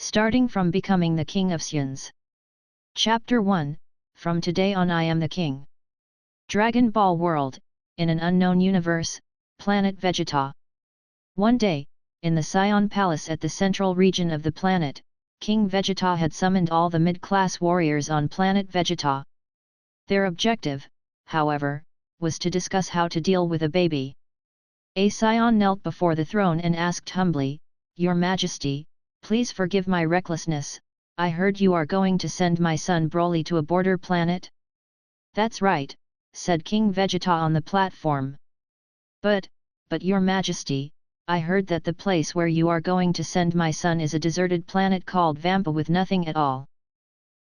Starting from becoming the king of SAIYANS. Chapter 1, From today on I am the king. Dragon Ball World, in an unknown universe, Planet Vegeta. One day, in the Saiyan Palace at the central region of the planet, King Vegeta had summoned all the mid-class warriors on Planet Vegeta. Their objective, however, was to discuss how to deal with a baby. A Saiyan knelt before the throne and asked humbly, "Your Majesty, please forgive my recklessness. I heard you are going to send my son Broly to a border planet?" "That's right," said King Vegeta on the platform. But your Majesty, I heard that the place where you are going to send my son is a deserted planet called Vampa with nothing at all.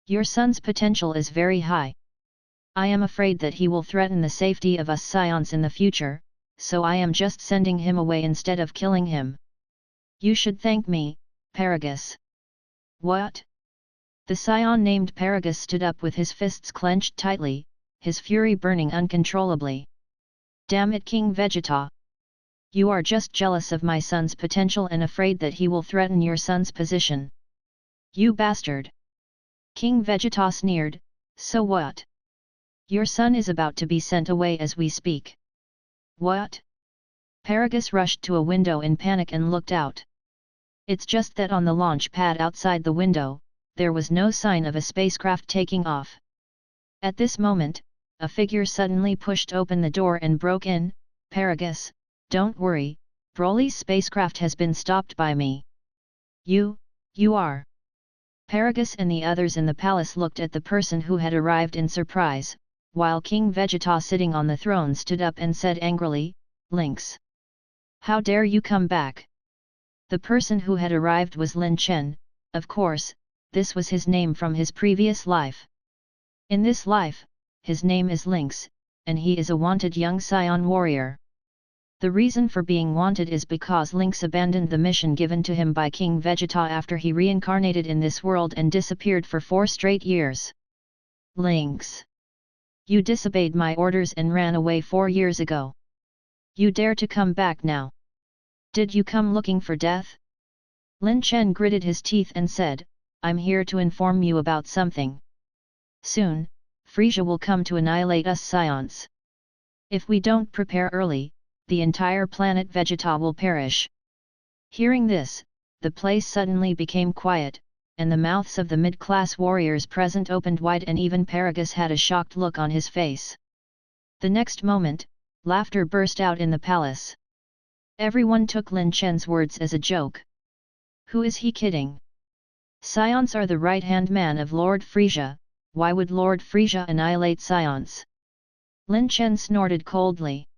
Your son's potential is very high. I am afraid that he will threaten the safety of us Saiyans in the future, so I am just sending him away instead of killing him. You should thank me, Paragus." "What?" The Saiyan named Paragus stood up with his fists clenched tightly, his fury burning uncontrollably. "Damn it, King Vegeta! You are just jealous of my son's potential and afraid that he will threaten your son's position. You bastard!" King Vegeta sneered, "So what? Your son is about to be sent away as we speak." "What?" Paragus rushed to a window in panic and looked out. It's just that on the launch pad outside the window, there was no sign of a spacecraft taking off. At this moment, a figure suddenly pushed open the door and broke in. "Paragus, don't worry, Broly's spacecraft has been stopped by me." You are..." Paragus and the others in the palace looked at the person who had arrived in surprise, while King Vegeta sitting on the throne stood up and said angrily, "Lynx! How dare you come back?" The person who had arrived was Lin Chen. Of course, this was his name from his previous life. In this life, his name is Lynx, and he is a wanted young Saiyan warrior. The reason for being wanted is because Lynx abandoned the mission given to him by King Vegeta after he reincarnated in this world and disappeared for 4 straight years. "Lynx! You disobeyed my orders and ran away 4 years ago. You dare to come back now? Did you come looking for death?" Lin Chen gritted his teeth and said, "I'm here to inform you about something. Soon, Frieza will come to annihilate us Saiyans. If we don't prepare early, the entire planet Vegeta will perish." Hearing this, the place suddenly became quiet, and the mouths of the mid-class warriors present opened wide and even Paragus had a shocked look on his face. The next moment, laughter burst out in the palace. Everyone took Lin Chen's words as a joke. Who is he kidding? Saiyans are the right-hand man of Lord Frieza. Why would Lord Frieza annihilate Saiyans? Lin Chen snorted coldly.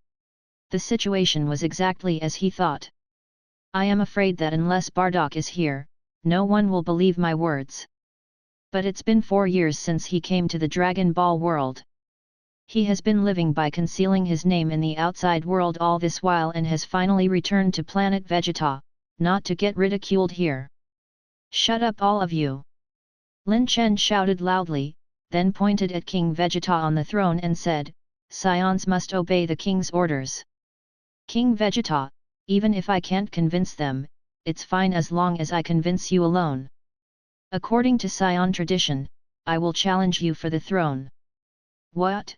The situation was exactly as he thought. I am afraid that unless Bardock is here, no one will believe my words. But it's been 4 years since he came to the Dragon Ball world. He has been living by concealing his name in the outside world all this while and has finally returned to Planet Vegeta, not to get ridiculed here. Shut up all of you! Lin Chen shouted loudly, then pointed at King Vegeta on the throne and said, "Saiyans must obey the king's orders. King Vegeta, even if I can't convince them, it's fine as long as I convince you alone. According to Saiyan tradition, I will challenge you for the throne." "What?"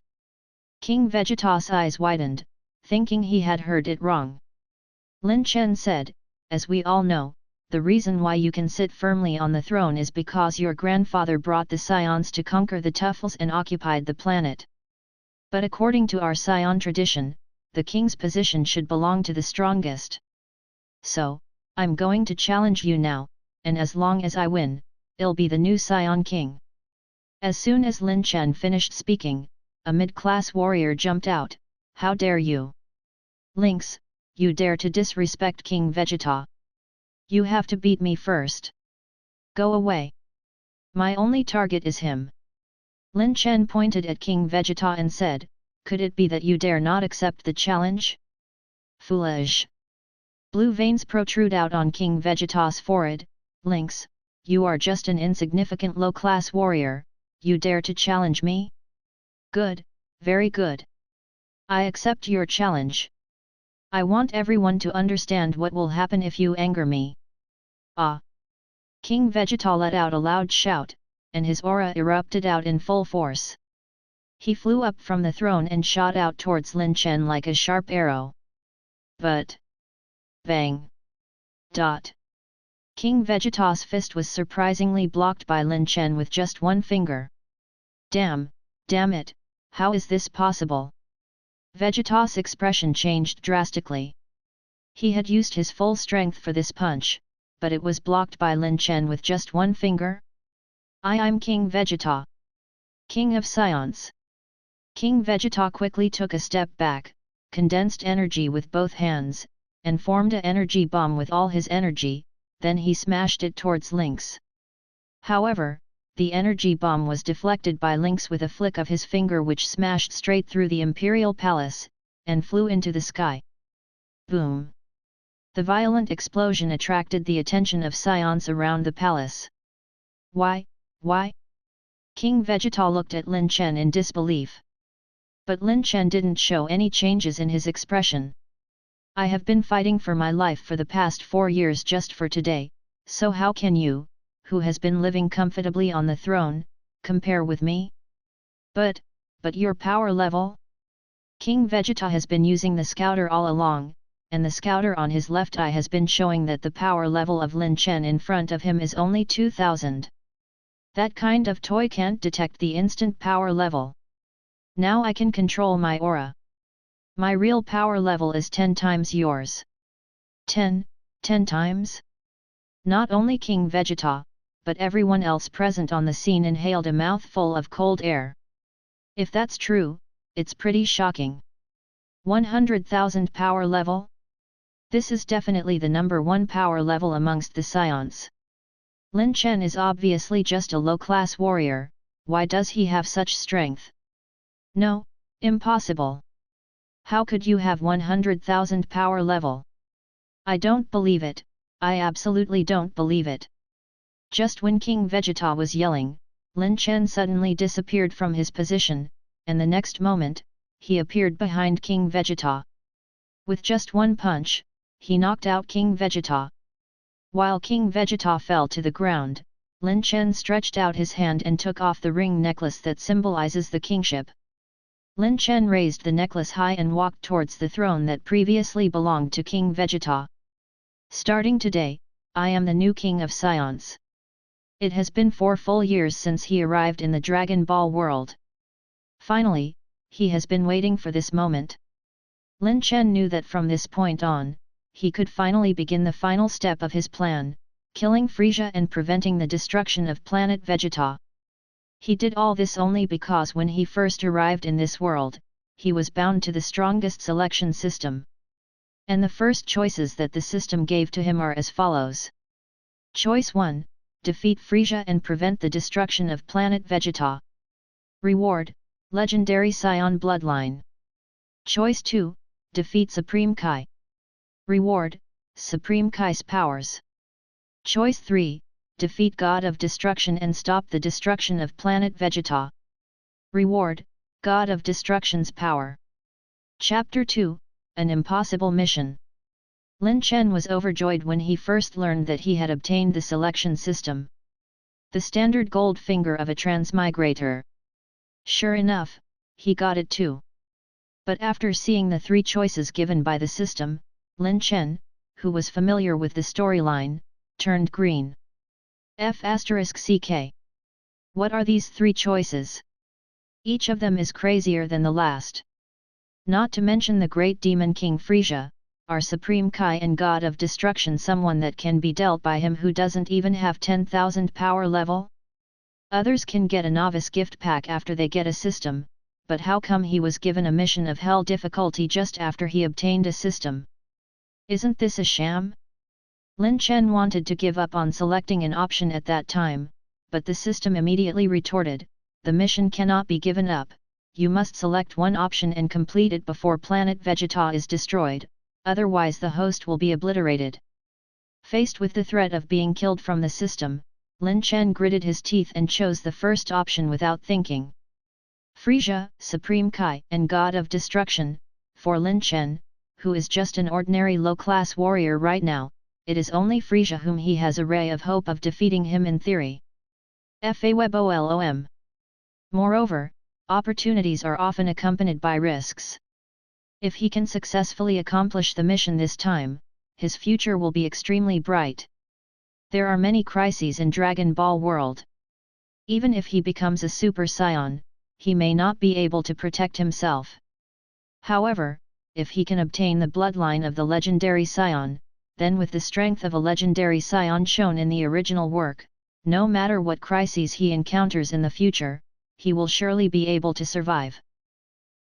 King Vegeta's eyes widened, thinking he had heard it wrong. Lin Chen said, "As we all know, the reason why you can sit firmly on the throne is because your grandfather brought the Saiyans to conquer the Tuffles and occupied the planet. But according to our Saiyan tradition, the king's position should belong to the strongest. So, I'm going to challenge you now, and as long as I win, I'll be the new Saiyan king." As soon as Lin Chen finished speaking, a mid-class warrior jumped out. "How dare you? Lynx, you dare to disrespect King Vegeta? You have to beat me first. Go away. My only target is him." Lin Chen pointed at King Vegeta and said, "Could it be that you dare not accept the challenge? Foolish!" Blue veins protrude out on King Vegeta's forehead. "Lynx, you are just an insignificant low-class warrior, you dare to challenge me? Good, very good. I accept your challenge. I want everyone to understand what will happen if you anger me." "Ah!" King Vegeta let out a loud shout, and his aura erupted out in full force. He flew up from the throne and shot out towards Lin Chen like a sharp arrow. But... bang! Dot! King Vegeta's fist was surprisingly blocked by Lin Chen with just one finger. Damn it, how is this possible? Vegeta's expression changed drastically. He had used his full strength for this punch, but it was blocked by Lin Chen with just one finger? I'm King Vegeta. King of Saiyans. King Vegeta quickly took a step back, condensed energy with both hands, and formed an energy bomb with all his energy, then he smashed it towards Lynx. However, the energy bomb was deflected by Lynx with a flick of his finger which smashed straight through the Imperial Palace, and flew into the sky. Boom! The violent explosion attracted the attention of Saiyans around the palace. Why? King Vegeta looked at Lin Chen in disbelief. But Lin Chen didn't show any changes in his expression. I have been fighting for my life for the past 4 years just for today, so how can you, who has been living comfortably on the throne, compare with me? But your power level? King Vegeta has been using the scouter all along, and the scouter on his left eye has been showing that the power level of Lin Chen in front of him is only 2000. That kind of toy can't detect the instant power level. Now I can control my aura. My real power level is 10 times yours. 10 times? Not only King Vegeta, but everyone else present on the scene inhaled a mouthful of cold air. If that's true, it's pretty shocking. 100,000 power level? This is definitely the number 1 power level amongst the Saiyans. Lin Chen is obviously just a low-class warrior, why does he have such strength? No, impossible. How could you have 100,000 power level? I don't believe it, I absolutely don't believe it. Just when King Vegeta was yelling, Lin Chen suddenly disappeared from his position, and the next moment, he appeared behind King Vegeta. With just one punch, he knocked out King Vegeta. While King Vegeta fell to the ground, Lin Chen stretched out his hand and took off the ring necklace that symbolizes the kingship. Lin Chen raised the necklace high and walked towards the throne that previously belonged to King Vegeta. Starting today, I am the new King of Saiyans. It has been 4 full years since he arrived in the Dragon Ball world. Finally, he has been waiting for this moment. Lin Chen knew that from this point on, he could finally begin the final step of his plan, killing Frieza and preventing the destruction of Planet Vegeta. He did all this only because when he first arrived in this world, he was bound to the strongest selection system. And the first choices that the system gave to him are as follows. Choice 1, defeat Frieza and prevent the destruction of Planet Vegeta. Reward, Legendary Saiyan Bloodline. Choice 2, defeat Supreme Kai. Reward, Supreme Kai's powers. Choice 3, defeat God of Destruction and stop the destruction of Planet Vegeta. Reward, God of Destruction's power. Chapter 2, An Impossible Mission. Lin Chen was overjoyed when he first learned that he had obtained the selection system. The standard gold finger of a transmigrator. Sure enough, he got it too. But after seeing the 3 choices given by the system, Lin Chen, who was familiar with the storyline, turned green. F***ck. What are these 3 choices? Each of them is crazier than the last. Not to mention the great demon King Frieza, our Supreme Kai and God of Destruction, someone that can be dealt by him who doesn't even have 10,000 power level? Others can get a novice gift pack after they get a system, but how come he was given a mission of hell difficulty just after he obtained a system? Isn't this a sham? Lin Chen wanted to give up on selecting an option at that time, but the system immediately retorted, the mission cannot be given up, you must select one option and complete it before Planet Vegeta is destroyed, otherwise the host will be obliterated. Faced with the threat of being killed from the system, Lin Chen gritted his teeth and chose the first option without thinking. Frieza, Supreme Kai and God of Destruction, for Lin Chen, who is just an ordinary low-class warrior right now, it is only Frieza whom he has a ray of hope of defeating him in theory. Fawbolom. Moreover, opportunities are often accompanied by risks. If he can successfully accomplish the mission this time, his future will be extremely bright. There are many crises in Dragon Ball world. Even if he becomes a Super Saiyan, he may not be able to protect himself. However, if he can obtain the bloodline of the legendary Saiyan, then with the strength of a legendary Saiyan shown in the original work, no matter what crises he encounters in the future, he will surely be able to survive.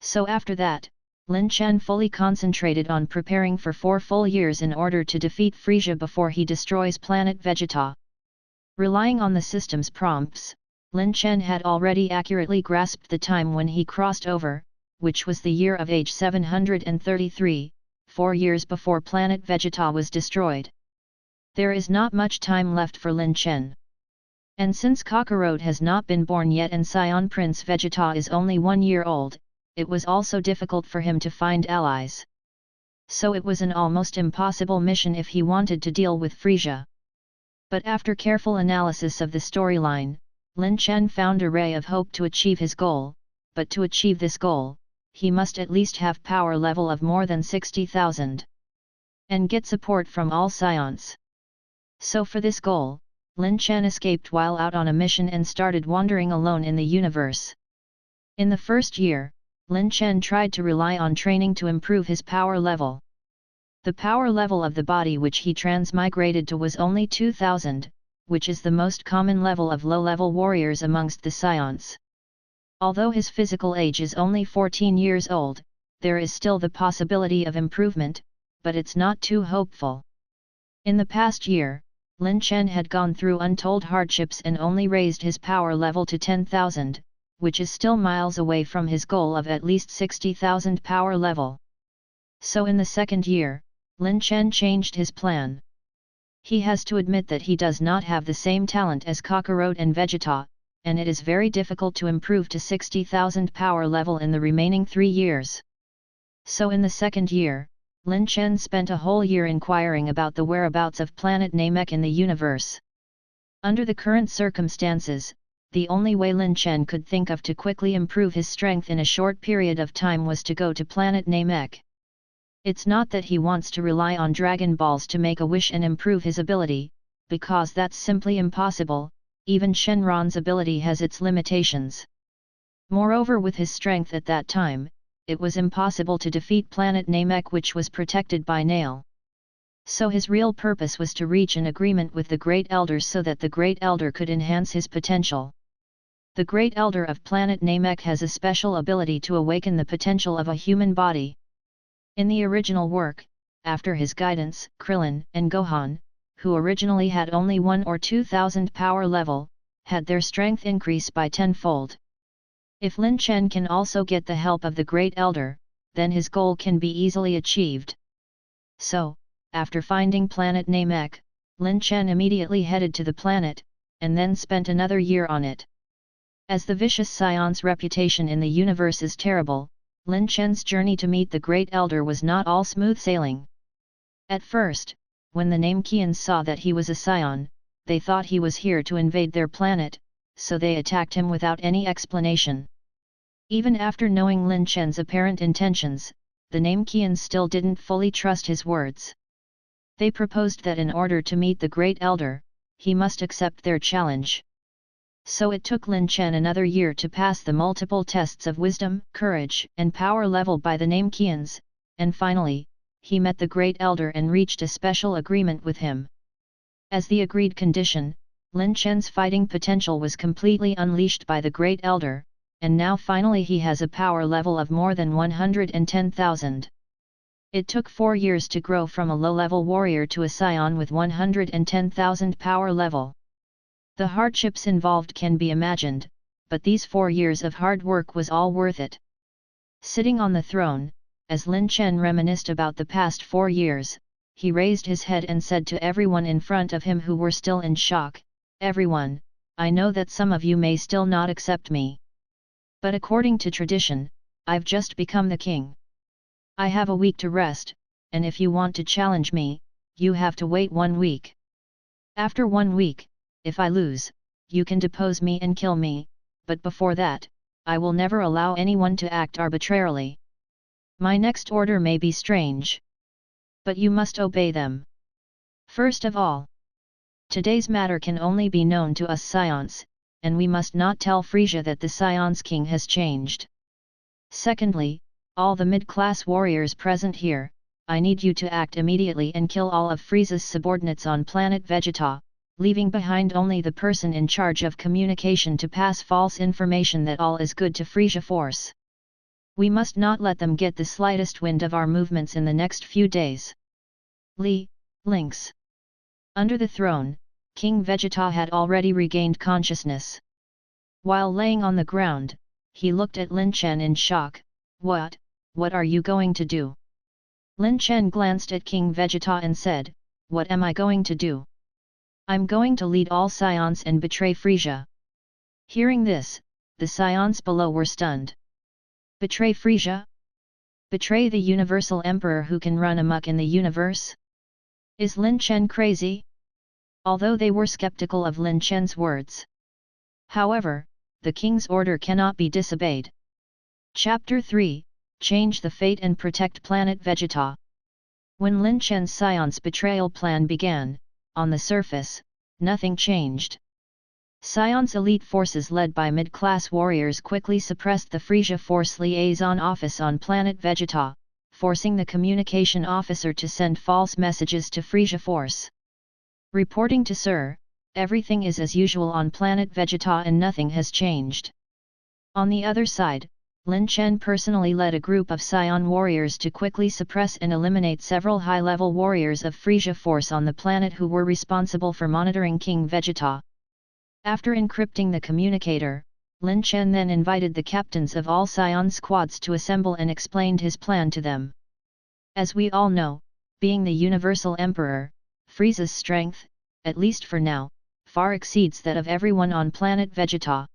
So after that, Lin Chen fully concentrated on preparing for 4 full years in order to defeat Frieza before he destroys Planet Vegeta. Relying on the system's prompts, Lin Chen had already accurately grasped the time when he crossed over, which was the year of age 733, 4 years before Planet Vegeta was destroyed. There is not much time left for Lin Chen. And since Kakarot has not been born yet and Saiyan Prince Vegeta is only 1 year old, it was also difficult for him to find allies. So it was an almost impossible mission if he wanted to deal with Frieza. But after careful analysis of the storyline, Lin Chen found a ray of hope to achieve his goal, but to achieve this goal, he must at least have power level of more than 60,000. And get support from all Saiyans. So for this goal, Lin Chen escaped while out on a mission and started wandering alone in the universe. In the first year, Lin Chen tried to rely on training to improve his power level. The power level of the body which he transmigrated to was only 2000, which is the most common level of low-level warriors amongst the Saiyans. Although his physical age is only 14 years old, there is still the possibility of improvement, but it's not too hopeful. In the past year, Lin Chen had gone through untold hardships and only raised his power level to 10,000, which is still miles away from his goal of at least 60,000 power level. So in the second year, Lin Chen changed his plan. He has to admit that he does not have the same talent as Kakarot and Vegeta, and it is very difficult to improve to 60,000 power level in the remaining 3 years. So in the second year, Lin Chen spent a whole year inquiring about the whereabouts of Planet Namek in the universe. Under the current circumstances, the only way Lin Chen could think of to quickly improve his strength in a short period of time was to go to Planet Namek. It's not that he wants to rely on Dragon Balls to make a wish and improve his ability, because that's simply impossible, even Shenron's ability has its limitations. Moreover, with his strength at that time, it was impossible to defeat Planet Namek, which was protected by Nail. So his real purpose was to reach an agreement with the Great Elders so that the Great Elder could enhance his potential. The Great Elder of Planet Namek has a special ability to awaken the potential of a human body. In the original work, after his guidance, Krillin and Gohan, who originally had only 1 or 2,000 power level, had their strength increase by 10-fold. If Lin Chen can also get the help of the Great Elder, then his goal can be easily achieved. So, after finding Planet Namek, Lin Chen immediately headed to the planet, and then spent another year on it. As the vicious Saiyan's reputation in the universe is terrible, Lin Chen's journey to meet the Great Elder was not all smooth sailing. At first, when the Namekians saw that he was a Saiyan, they thought he was here to invade their planet, so they attacked him without any explanation. Even after knowing Lin Chen's apparent intentions, the Namekians still didn't fully trust his words. They proposed that in order to meet the Great Elder, he must accept their challenge. So it took Lin Chen another year to pass the multiple tests of wisdom, courage, and power level by the Namekians, and finally, he met the Great Elder and reached a special agreement with him. As the agreed condition, Lin Chen's fighting potential was completely unleashed by the Great Elder, and now finally he has a power level of more than 110,000. It took 4 years to grow from a low-level warrior to a Saiyan with 110,000 power level. The hardships involved can be imagined, but these 4 years of hard work was all worth it. Sitting on the throne, as Lin Chen reminisced about the past 4 years, he raised his head and said to everyone in front of him who were still in shock, "Everyone, I know that some of you may still not accept me. But according to tradition, I've just become the king. I have a week to rest, and if you want to challenge me, you have to wait 1 week. After 1 week, if I lose, you can depose me and kill me, but before that, I will never allow anyone to act arbitrarily. My next order may be strange, but you must obey them. First of all, today's matter can only be known to us Saiyans, and we must not tell Frieza that the Saiyans king has changed. Secondly, all the mid-class warriors present here, I need you to act immediately and kill all of Frieza's subordinates on Planet Vegeta, leaving behind only the person in charge of communication to pass false information that all is good to Frieza Force. We must not let them get the slightest wind of our movements in the next few days. Links. Under the throne, King Vegeta had already regained consciousness. While laying on the ground, he looked at Lin Chen in shock. What are you going to do? Lin Chen glanced at King Vegeta and said, what am I going to do? I'm going to lead all Saiyans and betray Frieza. Hearing this, the Saiyans below were stunned. Betray Frieza? Betray the Universal Emperor who can run amok in the universe? Is Lin Chen crazy? Although they were skeptical of Lin Chen's words. However, the king's order cannot be disobeyed. Chapter 3, Change the Fate and Protect Planet Vegeta. When Lin Chen's Saiyans betrayal plan began, on the surface, nothing changed. Saiyans elite forces led by mid-class warriors quickly suppressed the Frieza Force liaison office on Planet Vegeta, forcing the communication officer to send false messages to Frieza Force. Reporting to Sir, everything is as usual on Planet Vegeta and nothing has changed. On the other side, Lin Chen personally led a group of Saiyan warriors to quickly suppress and eliminate several high-level warriors of Frieza Force on the planet who were responsible for monitoring King Vegeta. After encrypting the communicator, Lin Chen then invited the captains of all Saiyan squads to assemble and explained his plan to them. As we all know, being the Universal Emperor, Frieza's strength, at least for now, far exceeds that of everyone on Planet Vegeta.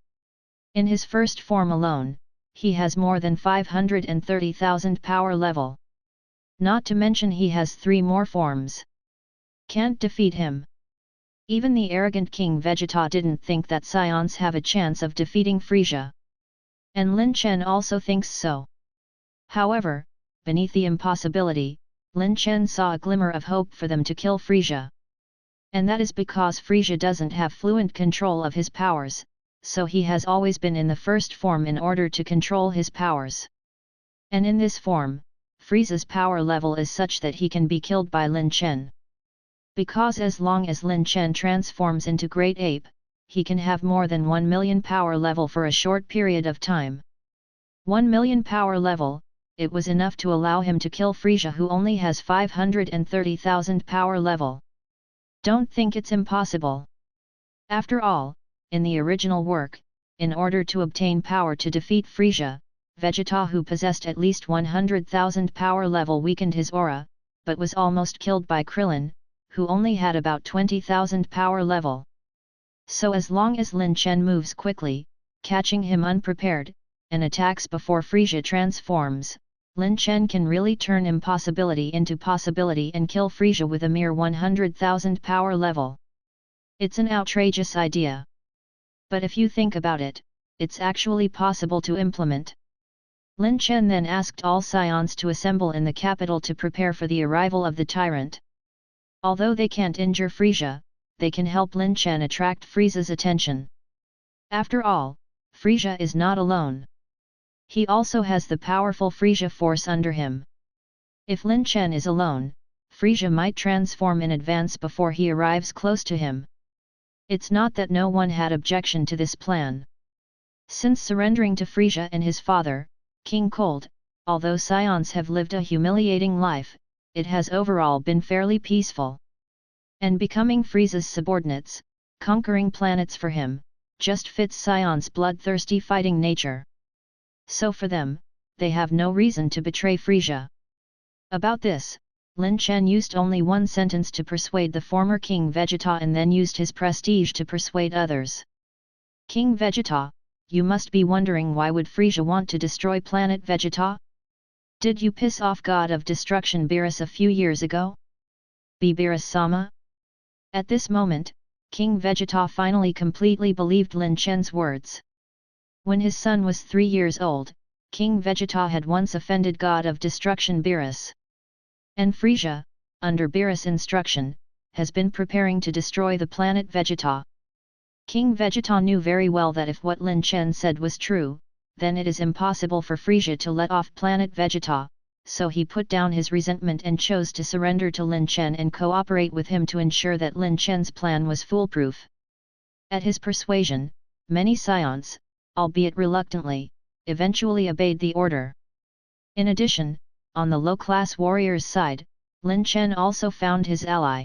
In his first form alone, he has more than 530,000 power level. Not to mention he has 3 more forms. Can't defeat him. Even the arrogant King Vegeta didn't think that Saiyans have a chance of defeating Frieza. And Lin Chen also thinks so. However, beneath the impossibility, Lin Chen saw a glimmer of hope for them to kill Frieza. And that is because Frieza doesn't have fluent control of his powers, so he has always been in the first form in order to control his powers. And in this form, Frieza's power level is such that he can be killed by Lin Chen. Because as long as Lin Chen transforms into Great Ape, he can have more than 1 million power level for a short period of time. 1 million power level, it was enough to allow him to kill Frieza who only has 530,000 power level. Don't think it's impossible. After all, in the original work, in order to obtain power to defeat Frieza, Vegeta who possessed at least 100,000 power level weakened his aura, but was almost killed by Krillin, who only had about 20,000 power level. So as long as Lin Chen moves quickly, catching him unprepared, and attacks before Frieza transforms, Lin Chen can really turn impossibility into possibility and kill Frieza with a mere 100,000 power level. It's an outrageous idea. But if you think about it, it's actually possible to implement. Lin Chen then asked all Saiyans to assemble in the capital to prepare for the arrival of the tyrant. Although they can't injure Frieza, they can help Lin Chen attract Frieza's attention. After all, Frieza is not alone. He also has the powerful Frieza Force under him. If Lin Chen is alone, Frieza might transform in advance before he arrives close to him. It's not that no one had objection to this plan. Since surrendering to Frieza and his father, King Cold, although Saiyans have lived a humiliating life, it has overall been fairly peaceful. And becoming Frieza's subordinates, conquering planets for him, just fits Saiyans' bloodthirsty fighting nature. So for them, they have no reason to betray Frieza. About this, Lin Chen used only one sentence to persuade the former King Vegeta and then used his prestige to persuade others. King Vegeta, you must be wondering why would Frieza want to destroy Planet Vegeta? Did you piss off God of Destruction Beerus a few years ago? be Beerus-sama? At this moment, King Vegeta finally completely believed Lin Chen's words. When his son was 3 years old, King Vegeta had once offended God of Destruction Beerus. And Frieza, under Beerus' instruction, has been preparing to destroy the planet Vegeta. King Vegeta knew very well that if what Lin Chen said was true, then it is impossible for Frieza to let off planet Vegeta, so he put down his resentment and chose to surrender to Lin Chen and cooperate with him to ensure that Lin Chen's plan was foolproof. At his persuasion, many Saiyans, albeit reluctantly, eventually obeyed the order. In addition, on the low-class warriors' side, Lin Chen also found his ally.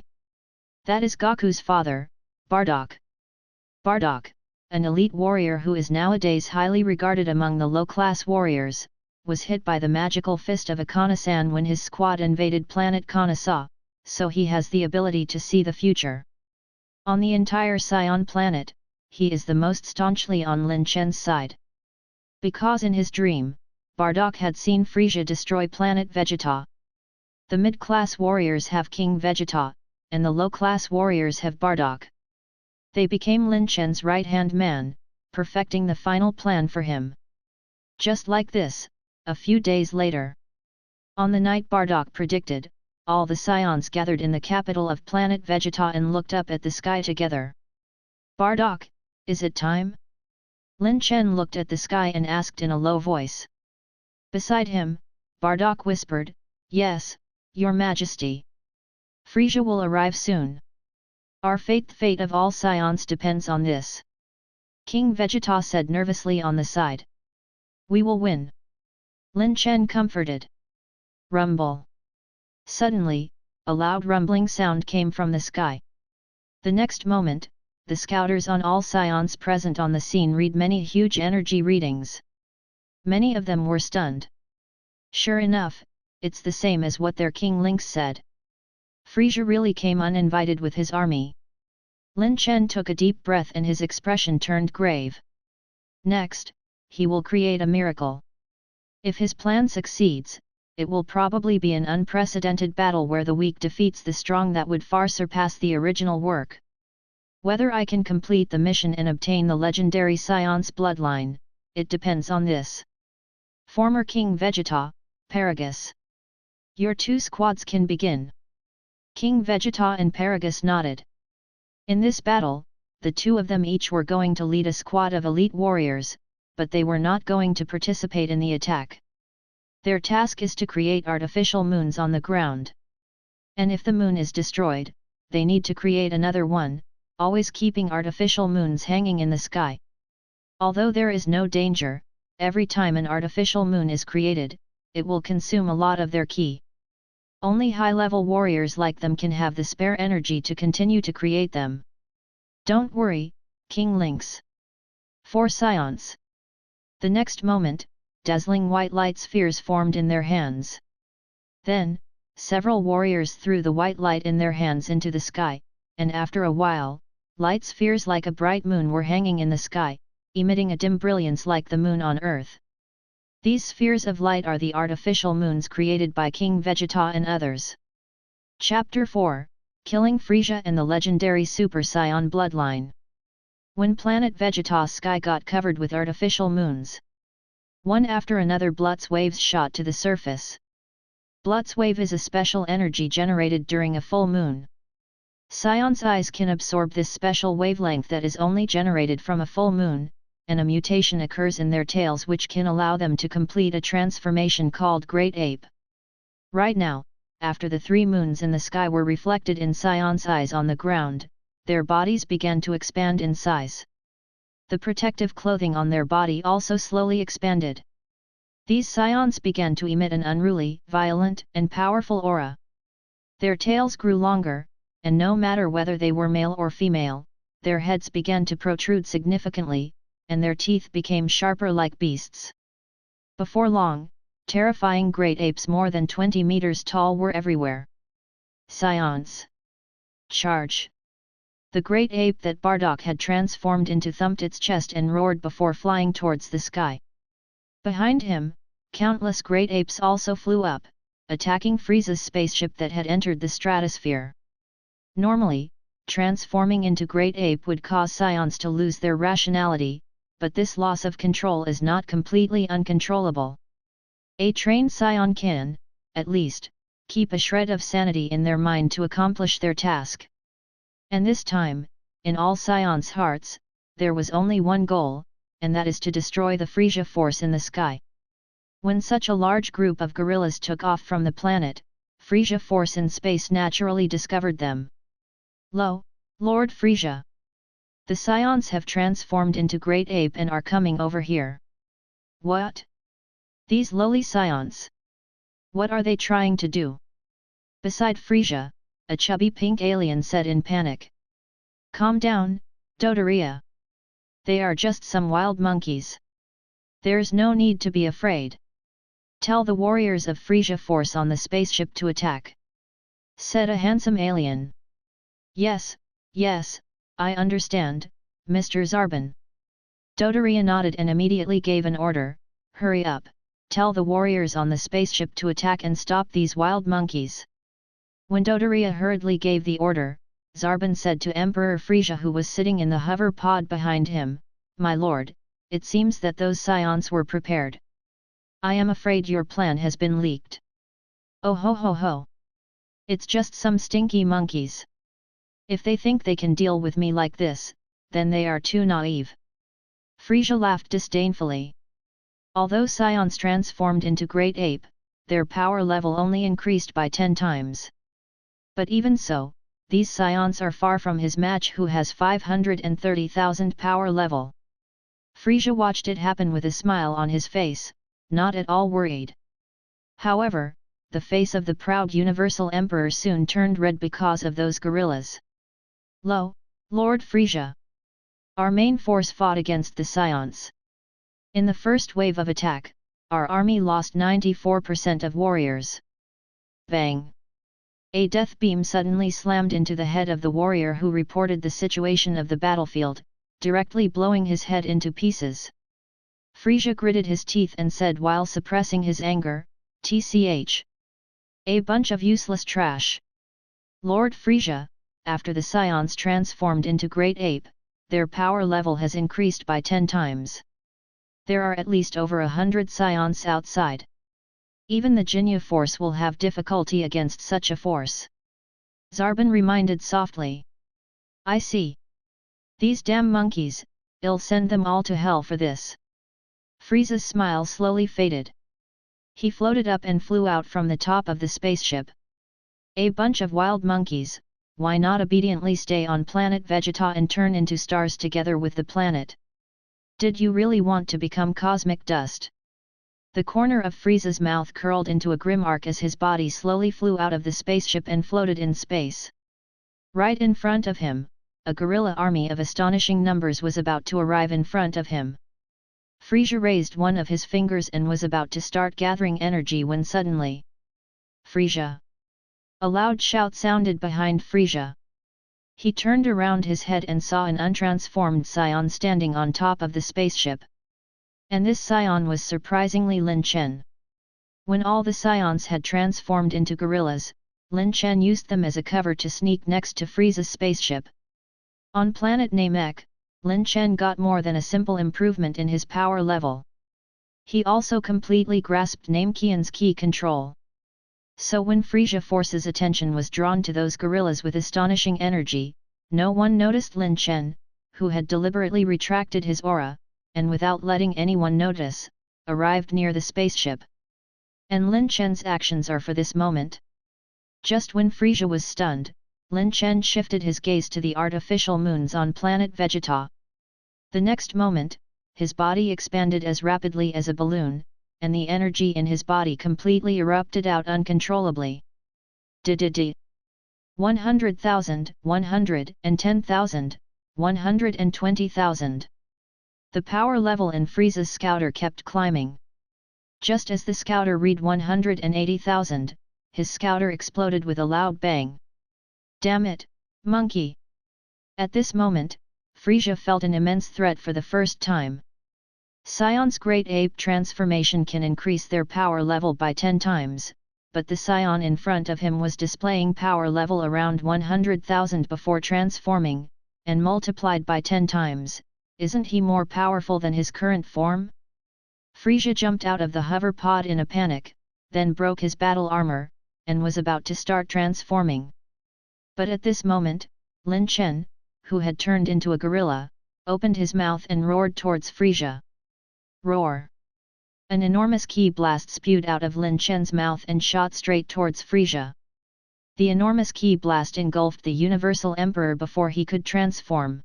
That is Goku's father, Bardock. Bardock, an elite warrior who is nowadays highly regarded among the low-class warriors, was hit by the magical fist of Akane-san when his squad invaded planet Konoha, so he has the ability to see the future. On the entire Saiyan planet, he is the most staunchly on Lin Chen's side. Because in his dream, Bardock had seen Frieza destroy planet Vegeta. The mid-class warriors have King Vegeta, and the low-class warriors have Bardock. They became Lin Chen's right-hand man, perfecting the final plan for him. Just like this, a few days later, on the night Bardock predicted, all the Saiyans gathered in the capital of planet Vegeta and looked up at the sky together. Bardock, is it time? Lin Chen looked at the sky and asked in a low voice. Beside him, Bardock whispered, Yes, Your Majesty. Frieza will arrive soon. Our fate, the fate of all Saiyans depends on this. King Vegeta said nervously on the side. We will win. Lin Chen comforted. Rumble. Suddenly, a loud rumbling sound came from the sky. The next moment, the scouters on all Saiyans present on the scene read many huge energy readings. Many of them were stunned. Sure enough, it's the same as what their King Lynx said. Frieza really came uninvited with his army. Lin Chen took a deep breath and his expression turned grave. Next, he will create a miracle. If his plan succeeds, it will probably be an unprecedented battle where the weak defeats the strong that would far surpass the original work. Whether I can complete the mission and obtain the legendary Saiyan's bloodline, it depends on this. Former King Vegeta, Paragus. Your 2 squads can begin. King Vegeta and Paragus nodded. In this battle, the 2 of them each were going to lead a squad of elite warriors, but they were not going to participate in the attack. Their task is to create artificial moons on the ground. And if the moon is destroyed, they need to create another one, always keeping artificial moons hanging in the sky. Although there is no danger, every time an artificial moon is created, it will consume a lot of their ki. Only high-level warriors like them can have the spare energy to continue to create them. Don't worry, King Lynx. 4 Saiyans. The next moment, dazzling white light spheres formed in their hands. Then, several warriors threw the white light in their hands into the sky, and after a while, light spheres like a bright moon were hanging in the sky, emitting a dim brilliance like the moon on Earth. These spheres of light are the artificial moons created by King Vegeta and others. Chapter 4, Killing Frieza and the Legendary Super Saiyan Bloodline. When planet Vegeta's sky got covered with artificial moons, one after another Blutz waves shot to the surface. Blutz wave is a special energy generated during a full moon. Saiyan's eyes can absorb this special wavelength that is only generated from a full moon, and a mutation occurs in their tails which can allow them to complete a transformation called Great Ape. Right now, after the 3 moons in the sky were reflected in Saiyan's eyes on the ground, their bodies began to expand in size. The protective clothing on their body also slowly expanded. These Saiyans began to emit an unruly, violent, and powerful aura. Their tails grew longer, and no matter whether they were male or female, their heads began to protrude significantly, and their teeth became sharper like beasts. Before long, terrifying great apes more than 20 meters tall were everywhere. Saiyans. Charge! The great ape that Bardock had transformed into thumped its chest and roared before flying towards the sky. Behind him, countless great apes also flew up, attacking Frieza's spaceship that had entered the stratosphere. Normally, transforming into great ape would cause Saiyans to lose their rationality, but this loss of control is not completely uncontrollable. A trained Saiyan can, at least, keep a shred of sanity in their mind to accomplish their task. And this time, in all Saiyans' hearts, there was only one goal, and that is to destroy the Frieza force in the sky. When such a large group of gorillas took off from the planet, Frieza force in space naturally discovered them. Lo, Lord Frieza! The Saiyans have transformed into great ape and are coming over here. What? These lowly Saiyans! What are they trying to do? Beside Frieza, a chubby pink alien said in panic. Calm down, Dodoria. They are just some wild monkeys. There's no need to be afraid. Tell the warriors of Frieza force on the spaceship to attack, said a handsome alien. Yes, yes, I understand, Mr. Zarbon. Dodoria nodded and immediately gave an order, hurry up, tell the warriors on the spaceship to attack and stop these wild monkeys. When Dodoria hurriedly gave the order, Zarbon said to Emperor Frieza, who was sitting in the hover pod behind him, My lord, it seems that those Saiyans were prepared. I am afraid your plan has been leaked. Oh ho ho ho! It's just some stinky monkeys. If they think they can deal with me like this, then they are too naive. Frieza laughed disdainfully. Although Saiyans transformed into great ape, their power level only increased by 10 times. But even so, these Saiyans are far from his match, who has 530,000 power level. Frieza watched it happen with a smile on his face, not at all worried. However, the face of the proud Universal Emperor soon turned red because of those gorillas. Lo, Lord Frieza! Our main force fought against the Saiyans. In the first wave of attack, our army lost 94% of warriors. Bang! A death beam suddenly slammed into the head of the warrior who reported the situation of the battlefield, directly blowing his head into pieces. Frieza gritted his teeth and said while suppressing his anger, "Tch. A bunch of useless trash. Lord Frieza, after the Saiyans transformed into great ape, their power level has increased by 10 times. There are at least over 100 Saiyans outside. Even the Jinyu force will have difficulty against such a force." Zarbon reminded softly. I see. These damn monkeys, I'll send them all to hell for this. Frieza's smile slowly faded. He floated up and flew out from the top of the spaceship. A bunch of wild monkeys, why not obediently stay on planet Vegeta and turn into stars together with the planet? Did you really want to become cosmic dust? The corner of Frieza's mouth curled into a grim arc as his body slowly flew out of the spaceship and floated in space. Right in front of him, a gorilla army of astonishing numbers was about to arrive in front of him. Frieza raised one of his fingers and was about to start gathering energy when suddenly, Frieza! A loud shout sounded behind Frieza. He turned around his head and saw an untransformed Saiyan standing on top of the spaceship. And this Saiyan was surprisingly Lin Chen. When all the Saiyans had transformed into gorillas, Lin Chen used them as a cover to sneak next to Frieza's spaceship. On planet Namek, Lin Chen got more than a simple improvement in his power level. He also completely grasped Namekian's key control. So when Frieza Force's attention was drawn to those gorillas with astonishing energy, no one noticed Lin Chen, who had deliberately retracted his aura, and without letting anyone notice, arrived near the spaceship. And Lin Chen's actions are for this moment. Just when Frieza was stunned, Lin Chen shifted his gaze to the artificial moons on planet Vegeta. The next moment, his body expanded as rapidly as a balloon, and the energy in his body completely erupted out uncontrollably. 100,000, 110,000, 120,000. The power level in Frieza's scouter kept climbing. Just as the scouter read 180,000, his scouter exploded with a loud bang. Damn it, monkey! At this moment, Frieza felt an immense threat for the first time. Saiyan's great ape transformation can increase their power level by 10 times, but the Scion in front of him was displaying power level around 100,000 before transforming, and multiplied by 10 times. Isn't he more powerful than his current form? Frieza jumped out of the hover pod in a panic, then broke his battle armor, and was about to start transforming. But at this moment, Lin Chen, who had turned into a gorilla, opened his mouth and roared towards Frieza. Roar! An enormous ki blast spewed out of Lin Chen's mouth and shot straight towards Frieza. The enormous ki blast engulfed the Universal Emperor before he could transform.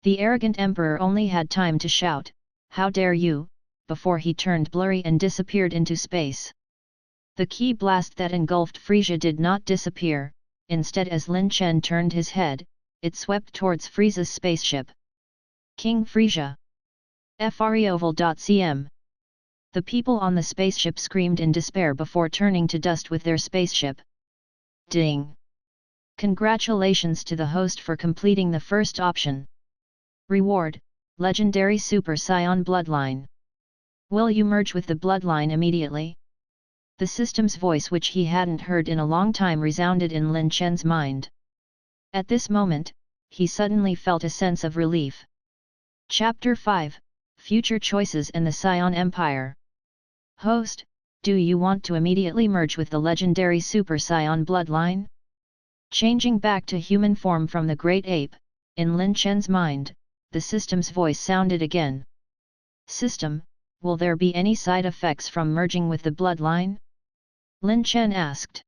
The arrogant Emperor only had time to shout, "How dare you!" before he turned blurry and disappeared into space. The ki blast that engulfed Frieza did not disappear, instead as Lin Chen turned his head, it swept towards Frieza's spaceship. King Frieza! Frioval.cm. The people on the spaceship screamed in despair before turning to dust with their spaceship. Ding! Congratulations to the host for completing the first option. Reward: Legendary Super Saiyan Bloodline. Will you merge with the bloodline immediately? The system's voice, which he hadn't heard in a long time, resounded in Lin Chen's mind. At this moment, he suddenly felt a sense of relief. Chapter 5: Future Choices and the Saiyan Empire. Host, do you want to immediately merge with the legendary Super Saiyan bloodline? Changing back to human form from the great ape, in Lin Chen's mind, the system's voice sounded again. System, will there be any side effects from merging with the bloodline? Lin Chen asked.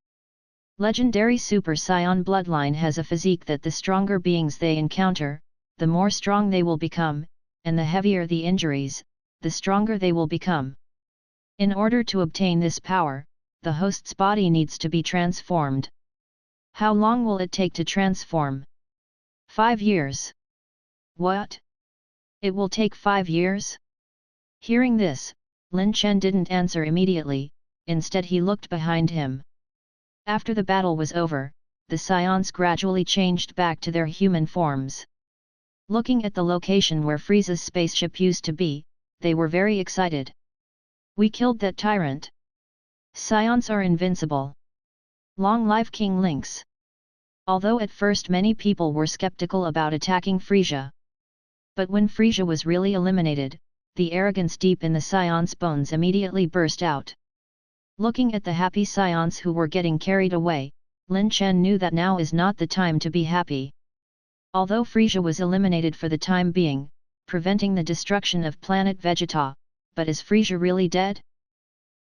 Legendary Super Saiyan bloodline has a physique that the stronger beings they encounter, the more strong they will become, and the heavier the injuries, the stronger they will become. In order to obtain this power, the host's body needs to be transformed. How long will it take to transform? 5 years. What? It will take 5 years? Hearing this, Lin Chen didn't answer immediately, instead he looked behind him. After the battle was over, the Saiyans gradually changed back to their human forms. Looking at the location where Frieza's spaceship used to be, they were very excited. We killed that tyrant. Saiyans are invincible. Long live King Lynx. Although at first many people were skeptical about attacking Frieza. But when Frieza was really eliminated, the arrogance deep in the Saiyans' bones immediately burst out. Looking at the happy Saiyans who were getting carried away, Lin Chen knew that now is not the time to be happy. Although Frieza was eliminated for the time being, preventing the destruction of Planet Vegeta, but is Frieza really dead?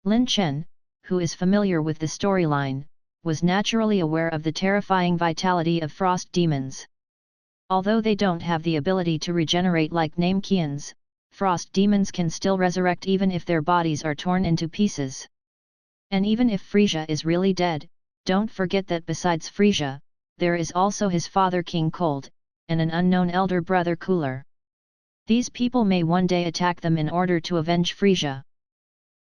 Lin Chen, who is familiar with the storyline, was naturally aware of the terrifying vitality of frost demons. Although they don't have the ability to regenerate like Namekians, frost demons can still resurrect even if their bodies are torn into pieces. And even if Frieza is really dead, don't forget that besides Frieza, there is also his father King Cold, and an unknown elder brother Cooler. These people may one day attack them in order to avenge Frieza.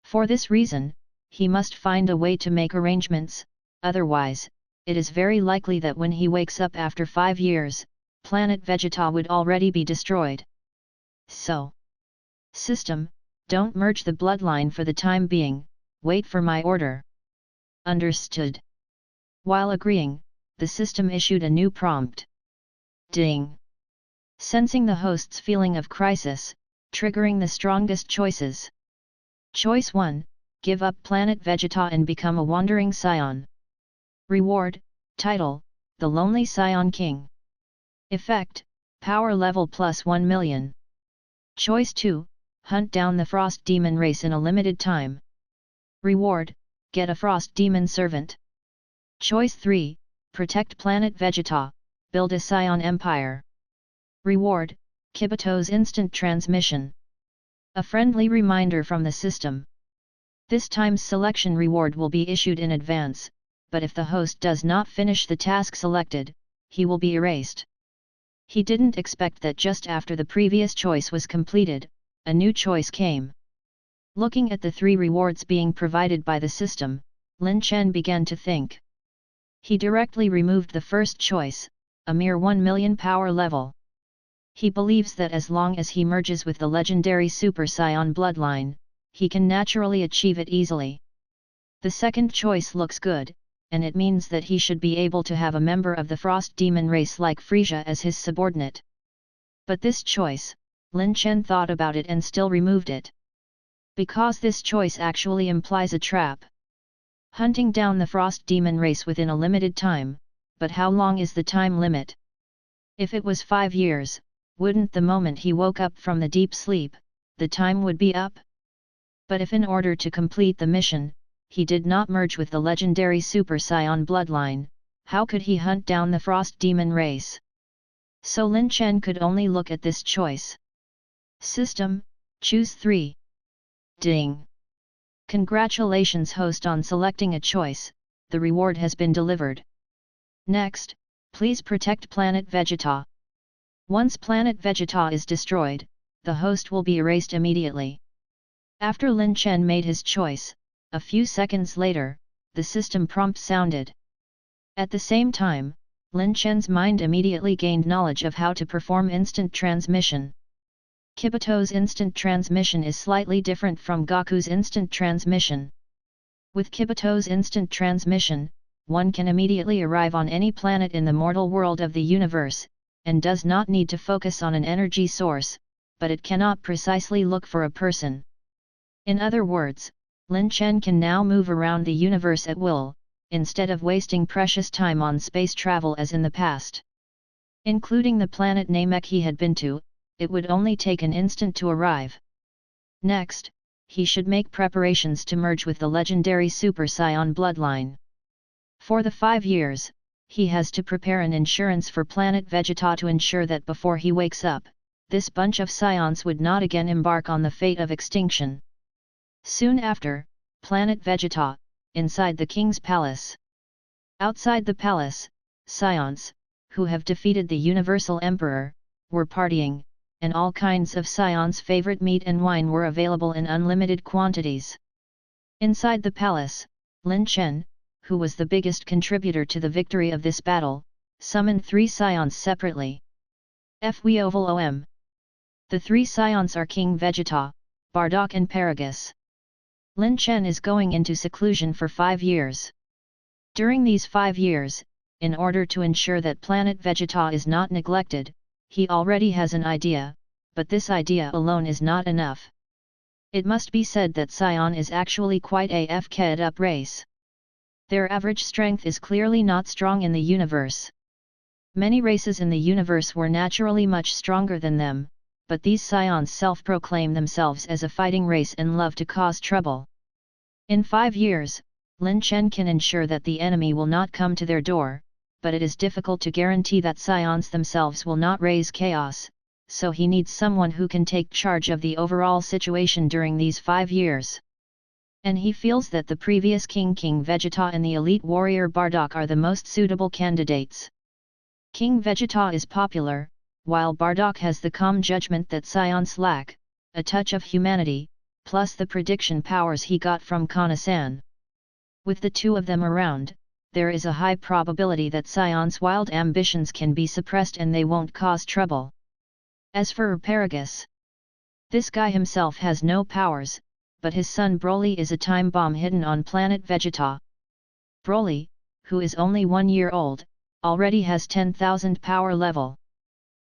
For this reason, he must find a way to make arrangements, otherwise, it is very likely that when he wakes up after 5 years, Planet Vegeta would already be destroyed. So, system, don't merge the bloodline for the time being, wait for my order. Understood. While agreeing, the system issued a new prompt. Ding! Sensing the host's feeling of crisis, triggering the strongest choices. Choice 1, give up Planet Vegeta and become a wandering Saiyan. Reward, title, The Lonely Saiyan King. Effect, power level plus 1 million. Choice 2, hunt down the Frost Demon race in a limited time. Reward, get a Frost Demon servant. Choice 3, protect Planet Vegeta, build a Saiyan Empire. Reward, Kibito's instant transmission. A friendly reminder from the system. This time's selection reward will be issued in advance, but if the host does not finish the task selected, he will be erased. He didn't expect that just after the previous choice was completed, a new choice came. Looking at the 3 rewards being provided by the system, Lin Chen began to think. He directly removed the first choice, a mere 1 million power level. He believes that as long as he merges with the legendary Super Saiyan bloodline, he can naturally achieve it easily. The second choice looks good, and it means that he should be able to have a member of the Frost Demon race like Frieza as his subordinate. But this choice, Lin Chen thought about it and still removed it. Because this choice actually implies a trap. Hunting down the Frost Demon race within a limited time, but how long is the time limit? If it was 5 years, wouldn't the moment he woke up from the deep sleep, the time would be up? But if in order to complete the mission, he did not merge with the legendary Super Saiyan bloodline, how could he hunt down the Frost Demon race? So Lin Chen could only look at this choice. System, choose 3. Ding! Congratulations host on selecting a choice, the reward has been delivered. Next, please protect Planet Vegeta. Once Planet Vegeta is destroyed, the host will be erased immediately. After Lin Chen made his choice, a few seconds later, the system prompt sounded. At the same time, Lin Chen's mind immediately gained knowledge of how to perform instant transmission. Kibito's instant transmission is slightly different from Goku's instant transmission. With Kibito's instant transmission, one can immediately arrive on any planet in the mortal world of the universe, and does not need to focus on an energy source, but it cannot precisely look for a person. In other words, Lin Chen can now move around the universe at will, instead of wasting precious time on space travel as in the past. Including the planet Namek he had been to, it would only take an instant to arrive. Next, he should make preparations to merge with the legendary Super Saiyan bloodline. For the 5 years, he has to prepare an insurance for Planet Vegeta to ensure that before he wakes up, this bunch of Saiyans would not again embark on the fate of extinction. Soon after, Planet Vegeta, inside the King's Palace. Outside the palace, Saiyans, who have defeated the Universal Emperor, were partying, and all kinds of Saiyans' favorite meat and wine were available in unlimited quantities. Inside the palace, Lin Chen, who was the biggest contributor to the victory of this battle, summoned 3 Saiyans separately. Webnovels. The 3 Saiyans are King Vegeta, Bardock and Paragus. Lin Chen is going into seclusion for 5 years. During these 5 years, in order to ensure that Planet Vegeta is not neglected, he already has an idea, but this idea alone is not enough. It must be said that Saiyan is actually quite a fked-up race. Their average strength is clearly not strong in the universe. Many races in the universe were naturally much stronger than them, but these Saiyans self-proclaim themselves as a fighting race and love to cause trouble. In 5 years, Lin Chen can ensure that the enemy will not come to their door, but it is difficult to guarantee that Saiyans themselves will not raise chaos, so he needs someone who can take charge of the overall situation during these 5 years. And he feels that the previous King Vegeta and the elite warrior Bardock are the most suitable candidates. King Vegeta is popular, while Bardock has the calm judgment that Saiyans lack, a touch of humanity, plus the prediction powers he got from Konoha. With the 2 of them around, there is a high probability that Saiyans' wild ambitions can be suppressed and they won't cause trouble. As for Paragus, this guy himself has no powers, but his son Broly is a time bomb hidden on Planet Vegeta. Broly, who is only 1 year old, already has 10,000 power level.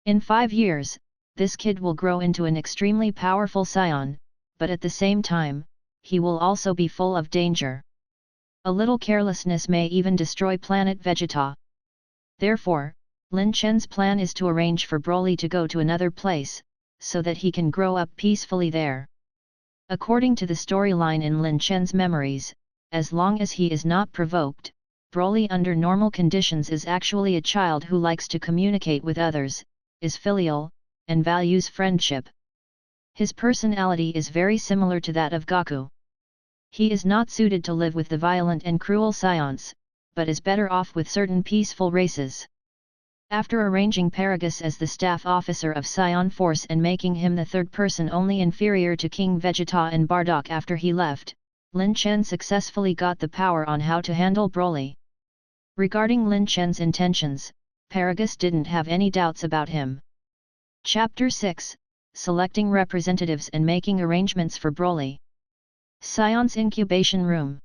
In 5 years, this kid will grow into an extremely powerful Saiyan, but at the same time, he will also be full of danger. A little carelessness may even destroy Planet Vegeta. Therefore, Lin Chen's plan is to arrange for Broly to go to another place, so that he can grow up peacefully there. According to the storyline in Lin Chen's memories, as long as he is not provoked, Broly under normal conditions is actually a child who likes to communicate with others, is filial, and values friendship. His personality is very similar to that of Goku. He is not suited to live with the violent and cruel Saiyans, but is better off with certain peaceful races. After arranging Paragus as the staff officer of Saiyan Force and making him the 3rd person only inferior to King Vegeta and Bardock after he left, Lin Chen successfully got the power on how to handle Broly. Regarding Lin Chen's intentions, Paragus didn't have any doubts about him. Chapter 6, Selecting Representatives and Making Arrangements for Broly. Saiyan's Incubation Room.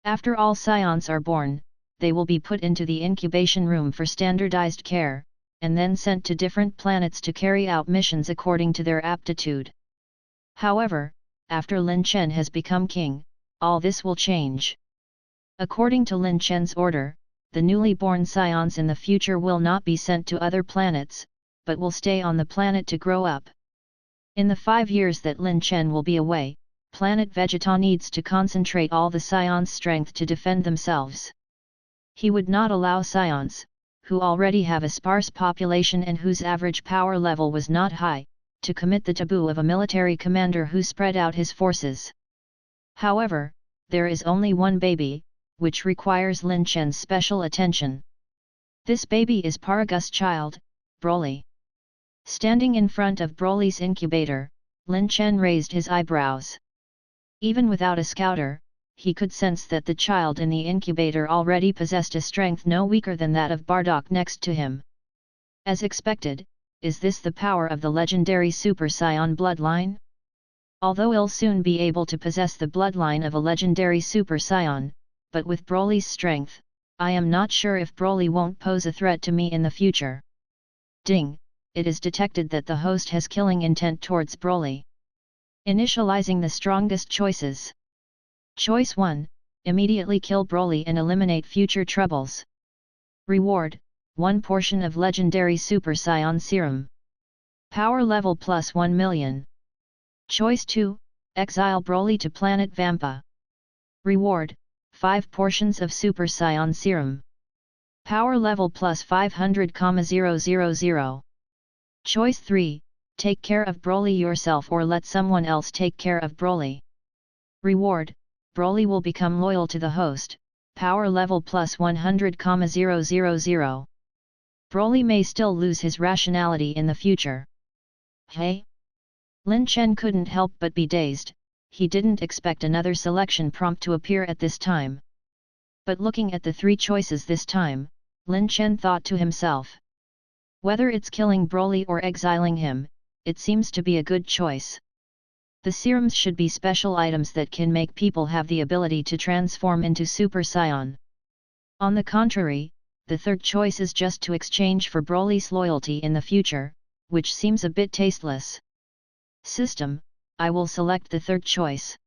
After all Saiyans are born, they will be put into the incubation room for standardized care, and then sent to different planets to carry out missions according to their aptitude. However, after Lin Chen has become king, all this will change. According to Lin Chen's order, the newly born Saiyans in the future will not be sent to other planets, but will stay on the planet to grow up. In the 5 years that Lin Chen will be away, Planet Vegeta needs to concentrate all the Saiyans' strength to defend themselves. He would not allow Saiyans, who already have a sparse population and whose average power level was not high, to commit the taboo of a military commander who spread out his forces. However, there is only one baby, which requires Lin Chen's special attention. This baby is Paragus' child, Broly. Standing in front of Broly's incubator, Lin Chen raised his eyebrows. Even without a scouter, he could sense that the child in the incubator already possessed a strength no weaker than that of Bardock next to him. As expected, is this the power of the legendary Super Saiyan bloodline? Although he'll soon be able to possess the bloodline of a legendary Super Saiyan, but with Broly's strength, I am not sure if Broly won't pose a threat to me in the future. Ding! It is detected that the host has killing intent towards Broly. Initializing the strongest choices. Choice 1, immediately kill Broly and eliminate future troubles. Reward, 1 portion of legendary Super Saiyan serum. Power level plus 1 million. Choice 2, exile Broly to Planet Vampa. Reward, 5 portions of Super Saiyan serum. Power level plus 500,000. Choice 3, take care of Broly yourself or let someone else take care of Broly. Reward, Broly will become loyal to the host, power level plus 100,000. Broly may still lose his rationality in the future. Hey? Lin Chen couldn't help but be dazed. He didn't expect another selection prompt to appear at this time. But looking at the 3 choices this time, Lin Chen thought to himself. Whether it's killing Broly or exiling him, it seems to be a good choice. The serums should be special items that can make people have the ability to transform into Super Saiyan. On the contrary, the third choice is just to exchange for Broly's loyalty in the future, which seems a bit tasteless. System, I will select the third choice.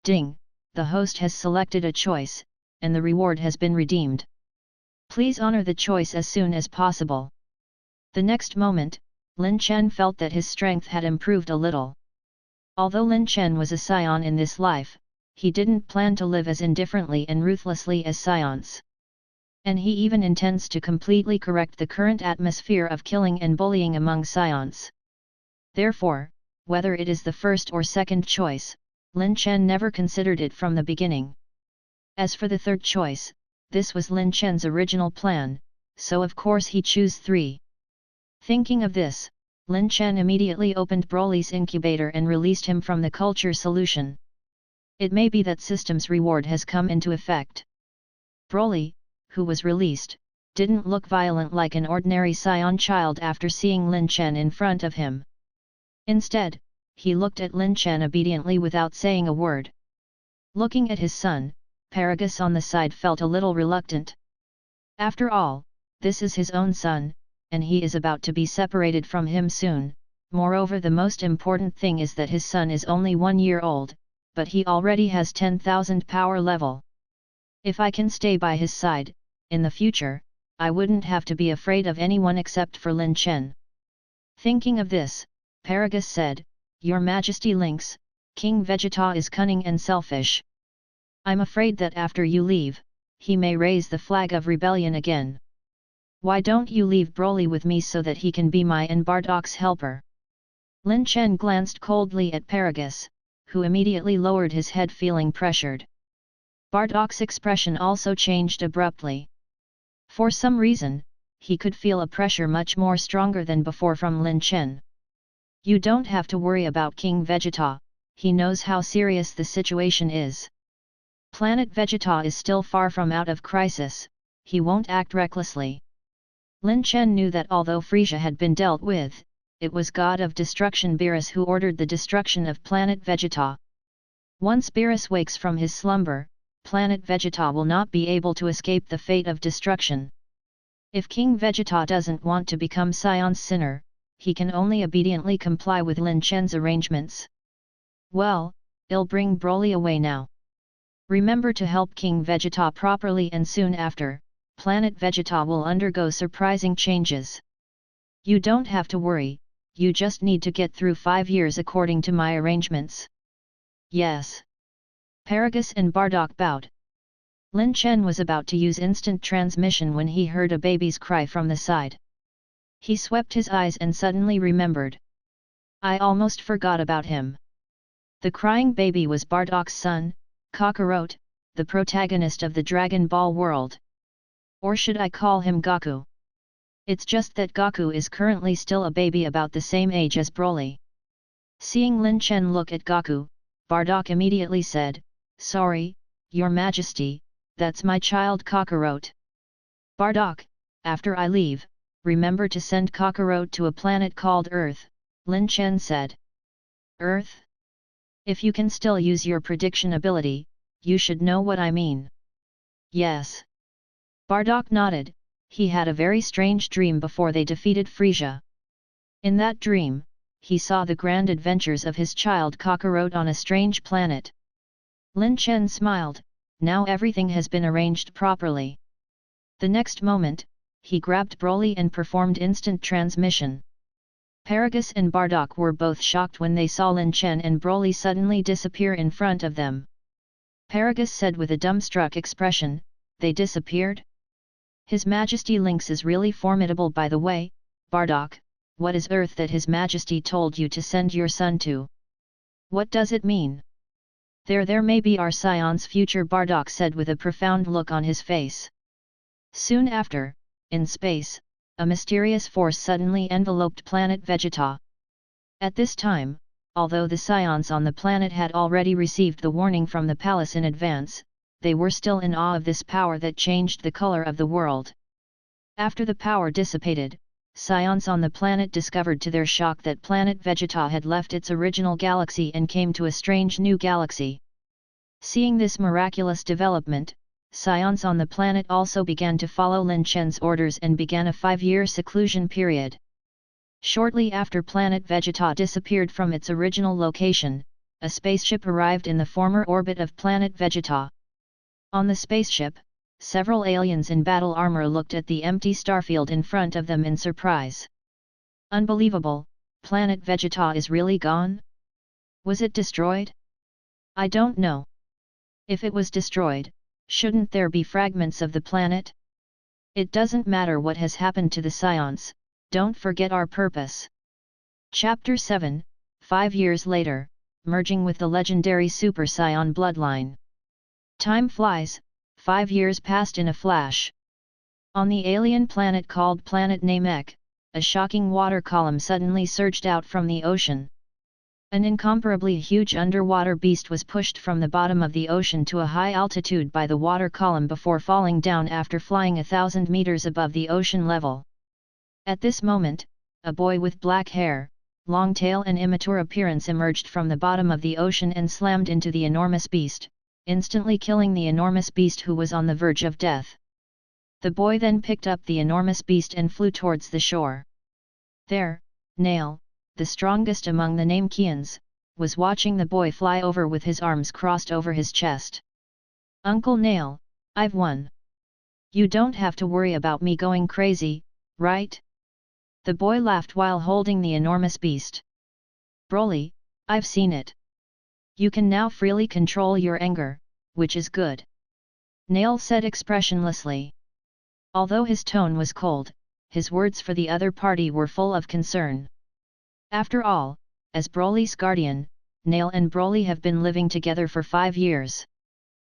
Ding, the host has selected a choice, and the reward has been redeemed. Please honor the choice as soon as possible. The next moment, Lin Chen felt that his strength had improved a little. Although Lin Chen was a Saiyan in this life, he didn't plan to live as indifferently and ruthlessly as Saiyans. And he even intends to completely correct the current atmosphere of killing and bullying among Saiyans. Therefore, whether it is the first or second choice, Lin Chen never considered it from the beginning. As for the third choice, this was Lin Chen's original plan, so of course he chose 3. Thinking of this, Lin Chen immediately opened Broly's incubator and released him from the culture solution. It may be that system's reward has come into effect. Broly, who was released, didn't look violent like an ordinary Saiyan child after seeing Lin Chen in front of him. Instead, he looked at Lin Chen obediently without saying a word. Looking at his son, Paragus on the side felt a little reluctant. After all, this is his own son, and he is about to be separated from him soon. Moreover, the most important thing is that his son is only 1 year old, but he already has 10,000 power level. If I can stay by his side, in the future, I wouldn't have to be afraid of anyone except for Lin Chen. Thinking of this, Paragus said, Your Majesty Lynx, King Vegeta is cunning and selfish. I'm afraid that after you leave, he may raise the flag of rebellion again. Why don't you leave Broly with me so that he can be my and Bardock's helper? Lin Chen glanced coldly at Paragus, who immediately lowered his head feeling pressured. Bardock's expression also changed abruptly. For some reason, he could feel a pressure much more stronger than before from Lin Chen. You don't have to worry about King Vegeta, he knows how serious the situation is. Planet Vegeta is still far from out of crisis, he won't act recklessly. Lin Chen knew that although Frieza had been dealt with, it was God of Destruction Beerus who ordered the destruction of Planet Vegeta. Once Beerus wakes from his slumber, Planet Vegeta will not be able to escape the fate of destruction. If King Vegeta doesn't want to become Saiyan's sinner, he can only obediently comply with Lin Chen's arrangements. Well, I'll bring Broly away now. Remember to help King Vegeta properly, and soon after, Planet Vegeta will undergo surprising changes. You don't have to worry, you just need to get through 5 years according to my arrangements. Yes. Paragus and Bardock bowed. Lin Chen was about to use instant transmission when he heard a baby's cry from the side. He swept his eyes and suddenly remembered. I almost forgot about him. The crying baby was Bardock's son, Kakarot, the protagonist of the Dragon Ball world. Or should I call him Goku? It's just that Goku is currently still a baby about the same age as Broly. Seeing Lin Chen look at Goku, Bardock immediately said, Sorry, Your Majesty, that's my child Kakarot. Bardock, after I leave, remember to send Kakarot to a planet called Earth, Lin Chen said. Earth? If you can still use your prediction ability, you should know what I mean. Yes. Bardock nodded. He had a very strange dream before they defeated Frieza. In that dream, he saw the grand adventures of his child Kakarot on a strange planet. Lin Chen smiled, now everything has been arranged properly. The next moment, he grabbed Broly and performed instant transmission. Paragus and Bardock were both shocked when they saw Lin Chen and Broly suddenly disappear in front of them. Paragus said with a dumbstruck expression, They disappeared? His Majesty Lynx is really formidable, by the way. Bardock, what is Earth that His Majesty told you to send your son to? What does it mean? There may be our Saiyans' future, Bardock said with a profound look on his face. Soon after, in space, a mysterious force suddenly enveloped Planet Vegeta. At this time, although the Saiyans on the planet had already received the warning from the palace in advance, they were still in awe of this power that changed the color of the world. After the power dissipated, Saiyans on the planet discovered to their shock that Planet Vegeta had left its original galaxy and came to a strange new galaxy. Seeing this miraculous development, Saiyans on the planet also began to follow Lin Chen's orders and began a 5-year seclusion period. Shortly after Planet Vegeta disappeared from its original location, a spaceship arrived in the former orbit of Planet Vegeta. On the spaceship, several aliens in battle armor looked at the empty starfield in front of them in surprise. Unbelievable, Planet Vegeta is really gone? Was it destroyed? I don't know. If it was destroyed, shouldn't there be fragments of the planet? It doesn't matter what has happened to the Saiyans, don't forget our purpose. Chapter 7, 5 years later, merging with the legendary Super Saiyan bloodline. Time flies, 5 years passed in a flash. On the alien planet called Planet Namek, a shocking water column suddenly surged out from the ocean. An incomparably huge underwater beast was pushed from the bottom of the ocean to a high altitude by the water column before falling down after flying 1,000 meters above the ocean level. At this moment, a boy with black hair, long tail and immature appearance emerged from the bottom of the ocean and slammed into the enormous beast, instantly killing the enormous beast who was on the verge of death. The boy then picked up the enormous beast and flew towards the shore. There, Nail, the strongest among the Namekians, was watching the boy fly over with his arms crossed over his chest. Uncle Nail, I've won. You don't have to worry about me going crazy, right? The boy laughed while holding the enormous beast. Broly, I've seen it. You can now freely control your anger, which is good. Nail said expressionlessly. Although his tone was cold, his words for the other party were full of concern. After all, as Broly's guardian, Nail and Broly have been living together for 5 years.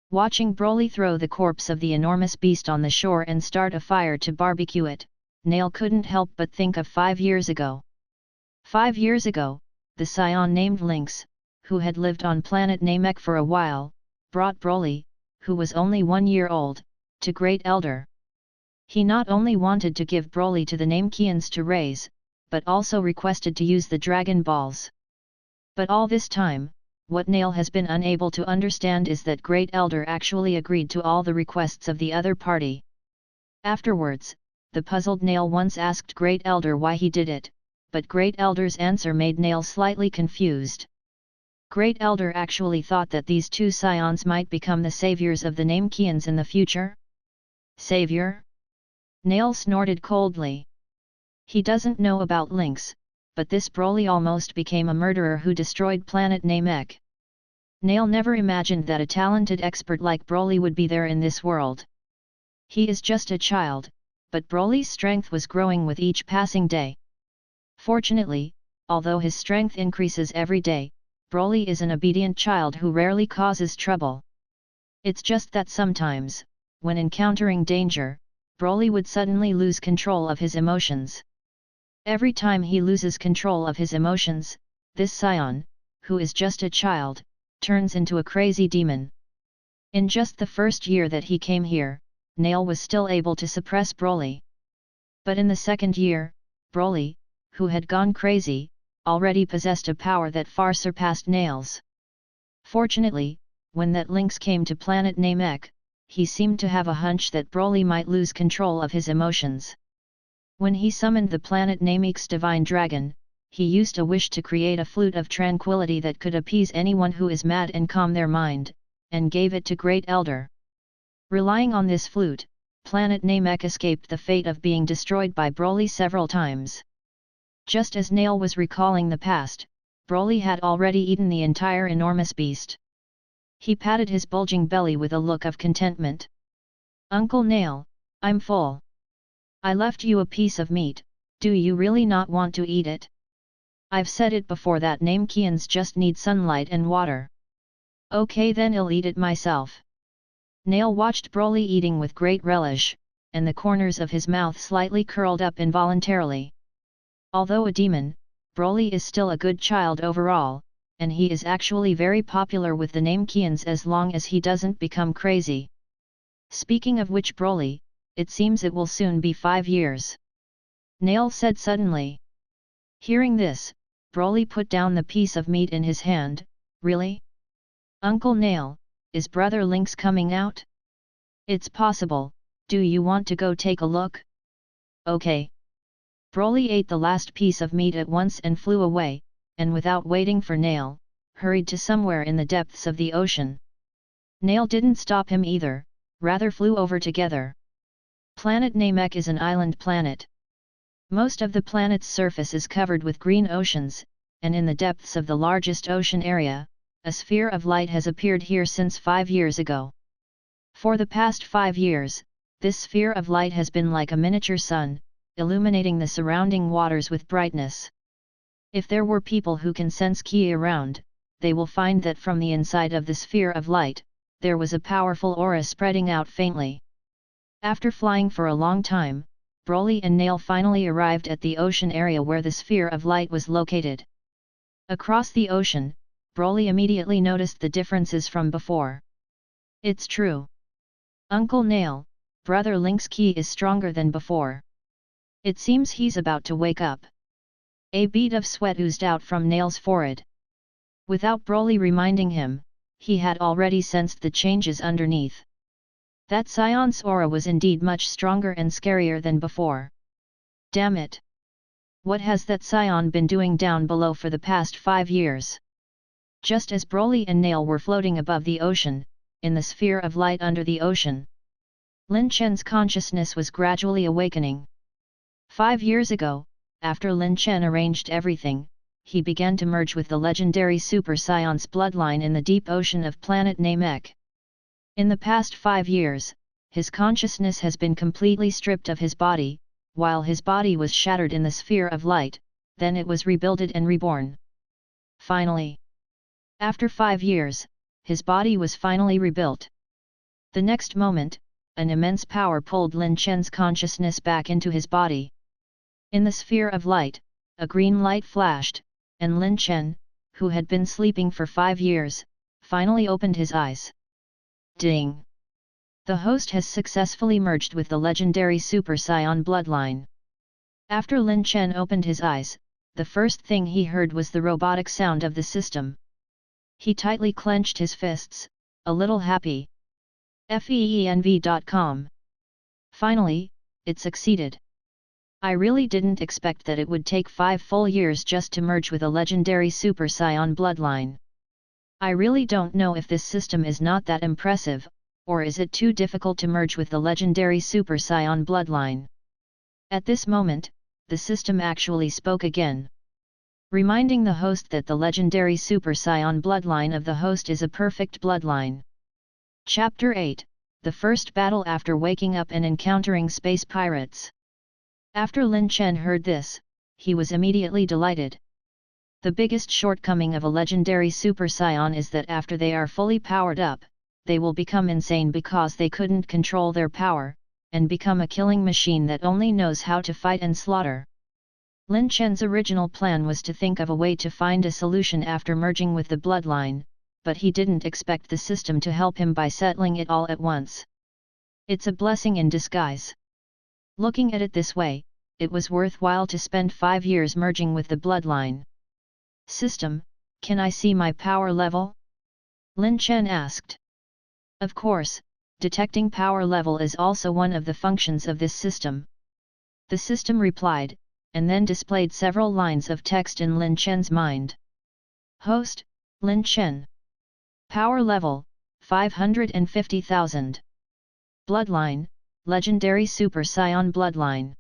Watching Broly throw the corpse of the enormous beast on the shore and start a fire to barbecue it, Nail couldn't help but think of 5 years ago. 5 years ago, the Saiyan named Lynx, who had lived on planet Namek for a while, brought Broly, who was only 1 year old, to Great Elder. He not only wanted to give Broly to the Namekians to raise, but also requested to use the Dragon Balls. But all this time, what Nail has been unable to understand is that Great Elder actually agreed to all the requests of the other party. Afterwards, the puzzled Nail once asked Great Elder why he did it, but Great Elder's answer made Nail slightly confused. Great Elder actually thought that these two Saiyans might become the saviors of the Namekians in the future? Savior? Nail snorted coldly. He doesn't know about Lynx, but this Broly almost became a murderer who destroyed planet Namek. Nail never imagined that a talented expert like Broly would be there in this world. He is just a child, but Broly's strength was growing with each passing day. Fortunately, although his strength increases every day, Broly is an obedient child who rarely causes trouble. It's just that sometimes, when encountering danger, Broly would suddenly lose control of his emotions. Every time he loses control of his emotions, this Saiyan, who is just a child, turns into a crazy demon. In just the first year that he came here, Nail was still able to suppress Broly. But in the second year, Broly, who had gone crazy, already possessed a power that far surpassed Nail's. Fortunately, when that Lynx came to planet Namek, he seemed to have a hunch that Broly might lose control of his emotions. When he summoned the planet Namek's divine dragon, he used a wish to create a flute of tranquility that could appease anyone who is mad and calm their mind, and gave it to Great Elder. Relying on this flute, planet Namek escaped the fate of being destroyed by Broly several times. Just as Nail was recalling the past, Broly had already eaten the entire enormous beast. He patted his bulging belly with a look of contentment. "Uncle Nail, I'm full. I left you a piece of meat, do you really not want to eat it? I've said it before that Namekians just need sunlight and water. Okay then, I'll eat it myself." Nail watched Broly eating with great relish, and the corners of his mouth slightly curled up involuntarily. Although a demon, Broly is still a good child overall, and he is actually very popular with the Namekians as long as he doesn't become crazy. Speaking of which, Broly, it seems it will soon be 5 years. Nail said suddenly. Hearing this, Broly put down the piece of meat in his hand. Really? Uncle Nail, is Brother Lynx coming out? It's possible, do you want to go take a look? Okay. Broly ate the last piece of meat at once and flew away, and without waiting for Nail, hurried to somewhere in the depths of the ocean. Nail didn't stop him either, rather flew over together. Planet Namek is an island planet. Most of the planet's surface is covered with green oceans, and in the depths of the largest ocean area, a sphere of light has appeared here since 5 years ago. For the past 5 years, this sphere of light has been like a miniature sun, illuminating the surrounding waters with brightness. If there were people who can sense ki around, they will find that from the inside of the sphere of light, there was a powerful aura spreading out faintly. After flying for a long time, Broly and Nail finally arrived at the ocean area where the sphere of light was located. Across the ocean, Broly immediately noticed the differences from before. It's true. Uncle Nail, Brother Link's ki is stronger than before. It seems he's about to wake up. A bead of sweat oozed out from Nail's forehead. Without Broly reminding him, he had already sensed the changes underneath. That Saiyan's aura was indeed much stronger and scarier than before. Damn it! What has that Saiyan been doing down below for the past 5 years? Just as Broly and Nail were floating above the ocean, in the sphere of light under the ocean, Lin Chen's consciousness was gradually awakening. 5 years ago, after Lin Chen arranged everything, he began to merge with the legendary Super Saiyan's bloodline in the deep ocean of planet Namek. In the past 5 years, his consciousness has been completely stripped of his body, while his body was shattered in the sphere of light, then it was rebuilded and reborn. Finally, after 5 years, his body was finally rebuilt. The next moment, an immense power pulled Lin Chen's consciousness back into his body. In the sphere of light, a green light flashed, and Lin Chen, who had been sleeping for 5 years, finally opened his eyes. Ding! The host has successfully merged with the legendary Super Saiyan bloodline. After Lin Chen opened his eyes, the first thing he heard was the robotic sound of the system. He tightly clenched his fists, a little happy. FEENV.com. Finally, it succeeded. I really didn't expect that it would take 5 full years just to merge with a legendary Super Saiyan bloodline. I really don't know if this system is not that impressive, or is it too difficult to merge with the legendary Super Saiyan bloodline. At this moment, the system actually spoke again, reminding the host that the legendary Super Saiyan bloodline of the host is a perfect bloodline. Chapter 8, The First Battle After Waking Up and Encountering Space Pirates. After Lin Chen heard this, he was immediately delighted. The biggest shortcoming of a legendary Super Saiyan is that after they are fully powered up, they will become insane because they couldn't control their power, and become a killing machine that only knows how to fight and slaughter. Lin Chen's original plan was to think of a way to find a solution after merging with the bloodline, but he didn't expect the system to help him by settling it all at once. It's a blessing in disguise. Looking at it this way, it was worthwhile to spend 5 years merging with the bloodline. System, can I see my power level? Lin Chen asked. Of course, detecting power level is also one of the functions of this system. The system replied, and then displayed several lines of text in Lin Chen's mind. Host, Lin Chen. Power level, 550,000. Bloodline, Legendary Super Saiyan Bloodline.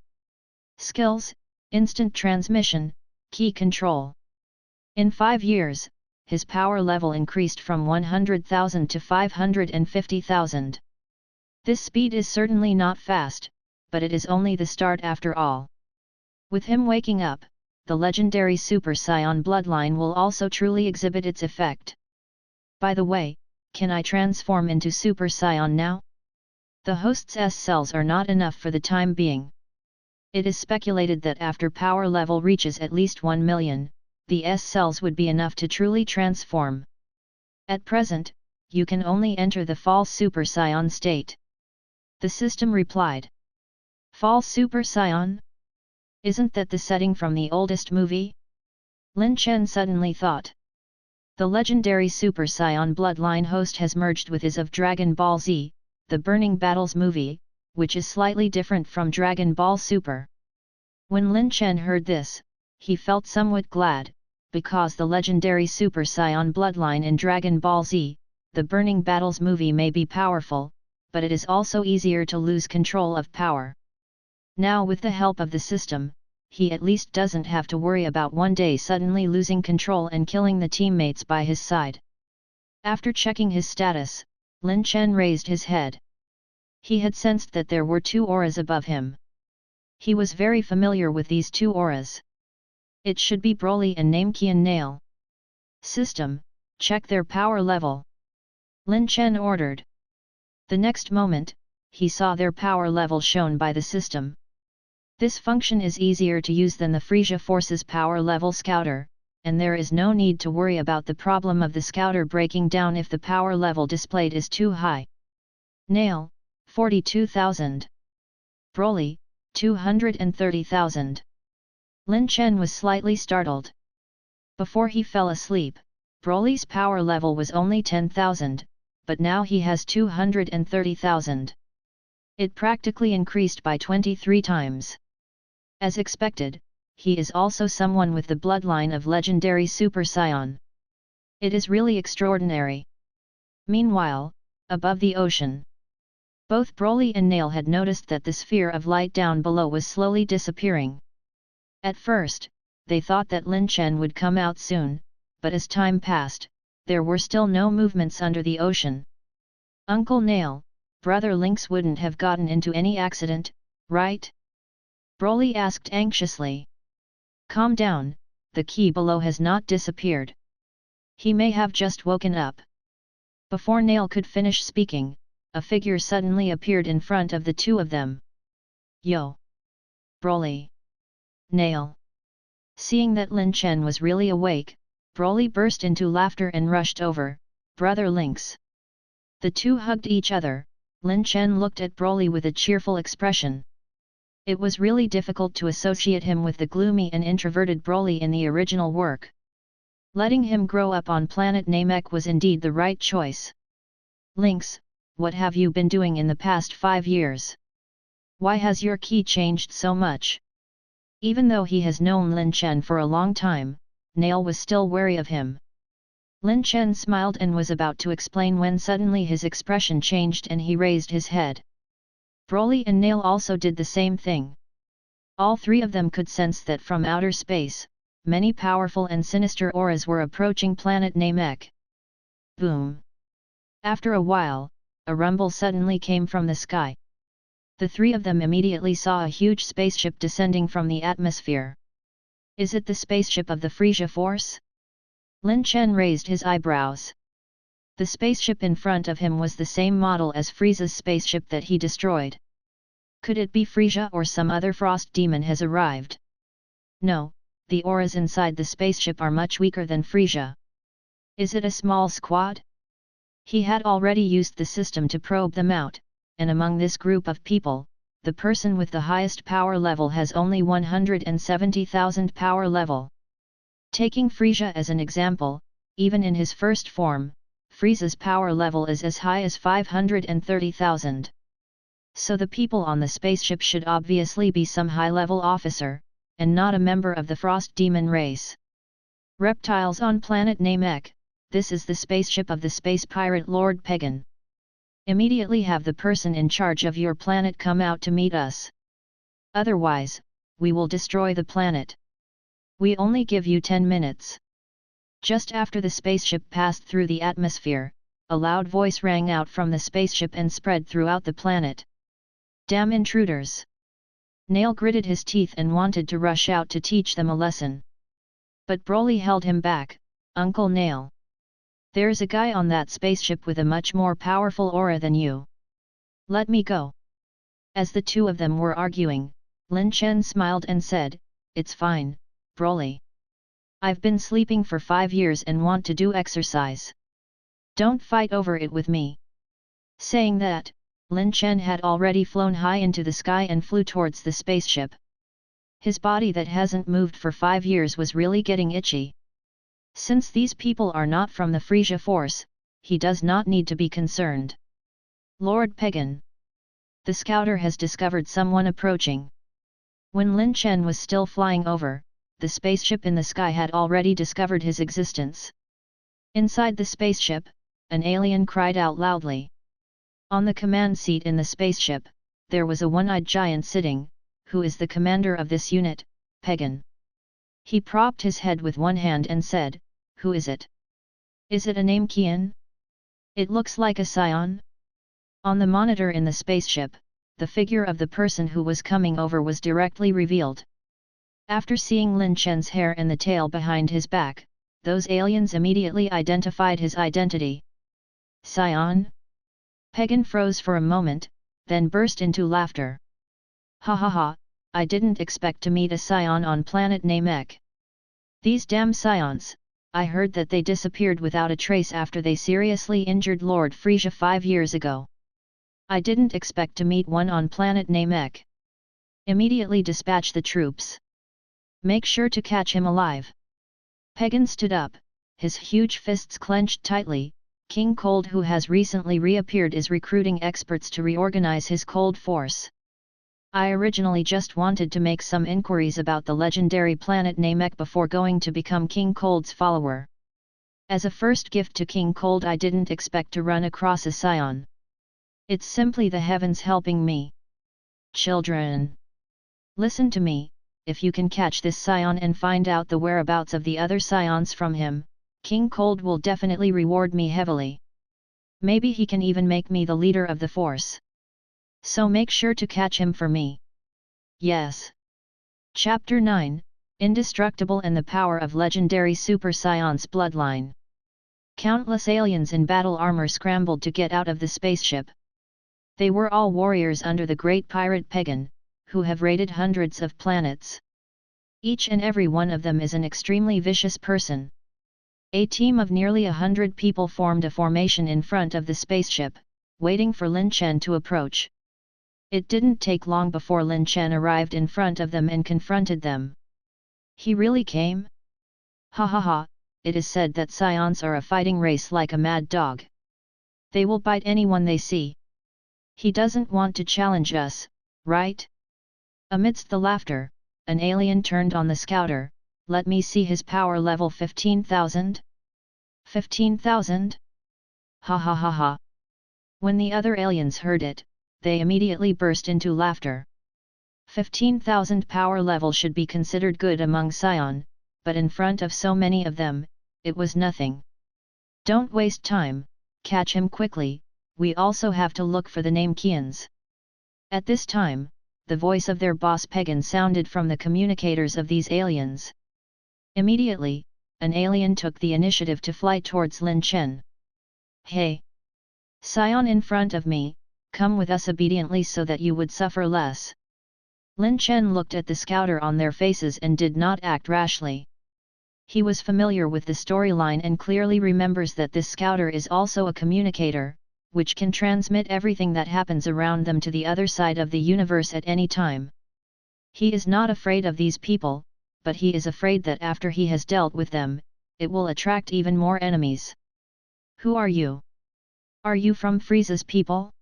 Skills, Instant Transmission, Key Control. In 5 years, his power level increased from 100,000 to 550,000. This speed is certainly not fast, but it is only the start after all. With him waking up, the legendary Super Saiyan bloodline will also truly exhibit its effect. By the way, can I transform into Super Saiyan now? The host's S cells are not enough for the time being. It is speculated that after power level reaches at least 1 million, the S cells would be enough to truly transform. At present, you can only enter the false Super Saiyan state. The system replied. False Super Saiyan? Isn't that the setting from the oldest movie? Lin Chen suddenly thought. The legendary Super Saiyan bloodline host has merged with his of Dragon Ball Z, the Burning Battles movie, which is slightly different from Dragon Ball Super. When Lin Chen heard this, he felt somewhat glad, because the legendary Super Saiyan bloodline in Dragon Ball Z, the Burning Battles movie may be powerful, but it is also easier to lose control of power. Now with the help of the system, he at least doesn't have to worry about one day suddenly losing control and killing the teammates by his side. After checking his status, Lin Chen raised his head. He had sensed that there were 2 auras above him. He was very familiar with these 2 auras. It should be Broly and Namekian Nail. System, check their power level. Lin Chen ordered. The next moment, he saw their power level shown by the system. This function is easier to use than the Frieza Force's power level scouter, and there is no need to worry about the problem of the scouter breaking down if the power level displayed is too high. Nail, 42,000. Broly, 230,000. Lin Chen was slightly startled. Before he fell asleep, Broly's power level was only 10,000, but now he has 230,000. It practically increased by 23 times. As expected, he is also someone with the bloodline of legendary Super Saiyan. It is really extraordinary. Meanwhile, above the ocean, both Broly and Nail had noticed that the sphere of light down below was slowly disappearing. At first, they thought that Lin Chen would come out soon, but as time passed, there were still no movements under the ocean. Uncle Nail, Brother Lynx wouldn't have gotten into any accident, right? Broly asked anxiously. Calm down, the key below has not disappeared. He may have just woken up. Before Nail could finish speaking, a figure suddenly appeared in front of the 2 of them. Yo! Broly! Nail! Seeing that Lin Chen was really awake, Broly burst into laughter and rushed over, Brother Lynx. The 2 hugged each other. Lin Chen looked at Broly with a cheerful expression. It was really difficult to associate him with the gloomy and introverted Broly in the original work. Letting him grow up on planet Namek was indeed the right choice. Lynx, what have you been doing in the past 5 years? Why has your ki changed so much? Even though he has known Lin Chen for a long time, Nail was still wary of him. Lin Chen smiled and was about to explain when suddenly his expression changed and he raised his head. Broly and Nail also did the same thing. All three of them could sense that from outer space, many powerful and sinister auras were approaching planet Namek. Boom! After a while, a rumble suddenly came from the sky. The three of them immediately saw a huge spaceship descending from the atmosphere. Is it the spaceship of the Frieza force? Lin Chen raised his eyebrows. The spaceship in front of him was the same model as Frieza's spaceship that he destroyed. Could it be Frieza or some other frost demon has arrived? No, the auras inside the spaceship are much weaker than Frieza. Is it a small squad? He had already used the system to probe them out, and among this group of people, the person with the highest power level has only 170,000 power level. Taking Frieza as an example, even in his first form, Frieza's power level is as high as 530,000. So the people on the spaceship should obviously be some high-level officer, and not a member of the Frost Demon race. Reptiles on planet Namek, this is the spaceship of the space pirate Lord Pagan. Immediately have the person in charge of your planet come out to meet us. Otherwise, we will destroy the planet. We only give you 10 minutes. Just after the spaceship passed through the atmosphere, a loud voice rang out from the spaceship and spread throughout the planet. Damn intruders! Nail gritted his teeth and wanted to rush out to teach them a lesson. But Broly held him back. Uncle Nail. There's a guy on that spaceship with a much more powerful aura than you. Let me go. As the two of them were arguing, Lin Chen smiled and said, It's fine, Broly. I've been sleeping for 5 years and want to do exercise. Don't fight over it with me. Saying that, Lin Chen had already flown high into the sky and flew towards the spaceship. His body that hasn't moved for 5 years was really getting itchy. Since these people are not from the Frieza force, he does not need to be concerned. Lord Pagan. The scouter has discovered someone approaching. When Lin Chen was still flying over, the spaceship in the sky had already discovered his existence. Inside the spaceship, an alien cried out loudly. On the command seat in the spaceship, there was a one-eyed giant sitting, who is the commander of this unit, Pagan. He propped his head with one hand and said, Who is it? Is it a name Kian? It looks like a Saiyan. On the monitor in the spaceship, the figure of the person who was coming over was directly revealed. After seeing Lin Chen's hair and the tail behind his back, those aliens immediately identified his identity. Saiyan? Pagan froze for a moment, then burst into laughter. Ha ha ha, I didn't expect to meet a Saiyan on planet Namek. These damn Saiyans, I heard that they disappeared without a trace after they seriously injured Lord Frieza 5 years ago. I didn't expect to meet one on planet Namek. Immediately dispatch the troops. Make sure to catch him alive. Pagan stood up, his huge fists clenched tightly. King Cold, who has recently reappeared, is recruiting experts to reorganize his cold force. I originally just wanted to make some inquiries about the legendary planet Namek before going to become King Cold's follower. As a first gift to King Cold, I didn't expect to run across a Saiyan. It's simply the heavens helping me. Children, listen to me. If you can catch this Saiyan and find out the whereabouts of the other Saiyans from him, King Cold will definitely reward me heavily. Maybe he can even make me the leader of the force. So make sure to catch him for me. Yes. Chapter 9, Indestructible and the Power of Legendary Super Saiyan's Bloodline. Countless aliens in battle armor scrambled to get out of the spaceship. They were all warriors under the great pirate Pagan, who have raided hundreds of planets. Each and every one of them is an extremely vicious person. A team of nearly 100 people formed a formation in front of the spaceship, waiting for Lin Chen to approach. It didn't take long before Lin Chen arrived in front of them and confronted them. He really came? Ha ha ha, it is said that Saiyans are a fighting race like a mad dog. They will bite anyone they see. He doesn't want to challenge us, right? Amidst the laughter, an alien turned on the scouter. Let me see his power level. 15,000? 15,000? Ha ha ha ha. When the other aliens heard it, they immediately burst into laughter. 15,000 power level should be considered good among Saiyan, but in front of so many of them, it was nothing. Don't waste time, catch him quickly, we also have to look for the name Kians. At this time, the voice of their boss Pagan sounded from the communicators of these aliens. Immediately, an alien took the initiative to fly towards Lin Chen. Hey! Saiyan in front of me, come with us obediently so that you would suffer less. Lin Chen looked at the scouter on their faces and did not act rashly. He was familiar with the storyline and clearly remembers that this scouter is also a communicator, which can transmit everything that happens around them to the other side of the universe at any time. He is not afraid of these people, but he is afraid that after he has dealt with them, it will attract even more enemies. Who are you? Are you from Frieza's people?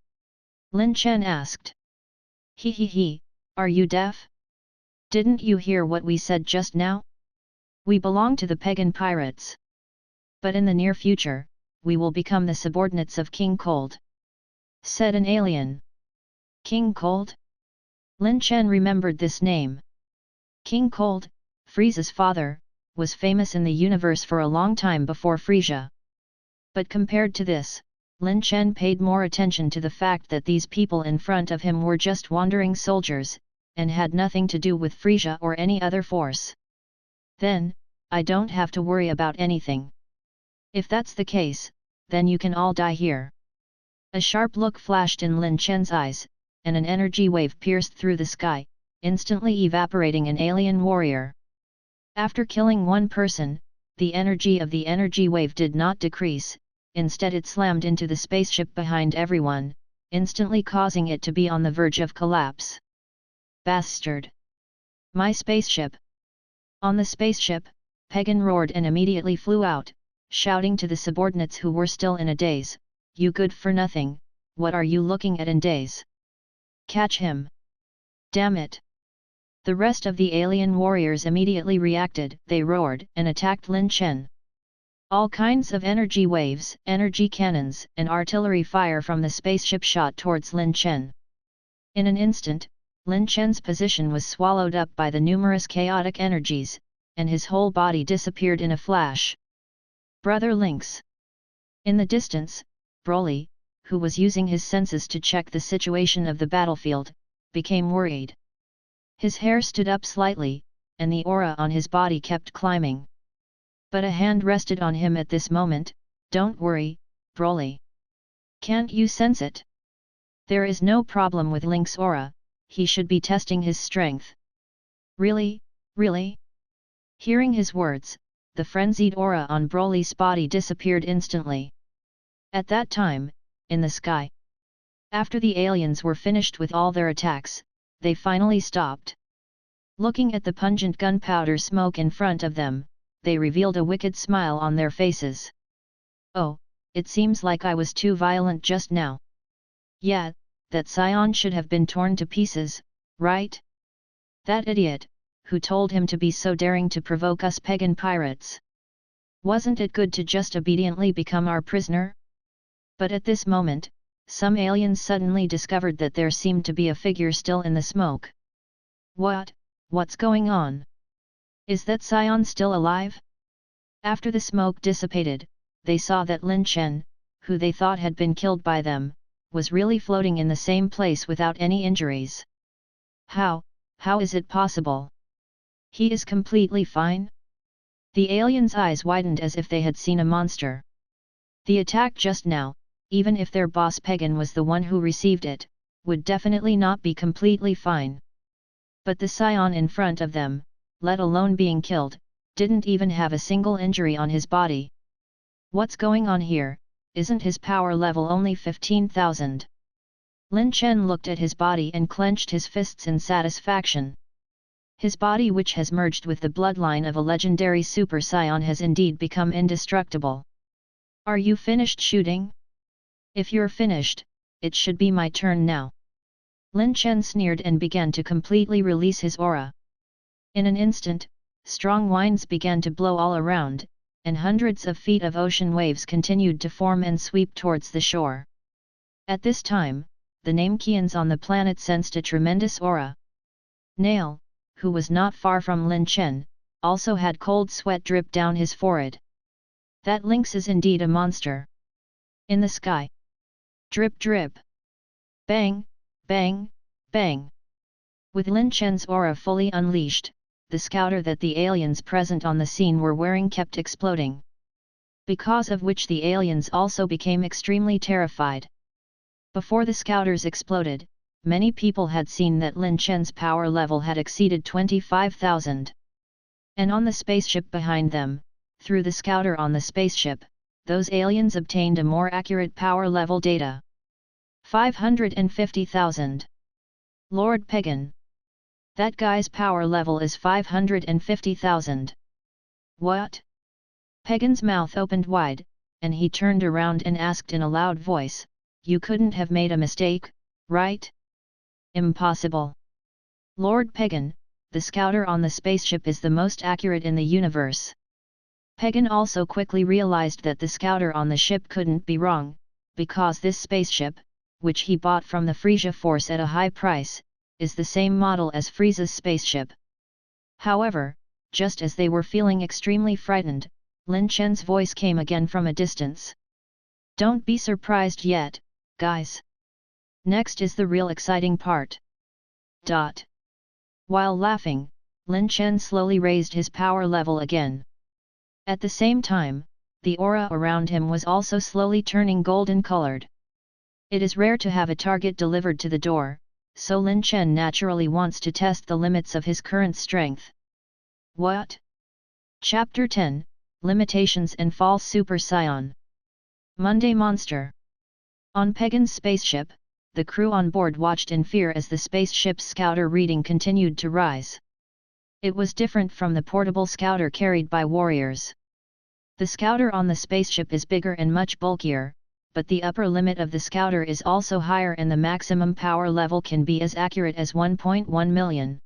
Lin Chen asked. He, are you deaf? Didn't you hear what we said just now? We belong to the pagan pirates. But in the near future, we will become the subordinates of King Cold. Said an alien. King Cold? Lin Chen remembered this name. King Cold, Frieza's father, was famous in the universe for a long time before Frieza. But compared to this, Lin Chen paid more attention to the fact that these people in front of him were just wandering soldiers, and had nothing to do with Frieza or any other force. Then, I don't have to worry about anything. If that's the case, then you can all die here. A sharp look flashed in Lin Chen's eyes, and an energy wave pierced through the sky, instantly evaporating an alien warrior. After killing one person, the energy of the energy wave did not decrease, instead it slammed into the spaceship behind everyone, instantly causing it to be on the verge of collapse. Bastard! My spaceship! On the spaceship, Pagan roared and immediately flew out, shouting to the subordinates who were still in a daze, "You good for nothing, what are you looking at in daze? Catch him! Damn it!" The rest of the alien warriors immediately reacted, they roared and attacked Lin Chen. All kinds of energy waves, energy cannons, and artillery fire from the spaceship shot towards Lin Chen. In an instant, Lin Chen's position was swallowed up by the numerous chaotic energies, and his whole body disappeared in a flash. Brother Lynx! In the distance, Broly, who was using his senses to check the situation of the battlefield, became worried. His hair stood up slightly, and the aura on his body kept climbing. But a hand rested on him at this moment. "Don't worry, Broly. Can't you sense it? There is no problem with Link's aura, he should be testing his strength." "Really, really?" Hearing his words, the frenzied aura on Broly's body disappeared instantly. At that time, in the sky, after the aliens were finished with all their attacks, they finally stopped. Looking at the pungent gunpowder smoke in front of them, they revealed a wicked smile on their faces. "Oh, it seems like I was too violent just now. Yeah, that Saiyan should have been torn to pieces, right? That idiot, who told him to be so daring to provoke us pagan pirates? Wasn't it good to just obediently become our prisoner?" But at this moment, some aliens suddenly discovered that there seemed to be a figure still in the smoke. What's going on? Is that Saiyan still alive? After the smoke dissipated, they saw that Lin Chen, who they thought had been killed by them, was really floating in the same place without any injuries. How is it possible? He is completely fine? The aliens' eyes widened as if they had seen a monster. The attack just now, even if their boss Pagan was the one who received it, would definitely not be completely fine. But the Saiyan in front of them, let alone being killed, didn't even have a single injury on his body. What's going on here? Isn't his power level only 15,000? Lin Chen looked at his body and clenched his fists in satisfaction. His body, which has merged with the bloodline of a legendary Super Saiyan, has indeed become indestructible. Are you finished shooting? If you're finished, it should be my turn now. Lin Chen sneered and began to completely release his aura. In an instant, strong winds began to blow all around, and hundreds of feet of ocean waves continued to form and sweep towards the shore. At this time, the Namekians on the planet sensed a tremendous aura. Nail, who was not far from Lin Chen, also had cold sweat drip down his forehead. That lynx is indeed a monster. In the sky. Drip drip. Bang, bang, bang. With Lin Chen's aura fully unleashed, the scouter that the aliens present on the scene were wearing kept exploding. Because of which the aliens also became extremely terrified. Before the scouters exploded, many people had seen that Lin Chen's power level had exceeded 25,000. And on the spaceship behind them, through the scouter on the spaceship, those aliens obtained a more accurate power level data. 550,000. Lord Pagan. That guy's power level is 550,000. What? Pagan's mouth opened wide, and he turned around and asked in a loud voice, "You couldn't have made a mistake, right?" Impossible. Lord Pagan, the scouter on the spaceship is the most accurate in the universe. Pagan also quickly realized that the scouter on the ship couldn't be wrong, because this spaceship, which he bought from the Frieza force at a high price, is the same model as Frieza's spaceship. However, just as they were feeling extremely frightened, Lin Chen's voice came again from a distance. Don't be surprised yet, guys. Next is the real exciting part. While laughing, Lin Chen slowly raised his power level again. At the same time, the aura around him was also slowly turning golden colored. It is rare to have a target delivered to the door, so Lin Chen naturally wants to test the limits of his current strength. What? Chapter 10, Limitations and False Super Saiyan. Monday Monster. On Pagan's spaceship, the crew on board watched in fear as the spaceship's scouter reading continued to rise. It was different from the portable scouter carried by warriors. The scouter on the spaceship is bigger and much bulkier, but the upper limit of the scouter is also higher and the maximum power level can be as accurate as 1.1 million.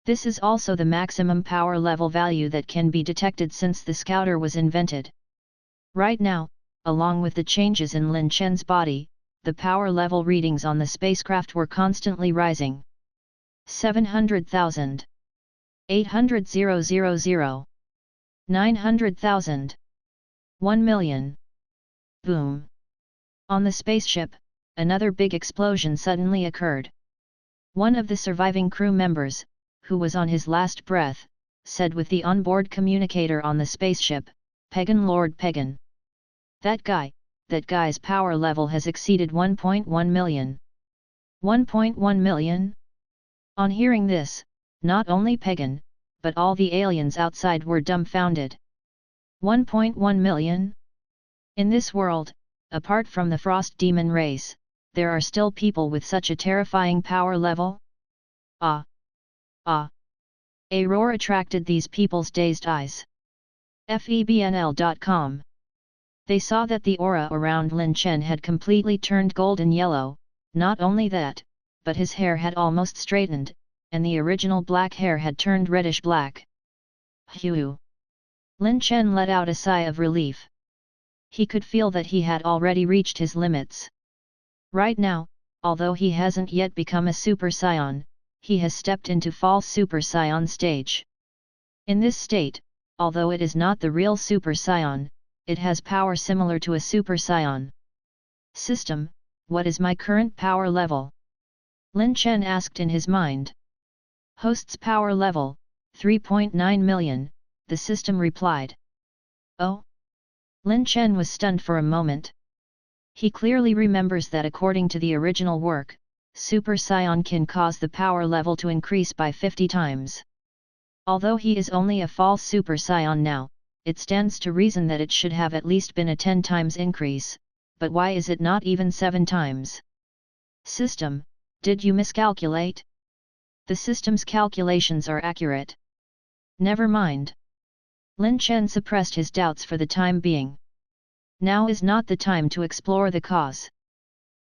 This is also the maximum power level value that can be detected since the scouter was invented. Right now, along with the changes in Lin Chen's body, the power level readings on the spacecraft were constantly rising. 700,000. 800,000. 900,000. 1 million. Boom. On the spaceship, another big explosion suddenly occurred. One of the surviving crew members, who was on his last breath, said with the onboard communicator on the spaceship, "Pagan, Lord Pagan. That guy's power level has exceeded 1.1 million. 1.1 million? On hearing this, not only Pagan, but all the aliens outside were dumbfounded. 1.1 million? In this world, apart from the Frost Demon race, there are still people with such a terrifying power level? Ah! Ah! A roar attracted these people's dazed eyes. FEBNL.com. They saw that the aura around Lin Chen had completely turned golden yellow. Not only that, but his hair had almost straightened, and the original black hair had turned reddish black. Phew! Lin Chen let out a sigh of relief. He could feel that he had already reached his limits. Right now, although he hasn't yet become a Super Saiyan, he has stepped into false Super Saiyan stage. In this state, although it is not the real Super Saiyan, it has power similar to a Super Saiyan. System, what is my current power level? Lin Chen asked in his mind. Host's power level, 3.9 million, the system replied. Oh? Lin Chen was stunned for a moment. He clearly remembers that according to the original work, Super Saiyan can cause the power level to increase by 50 times. Although he is only a false Super Saiyan now, it stands to reason that it should have at least been a 10 times increase, but why is it not even 7 times? System, did you miscalculate? The system's calculations are accurate. Never mind. Lin Chen suppressed his doubts for the time being. Now is not the time to explore the cause.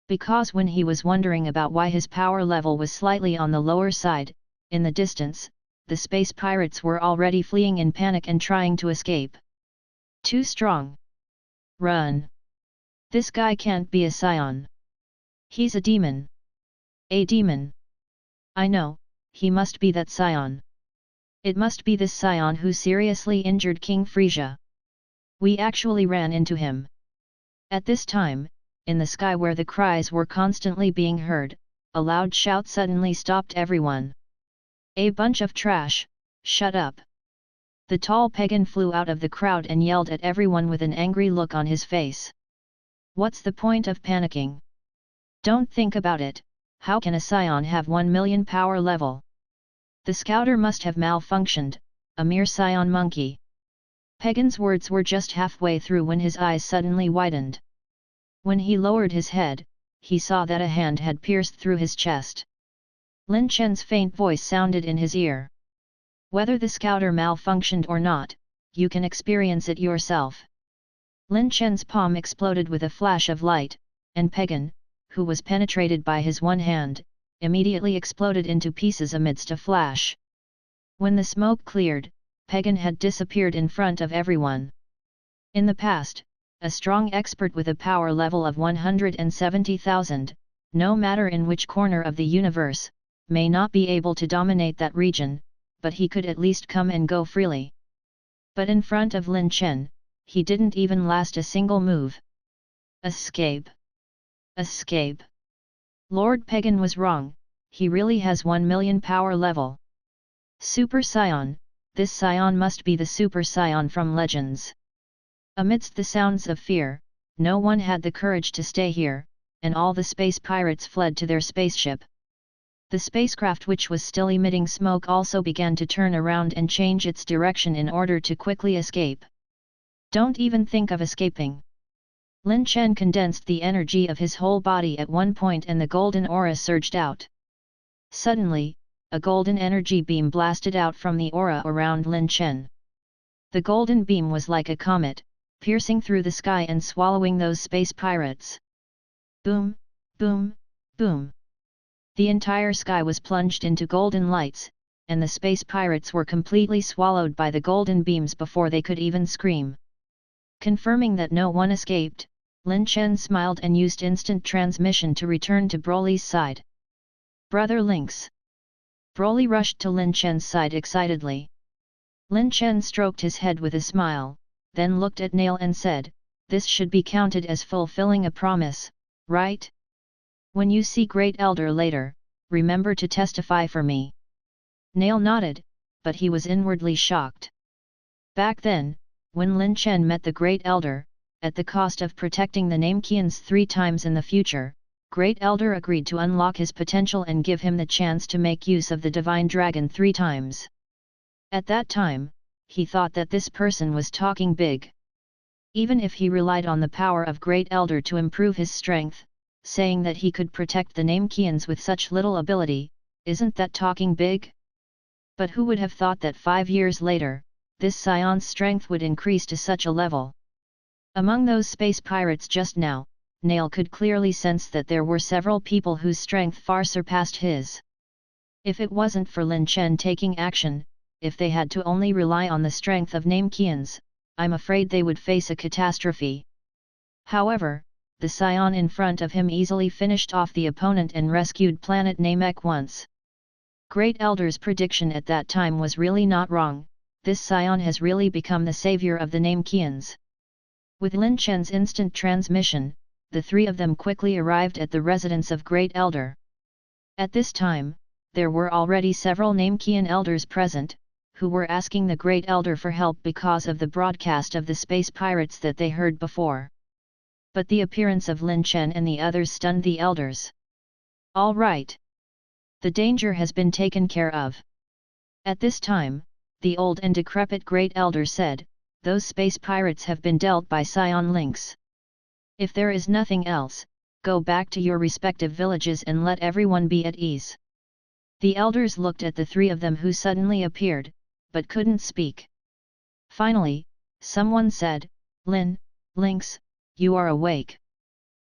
Because when he was wondering about why his power level was slightly on the lower side, in the distance, the space pirates were already fleeing in panic and trying to escape. Too strong. Run. This guy can't be a Saiyan. He's a demon. A demon. I know, he must be that Saiyan. It must be this Saiyan who seriously injured King Frieza. We actually ran into him. At this time, in the sky where the cries were constantly being heard, a loud shout suddenly stopped everyone. A bunch of trash, shut up. The tall pagan flew out of the crowd and yelled at everyone with an angry look on his face. What's the point of panicking? Don't think about it, how can a Saiyan have 1 million power level? The scouter must have malfunctioned, a mere Saiyan monkey. Pagan's words were just halfway through when his eyes suddenly widened. When he lowered his head, he saw that a hand had pierced through his chest. Lin Chen's faint voice sounded in his ear. Whether the scouter malfunctioned or not, you can experience it yourself. Lin Chen's palm exploded with a flash of light, and Pagan, who was penetrated by his one hand, immediately exploded into pieces amidst a flash. When the smoke cleared, Pagan had disappeared in front of everyone. In the past, a strong expert with a power level of 170,000, no matter in which corner of the universe, may not be able to dominate that region, but he could at least come and go freely. But in front of Lin Chen, he didn't even last a single move. Escape! Escape! Lord Pagan was wrong, he really has 1 million power level. Super Saiyan, this Saiyan must be the Super Saiyan from Legends. Amidst the sounds of fear, no one had the courage to stay here, and all the space pirates fled to their spaceship. The spacecraft, which was still emitting smoke, also began to turn around and change its direction in order to quickly escape. Don't even think of escaping. Lin Chen condensed the energy of his whole body at one point and the golden aura surged out. Suddenly, a golden energy beam blasted out from the aura around Lin Chen. The golden beam was like a comet, piercing through the sky and swallowing those space pirates. Boom, boom, boom. The entire sky was plunged into golden lights, and the space pirates were completely swallowed by the golden beams before they could even scream. Confirming that no one escaped, Lin Chen smiled and used instant transmission to return to Broly's side. Brother Lynx! Broly rushed to Lin Chen's side excitedly. Lin Chen stroked his head with a smile, then looked at Nail and said, "This should be counted as fulfilling a promise, right? When you see Great Elder later, remember to testify for me." Nail nodded, but he was inwardly shocked. Back then, when Lin Chen met the Great Elder, at the cost of protecting the Namekians 3 times in the future, Great Elder agreed to unlock his potential and give him the chance to make use of the Divine Dragon 3 times. At that time, he thought that this person was talking big. Even if he relied on the power of Great Elder to improve his strength, saying that he could protect the Namekians with such little ability, isn't that talking big? But who would have thought that 5 years later, this Saiyan's strength would increase to such a level? Among those space pirates just now, Nail could clearly sense that there were several people whose strength far surpassed his. If it wasn't for Lin Chen taking action, if they had to only rely on the strength of Namekians, I'm afraid they would face a catastrophe. However, the Saiyan in front of him easily finished off the opponent and rescued Planet Namek once. Great Elder's prediction at that time was really not wrong, this Saiyan has really become the savior of the Namekians. With Lin Chen's instant transmission, the 3 of them quickly arrived at the residence of Great Elder. At this time, there were already several Namekian elders present, who were asking the Great Elder for help because of the broadcast of the space pirates that they heard before. But the appearance of Lin Chen and the others stunned the elders. All right. The danger has been taken care of. At this time, the old and decrepit Great Elder said, "Those space pirates have been dealt by Saiyan Lynx. If there is nothing else, go back to your respective villages and let everyone be at ease." The elders looked at the three of them who suddenly appeared, but couldn't speak. Finally, someone said, Lynx, you are awake.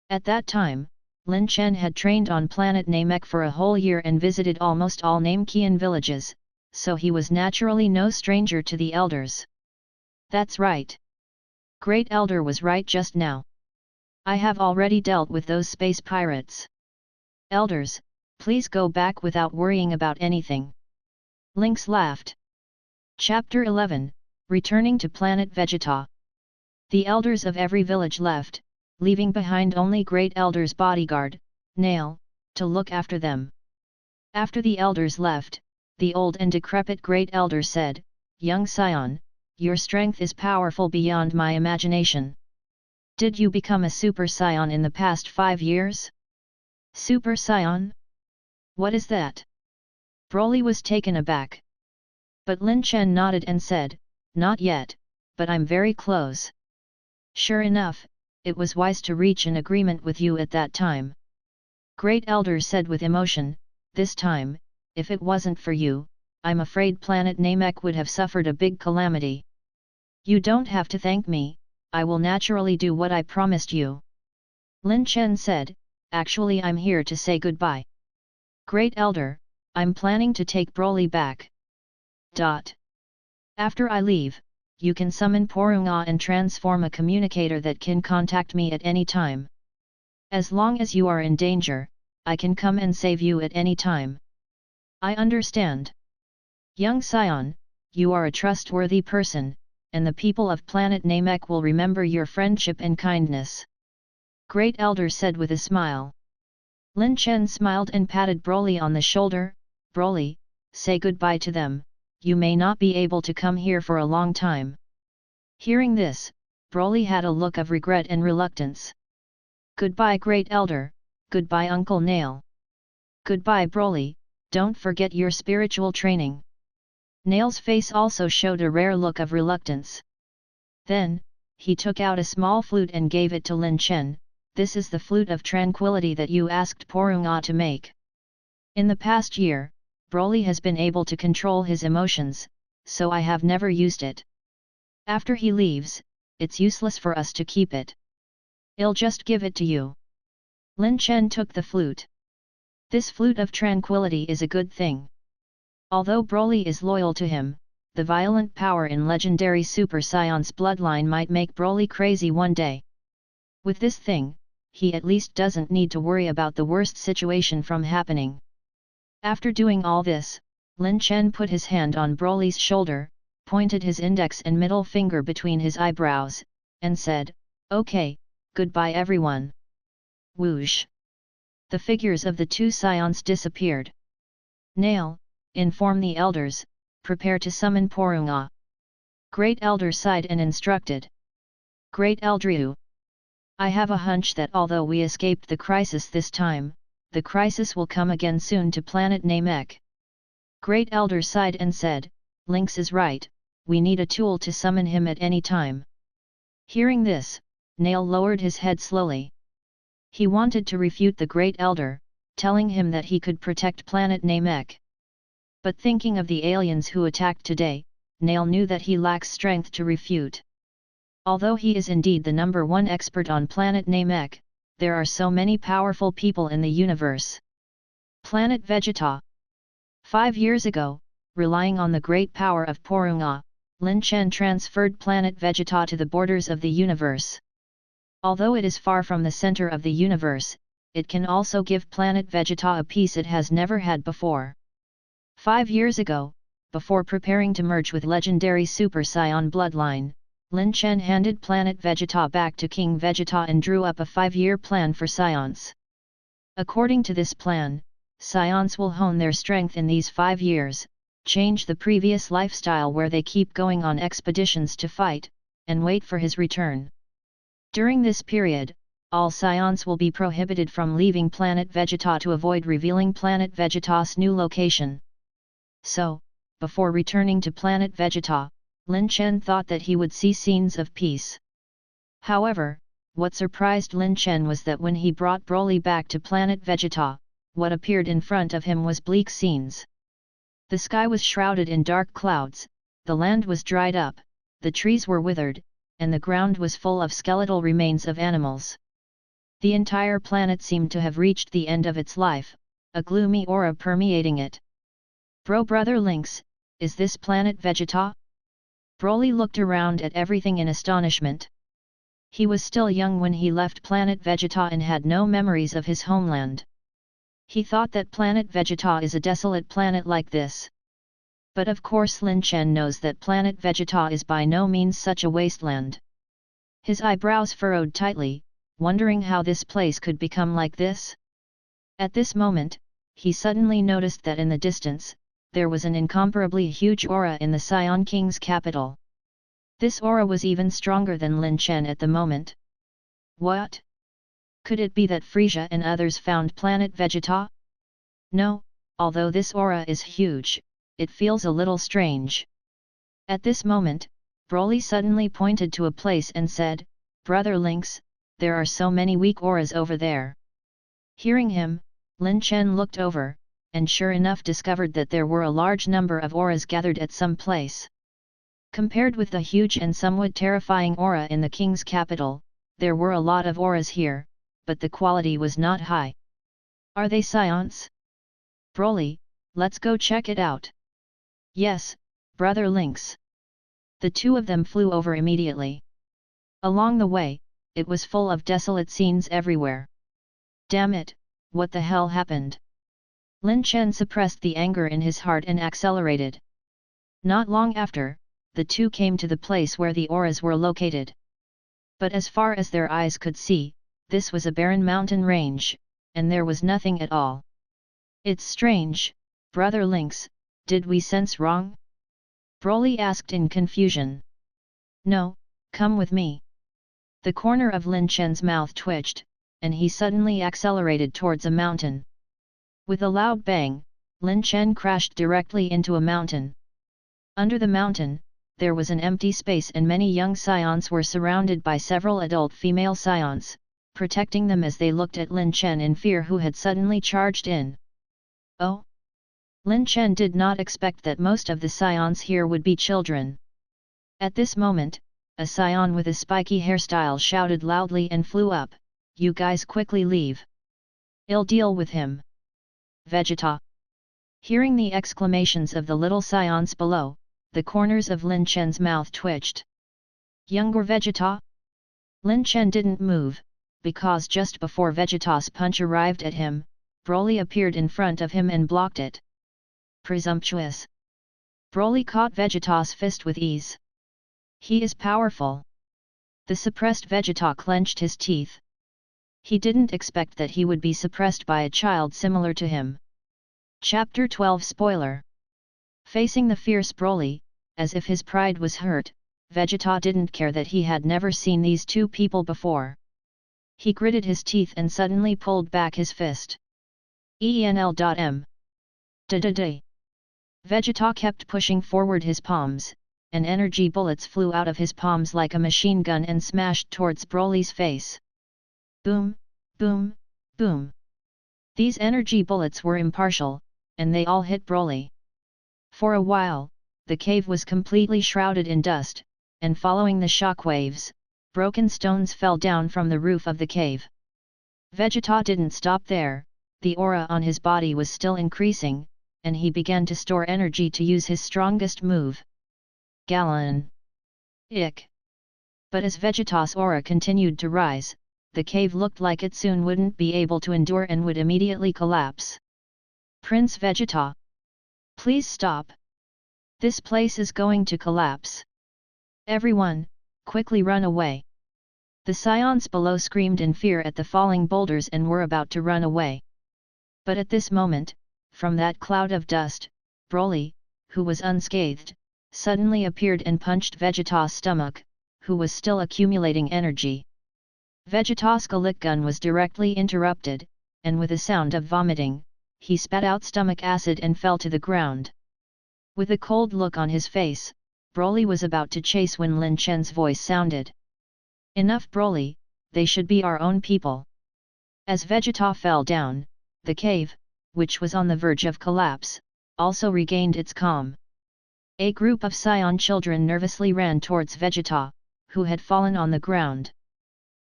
At that time, Lin Chen had trained on planet Namek for a whole year and visited almost all Namekian villages, so he was naturally no stranger to the elders. That's right. Great Elder was right just now. I have already dealt with those space pirates. Elders, please go back without worrying about anything. Lynx laughed. Chapter 11, Returning to Planet Vegeta. The elders of every village left, leaving behind only Great Elder's bodyguard, Nail, to look after them. After the elders left, the old and decrepit Great Elder said, Young Saiyan, your strength is powerful beyond my imagination. Did you become a Super Saiyan in the past 5 years? Super Saiyan? What is that? Broly was taken aback. But Lin Chen nodded and said, Not yet, but I'm very close. Sure enough, it was wise to reach an agreement with you at that time. Great Elder said with emotion, This time, if it wasn't for you, I'm afraid Planet Namek would have suffered a big calamity. You don't have to thank me, I will naturally do what I promised you. Lin Chen said, Actually I'm here to say goodbye. Great Elder, I'm planning to take Broly back. After I leave, you can summon Porunga and transform a communicator that can contact me at any time. As long as you are in danger, I can come and save you at any time. I understand. Young Saiyan, you are a trustworthy person, and the people of Planet Namek will remember your friendship and kindness. Great Elder said with a smile. Lin Chen smiled and patted Broly on the shoulder. Broly, say goodbye to them, you may not be able to come here for a long time. Hearing this, Broly had a look of regret and reluctance. Goodbye Great Elder, goodbye Uncle Nail. Goodbye Broly, don't forget your spiritual training. Nail's face also showed a rare look of reluctance. Then, he took out a small flute and gave it to Lin Chen. This is the flute of tranquility that you asked Porunga to make. In the past year, Broly has been able to control his emotions, so I have never used it. After he leaves, it's useless for us to keep it. I'll just give it to you. Lin Chen took the flute. This flute of tranquility is a good thing. Although Broly is loyal to him, the violent power in legendary Super Saiyan's bloodline might make Broly crazy one day. With this thing, he at least doesn't need to worry about the worst situation from happening. After doing all this, Lin Chen put his hand on Broly's shoulder, pointed his index and middle finger between his eyebrows, and said, Okay, goodbye everyone. Whoosh! The figures of the two Saiyans disappeared. Nail, inform the elders, prepare to summon Porunga. Great Elder sighed and instructed. Great Eldriu. I have a hunch that although we escaped the crisis this time, the crisis will come again soon to Planet Namek. Great Elder sighed and said, Lynx is right, we need a tool to summon him at any time. Hearing this, Nail lowered his head slowly. He wanted to refute the Great Elder, telling him that he could protect Planet Namek. But thinking of the aliens who attacked today, Nail knew that he lacks strength to refute. Although he is indeed the #1 expert on Planet Namek, there are so many powerful people in the universe. Planet Vegeta. 5 years ago, relying on the great power of Porunga, Lin Chen transferred Planet Vegeta to the borders of the universe. Although it is far from the center of the universe, it can also give Planet Vegeta a peace it has never had before. 5 years ago, before preparing to merge with legendary Super Saiyan bloodline, Lin Chen handed Planet Vegeta back to King Vegeta and drew up a 5-year plan for Saiyans. According to this plan, Saiyans will hone their strength in these 5 years, change the previous lifestyle where they keep going on expeditions to fight, and wait for his return. During this period, all Saiyans will be prohibited from leaving Planet Vegeta to avoid revealing Planet Vegeta's new location. So, before returning to Planet Vegeta, Lin Chen thought that he would see scenes of peace. However, what surprised Lin Chen was that when he brought Broly back to Planet Vegeta, what appeared in front of him was bleak scenes. The sky was shrouded in dark clouds, the land was dried up, the trees were withered, and the ground was full of skeletal remains of animals. The entire planet seemed to have reached the end of its life, a gloomy aura permeating it. Brother Lynx, is this Planet Vegeta? Broly looked around at everything in astonishment. He was still young when he left Planet Vegeta and had no memories of his homeland. He thought that Planet Vegeta is a desolate planet like this. But of course Lin Chen knows that Planet Vegeta is by no means such a wasteland. His eyebrows furrowed tightly, wondering how this place could become like this. At this moment, he suddenly noticed that in the distance, there was an incomparably huge aura in the Saiyan King's capital. This aura was even stronger than Lin Chen at the moment. What? Could it be that Frieza and others found Planet Vegeta? No, although this aura is huge, it feels a little strange. At this moment, Broly suddenly pointed to a place and said, "Brother Lynx, there are so many weak auras over there." Hearing him, Lin Chen looked over, and sure enough discovered that there were a large number of auras gathered at some place. Compared with the huge and somewhat terrifying aura in the king's capital, there were a lot of auras here, but the quality was not high. Are they Saiyans? Broly, let's go check it out. Yes, Brother Lynx. The two of them flew over immediately. Along the way, it was full of desolate scenes everywhere. Damn it, what the hell happened? Lin Chen suppressed the anger in his heart and accelerated. Not long after, the two came to the place where the auras were located. But as far as their eyes could see, this was a barren mountain range, and there was nothing at all. It's strange, Brother Lynx, did we sense wrong? Broly asked in confusion. No, come with me. The corner of Lin Chen's mouth twitched, and he suddenly accelerated towards a mountain. With a loud bang, Lin Chen crashed directly into a mountain. Under the mountain, there was an empty space and many young Saiyans were surrounded by several adult female Saiyans, protecting them as they looked at Lin Chen in fear who had suddenly charged in. Oh! Lin Chen did not expect that most of the Saiyans here would be children. At this moment, a Saiyan with a spiky hairstyle shouted loudly and flew up, "You guys quickly leave. I'll deal with him." Vegeta. Hearing the exclamations of the little Saiyans below, the corners of Lin Chen's mouth twitched. Younger Vegeta? Lin Chen didn't move, because just before Vegeta's punch arrived at him, Broly appeared in front of him and blocked it. Presumptuous. Broly caught Vegeta's fist with ease. He is powerful. The suppressed Vegeta clenched his teeth. He didn't expect that he would be suppressed by a child similar to him. Chapter 12 Spoiler. Facing the fierce Broly, as if his pride was hurt, Vegeta didn't care that he had never seen these two people before. He gritted his teeth and suddenly pulled back his fist. ENL.M. Da-da-da. Vegeta kept pushing forward his palms, and energy bullets flew out of his palms like a machine gun and smashed towards Broly's face. Boom, boom, boom. These energy bullets were impartial, and they all hit Broly. For a while, the cave was completely shrouded in dust, and following the shockwaves, broken stones fell down from the roof of the cave. Vegeta didn't stop there, the aura on his body was still increasing, and he began to store energy to use his strongest move. Gallon. Ick. But as Vegeta's aura continued to rise, the cave looked like it soon wouldn't be able to endure and would immediately collapse. Prince Vegeta. Please stop. This place is going to collapse. Everyone, quickly run away. The Saiyans below screamed in fear at the falling boulders and were about to run away. But at this moment, from that cloud of dust, Broly, who was unscathed, suddenly appeared and punched Vegeta's stomach, who was still accumulating energy. Vegeta's Galit gun was directly interrupted, and with a sound of vomiting, he spat out stomach acid and fell to the ground. With a cold look on his face, Broly was about to chase when Lin Chen's voice sounded. Enough Broly, they should be our own people. As Vegeta fell down, the cave, which was on the verge of collapse, also regained its calm. A group of Saiyan children nervously ran towards Vegeta, who had fallen on the ground.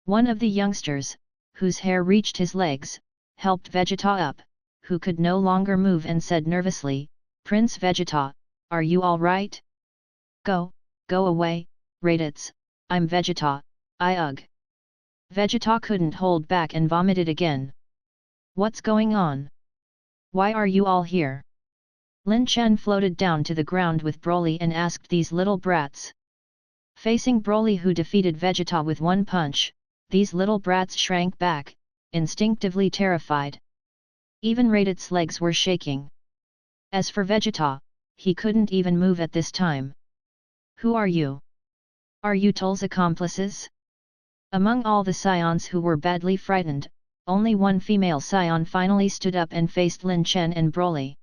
One of the youngsters, whose hair reached his legs, helped Vegeta up, who could no longer move, and said nervously, "Prince Vegeta, are you all right?" Go away, Raditz, I'm Vegeta, ugh." Vegeta couldn't hold back and vomited again. "What's going on? Why are you all here?" Lin Chen floated down to the ground with Broly and asked these little brats. Facing Broly, who defeated Vegeta with one punch, these little brats shrank back, instinctively terrified. Even Raditz's legs were shaking. As for Vegeta, he couldn't even move at this time. "Who are you? Are you Tull's accomplices?" Among all the Saiyans who were badly frightened, only one female Saiyan finally stood up and faced Lin Chen and Broly.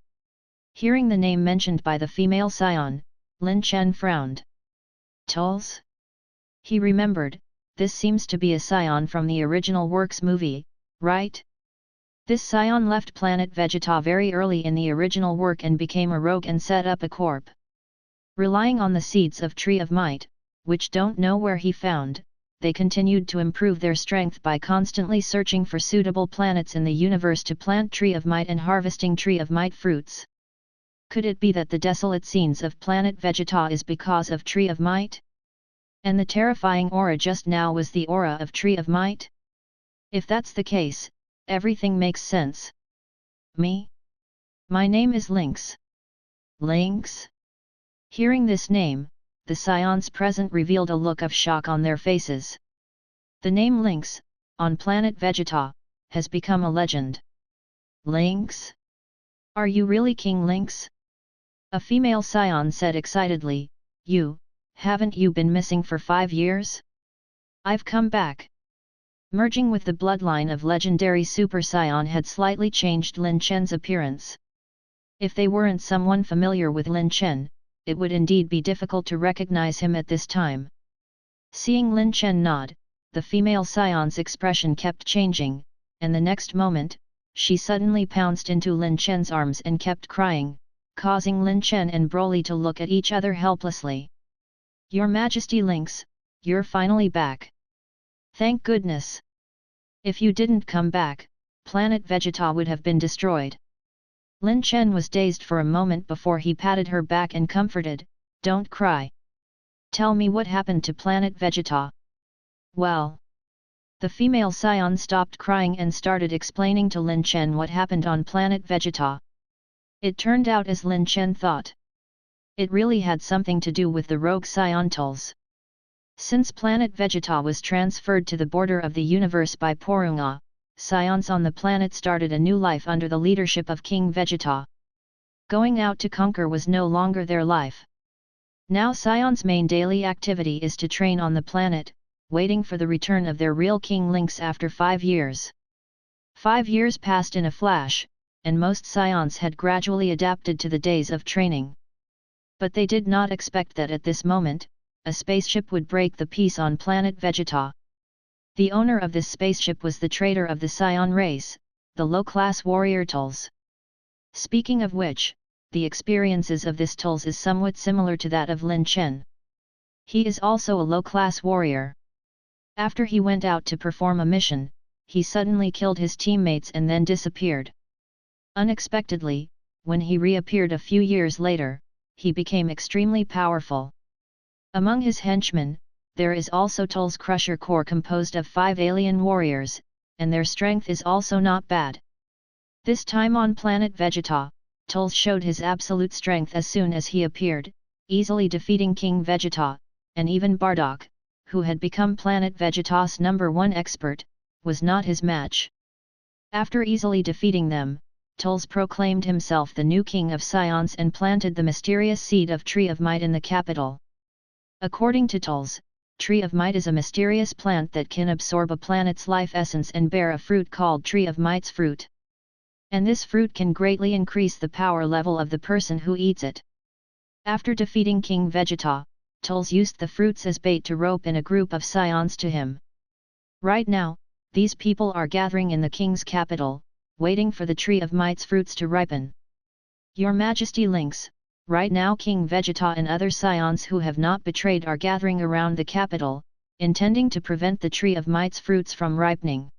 Hearing the name mentioned by the female Saiyan, Lin Chen frowned. "Tull's?" He remembered, this seems to be a Saiyan from the original Works movie, right? This Saiyan left Planet Vegeta very early in the original work and became a rogue and set up a corp. Relying on the seeds of Tree of Might, which don't know where he found, they continued to improve their strength by constantly searching for suitable planets in the universe to plant Tree of Might and harvesting Tree of Might fruits. Could it be that the desolate scenes of Planet Vegeta is because of Tree of Might? And the terrifying aura just now was the aura of Tree of Might? If that's the case, everything makes sense. "Me? My name is Lynx." "Lynx?" Hearing this name, the Saiyans present revealed a look of shock on their faces. The name Lynx, on Planet Vegeta, has become a legend. "Lynx? Are you really King Lynx?" A female Saiyan said excitedly, Haven't you been missing for 5 years? I've come back." Merging with the bloodline of legendary Super Saiyan had slightly changed Lin Chen's appearance. If they weren't someone familiar with Lin Chen, it would indeed be difficult to recognize him at this time. Seeing Lin Chen nod, the female Saiyan's expression kept changing, and the next moment, she suddenly pounced into Lin Chen's arms and kept crying, causing Lin Chen and Broly to look at each other helplessly. "Your Majesty Lynx, you're finally back. Thank goodness. If you didn't come back, Planet Vegeta would have been destroyed." Lin Chen was dazed for a moment before he patted her back and comforted, "Don't cry. Tell me what happened to Planet Vegeta." "Well..." The female Saiyan stopped crying and started explaining to Lin Chen what happened on Planet Vegeta. It turned out as Lin Chen thought. It really had something to do with the rogue Saiyan Tulls. Since Planet Vegeta was transferred to the border of the universe by Porunga, Saiyans on the planet started a new life under the leadership of King Vegeta. Going out to conquer was no longer their life. Now Saiyans' main daily activity is to train on the planet, waiting for the return of their real King Lynx after 5 years. 5 years passed in a flash, and most Saiyans had gradually adapted to the days of training. But they did not expect that at this moment, a spaceship would break the peace on Planet Vegeta. The owner of this spaceship was the traitor of the Saiyan race, the low-class warrior Tulls. Speaking of which, the experiences of this Tulls is somewhat similar to that of Lin Chen. He is also a low-class warrior. After he went out to perform a mission, he suddenly killed his teammates and then disappeared. Unexpectedly, when he reappeared a few years later, he became extremely powerful. Among his henchmen, there is also Tull's Crusher Corps composed of 5 alien warriors, and their strength is also not bad. This time on Planet Vegeta, Tull showed his absolute strength as soon as he appeared, easily defeating King Vegeta, and even Bardock, who had become Planet Vegeta's #1 expert, was not his match. After easily defeating them, Tulls proclaimed himself the new king of Saiyans and planted the mysterious seed of Tree of Might in the capital. According to Tulls, Tree of Might is a mysterious plant that can absorb a planet's life essence and bear a fruit called Tree of Might's fruit. And this fruit can greatly increase the power level of the person who eats it. After defeating King Vegeta, Tulls used the fruits as bait to rope in a group of Saiyans to him. Right now, these people are gathering in the king's capital, waiting for the Tree of Might's fruits to ripen. Your Majesty Lynx, right now King Vegeta and other Saiyans who have not betrayed are gathering around the capital, intending to prevent the Tree of Might's fruits from ripening.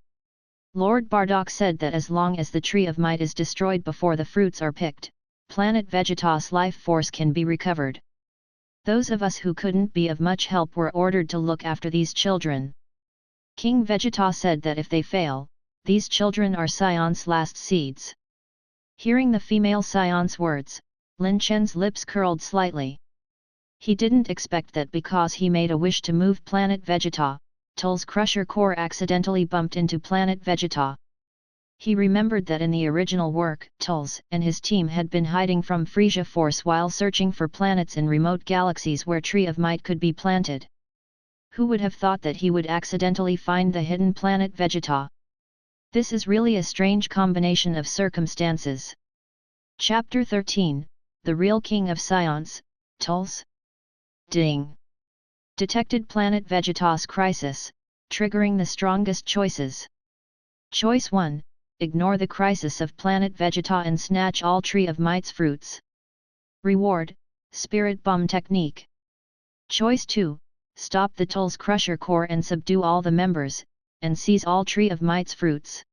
Lord Bardock said that as long as the Tree of Might is destroyed before the fruits are picked, Planet Vegeta's life force can be recovered. Those of us who couldn't be of much help were ordered to look after these children. King Vegeta said that if they fail, these children are Saiyan's last seeds. Hearing the female Saiyan's words, Lin Chen's lips curled slightly. He didn't expect that because he made a wish to move Planet Vegeta, Tull's Crusher Core accidentally bumped into Planet Vegeta. He remembered that in the original work, Tull's and his team had been hiding from Frieza Force while searching for planets in remote galaxies where Tree of Might could be planted. Who would have thought that he would accidentally find the hidden Planet Vegeta? This is really a strange combination of circumstances. Chapter 13, The Real King of Saiyans, Tull's Ding. Detected Planet Vegeta's crisis, triggering the strongest choices. Choice 1, ignore the crisis of Planet Vegeta and snatch all Tree of Might's fruits. Reward, Spirit Bomb Technique. Choice 2, stop the Tull's Crusher Core and subdue all the members, and seize all Tree of Might's fruits.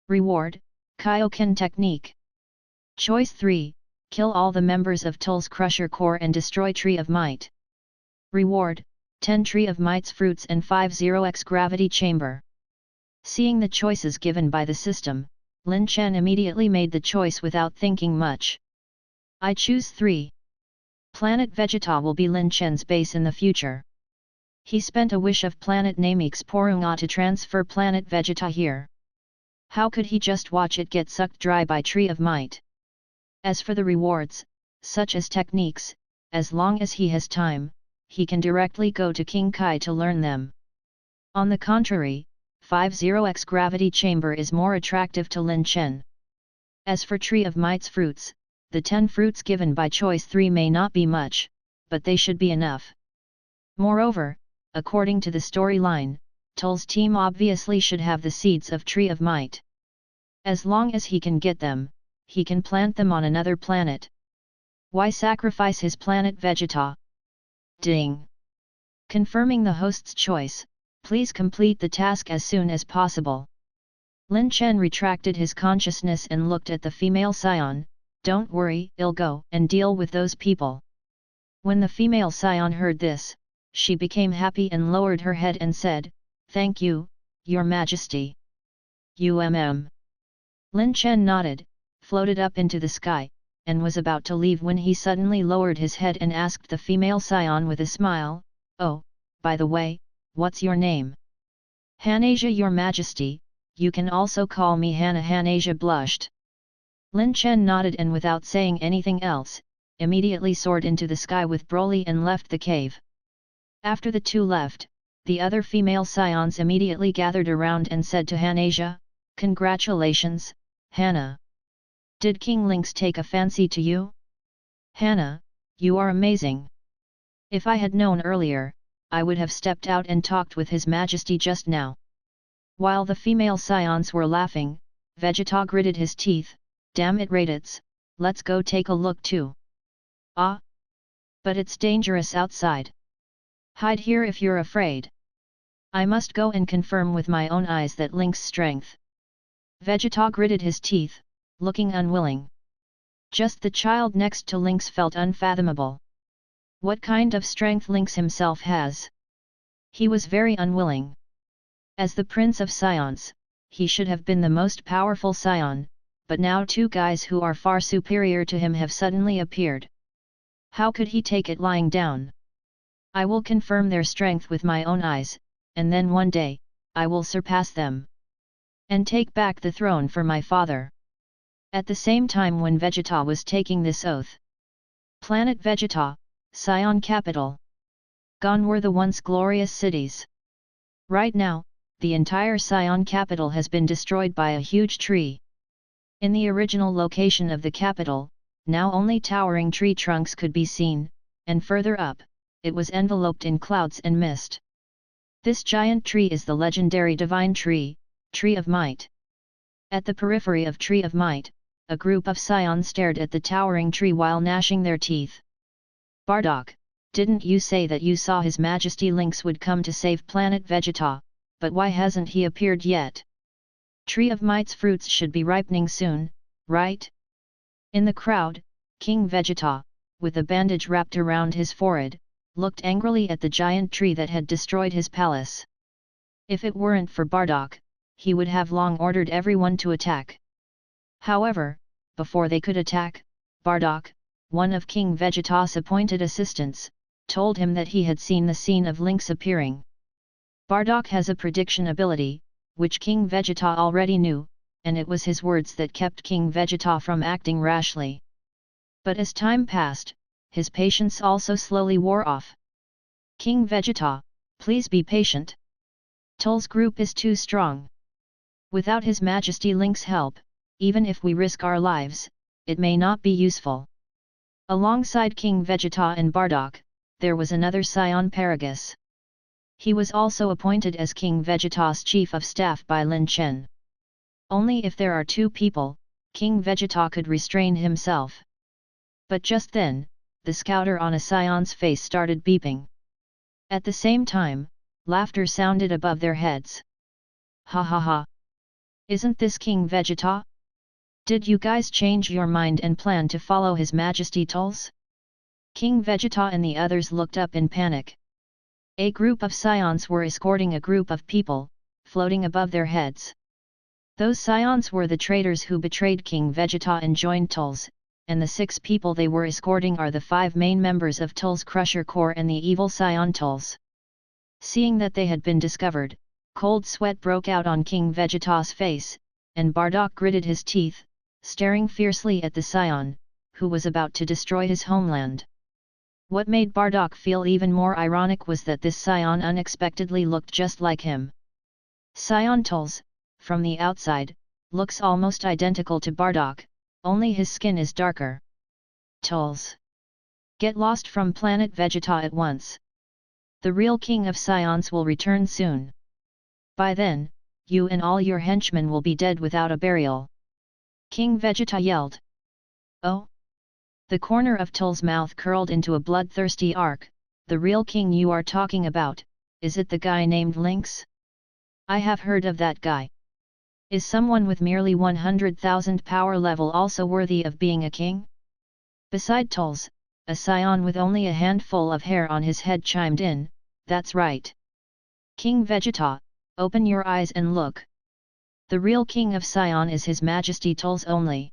Reward, Kaioken Technique. Choice 3, kill all the members of Tull's Crusher Core and destroy Tree of Might. Reward, 10 Tree of Might's fruits and 50x Gravity Chamber. Seeing the choices given by the system, Lin Chen immediately made the choice without thinking much. I choose 3. Planet Vegeta will be Lin Chen's base in the future. He spent a wish of Planet Nameek's Porunga to transfer Planet Vegeta here. How could he just watch it get sucked dry by Tree of Might? As for the rewards, such as techniques, as long as he has time, he can directly go to King Kai to learn them. On the contrary, 50x Gravity Chamber is more attractive to Lin Chen. As for Tree of Might's fruits, the 10 fruits given by Choice 3 may not be much, but they should be enough. Moreover, according to the storyline, Tull's team obviously should have the seeds of Tree of Might. As long as he can get them, he can plant them on another planet. Why sacrifice his Planet Vegeta? Ding! Confirming the host's choice, please complete the task as soon as possible. Lin Chen retracted his consciousness and looked at the female Saiyan. Don't worry, I'll go and deal with those people. When the female Saiyan heard this, she became happy and lowered her head and said, Thank you, Your Majesty. Lin Chen nodded, floated up into the sky, and was about to leave when he suddenly lowered his head and asked the female Saiyan with a smile, Oh, by the way, what's your name? Hanasia, Your Majesty, you can also call me Hana. Hanasia blushed. Lin Chen nodded and without saying anything else, immediately soared into the sky with Broly and left the cave. After the two left, the other female Saiyans immediately gathered around and said to Hanasia, Congratulations, Hana. Did King Lynx take a fancy to you? Hana, you are amazing. If I had known earlier, I would have stepped out and talked with His Majesty just now. While the female Saiyans were laughing, Vegeta gritted his teeth, Damn it Raditz, let's go take a look too. Ah! But it's dangerous outside. Hide here if you're afraid. I must go and confirm with my own eyes that Lynx's strength. Vegeta gritted his teeth, looking unwilling. Just the child next to Lynx felt unfathomable. What kind of strength Lynx himself has? He was very unwilling. As the Prince of Saiyans, he should have been the most powerful Saiyan, but now two guys who are far superior to him have suddenly appeared. How could he take it lying down? I will confirm their strength with my own eyes, and then one day, I will surpass them. And take back the throne for my father. At the same time when Vegeta was taking this oath. Planet Vegeta, Saiyan capital. Gone were the once glorious cities. Right now, the entire Saiyan capital has been destroyed by a huge tree. In the original location of the capital, now only towering tree trunks could be seen, and further up, it was enveloped in clouds and mist. This giant tree is the legendary divine tree, Tree of Might. At the periphery of Tree of Might, a group of Saiyans stared at the towering tree while gnashing their teeth. Bardock, didn't you say that you saw His Majesty Lynx would come to save Planet Vegeta, but why hasn't he appeared yet? Tree of Might's fruits should be ripening soon, right? In the crowd, King Vegeta, with a bandage wrapped around his forehead, looked angrily at the giant tree that had destroyed his palace. If it weren't for Bardock, he would have long ordered everyone to attack. However, before they could attack, Bardock, one of King Vegeta's appointed assistants, told him that he had seen the scene of Lynx appearing. Bardock has a prediction ability, which King Vegeta already knew, and it was his words that kept King Vegeta from acting rashly. But as time passed, his patience also slowly wore off. King Vegeta, please be patient. Tull's group is too strong. Without His Majesty Lynx's help, even if we risk our lives, it may not be useful. Alongside King Vegeta and Bardock, there was another Saiyan Paragus. He was also appointed as King Vegeta's chief of staff by Lin Chen. Only if there are two people, King Vegeta could restrain himself. But just then, the scouter on a Saiyan's face started beeping. At the same time, laughter sounded above their heads. Ha ha ha! Isn't this King Vegeta? Did you guys change your mind and plan to follow His Majesty Tull's? King Vegeta and the others looked up in panic. A group of Saiyans were escorting a group of people, floating above their heads. Those Saiyans were the traitors who betrayed King Vegeta and joined Tull's, and the 6 people they were escorting are the 5 main members of Tull's Crusher Corps and the evil Saiyan Tull's. Seeing that they had been discovered, cold sweat broke out on King Vegeta's face, and Bardock gritted his teeth, staring fiercely at the Saiyan, who was about to destroy his homeland. What made Bardock feel even more ironic was that this Saiyan unexpectedly looked just like him. Saiyan Tull's, from the outside, looks almost identical to Bardock, only his skin is darker. Tull's. Get lost from Planet Vegeta at once. The real king of Saiyans will return soon. By then, you and all your henchmen will be dead without a burial. King Vegeta yelled. Oh? The corner of Tull's mouth curled into a bloodthirsty arc. The real king you are talking about, is it the guy named Lynx? I have heard of that guy. Is someone with merely 100,000 power level also worthy of being a king? Beside Tull's, a Saiyan with only a handful of hair on his head chimed in, that's right. King Vegeta, open your eyes and look. The real king of Saiyan is His Majesty Tull's only.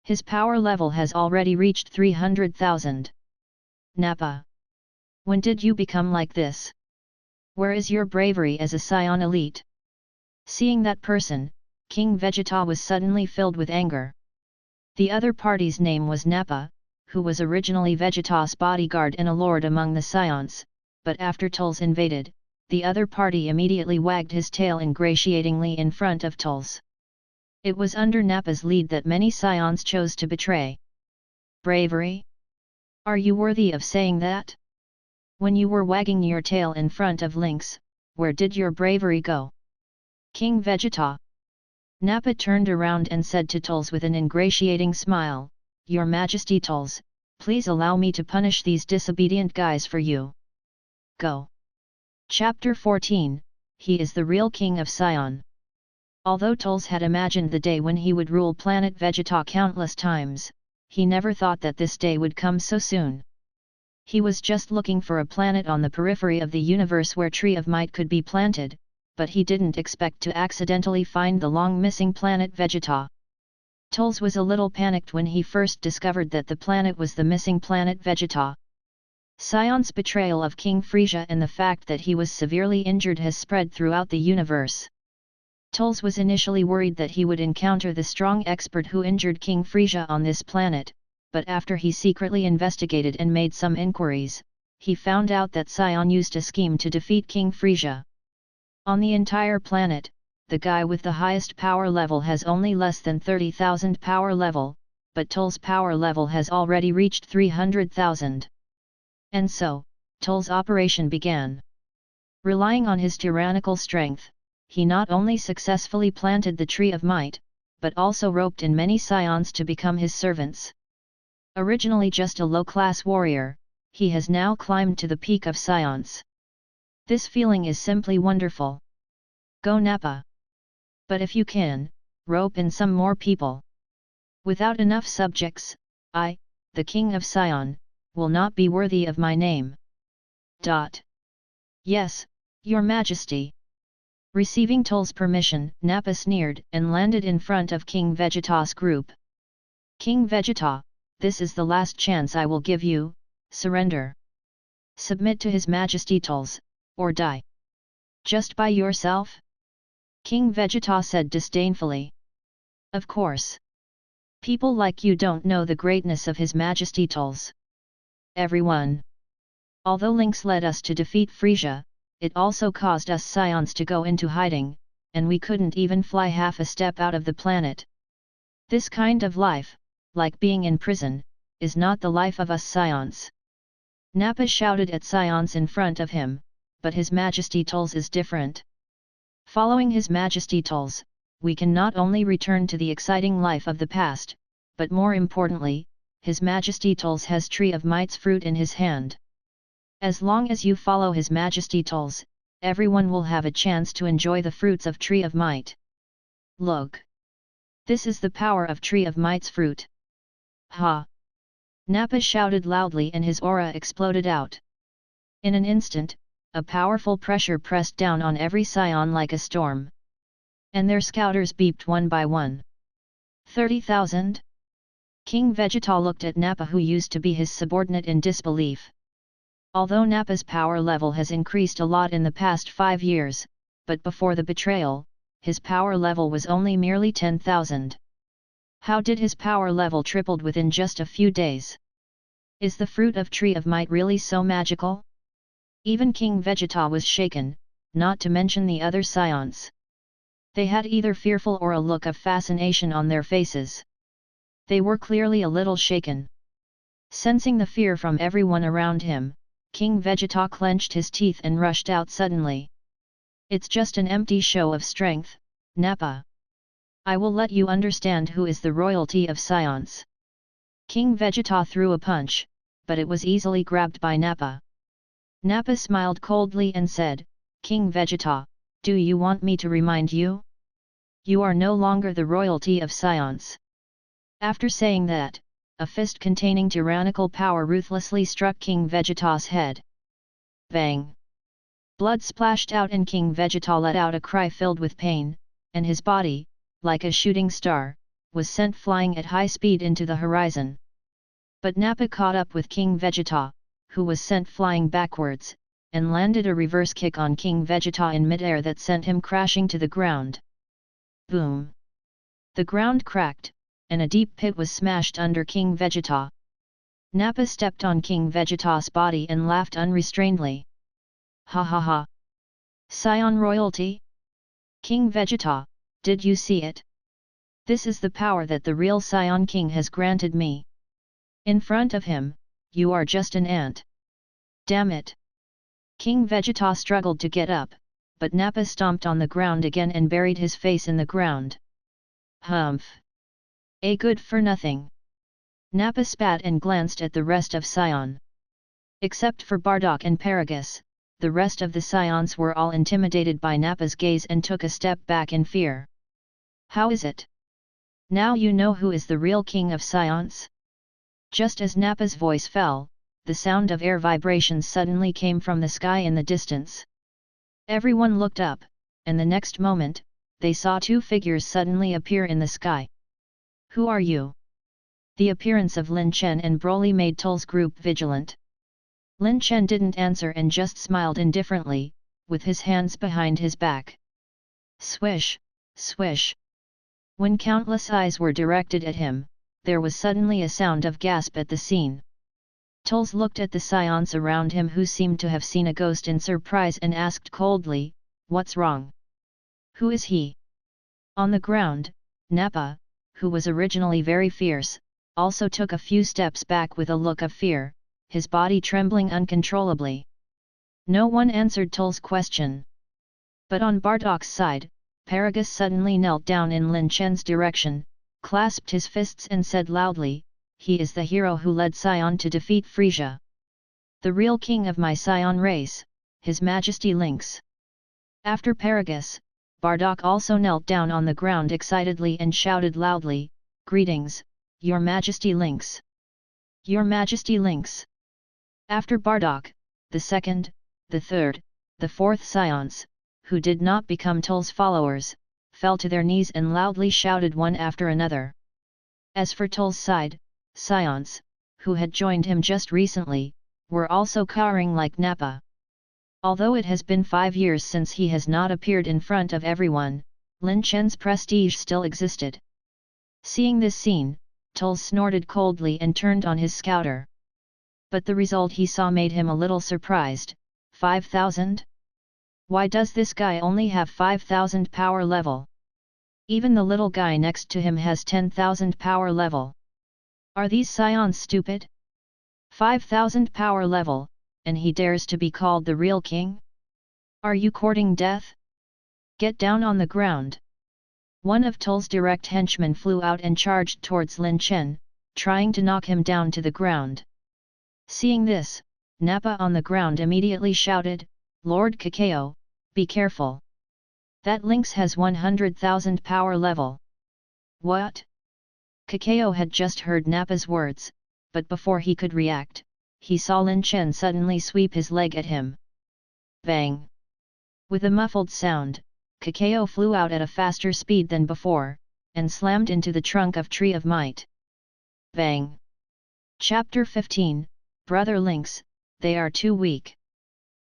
His power level has already reached 300,000. Nappa. When did you become like this? Where is your bravery as a Saiyan elite? Seeing that person, King Vegeta was suddenly filled with anger. The other party's name was Nappa, who was originally Vegeta's bodyguard and a lord among the Saiyans, but after Tull's invaded, the other party immediately wagged his tail ingratiatingly in front of Tull's. It was under Nappa's lead that many Saiyans chose to betray. Bravery? Are you worthy of saying that? When you were wagging your tail in front of Lynx, where did your bravery go? King Vegeta. Nappa turned around and said to Tull's with an ingratiating smile, Your Majesty Tull's, please allow me to punish these disobedient guys for you. Go. Chapter 14, He is the real king of Saiyan. Although Tull's had imagined the day when he would rule Planet Vegeta countless times, he never thought that this day would come so soon. He was just looking for a planet on the periphery of the universe where Tree of Might could be planted, but he didn't expect to accidentally find the long-missing Planet Vegeta. Tull's was a little panicked when he first discovered that the planet was the missing Planet Vegeta. Saiyan's betrayal of King Frieza and the fact that he was severely injured has spread throughout the universe. Tull's was initially worried that he would encounter the strong expert who injured King Frieza on this planet, but after he secretly investigated and made some inquiries, he found out that Saiyan used a scheme to defeat King Frieza. On the entire planet, the guy with the highest power level has only less than 30,000 power level, but Tull's power level has already reached 300,000. And so, Tull's operation began. Relying on his tyrannical strength, he not only successfully planted the Tree of Might, but also roped in many Saiyans to become his servants. Originally just a low-class warrior, he has now climbed to the peak of Saiyans. This feeling is simply wonderful. Go Nappa! But if you can, rope in some more people. Without enough subjects, I, the king of Saiyan, will not be worthy of my name. Yes, your majesty. Receiving Tull's permission, Nappa sneered and landed in front of King Vegeta's group. King Vegeta, this is the last chance I will give you, surrender. Submit to His Majesty Tull's, or die. Just by yourself? King Vegeta said disdainfully. Of course. People like you don't know the greatness of His Majesty Tull's. Everyone. Although Lynx led us to defeat Frieza, it also caused us Saiyans to go into hiding, and we couldn't even fly half a step out of the planet. This kind of life, like being in prison, is not the life of us Saiyans. Nappa shouted at Saiyans in front of him, but His Majesty Tull's is different. Following His Majesty Tull's, we can not only return to the exciting life of the past, but more importantly, His Majesty Tull's has Tree of Might's fruit in his hand. As long as you follow His Majesty Tull's, everyone will have a chance to enjoy the fruits of Tree of Might. Look! This is the power of Tree of Might's fruit. Ha! Nappa shouted loudly and his aura exploded out. In an instant, a powerful pressure pressed down on every Saiyan like a storm. And their scouters beeped one by one. 30,000? King Vegeta looked at Nappa, who used to be his subordinate, in disbelief. Although Nappa's power level has increased a lot in the past 5 years, but before the betrayal, his power level was only merely 10,000. How did his power level tripled within just a few days? Is the fruit of Tree of Might really so magical? Even King Vegeta was shaken, not to mention the other Saiyans. They had either fearful or a look of fascination on their faces. They were clearly a little shaken. Sensing the fear from everyone around him, King Vegeta clenched his teeth and rushed out suddenly. It's just an empty show of strength, Nappa. I will let you understand who is the royalty of Saiyans. King Vegeta threw a punch, but it was easily grabbed by Nappa. Nappa smiled coldly and said, King Vegeta, do you want me to remind you? You are no longer the royalty of Saiyans. After saying that, a fist containing tyrannical power ruthlessly struck King Vegeta's head. Bang! Blood splashed out and King Vegeta let out a cry filled with pain, and his body, like a shooting star, was sent flying at high speed into the horizon. But Nappa caught up with King Vegeta, who was sent flying backwards, and landed a reverse kick on King Vegeta in midair that sent him crashing to the ground. Boom! The ground cracked, and a deep pit was smashed under King Vegeta. Nappa stepped on King Vegeta's body and laughed unrestrainedly. Ha ha ha! Saiyan royalty? King Vegeta, did you see it? This is the power that the real Saiyan King has granted me. In front of him, you are just an ant. Damn it! King Vegeta struggled to get up, but Nappa stomped on the ground again and buried his face in the ground. Humph! A good for nothing. Nappa spat and glanced at the rest of Saiyan. Except for Bardock and Paragus, the rest of the Saiyans were all intimidated by Nappa's gaze and took a step back in fear. How is it? Now you know who is the real king of Saiyans? Just as Nappa's voice fell, the sound of air vibrations suddenly came from the sky in the distance. Everyone looked up, and the next moment, they saw 2 figures suddenly appear in the sky. Who are you? The appearance of Lin Chen and Broly made Tull's group vigilant. Lin Chen didn't answer and just smiled indifferently, with his hands behind his back. Swish, swish. When countless eyes were directed at him, there was suddenly a sound of gasp at the scene. Tull looked at the Saiyans around him, who seemed to have seen a ghost in surprise, and asked coldly, "What's wrong? Who is he?" On the ground, Nappa, who was originally very fierce, also took a few steps back with a look of fear, his body trembling uncontrollably. No one answered Tull's question. But on Bardock's side, Paragus suddenly knelt down in Lin Chen's direction, clasped his fists and said loudly, "He is the hero who led Saiyan to defeat Frieza. The real king of my Saiyan race, His Majesty Lynx." After Paragus, Bardock also knelt down on the ground excitedly and shouted loudly, "Greetings, Your Majesty Lynx! Your Majesty Lynx!" After Bardock, the second, the third, the fourth Saiyans, who did not become Tull's followers, fell to their knees and loudly shouted one after another. As for Tull's side, Saiyans, who had joined him just recently, were also cowering like Nappa. Although it has been 5 years since he has not appeared in front of everyone, Lin Chen's prestige still existed. Seeing this scene, Tull snorted coldly and turned on his scouter. But the result he saw made him a little surprised. 5,000? Why does this guy only have 5,000 power level? Even the little guy next to him has 10,000 power level. Are these Saiyans stupid? 5,000 power level, and he dares to be called the real king? Are you courting death? Get down on the ground. One of Tull's direct henchmen flew out and charged towards Lin Chen, trying to knock him down to the ground. Seeing this, Nappa on the ground immediately shouted, "Lord Kakao, be careful. That lynx has 100,000 power level." What? Kakao had just heard Nappa's words, but before he could react, he saw Lin Chen suddenly sweep his leg at him. Bang! With a muffled sound, Kakao flew out at a faster speed than before, and slammed into the trunk of Tree of Might. Bang! Chapter 15, Brother Lynx, they are too weak.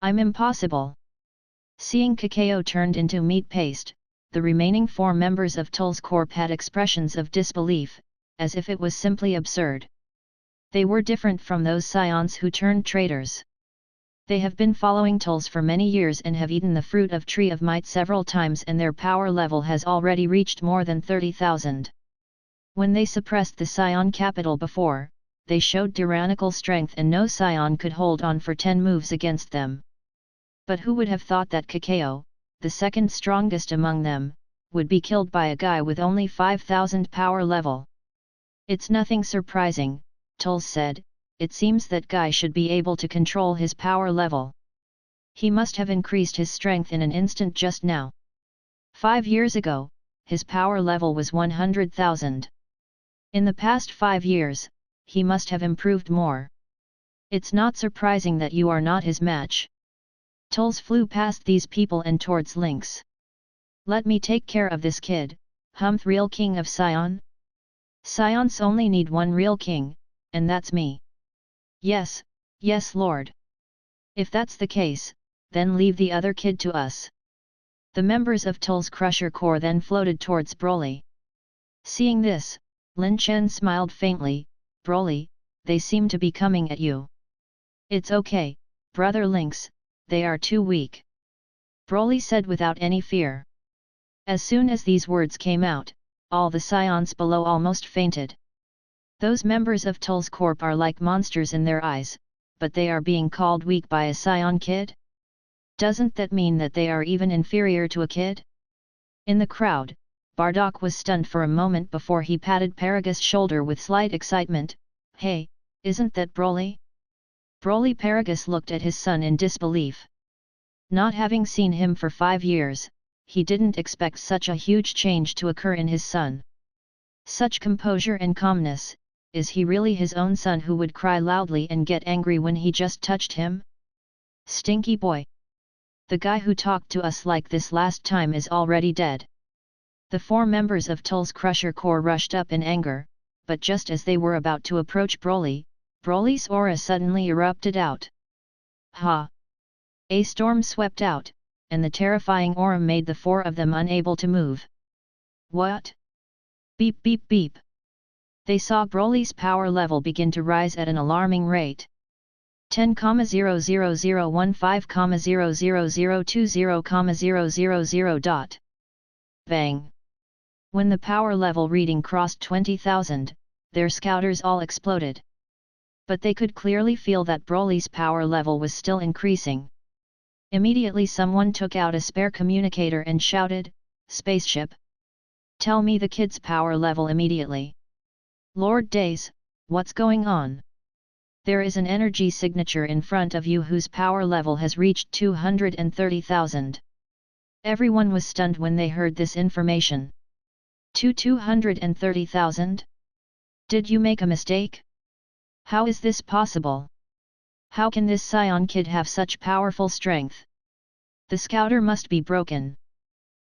I'm impossible. Seeing Kakao turned into meat paste, the remaining 4 members of Tull's corps had expressions of disbelief, as if it was simply absurd. They were different from those Saiyans who turned traitors. They have been following Tull's for many years and have eaten the fruit of Tree of Might several times, and their power level has already reached more than 30,000. When they suppressed the Saiyan capital before, they showed tyrannical strength and no Saiyan could hold on for 10 moves against them. But who would have thought that Kakao, the second strongest among them, would be killed by a guy with only 5,000 power level? It's nothing surprising, Tull said, it seems that guy should be able to control his power level. He must have increased his strength in an instant just now. 5 years ago, his power level was 100,000. In the past 5 years, he must have improved more. It's not surprising that you are not his match. Tulls flew past these people and towards Lynx. Let me take care of this kid, humph, real king of Saiyan? Saiyans only need one real king, and that's me. Yes, yes lord. If that's the case, then leave the other kid to us. The members of Tull's Crusher Corps then floated towards Broly. Seeing this, Lin Chen smiled faintly, Broly, they seem to be coming at you. It's okay, brother Lynx, they are too weak. Broly said without any fear. As soon as these words came out, all the Saiyans below almost fainted. Those members of Tull's corps are like monsters in their eyes, but they are being called weak by a Saiyan kid? Doesn't that mean that they are even inferior to a kid? In the crowd, Bardock was stunned for a moment before he patted Paragus' shoulder with slight excitement. Hey, isn't that Broly? Broly. Paragus looked at his son in disbelief. Not having seen him for 5 years, he didn't expect such a huge change to occur in his son. Such composure and calmness, is he really his own son who would cry loudly and get angry when he just touched him? Stinky boy! The guy who talked to us like this last time is already dead. The 4 members of Tull's Crusher Corps rushed up in anger, but just as they were about to approach Broly, Broly's aura suddenly erupted out. Ha! A storm swept out, and the terrifying aura made the 4 of them unable to move. What? Beep beep beep! They saw Broly's power level begin to rise at an alarming rate. 10,00015,00020,000. Bang! When the power level reading crossed 20,000, their scouters all exploded. But they could clearly feel that Broly's power level was still increasing. Immediately someone took out a spare communicator and shouted, spaceship? Tell me the kid's power level immediately. Lord Days, what's going on? There is an energy signature in front of you whose power level has reached 230,000. Everyone was stunned when they heard this information. 230,000? Did you make a mistake? How is this possible? How can this Saiyan kid have such powerful strength? The scouter must be broken.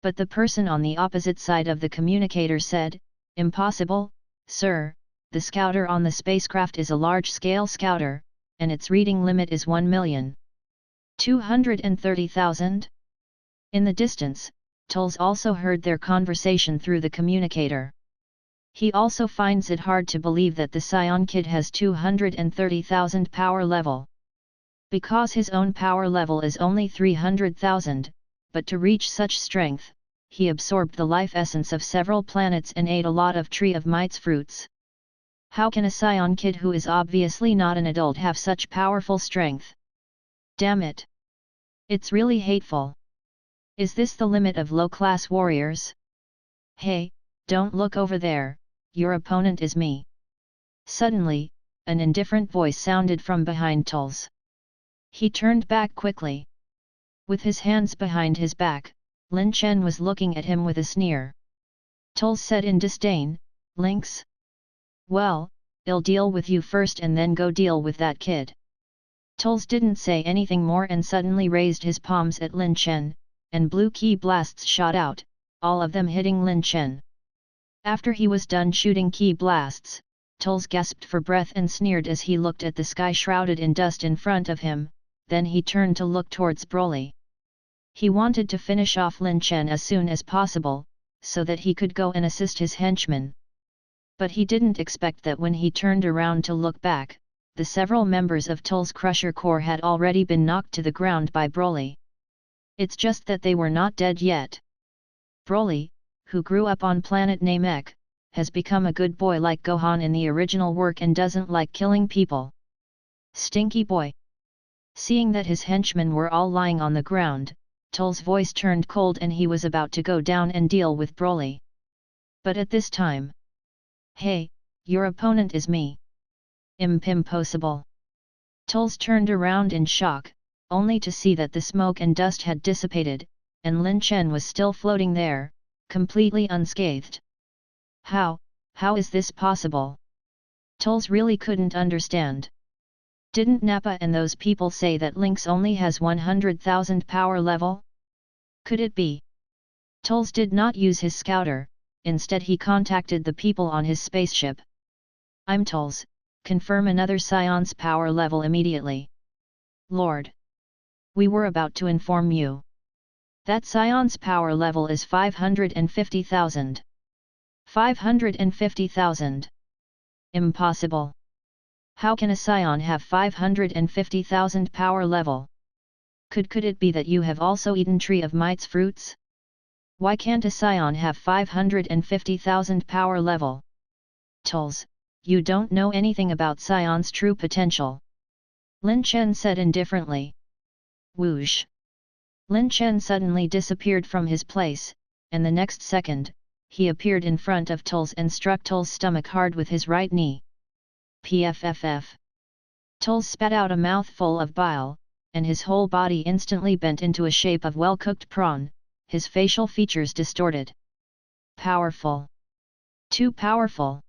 But the person on the opposite side of the communicator said, impossible, sir, the scouter on the spacecraft is a large-scale scouter, and its reading limit is 1,230,000? In the distance, Tulz also heard their conversation through the communicator. He also finds it hard to believe that the Saiyan kid has 230,000 power level. Because his own power level is only 300,000, but to reach such strength, he absorbed the life essence of several planets and ate a lot of Tree of Might's fruits. How can a Saiyan kid who is obviously not an adult have such powerful strength? Damn it! It's really hateful. Is this the limit of low-class warriors? Hey, don't look over there, your opponent is me. Suddenly, an indifferent voice sounded from behind Tulz. He turned back quickly. With his hands behind his back, Lin Chen was looking at him with a sneer. Tulz said in disdain, Lynx? Well, I'll deal with you first and then go deal with that kid. Tulz didn't say anything more and suddenly raised his palms at Lin Chen, and blue ki blasts shot out, all of them hitting Lin Chen. After he was done shooting ki blasts, Tulz gasped for breath and sneered as he looked at the sky shrouded in dust in front of him, then he turned to look towards Broly. He wanted to finish off Lin Chen as soon as possible, so that he could go and assist his henchmen. But he didn't expect that when he turned around to look back, the several members of Tul's Crusher Corps had already been knocked to the ground by Broly. It's just that they were not dead yet. Broly, who grew up on planet Namek, has become a good boy like Gohan in the original work and doesn't like killing people. Stinky boy. Seeing that his henchmen were all lying on the ground, Tul's voice turned cold and he was about to go down and deal with Broly. But at this time, hey, your opponent is me. Impossible. Tulz turned around in shock, only to see that the smoke and dust had dissipated, and Lin Chen was still floating there, completely unscathed. How is this possible? Tulz really couldn't understand. Didn't Nappa and those people say that Lynx only has 100,000 power level? Could it be? Tulz did not use his scouter, instead he contacted the people on his spaceship. I'm Tulz, confirm another Saiyan's power level immediately. Lord! We were about to inform you. That Saiyan's power level is 550,000. 550,000. Impossible. How can a Saiyan have 550,000 power level? Could it be that you have also eaten Tree of Might's fruits? Why can't a Saiyan have 550,000 power level? Tulz, you don't know anything about Saiyan's true potential. Lin Chen said indifferently. Whoosh! Lin Chen suddenly disappeared from his place, and the next second, he appeared in front of Tulz and struck Tul's stomach hard with his right knee. Pfff. Tulz spat out a mouthful of bile, and his whole body instantly bent into a shape of well-cooked prawn, his facial features distorted. Powerful. Too powerful.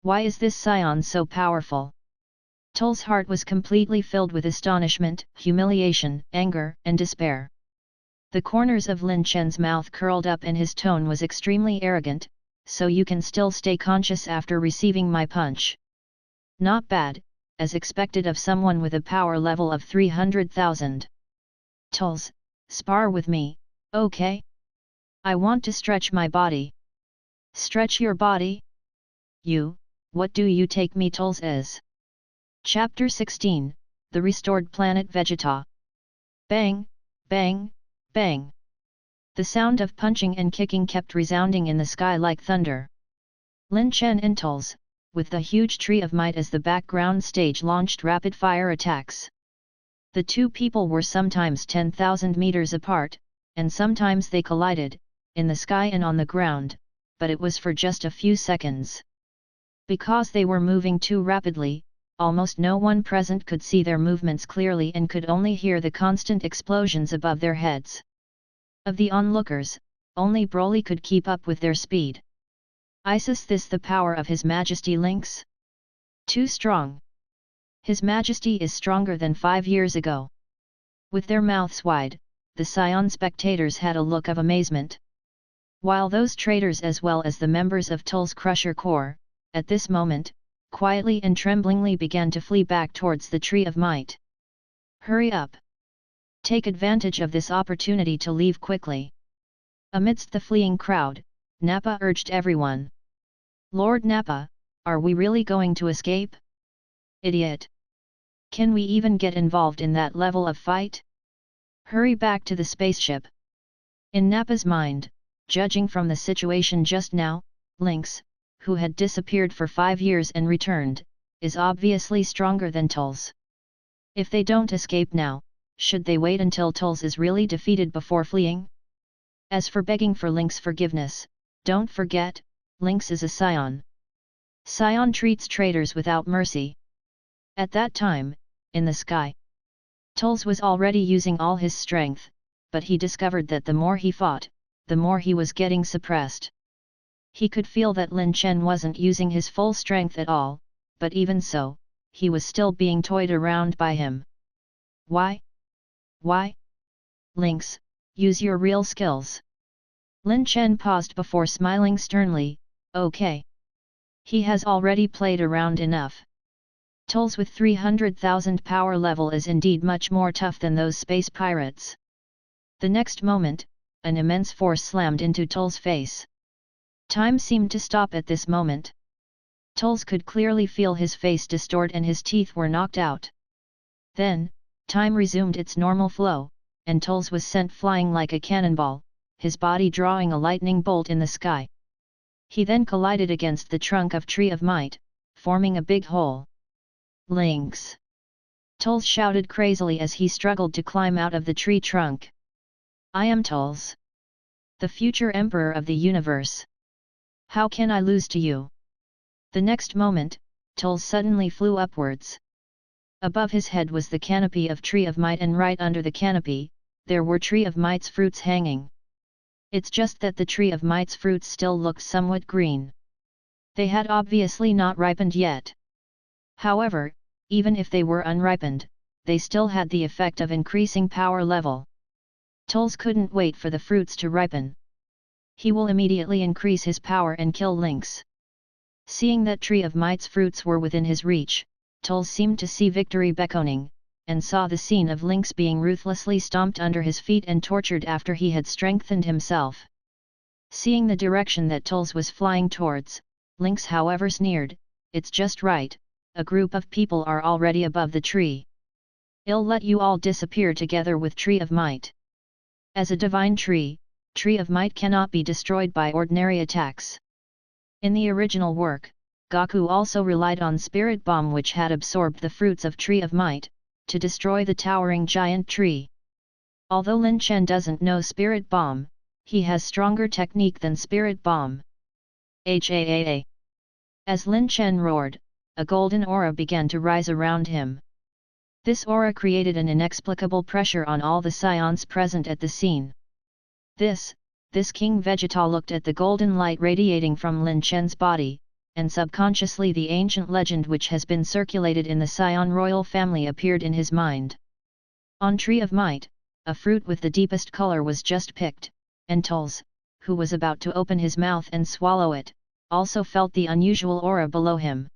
Why is this Saiyan so powerful? Tul's heart was completely filled with astonishment, humiliation, anger, and despair. The corners of Lin Chen's mouth curled up and his tone was extremely arrogant, so you can still stay conscious after receiving my punch. Not bad, as expected of someone with a power level of 300,000. Tulz, spar with me, okay? I want to stretch my body. Stretch your body? What do you take me Tulz as? Chapter 16, The Restored Planet Vegeta. Bang, bang, bang. The sound of punching and kicking kept resounding in the sky like thunder. Lin Chen and Tulz, with the huge Tree of Might as the background stage, launched rapid-fire attacks. The two people were sometimes 10,000 meters apart, and sometimes they collided, in the sky and on the ground, but it was for just a few seconds. Because they were moving too rapidly, almost no one present could see their movements clearly and could only hear the constant explosions above their heads. Of the onlookers, only Broly could keep up with their speed. Is this the power of His Majesty Lynx? Too strong. His Majesty is stronger than 5 years ago. With their mouths wide, the Saiyan spectators had a look of amazement. While those traitors as well as the members of Tull's Crusher Corps, at this moment, quietly and tremblingly began to flee back towards the Tree of Might. Hurry up! Take advantage of this opportunity to leave quickly. Amidst the fleeing crowd, Nappa urged everyone. Lord Nappa, are we really going to escape? Idiot! Can we even get involved in that level of fight? Hurry back to the spaceship. In Nappa's mind, judging from the situation just now, Lynx, who had disappeared for 5 years and returned, is obviously stronger than Tull's. If they don't escape now, should they wait until Tull's is really defeated before fleeing? As for begging for Lynx forgiveness, don't forget, Lynx is a Saiyan. Saiyan treats traitors without mercy. At that time, in the sky, Tull's was already using all his strength, but he discovered that the more he fought, the more he was getting suppressed. He could feel that Lin Chen wasn't using his full strength at all, but even so, he was still being toyed around by him. Why? Why? Lynx, use your real skills. Lin Chen paused before smiling sternly, okay. He has already played around enough. Tull's with 300,000 power level is indeed much more tough than those space pirates. The next moment, an immense force slammed into Tull's face. Time seemed to stop at this moment. Tull's could clearly feel his face distort and his teeth were knocked out. Then, time resumed its normal flow, and Tull's was sent flying like a cannonball, his body drawing a lightning bolt in the sky. He then collided against the trunk of Tree of Might, forming a big hole. Lynx! Tull's shouted crazily as he struggled to climb out of the tree trunk. I am Tull's, the future emperor of the universe. How can I lose to you? The next moment, Tull's suddenly flew upwards. Above his head was the canopy of Tree of Might and right under the canopy, there were Tree of Might's fruits hanging. It's just that the Tree of Might's fruits still looked somewhat green. They had obviously not ripened yet. However, even if they were unripened, they still had the effect of increasing power level. Tull's couldn't wait for the fruits to ripen. He will immediately increase his power and kill Lynx. Seeing that Tree of Might's fruits were within his reach, Tull's seemed to see victory beckoning, and saw the scene of Lynx being ruthlessly stomped under his feet and tortured after he had strengthened himself. Seeing the direction that Tull's was flying towards, Lynx however sneered, it's just right, a group of people are already above the tree. I'll let you all disappear together with Tree of Might. As a divine tree, Tree of Might cannot be destroyed by ordinary attacks. In the original work, Goku also relied on Spirit Bomb which had absorbed the fruits of Tree of Might, to destroy the towering giant tree. Although Lin Chen doesn't know Spirit Bomb, he has stronger technique than Spirit Bomb. HAAA. As Lin Chen roared, a golden aura began to rise around him. This aura created an inexplicable pressure on all the Saiyans present at the scene. This King Vegeta looked at the golden light radiating from Lin Chen's body, and subconsciously the ancient legend which has been circulated in the Saiyan royal family appeared in his mind. On Tree of Might, a fruit with the deepest color was just picked, and Tull's, who was about to open his mouth and swallow it, also felt the unusual aura below him.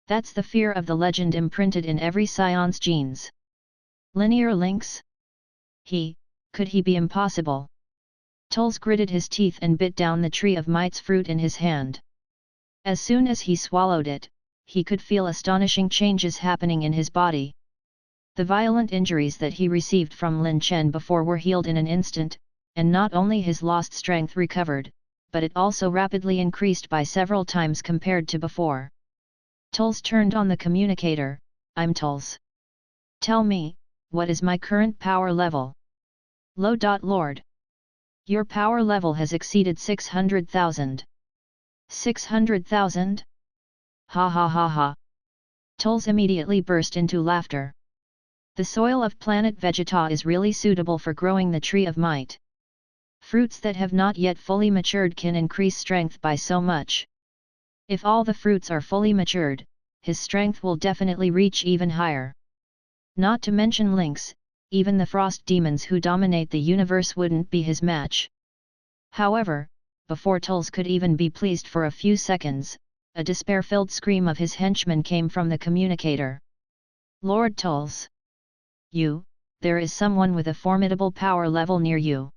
That's the fear of the legend imprinted in every Saiyan's genes. Linear Lynx? Could he be impossible? Tull's gritted his teeth and bit down the Tree of Might's fruit in his hand. As soon as he swallowed it, he could feel astonishing changes happening in his body. The violent injuries that he received from Lin Chen before were healed in an instant, and not only his lost strength recovered, but it also rapidly increased by several times compared to before. Tull's turned on the communicator. I'm Tull's. Tell me, what is my current power level? Low. Lord. Your power level has exceeded 600,000. 600,000? Ha ha ha ha. Tulz immediately burst into laughter. The soil of Planet Vegeta is really suitable for growing the Tree of Might. Fruits that have not yet fully matured can increase strength by so much. If all the fruits are fully matured, his strength will definitely reach even higher. Not to mention Lynx, even the frost demons who dominate the universe wouldn't be his match. However, before Tulz could even be pleased for a few seconds, a despair-filled scream of his henchman came from the communicator. Lord Tulz! There is someone with a formidable power level near you.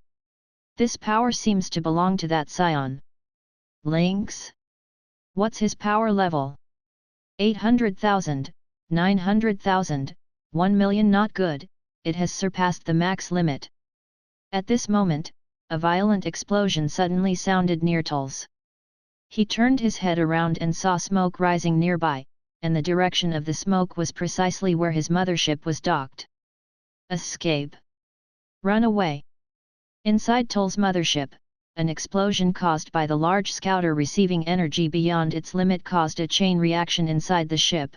This power seems to belong to that Saiyan. Lynx? What's his power level? 800,000, 900,000, 1 million. Not good, it has surpassed the max limit. At this moment, a violent explosion suddenly sounded near Tulz. He turned his head around and saw smoke rising nearby, and the direction of the smoke was precisely where his mothership was docked. Escape! Run away! Inside Tul's mothership, an explosion caused by the large scouter receiving energy beyond its limit caused a chain reaction inside the ship.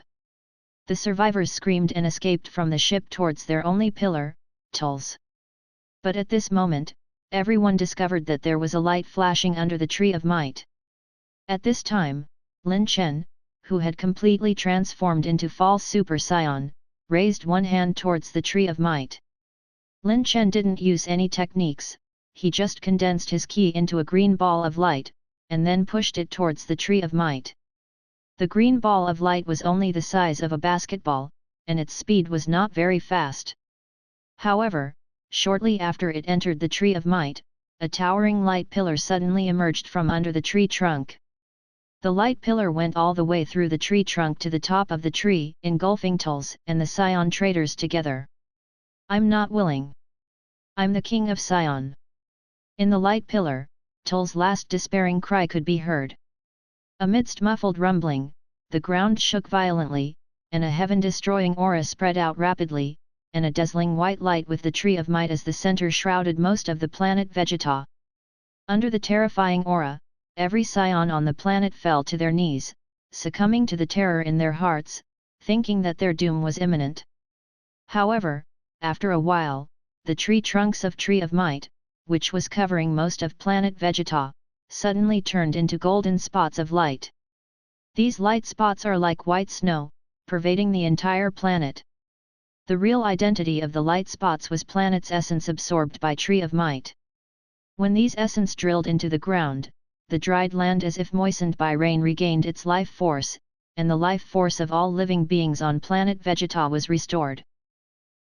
The survivors screamed and escaped from the ship towards their only pillar, Tulz. But at this moment, everyone discovered that there was a light flashing under the Tree of Might. At this time, Lin Chen, who had completely transformed into false Super Saiyan, raised one hand towards the Tree of Might. Lin Chen didn't use any techniques, he just condensed his ki into a green ball of light, and then pushed it towards the Tree of Might. The green ball of light was only the size of a basketball, and its speed was not very fast. However, shortly after it entered the Tree of Might, a towering light pillar suddenly emerged from under the tree trunk. The light pillar went all the way through the tree trunk to the top of the tree, engulfing Tulz and the Saiyan traders together. I'm not willing. I'm the king of Saiyan. In the light pillar, Tul's last despairing cry could be heard. Amidst muffled rumbling, the ground shook violently, and a heaven-destroying aura spread out rapidly, and a dazzling white light with the Tree of Might as the center shrouded most of the planet Vegeta. Under the terrifying aura, every Saiyan on the planet fell to their knees, succumbing to the terror in their hearts, thinking that their doom was imminent. However, after a while, the tree trunks of Tree of Might, which was covering most of Planet Vegeta, suddenly turned into golden spots of light. These light spots are like white snow, pervading the entire planet. The real identity of the light spots was planet's essence absorbed by Tree of Might. When these essence drilled into the ground, the dried land as if moistened by rain regained its life force, and the life force of all living beings on Planet Vegeta was restored.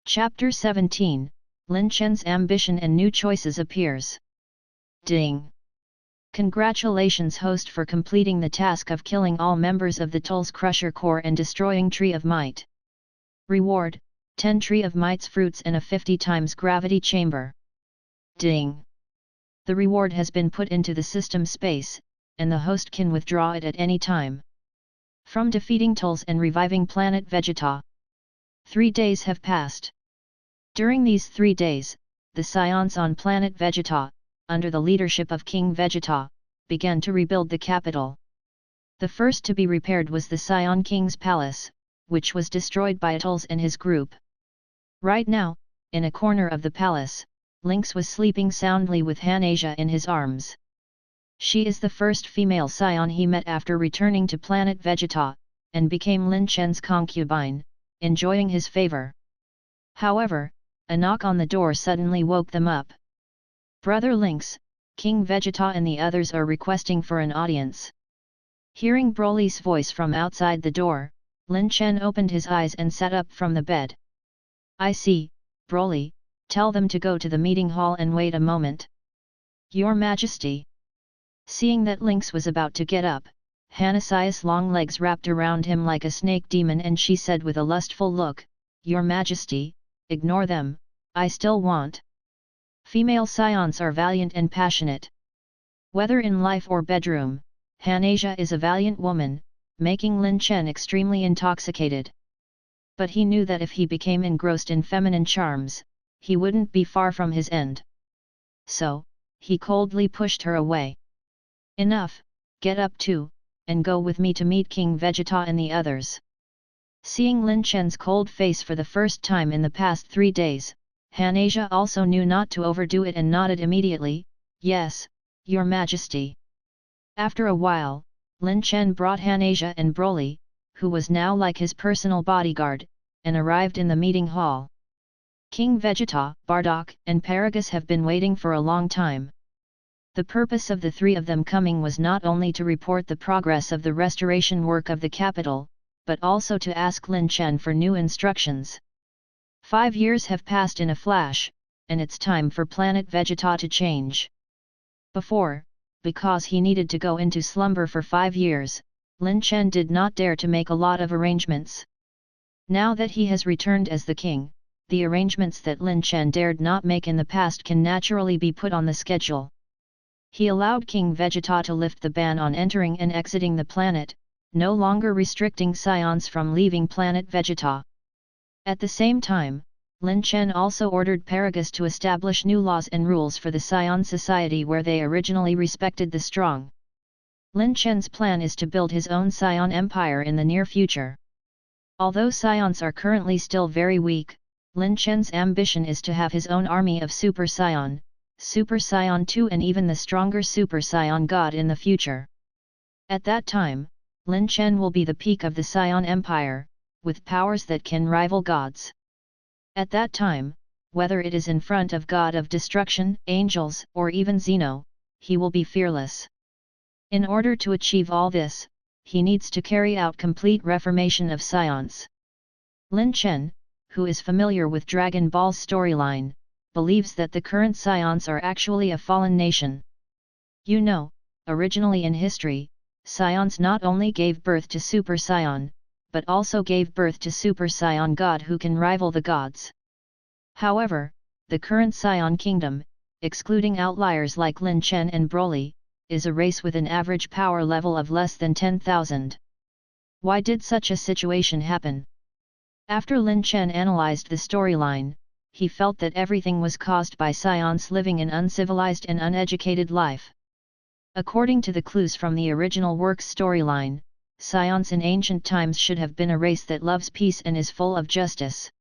Chapter 17, Lin Chen's Ambition and New Choices appears. Ding! Congratulations host for completing the task of killing all members of the Tul's Crusher Corps and destroying Tree of Might. Reward, 10 Tree of Might's fruits and a 50 times gravity chamber. Ding! The reward has been put into the system space, and the host can withdraw it at any time. From defeating Tulz and reviving Planet Vegeta. 3 days have passed. During these 3 days, the Saiyans on Planet Vegeta, under the leadership of King Vegeta, began to rebuild the capital. The first to be repaired was the Saiyan King's palace, which was destroyed by Tulz and his group. Right now, in a corner of the palace, Lynx was sleeping soundly with Hanasia in his arms. She is the first female Saiyan he met after returning to Planet Vegeta, and became Lin Chen's concubine, enjoying his favor. However, a knock on the door suddenly woke them up. Brother Lynx, King Vegeta and the others are requesting for an audience. Hearing Broly's voice from outside the door, Lin Chen opened his eyes and sat up from the bed. I see, Broly, tell them to go to the meeting hall and wait a moment. Your Majesty. Seeing that Lynx was about to get up, Hanasia's long legs wrapped around him like a snake demon and she said with a lustful look, Your Majesty, ignore them, I still want. Female Saiyans are valiant and passionate. Whether in life or bedroom, Hanasia is a valiant woman, making Lin Chen extremely intoxicated. But he knew that if he became engrossed in feminine charms, he wouldn't be far from his end. So, he coldly pushed her away. Enough, get up too, and go with me to meet King Vegeta and the others. Seeing Lin Chen's cold face for the first time in the past 3 days, Hanasia also knew not to overdo it and nodded immediately, "Yes, Your Majesty." After a while, Lin Chen brought Hanasia and Broly, who was now like his personal bodyguard, and arrived in the meeting hall. King Vegeta, Bardock, and Paragus have been waiting for a long time. The purpose of the 3 of them coming was not only to report the progress of the restoration work of the capital, but also to ask Lin Chen for new instructions. 5 years have passed in a flash, and it's time for Planet Vegeta to change. Before, because he needed to go into slumber for 5 years, Lin Chen did not dare to make a lot of arrangements. Now that he has returned as the king, the arrangements that Lin Chen dared not make in the past can naturally be put on the schedule. He allowed King Vegeta to lift the ban on entering and exiting the planet, no longer restricting Saiyans from leaving Planet Vegeta. At the same time, Lin Chen also ordered Paragus to establish new laws and rules for the Saiyan society where they originally respected the strong. Lin Chen's plan is to build his own Saiyan empire in the near future. Although Saiyans are currently still very weak, Lin Chen's ambition is to have his own army of Super Saiyan, Super Saiyan 2 and even the stronger Super Saiyan God in the future. At that time, Lin Chen will be the peak of the Saiyan Empire, with powers that can rival gods. At that time, whether it is in front of God of Destruction, angels, or even Zeno, he will be fearless. In order to achieve all this, he needs to carry out complete reformation of Saiyans. Lin Chen, who is familiar with Dragon Ball's storyline, believes that the current Saiyans are actually a fallen nation. You know, originally in history, Saiyans not only gave birth to Super Saiyan, but also gave birth to Super Saiyan God who can rival the gods. However, the current Saiyan kingdom, excluding outliers like Lin Chen and Broly, is a race with an average power level of less than 10,000. Why did such a situation happen? After Lin Chen analyzed the storyline, he felt that everything was caused by Saiyans living an uncivilized and uneducated life. According to the clues from the original work's storyline, Saiyans in ancient times should have been a race that loves peace and is full of justice.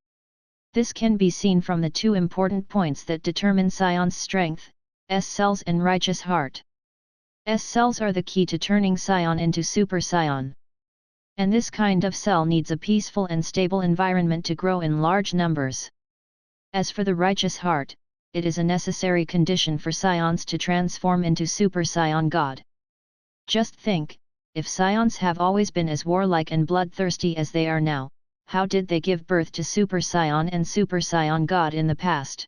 This can be seen from the 2 important points that determine Saiyans' strength, S-cells and righteous heart. S-cells are the key to turning Saiyan into Super Saiyan. And this kind of cell needs a peaceful and stable environment to grow in large numbers. As for the righteous heart, it is a necessary condition for Saiyans to transform into Super Saiyan God. Just think, if Saiyans have always been as warlike and bloodthirsty as they are now, how did they give birth to Super Saiyan and Super Saiyan God in the past?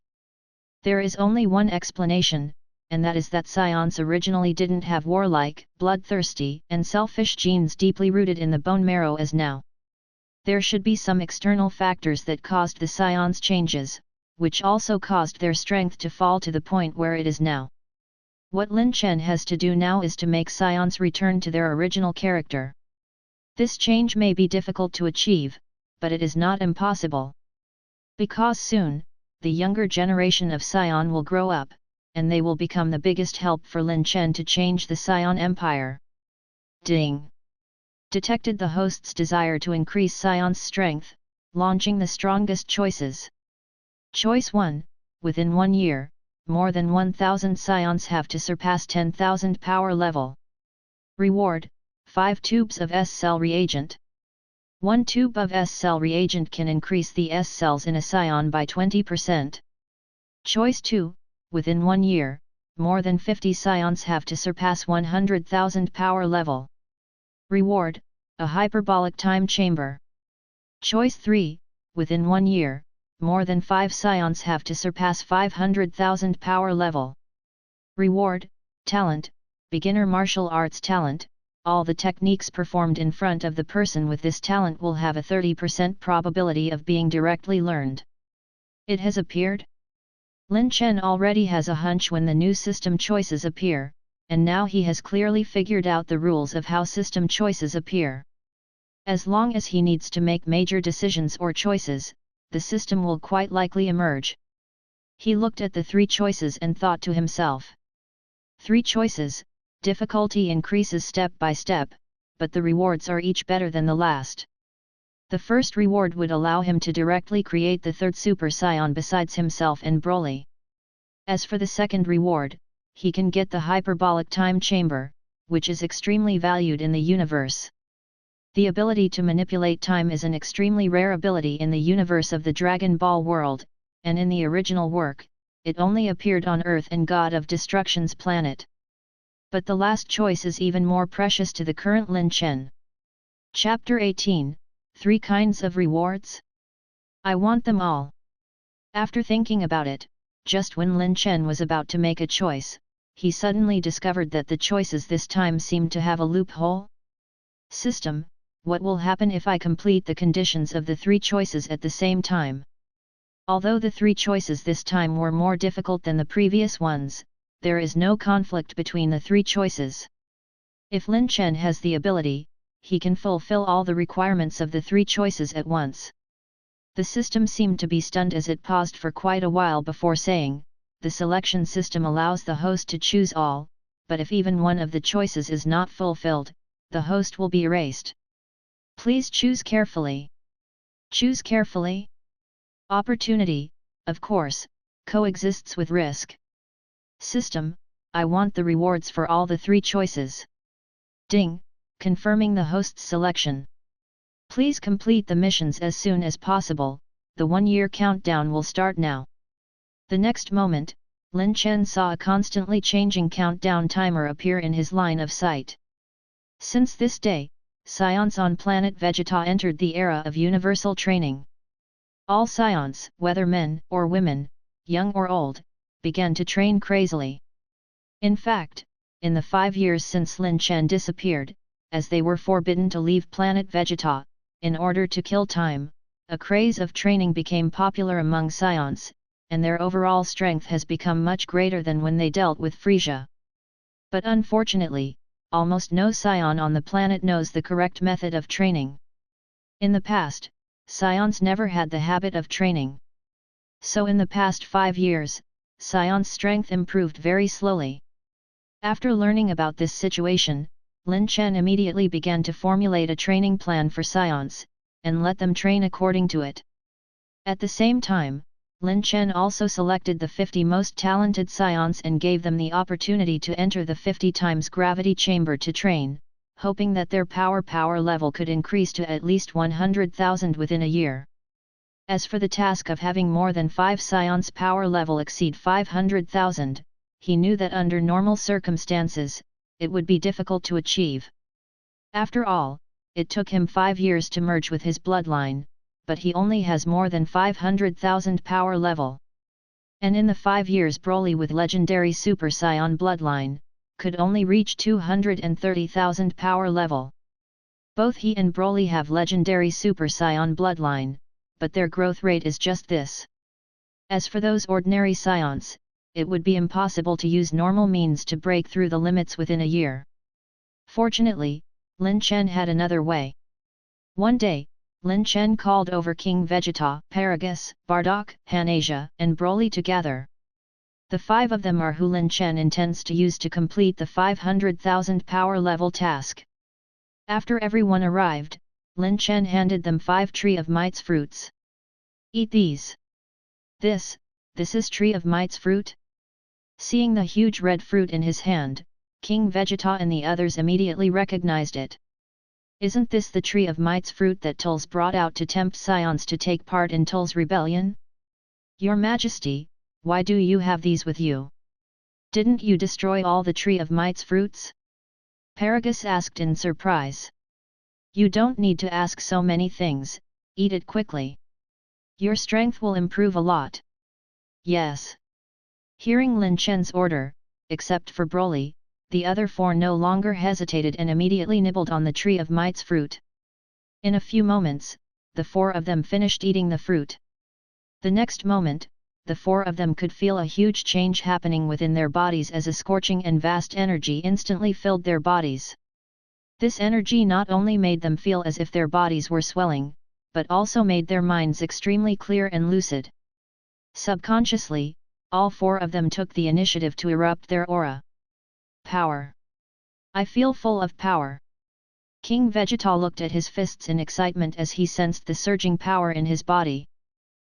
There is only one explanation, and that is that Saiyans originally didn't have warlike, bloodthirsty, and selfish genes deeply rooted in the bone marrow as now. There should be some external factors that caused the Saiyans' changes, which also caused their strength to fall to the point where it is now. What Lin Chen has to do now is to make Saiyans return to their original character. This change may be difficult to achieve, but it is not impossible. Because soon, the younger generation of Saiyan will grow up, and they will become the biggest help for Lin Chen to change the Saiyan Empire. Ding! Detected the host's desire to increase Saiyan's strength, launching the strongest choices. Choice 1, within 1 year, more than 1,000 Saiyans have to surpass 10,000 power level. Reward, 5 tubes of S-cell reagent. 1 tube of S-cell reagent can increase the S-cells in a Saiyan by 20%. Choice 2, within 1 year, more than 50 Saiyans have to surpass 100,000 power level. Reward, a hyperbolic time chamber. Choice 3, within 1 year, more than 5 Saiyans have to surpass 500,000 power level. Reward, talent, beginner martial arts talent. All the techniques performed in front of the person with this talent will have a 30% probability of being directly learned. It has appeared? Lin Chen already has a hunch when the new system choices appear, and now he has clearly figured out the rules of how system choices appear. As long as he needs to make major decisions or choices, the system will quite likely emerge. He looked at the 3 choices and thought to himself, 3 choices, difficulty increases step by step, but the rewards are each better than the last. The first reward would allow him to directly create the third Super Saiyan besides himself and Broly. As for the second reward, he can get the hyperbolic time chamber, which is extremely valued in the universe. The ability to manipulate time is an extremely rare ability in the universe of the Dragon Ball world, and in the original work, it only appeared on Earth and God of Destruction's planet. But the last choice is even more precious to the current Lin Chen. Chapter 18, 3 Kinds of Rewards? I want them all. After thinking about it, just when Lin Chen was about to make a choice, he suddenly discovered that the choices this time seemed to have a loophole. System, what will happen if I complete the conditions of the 3 choices at the same time? Although the 3 choices this time were more difficult than the previous ones, there is no conflict between the 3 choices. If Lin Chen has the ability, he can fulfill all the requirements of the 3 choices at once. The system seemed to be stunned as it paused for quite a while before saying, the selection system allows the host to choose all, but if even one of the choices is not fulfilled, the host will be erased. Please choose carefully. Choose carefully? Opportunity, of course, coexists with risk. System, I want the rewards for all the 3 choices. Ding, confirming the host's selection. Please complete the missions as soon as possible, the 1-year countdown will start now. The next moment, Lin Chen saw a constantly changing countdown timer appear in his line of sight. Since this day, Saiyans on Planet Vegeta entered the era of universal training. All Saiyans, whether men or women, young or old, began to train crazily. In fact, in the 5 years since Lin Chen disappeared, as they were forbidden to leave Planet Vegeta, in order to kill time, a craze of training became popular among Saiyans, and their overall strength has become much greater than when they dealt with Frieza. But unfortunately, almost no Saiyan on the planet knows the correct method of training. In the past, Saiyans never had the habit of training. So in the past 5 years, Saiyan's strength improved very slowly. After learning about this situation, Lin Chen immediately began to formulate a training plan for Saiyans, and let them train according to it. At the same time, Lin Chen also selected the 50 most talented Saiyans and gave them the opportunity to enter the 50 times gravity chamber to train, hoping that their power level could increase to at least 100,000 within a year. As for the task of having more than 5 Saiyans' power level exceed 500,000, he knew that under normal circumstances, it would be difficult to achieve. After all, it took him 5 years to merge with his bloodline, but he only has more than 500,000 power level. And in the 5 years Broly with legendary Super Saiyan bloodline, could only reach 230,000 power level. Both he and Broly have legendary Super Saiyan bloodline, but their growth rate is just this. As for those ordinary Saiyans, it would be impossible to use normal means to break through the limits within a year. Fortunately, Lin Chen had another way. One day, Lin Chen called over King Vegeta, Paragus, Bardock, Hanasia, and Broly together. The 5 of them are who Lin Chen intends to use to complete the 500,000 power level task. After everyone arrived, Lin Chen handed them 5 Tree of Might's fruits. Eat these. This is Tree of Might's fruit? Seeing the huge red fruit in his hand, King Vegeta and the others immediately recognized it. Isn't this the Tree of Might's fruit that Tul's brought out to tempt Saiyans to take part in Tul's rebellion? Your Majesty, why do you have these with you? Didn't you destroy all the Tree of Might's fruits? Paragus asked in surprise. You don't need to ask so many things, eat it quickly. Your strength will improve a lot. Yes. Hearing Lin Chen's order, except for Broly, the other 4 no longer hesitated and immediately nibbled on the Tree of Might's fruit. In a few moments, the 4 of them finished eating the fruit. The next moment, the 4 of them could feel a huge change happening within their bodies as a scorching and vast energy instantly filled their bodies. This energy not only made them feel as if their bodies were swelling, but also made their minds extremely clear and lucid. Subconsciously, all 4 of them took the initiative to erupt their aura. power. I feel full of power. King Vegeta looked at his fists in excitement as he sensed the surging power in his body.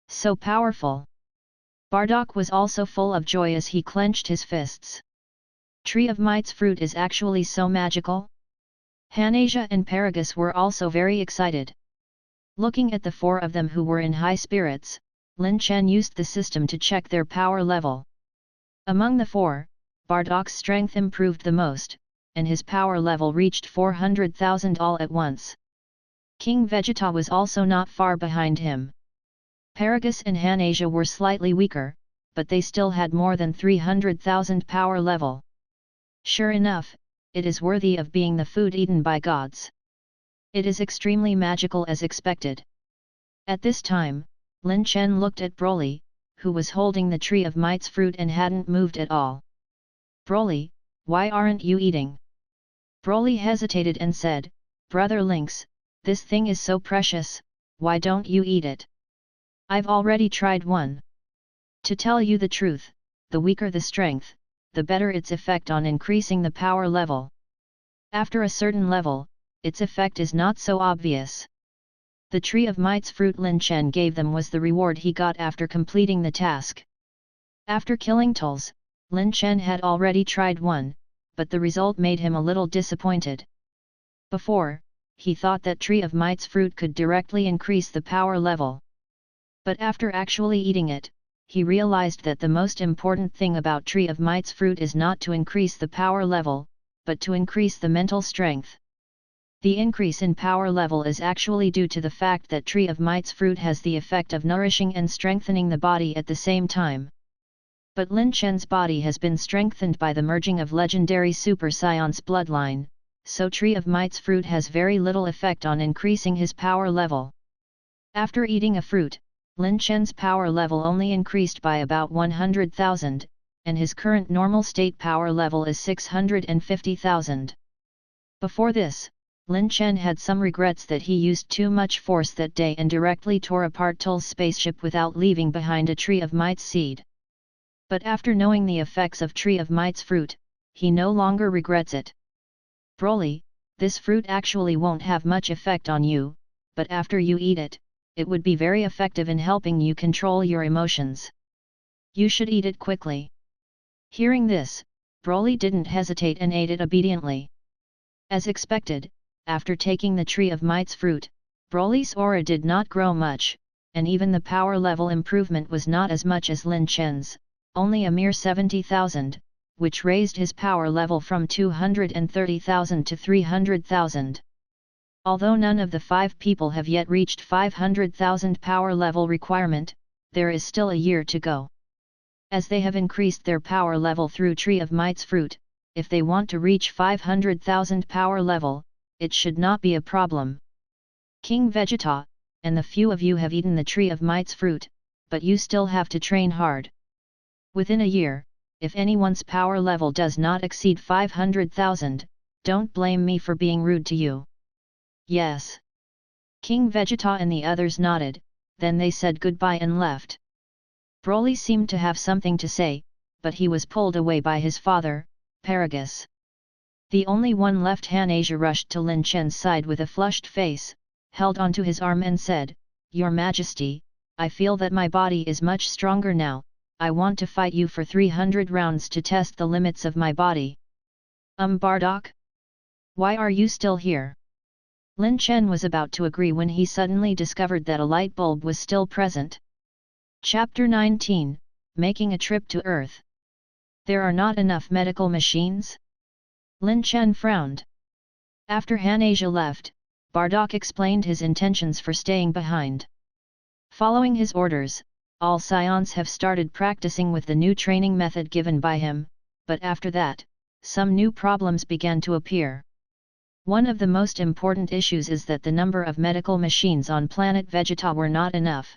So powerful! Bardock was also full of joy as he clenched his fists. Tree of Might's fruit is actually so magical? Hanasia and Paragus were also very excited. Looking at the four of them who were in high spirits, Lin Chen used the system to check their power level. Among the four, Bardock's strength improved the most, and his power level reached 400,000 all at once. King Vegeta was also not far behind him. Paragus and Hanasia were slightly weaker, but they still had more than 300,000 power level. Sure enough, it is worthy of being the food eaten by gods. It is extremely magical as expected. At this time, Lin Chen looked at Broly, who was holding the Tree of Might's fruit and hadn't moved at all. Broly, why aren't you eating? Broly hesitated and said, Brother Lynx, this thing is so precious, why don't you eat it? I've already tried one. To tell you the truth, the weaker the strength, the better its effect on increasing the power level. After a certain level, its effect is not so obvious. The Tree of Might's fruit Lin Chen gave them was the reward he got after completing the task. After killing Tulls, Lin Chen had already tried one, but the result made him a little disappointed. Before, he thought that Tree of Might's fruit could directly increase the power level. But after actually eating it, he realized that the most important thing about Tree of Might's fruit is not to increase the power level, but to increase the mental strength. The increase in power level is actually due to the fact that Tree of Might's fruit has the effect of nourishing and strengthening the body at the same time. But Lin Chen's body has been strengthened by the merging of legendary Super Saiyan's bloodline, so Tree of Might's fruit has very little effect on increasing his power level. After eating a fruit, Lin Chen's power level only increased by about 100,000, and his current normal state power level is 650,000. Before this, Lin Chen had some regrets that he used too much force that day and directly tore apart Tull's spaceship without leaving behind a Tree of Might's seed. But after knowing the effects of Tree of Might's fruit, he no longer regrets it. Broly, this fruit actually won't have much effect on you, but after you eat it, it would be very effective in helping you control your emotions. You should eat it quickly. Hearing this, Broly didn't hesitate and ate it obediently. As expected, after taking the Tree of Might's fruit, Broly's aura did not grow much, and even the power level improvement was not as much as Lin Chen's, only a mere 70,000, which raised his power level from 230,000 to 300,000. Although none of the 5 people have yet reached 500,000 power level requirement, there is still a year to go. As they have increased their power level through Tree of Might's fruit, if they want to reach 500,000 power level, it should not be a problem. King Vegeta, and the few of you have eaten the Tree of Might's fruit, but you still have to train hard. Within a year, if anyone's power level does not exceed 500,000, don't blame me for being rude to you. Yes. King Vegeta and the others nodded, then they said goodbye and left. Broly seemed to have something to say, but he was pulled away by his father, Paragus. The only one left, Hanasia, rushed to Lin Chen's side with a flushed face, held onto his arm and said, Your Majesty, I feel that my body is much stronger now, I want to fight you for 300 rounds to test the limits of my body. Bardock? Why are you still here? Lin Chen was about to agree when he suddenly discovered that a light bulb was still present. Chapter 19, Making a Trip to Earth. There are not enough medical machines? Lin Chen frowned. After Hanasia left, Bardock explained his intentions for staying behind. Following his orders, all Saiyans have started practicing with the new training method given by him, but after that, some new problems began to appear. One of the most important issues is that the number of medical machines on Planet Vegeta were not enough.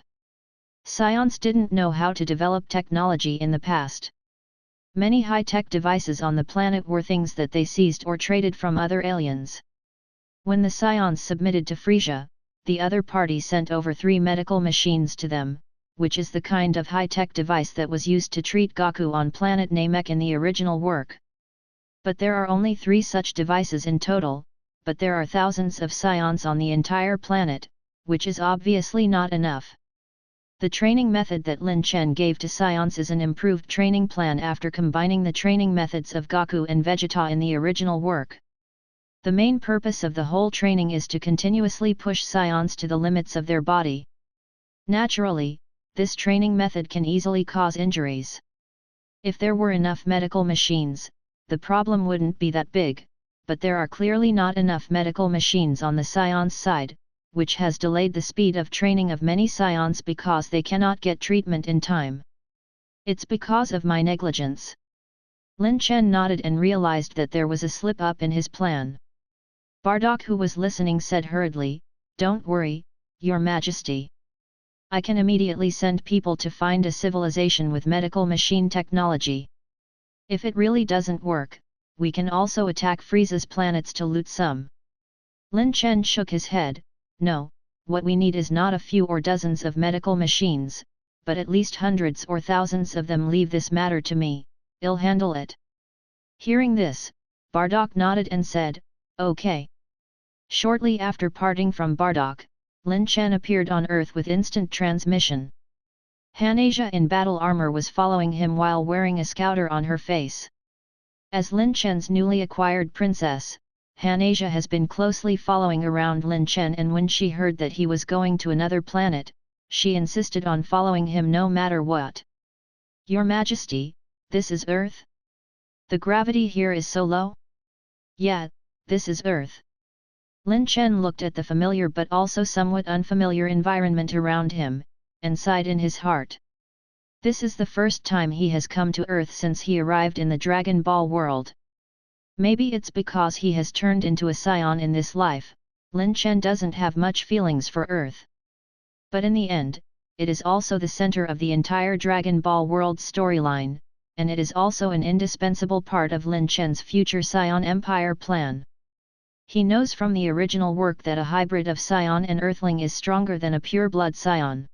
Saiyans didn't know how to develop technology in the past. Many high-tech devices on the planet were things that they seized or traded from other aliens. When the Saiyans submitted to Frieza, the other party sent over 3 medical machines to them, which is the kind of high-tech device that was used to treat Goku on planet Namek in the original work. But there are only 3 such devices in total, but there are thousands of Saiyans on the entire planet, which is obviously not enough. The training method that Lin Chen gave to Saiyans is an improved training plan after combining the training methods of Goku and Vegeta in the original work. The main purpose of the whole training is to continuously push Saiyans to the limits of their body. Naturally, this training method can easily cause injuries. If there were enough medical machines, the problem wouldn't be that big, but there are clearly not enough medical machines on the Saiyans side, which has delayed the speed of training of many Saiyans because they cannot get treatment in time. It's because of my negligence. Lin Chen nodded and realized that there was a slip-up in his plan. Bardock, who was listening, said hurriedly, "Don't worry, Your Majesty. I can immediately send people to find a civilization with medical machine technology. If it really doesn't work, we can also attack Frieza's planets to loot some." Lin Chen shook his head. "No, what we need is not a few or dozens of medical machines, but at least hundreds or thousands of them. Leave this matter to me, I'll handle it." Hearing this, Bardock nodded and said, "Okay." Shortly after parting from Bardock, Lin Chen appeared on Earth with instant transmission. Hanasia in battle armor was following him while wearing a scouter on her face. As Lin Chen's newly acquired princess, Hanasia has been closely following around Lin Chen, and when she heard that he was going to another planet, she insisted on following him no matter what. "Your Majesty, this is Earth? The gravity here is so low?" "Yeah, this is Earth." Lin Chen looked at the familiar but also somewhat unfamiliar environment around him, and sighed in his heart. This is the first time he has come to Earth since he arrived in the Dragon Ball world. Maybe it's because he has turned into a Saiyan in this life, Lin Chen doesn't have much feelings for Earth. But in the end, it is also the center of the entire Dragon Ball world storyline, and it is also an indispensable part of Lin Chen's future Saiyan Empire plan. He knows from the original work that a hybrid of Saiyan and Earthling is stronger than a pure-blood Saiyan.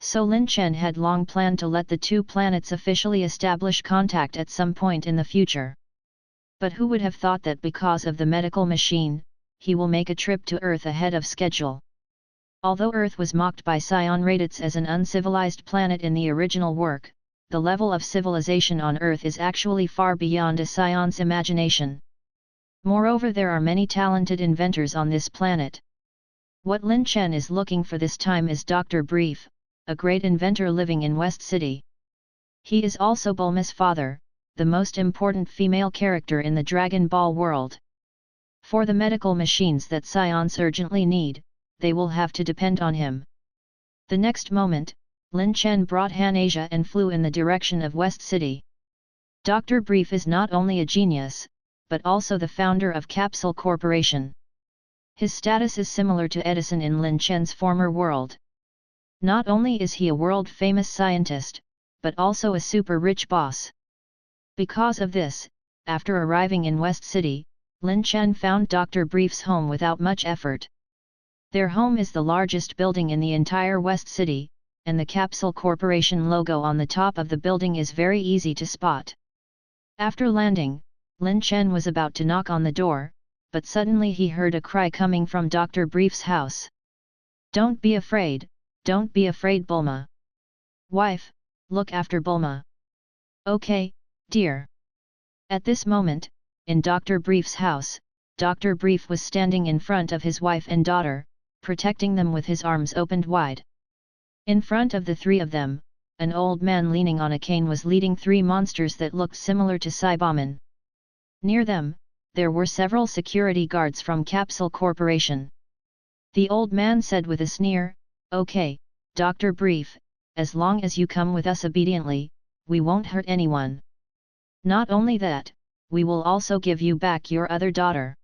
So Lin Chen had long planned to let the 2 planets officially establish contact at some point in the future. But who would have thought that because of the medical machine, he will make a trip to Earth ahead of schedule. Although Earth was mocked by Saiyan Raditz as an uncivilized planet in the original work, the level of civilization on Earth is actually far beyond a Saiyan's imagination. Moreover, there are many talented inventors on this planet. What Lin Chen is looking for this time is Dr. Brief, a great inventor living in West City. He is also Bulma's father, the most important female character in the Dragon Ball world. For the medical machines that Saiyans urgently need, they will have to depend on him. The next moment, Lin Chen brought Hanasia and flew in the direction of West City. Dr. Brief is not only a genius, but also the founder of Capsule Corporation. His status is similar to Edison in Lin Chen's former world. Not only is he a world-famous scientist, but also a super-rich boss. Because of this, after arriving in West City, Lin Chen found Dr. Brief's home without much effort. Their home is the largest building in the entire West City, and the Capsule Corporation logo on the top of the building is very easy to spot. After landing, Lin Chen was about to knock on the door, but suddenly he heard a cry coming from Dr. Brief's house. "Don't be afraid, don't be afraid, Bulma. Wife, look after Bulma." "Okay, dear." At this moment, in Dr. Brief's house, Dr. Brief was standing in front of his wife and daughter, protecting them with his arms opened wide. In front of the 3 of them, an old man leaning on a cane was leading 3 monsters that looked similar to Saibaman. Near them, there were several security guards from Capsule Corporation. The old man said with a sneer, "Okay, Dr. Brief, as long as you come with us obediently, we won't hurt anyone. Not only that, we will also give you back your other daughter."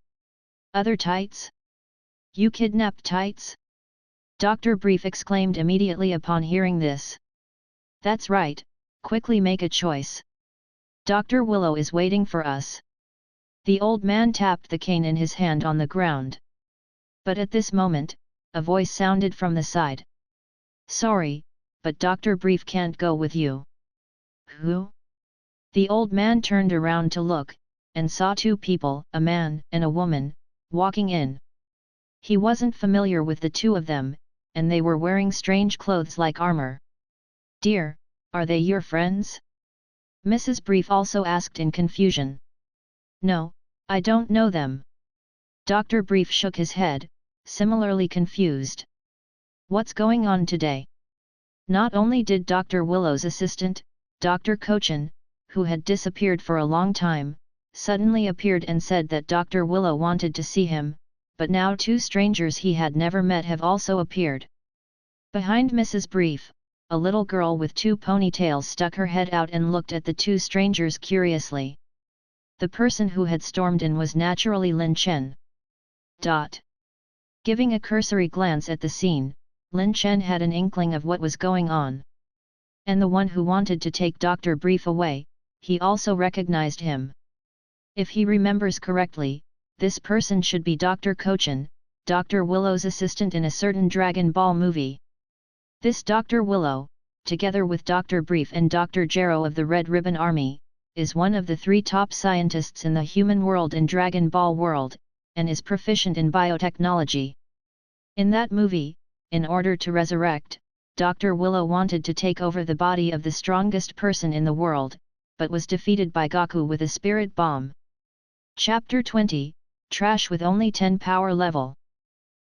"Other tights? You kidnapped tights?" Dr. Brief exclaimed immediately upon hearing this. "That's right, quickly make a choice. Dr. Willow is waiting for us." The old man tapped the cane in his hand on the ground. But at this moment, a voice sounded from the side. "Sorry, but Dr. Brief can't go with you." "Who?" The old man turned around to look, and saw two people, a man and a woman, walking in. He wasn't familiar with the two of them, and they were wearing strange clothes like armor. "Dear, are they your friends?" Mrs. Brief also asked in confusion. "No, I don't know them." Dr. Brief shook his head, similarly confused. "What's going on today?" Not only did Dr. Willow's assistant, Dr. Kochan, who had disappeared for a long time, suddenly appeared and said that Dr. Willow wanted to see him, but now two strangers he had never met have also appeared. Behind Mrs. Brief, a little girl with two ponytails stuck her head out and looked at the two strangers curiously. The person who had stormed in was naturally Lin Chen. Giving a cursory glance at the scene, Lin Chen had an inkling of what was going on. And the one who wanted to take Dr. Brief away, he also recognized him. If he remembers correctly, this person should be Dr. Kochan, Dr. Willow's assistant in a certain Dragon Ball movie. This Dr. Willow, together with Dr. Brief and Dr. Gero of the Red Ribbon Army, is one of the 3 top scientists in the human world in Dragon Ball world, and is proficient in biotechnology. In that movie, in order to resurrect, Dr. Willow wanted to take over the body of the strongest person in the world, but was defeated by Goku with a spirit bomb. Chapter 20, Trash with only 10 power level.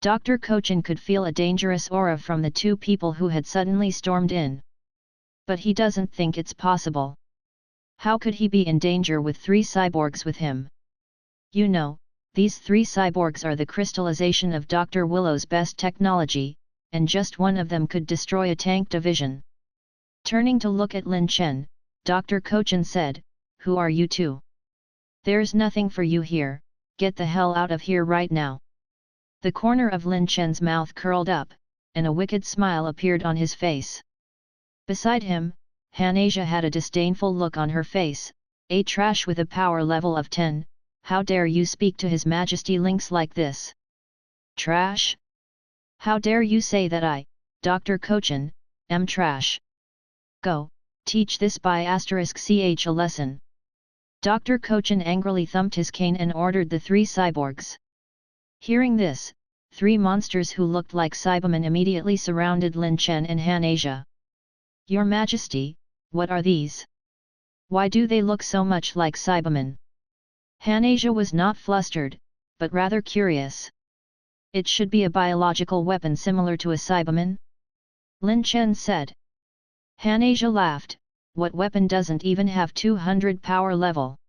Dr. Kochan could feel a dangerous aura from the two people who had suddenly stormed in. But he doesn't think it's possible. How could he be in danger with 3 cyborgs with him? You know, these 3 cyborgs are the crystallization of Dr. Willow's best technology, and just one of them could destroy a tank division. Turning to look at Lin Chen, Dr. Kochan said, "Who are you two? There's nothing for you here, get the hell out of here right now." The corner of Lin Chen's mouth curled up, and a wicked smile appeared on his face. Beside him, Hanasia had a disdainful look on her face. "A trash with a power level of 10, how dare you speak to His Majesty Lynx like this? Trash? How dare you say that I, Dr. Kochan, am trash? Go, teach this by *ch a lesson." Dr. Kochan angrily thumped his cane and ordered the 3 cyborgs. Hearing this, 3 monsters who looked like Cybermen immediately surrounded Lin Chen and Hanasia. "Your Majesty, what are these? Why do they look so much like Cybermen?" Hanasia was not flustered, but rather curious. "It should be a biological weapon similar to a Cyberman," Lin Chen said. Hanasia laughed, "What weapon doesn't even have 200 power level?"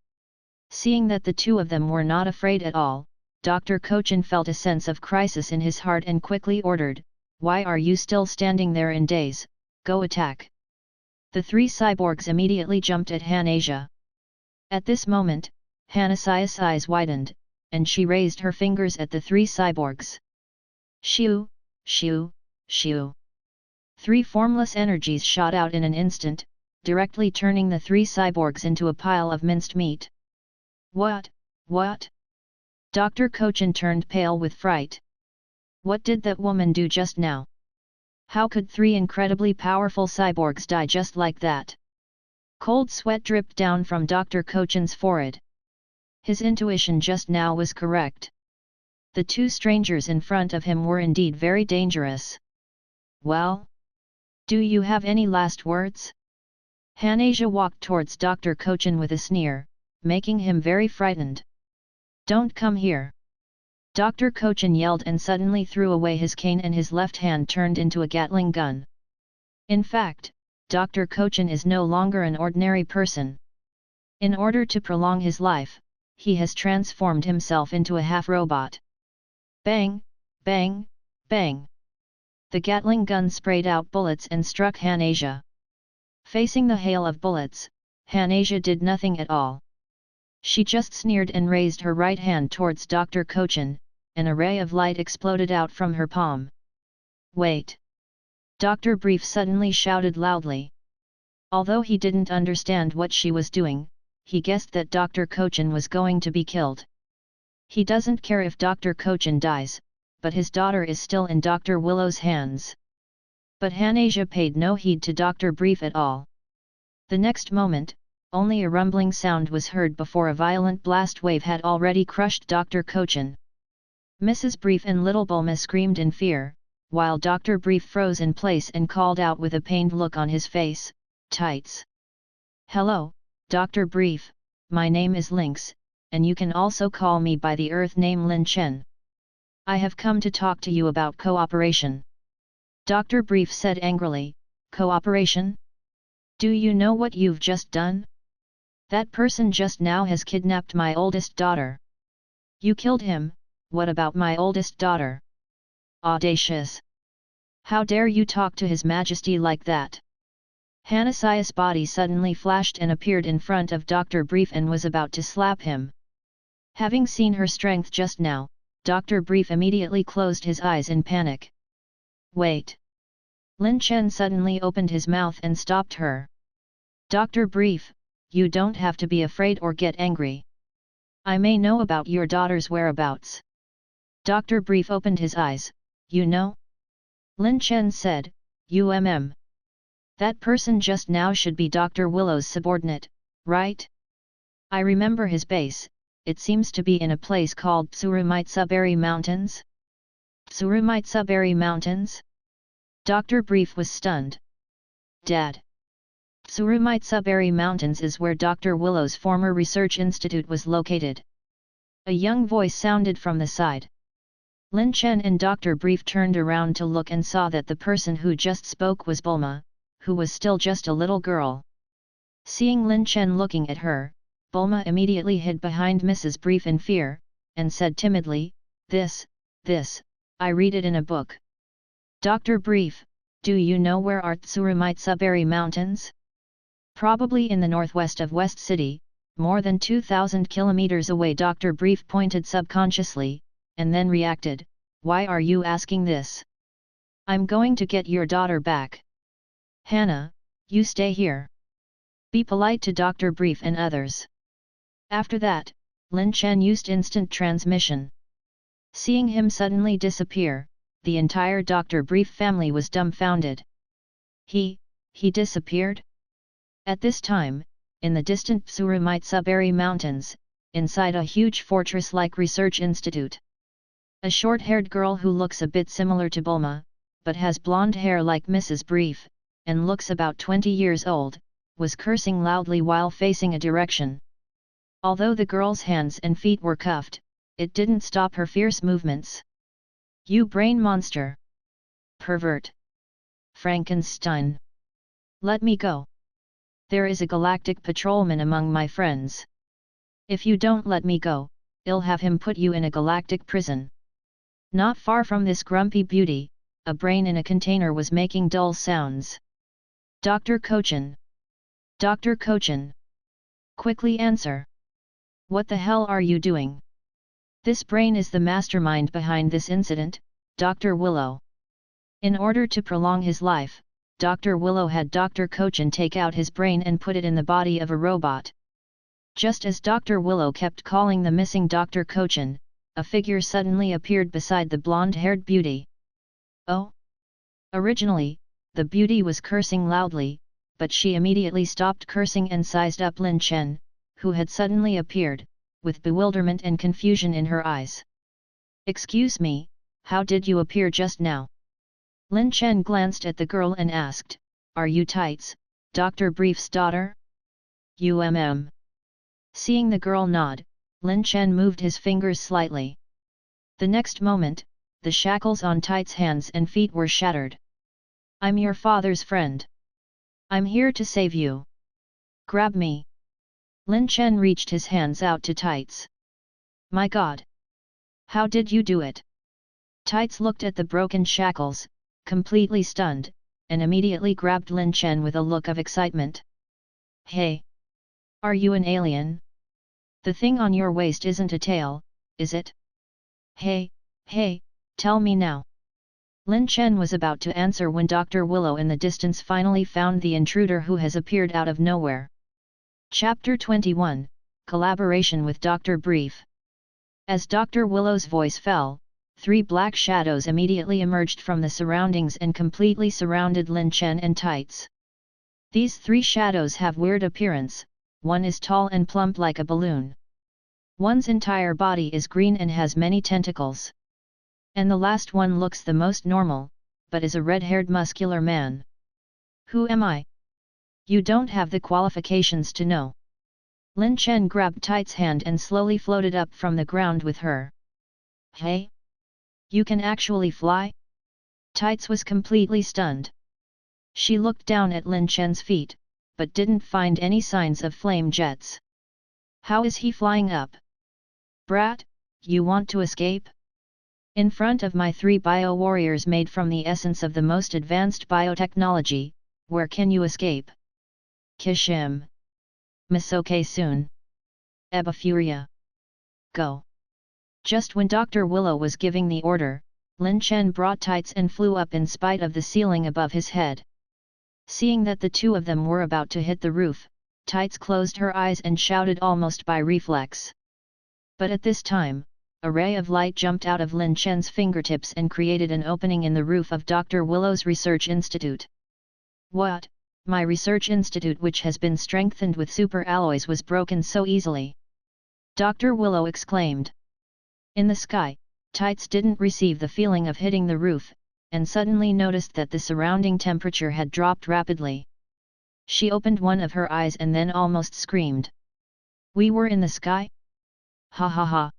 Seeing that the two of them were not afraid at all, Dr. Kochan felt a sense of crisis in his heart and quickly ordered, "Why are you still standing there in daze? Go attack." The 3 cyborgs immediately jumped at Hanasia. At this moment, Hanasia's eyes widened, and she raised her fingers at the 3 cyborgs. Shoo, shoo, shoo. 3 formless energies shot out in an instant, directly turning the 3 cyborgs into a pile of minced meat. What? Dr. Kochan turned pale with fright. What did that woman do just now? How could 3 incredibly powerful cyborgs die just like that? Cold sweat dripped down from Dr. Kochan's forehead. His intuition just now was correct. The 2 strangers in front of him were indeed very dangerous. Well? Do you have any last words? Hanasia walked towards Dr. Kochan with a sneer, making him very frightened. Don't come here! Dr. Kochan yelled and suddenly threw away his cane and his left hand turned into a Gatling gun. In fact, Dr. Kochan is no longer an ordinary person. In order to prolong his life, he has transformed himself into a half-robot. Bang, bang, bang. The Gatling gun sprayed out bullets and struck Hanasia. Facing the hail of bullets, Hanasia did nothing at all. She just sneered and raised her right hand towards Dr. Kochan, and a ray of light exploded out from her palm. Wait! Dr. Brief suddenly shouted loudly. Although he didn't understand what she was doing, he guessed that Dr. Kochan was going to be killed. He doesn't care if Dr. Kochan dies, but his daughter is still in Dr. Willow's hands. But Hanasia paid no heed to Dr. Brief at all. The next moment, only a rumbling sound was heard before a violent blast wave had already crushed Dr. Kochan. Mrs. Brief and little Bulma screamed in fear, while Dr. Brief froze in place and called out with a pained look on his face, "Tights!" "Hello, Dr. Brief, my name is Lynx, and you can also call me by the Earth name Lin Chen. I have come to talk to you about cooperation." Dr. Brief said angrily, "Cooperation? Do you know what you've just done? That person just now has kidnapped my oldest daughter. You killed him, what about my oldest daughter? Audacious! How dare you talk to His Majesty like that?" Hanasia's body suddenly flashed and appeared in front of Dr. Brief and was about to slap him. Having seen her strength just now, Dr. Brief immediately closed his eyes in panic. "Wait!" Lin Chen suddenly opened his mouth and stopped her. "Dr. Brief, you don't have to be afraid or get angry. I may know about your daughter's whereabouts." Dr. Brief opened his eyes. "You know?" Lin Chen said, "That person just now should be Dr. Willow's subordinate, right? I remember his base, it seems to be in a place called Tsurumitsuberry Mountains." "Tsurumitsuberry Mountains?" Dr. Brief was stunned. "Dad! Tsurumitsuberry Mountains is where Dr. Willow's former research institute was located." A young voice sounded from the side. Lin Chen and Dr. Brief turned around to look and saw that the person who just spoke was Bulma, who was still just a little girl. Seeing Lin Chen looking at her, Bulma immediately hid behind Mrs. Brief in fear, and said timidly, This, I read it in a book." "Dr. Brief, do you know where are Tsurumitsuberry Mountains?" "Probably in the northwest of West City, more than 2,000 kilometers away." Dr. Brief pointed subconsciously, and then reacted, "Why are you asking this? I'm going to get your daughter back. Hannah, you stay here. Be polite to Dr. Brief and others." After that, Lin Chen used instant transmission. Seeing him suddenly disappear, the entire Dr. Brief family was dumbfounded. He disappeared? At this time, in the distant Tsurumitsuberry Mountains, inside a huge fortress-like research institute, a short-haired girl who looks a bit similar to Bulma, but has blonde hair like Mrs. Brief, and looks about 20 years old, was cursing loudly while facing a direction. Although the girl's hands and feet were cuffed, it didn't stop her fierce movements. "You brain monster! Pervert! Frankenstein! Let me go! There is a galactic patrolman among my friends. If you don't let me go, I'll have him put you in a galactic prison." Not far from this grumpy beauty, a brain in a container was making dull sounds. "Dr. Kochan! Dr. Kochan! Quickly answer! What the hell are you doing? This brain is the mastermind behind this incident, Dr. Willow." In order to prolong his life, Dr. Willow had Dr. Kochan take out his brain and put it in the body of a robot. Just as Dr. Willow kept calling the missing Dr. Kochan, a figure suddenly appeared beside the blonde-haired beauty. "Oh!" Originally, the beauty was cursing loudly, but she immediately stopped cursing and sized up Lin Chen, who had suddenly appeared, with bewilderment and confusion in her eyes. "Excuse me, how did you appear just now?" Lin Chen glanced at the girl and asked, "Are you Tights, Dr. Brief's daughter?" Seeing the girl nod, Lin Chen moved his fingers slightly. The next moment, the shackles on Tights' hands and feet were shattered. "I'm your father's friend. I'm here to save you. Grab me." Lin Chen reached his hands out to Tights. "My God! How did you do it?" Tights looked at the broken shackles, completely stunned, and immediately grabbed Lin Chen with a look of excitement. "Hey! Are you an alien? The thing on your waist isn't a tail, is it? Hey, tell me now." Lin Chen was about to answer when Dr. Willow in the distance finally found the intruder who has appeared out of nowhere. Chapter 21, Collaboration with Dr. Brief. As Dr. Willow's voice fell, 3 black shadows immediately emerged from the surroundings and completely surrounded Lin Chen and Tights. These 3 shadows have weird appearance, one is tall and plump like a balloon. One's entire body is green and has many tentacles. And the last one looks the most normal, but is a red-haired muscular man. Who am I? You don't have the qualifications to know. Lin Chen grabbed Tite's hand and slowly floated up from the ground with her. Hey? You can actually fly? Tights was completely stunned. She looked down at Lin Chen's feet, but didn't find any signs of flame jets. How is he flying up? Brat, you want to escape? In front of my 3 bio-warriors made from the essence of the most advanced biotechnology, where can you escape? Kishim. Misoke soon. Eba Furia. Go. Just when Dr. Willow was giving the order, Lin Chen brought Tights and flew up in spite of the ceiling above his head. Seeing that the two of them were about to hit the roof, Tights closed her eyes and shouted almost by reflex. But at this time, a ray of light jumped out of Lin Chen's fingertips and created an opening in the roof of Dr. Willow's research institute. What? My research institute, which has been strengthened with super alloys, was broken so easily? Dr. Willow exclaimed. In the sky, Tights didn't receive the feeling of hitting the roof, and suddenly noticed that the surrounding temperature had dropped rapidly. She opened one of her eyes and then almost screamed. We were in the sky? Ha ha ha.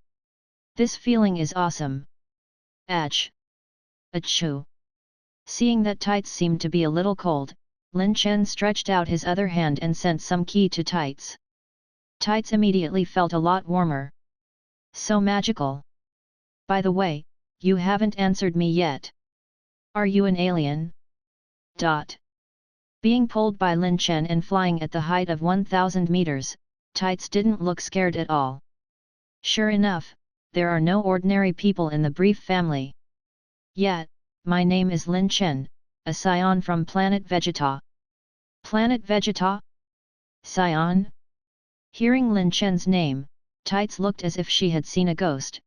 This feeling is awesome. Ach. Achoo. Seeing that Tights seemed to be a little cold, Lin Chen stretched out his other hand and sent some ki to Tights. Tights immediately felt a lot warmer. So magical. By the way, you haven't answered me yet. Are you an alien? Being pulled by Lin Chen and flying at the height of 1,000 meters, Tights didn't look scared at all. Sure enough, there are no ordinary people in the Brief family. Yet, my name is Lin Chen, a Saiyan from Planet Vegeta. Planet Vegeta? Saiyan? Hearing Lin Chen's name, Tights looked as if she had seen a ghost.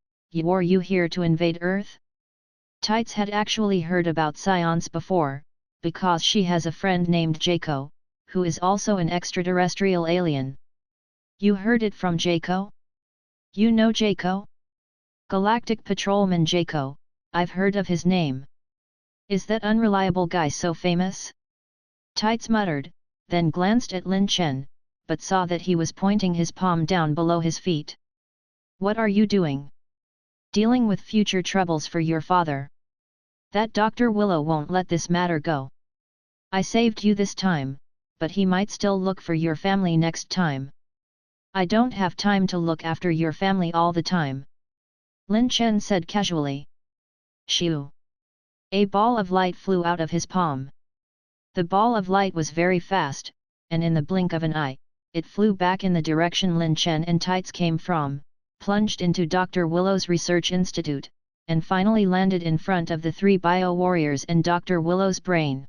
Are you here to invade Earth? Tights had actually heard about Saiyans before, because she has a friend named Jaco, who is also an extraterrestrial alien. You heard it from Jaco? You know Jaco? Galactic Patrolman Jaco, I've heard of his name. Is that unreliable guy so famous? Tights muttered, then glanced at Lin Chen, but saw that he was pointing his palm down below his feet. What are you doing? Dealing with future troubles for your father. That Dr. Willow won't let this matter go. I saved you this time, but he might still look for your family next time. I don't have time to look after your family all the time. Lin Chen said casually. Shoo! A ball of light flew out of his palm. The ball of light was very fast, and in the blink of an eye, it flew back in the direction Lin Chen and Tights came from, plunged into Dr. Willow's research institute, and finally landed in front of the 3 bio-warriors and Dr. Willow's brain.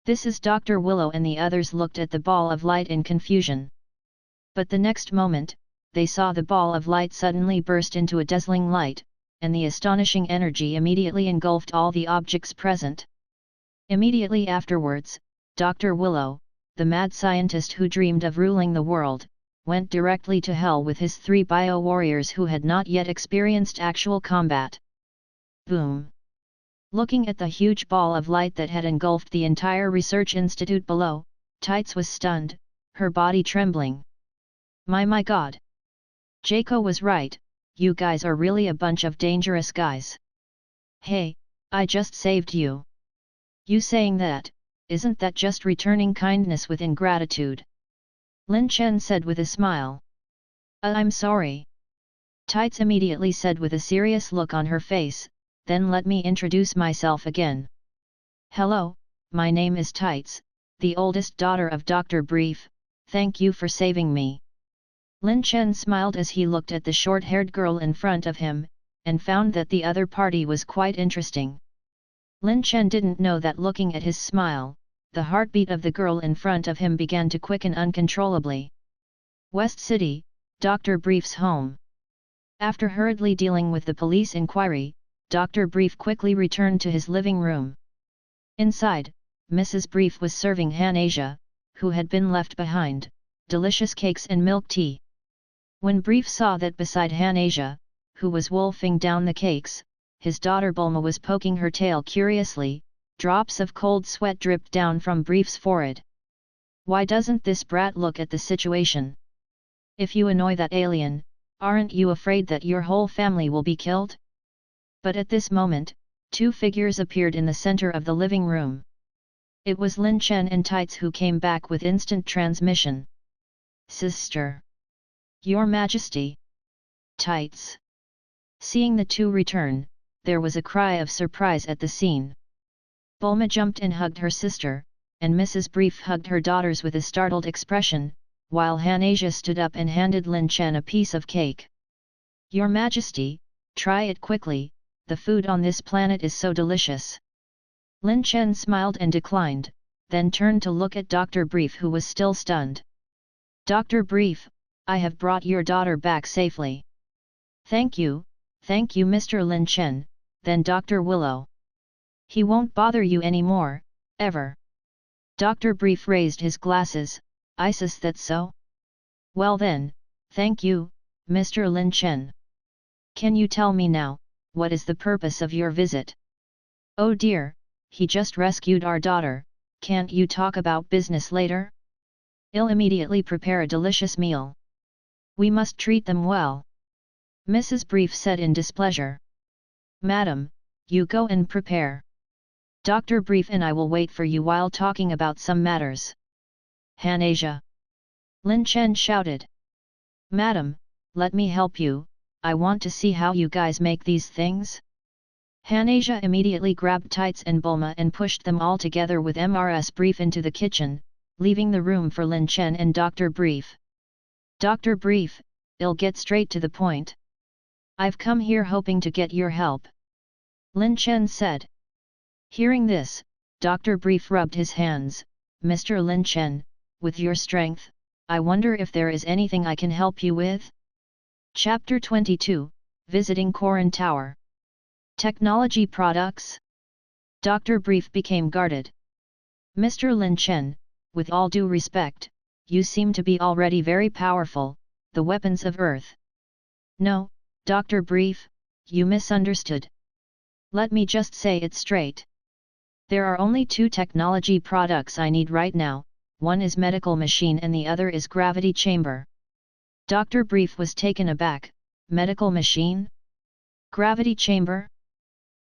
This is Dr. Willow, and the others looked at the ball of light in confusion. But the next moment, they saw the ball of light suddenly burst into a dazzling light, and the astonishing energy immediately engulfed all the objects present. Immediately afterwards, Dr. Willow, the mad scientist who dreamed of ruling the world, went directly to hell with his 3 bio-warriors who had not yet experienced actual combat. Boom! Looking at the huge ball of light that had engulfed the entire research institute below, Tights was stunned, her body trembling. My god! Jaco was right, you guys are really a bunch of dangerous guys. Hey, I just saved you. You saying that, isn't that just returning kindness with ingratitude? Lin Chen said with a smile. I'm sorry. Tights immediately said with a serious look on her face, then let me introduce myself again. Hello, my name is Tights, the oldest daughter of Dr. Brief, thank you for saving me. Lin Chen smiled as he looked at the short-haired girl in front of him, and found that the other party was quite interesting. Lin Chen didn't know that looking at his smile, the heartbeat of the girl in front of him began to quicken uncontrollably. West City, Dr. Brief's home. After hurriedly dealing with the police inquiry, Dr. Brief quickly returned to his living room. Inside, Mrs. Brief was serving Han Asia, who had been left behind, delicious cakes and milk tea. When Brief saw that beside Han-Asia, who was wolfing down the cakes, his daughter Bulma was poking her tail curiously, drops of cold sweat dripped down from Brief's forehead. Why doesn't this brat look at the situation? If you annoy that alien, aren't you afraid that your whole family will be killed? But at this moment, two figures appeared in the center of the living room. It was Lin Chen and Tights who came back with instant transmission. Sister! Your Majesty! Tights! Seeing the two return, there was a cry of surprise at the scene. Bulma jumped and hugged her sister, and Mrs. Brief hugged her daughters with a startled expression, while Han-Asia stood up and handed Lin Chen a piece of cake. Your Majesty, try it quickly, the food on this planet is so delicious. Lin Chen smiled and declined, then turned to look at Dr. Brief, who was still stunned. Dr. Brief, I have brought your daughter back safely. Thank you, Mr. Lin Chen, then Dr. Willow. He won't bother you anymore, ever. Dr. Brief raised his glasses. Is that so? Well then, thank you, Mr. Lin Chen. Can you tell me now, what is the purpose of your visit? Oh dear, he just rescued our daughter, can't you talk about business later? I'll immediately prepare a delicious meal. We must treat them well. Mrs. Brief said in displeasure. Madam, you go and prepare. Dr. Brief and I will wait for you while talking about some matters. Han-Asia. Lin Chen shouted. Madam, let me help you, I want to see how you guys make these things. Han-Asia immediately grabbed Tights and Bulma and pushed them all together with Mrs. Brief into the kitchen, leaving the room for Lin Chen and Dr. Brief. Dr. Brief, I'll get straight to the point. I've come here hoping to get your help. Lin Chen said. Hearing this, Dr. Brief rubbed his hands. Mr. Lin Chen, with your strength, I wonder if there is anything I can help you with? Chapter 22, Visiting Koran Tower. Technology Products? Dr. Brief became guarded. Mr. Lin Chen, with all due respect, you seem to be already very powerful, the weapons of Earth. No, Dr. Brief, you misunderstood. Let me just say it straight. There are only two technology products I need right now, one is medical machine and the other is gravity chamber. Dr. Brief was taken aback. Medical machine? Gravity chamber?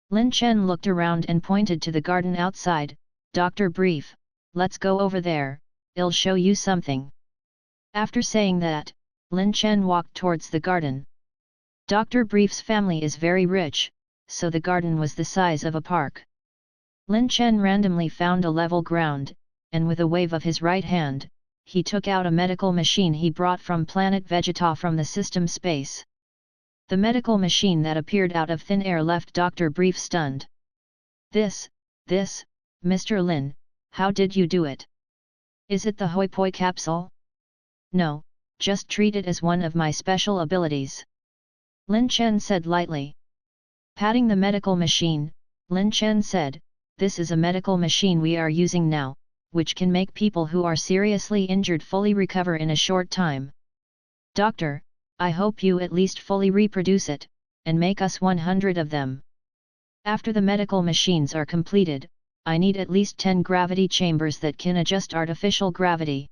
Lin Chen looked around and pointed to the garden outside. Dr. Brief, let's go over there, I'll show you something. After saying that, Lin Chen walked towards the garden. Dr. Brief's family is very rich, so the garden was the size of a park. Lin Chen randomly found a level ground, and with a wave of his right hand, he took out a medical machine he brought from Planet Vegeta from the system space. The medical machine that appeared out of thin air left Dr. Brief stunned. This, Mr. Lin, how did you do it? Is it the Hoi Poi capsule? No, just treat it as one of my special abilities. Lin Chen said lightly. Patting the medical machine, Lin Chen said, this is a medical machine we are using now, which can make people who are seriously injured fully recover in a short time. Doctor, I hope you at least fully reproduce it, and make us 100 of them. After the medical machines are completed, I need at least 10 gravity chambers that can adjust artificial gravity.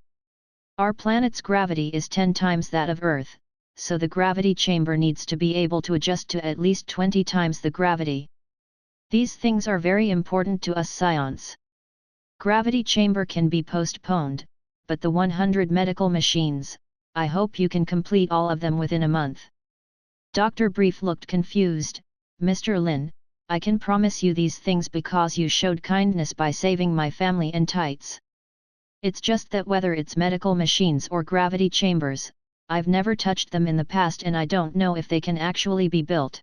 Our planet's gravity is 10 times that of Earth, so the gravity chamber needs to be able to adjust to at least 20 times the gravity. These things are very important to us Saiyans. Gravity chamber can be postponed, but the 100 medical machines, I hope you can complete all of them within a month. Dr. Brief looked confused. Mr. Lin, I can promise you these things because you showed kindness by saving my family and Tights. It's just that whether it's medical machines or gravity chambers, I've never touched them in the past and I don't know if they can actually be built.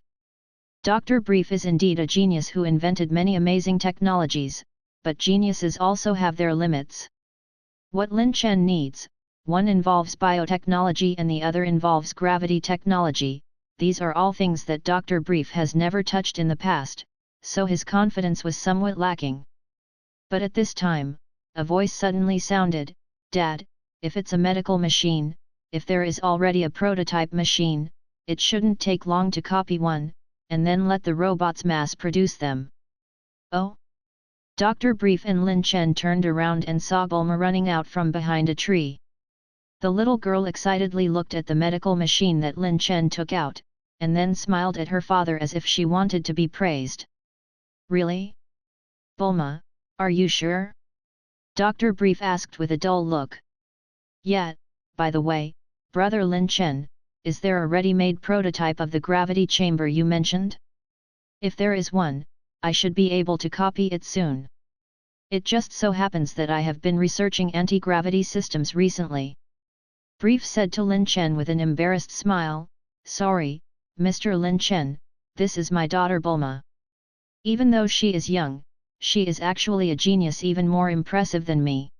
Dr. Brief is indeed a genius who invented many amazing technologies, but geniuses also have their limits. What Lin Chen needs, one involves biotechnology and the other involves gravity technology. These are all things that Dr. Brief has never touched in the past, so his confidence was somewhat lacking. But at this time, a voice suddenly sounded, Dad, if it's a medical machine, if there is already a prototype machine, it shouldn't take long to copy one, and then let the robots mass produce them. Oh? Dr. Brief and Lin Chen turned around and saw Bulma running out from behind a tree. The little girl excitedly looked at the medical machine that Lin Chen took out, and then smiled at her father as if she wanted to be praised. Really? Bulma, are you sure? Dr. Brief asked with a dull look. Yeah, by the way, brother Lin Chen, is there a ready-made prototype of the gravity chamber you mentioned? If there is one, I should be able to copy it soon. It just so happens that I have been researching anti-gravity systems recently. Brief said to Lin Chen with an embarrassed smile, Sorry, Mr. Lin Chen, this is my daughter Bulma. Even though she is young, she is actually a genius even more impressive than me.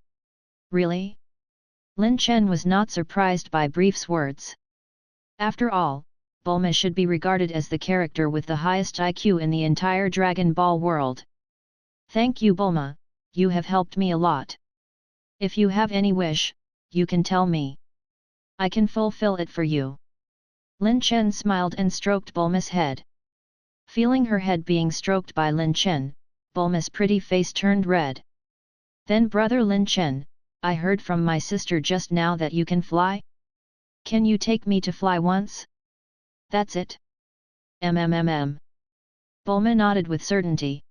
Really? Lin Chen was not surprised by Brief's words. After all, Bulma should be regarded as the character with the highest IQ in the entire Dragon Ball world. Thank you Bulma, you have helped me a lot. If you have any wish, you can tell me. I can fulfill it for you. Lin Chen smiled and stroked Bulma's head. Feeling her head being stroked by Lin Chen, Bulma's pretty face turned red. Then brother Lin Chen, I heard from my sister just now that you can fly? Can you take me to fly once? That's it. Bulma nodded with certainty.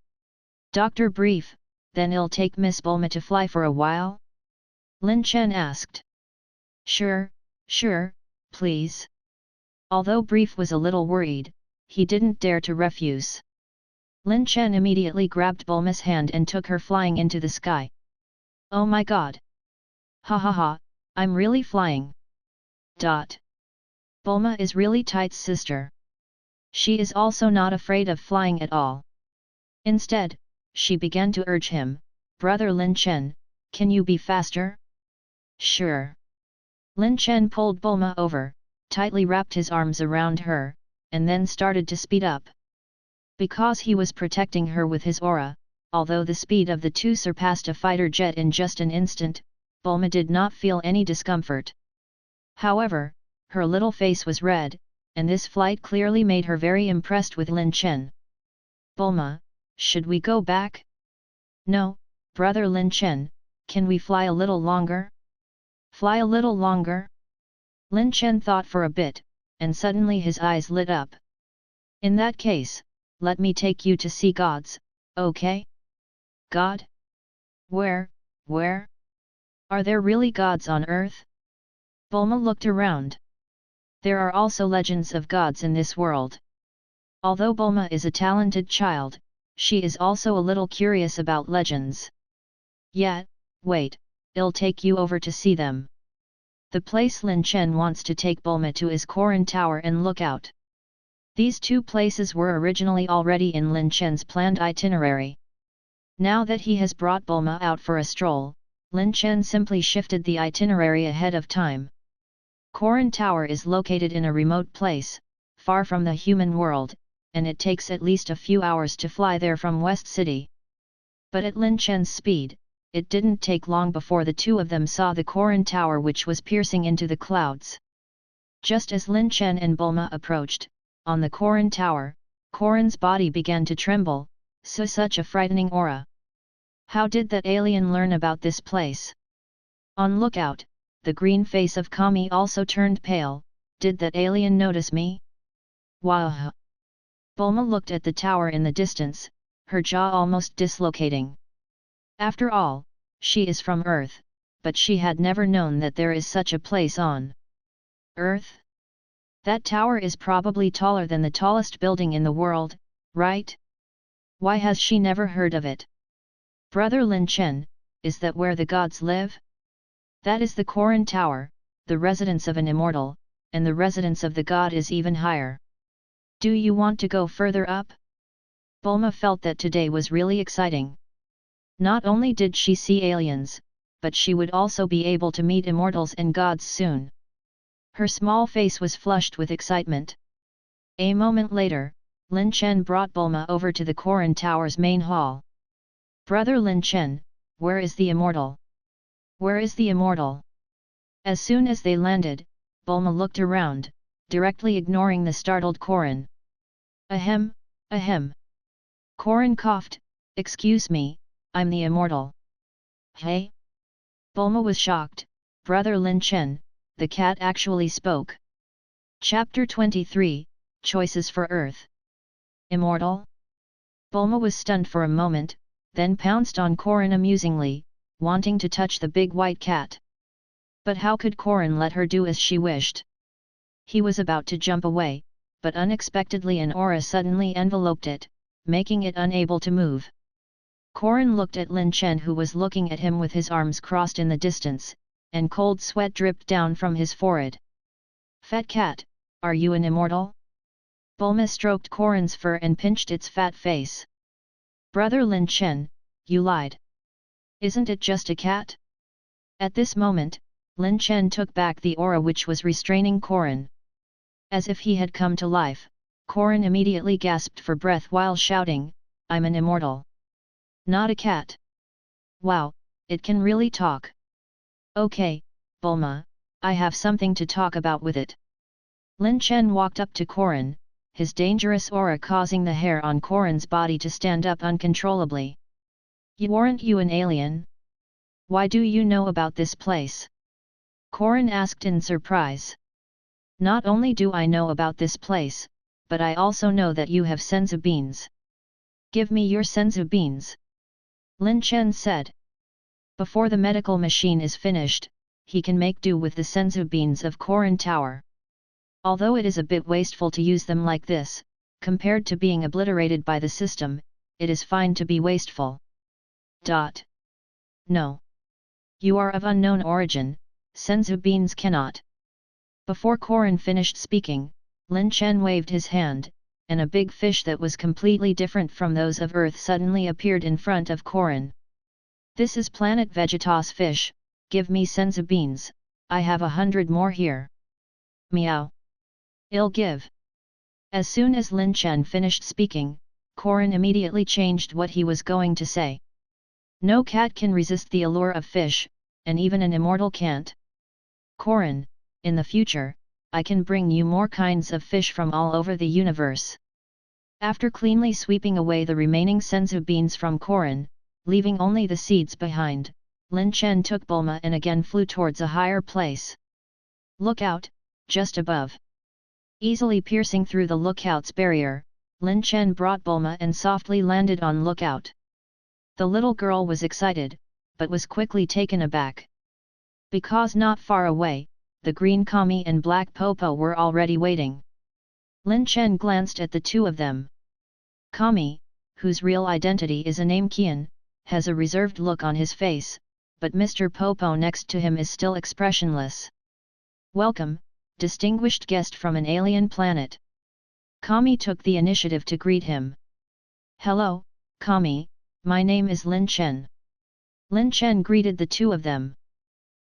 Dr. Brief, then I'll take Miss Bulma to fly for a while? Lin Chen asked. Sure, please. Although Brief was a little worried, he didn't dare to refuse. Lin Chen immediately grabbed Bulma's hand and took her flying into the sky. Oh my god! Ha ha ha, I'm really flying! Bulma is really Tight's sister. She is also not afraid of flying at all. Instead, she began to urge him, Brother Lin Chen, can you be faster? Sure. Lin Chen pulled Bulma over, tightly wrapped his arms around her, and then started to speed up. Because he was protecting her with his aura, although the speed of the two surpassed a fighter jet in just an instant, Bulma did not feel any discomfort. However, her little face was red, and this flight clearly made her very impressed with Lin Chen. Bulma, should we go back? No, brother Lin Chen, can we fly a little longer? Fly a little longer? Lin Chen thought for a bit, and suddenly his eyes lit up. In that case, let me take you to see gods, okay? God? Where? Are there really gods on Earth? Bulma looked around. There are also legends of gods in this world. Although Bulma is a talented child, she is also a little curious about legends. Yeah, wait, I'll take you over to see them. The place Lin Chen wants to take Bulma to is Korin Tower and Lookout. These two places were originally already in Lin Chen's planned itinerary. Now that he has brought Bulma out for a stroll, Lin Chen simply shifted the itinerary ahead of time. Korin Tower is located in a remote place, far from the human world, and it takes at least a few hours to fly there from West City. But at Lin Chen's speed, it didn't take long before the two of them saw the Korin Tower, which was piercing into the clouds. Just as Lin Chen and Bulma approached, on the Korin Tower, Korin's body began to tremble, such a frightening aura. How did that alien learn about this place? On Lookout, the green face of Kami also turned pale. Did that alien notice me? Wow! Bulma looked at the tower in the distance, her jaw almost dislocating. After all, she is from Earth, but she had never known that there is such a place on Earth. That tower is probably taller than the tallest building in the world, right? Why has she never heard of it? Brother Lin Chen, is that where the gods live? That is the Korin Tower, the residence of an immortal, and the residence of the god is even higher. Do you want to go further up? Bulma felt that today was really exciting. Not only did she see aliens, but she would also be able to meet immortals and gods soon. Her small face was flushed with excitement. A moment later, Lin Chen brought Bulma over to the Korin Tower's main hall. Brother Lin Chen, where is the immortal? Where is the immortal? As soon as they landed, Bulma looked around, directly ignoring the startled Korin. Ahem, ahem. Korin coughed, excuse me, I'm the immortal. Hey? Bulma was shocked, brother Lin Chen, the cat actually spoke. Chapter 23, Choices for Earth. Immortal? Bulma was stunned for a moment, then pounced on Korin amusingly, wanting to touch the big white cat. But how could Korin let her do as she wished? He was about to jump away, but unexpectedly an aura suddenly enveloped it, making it unable to move. Korin looked at Lin Chen, who was looking at him with his arms crossed in the distance, and cold sweat dripped down from his forehead. Fat cat, are you an immortal? Bulma stroked Korin's fur and pinched its fat face. Brother Lin Chen, you lied. Isn't it just a cat? At this moment, Lin Chen took back the aura which was restraining Korin. As if he had come to life, Korin immediately gasped for breath while shouting, I'm an immortal. Not a cat. Wow, it can really talk. Okay, Bulma, I have something to talk about with it. Lin Chen walked up to Korin, his dangerous aura causing the hair on Korin's body to stand up uncontrollably. Aren't you an alien? Why do you know about this place? Korin asked in surprise. Not only do I know about this place, but I also know that you have senzu beans. Give me your senzu beans. Lin Chen said. Before the medical machine is finished, he can make do with the senzu beans of Korin Tower. Although it is a bit wasteful to use them like this, compared to being obliterated by the system, it is fine to be wasteful. No. You are of unknown origin, senzu beans cannot. Before Korin finished speaking, Lin Chen waved his hand, and a big fish that was completely different from those of Earth suddenly appeared in front of Korin. This is Planet Vegeta's fish, give me senzu beans, I have 100 more here. Meow. I'll give. As soon as Lin Chen finished speaking, Korin immediately changed what he was going to say. No cat can resist the allure of fish, and even an immortal can't. Korin, in the future, I can bring you more kinds of fish from all over the universe. After cleanly sweeping away the remaining senzu beans from Korin, leaving only the seeds behind, Lin Chen took Bulma and again flew towards a higher place. Look out, just above. Easily piercing through the lookout's barrier, Lin Chen brought Bulma and softly landed on lookout. The little girl was excited, but was quickly taken aback. Because not far away, the green Kami and black Popo were already waiting. Lin Chen glanced at the two of them. Kami, whose real identity is a name Qian, has a reserved look on his face, but Mr. Popo next to him is still expressionless. Welcome, distinguished guest from an alien planet. Kami took the initiative to greet him. Hello, Kami, my name is Lin Chen. Lin Chen greeted the two of them.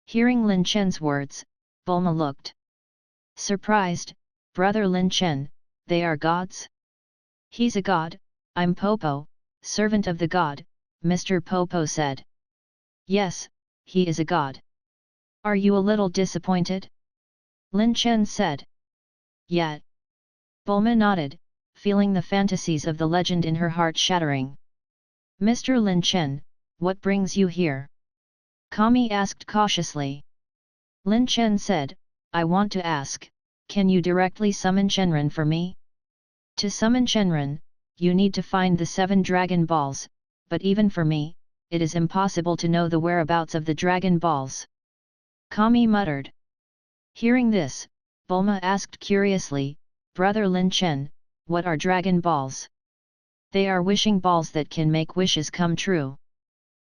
Hearing Lin Chen's words, Bulma looked surprised. Brother Lin Chen, they are gods? He's a god, I'm Popo, servant of the god, Mr. Popo said. Yes, he is a god. Are you a little disappointed? Lin Chen said. Yeah. Bulma nodded, feeling the fantasies of the legend in her heart shattering. Mr. Lin Chen, what brings you here? Kami asked cautiously. Lin Chen said, I want to ask, can you directly summon Shenron for me? To summon Shenron, you need to find the 7 Dragon Balls, but even for me, it is impossible to know the whereabouts of the Dragon Balls. Kami muttered. Hearing this, Bulma asked curiously, Brother Lin Chen, what are Dragon Balls? They are wishing balls that can make wishes come true.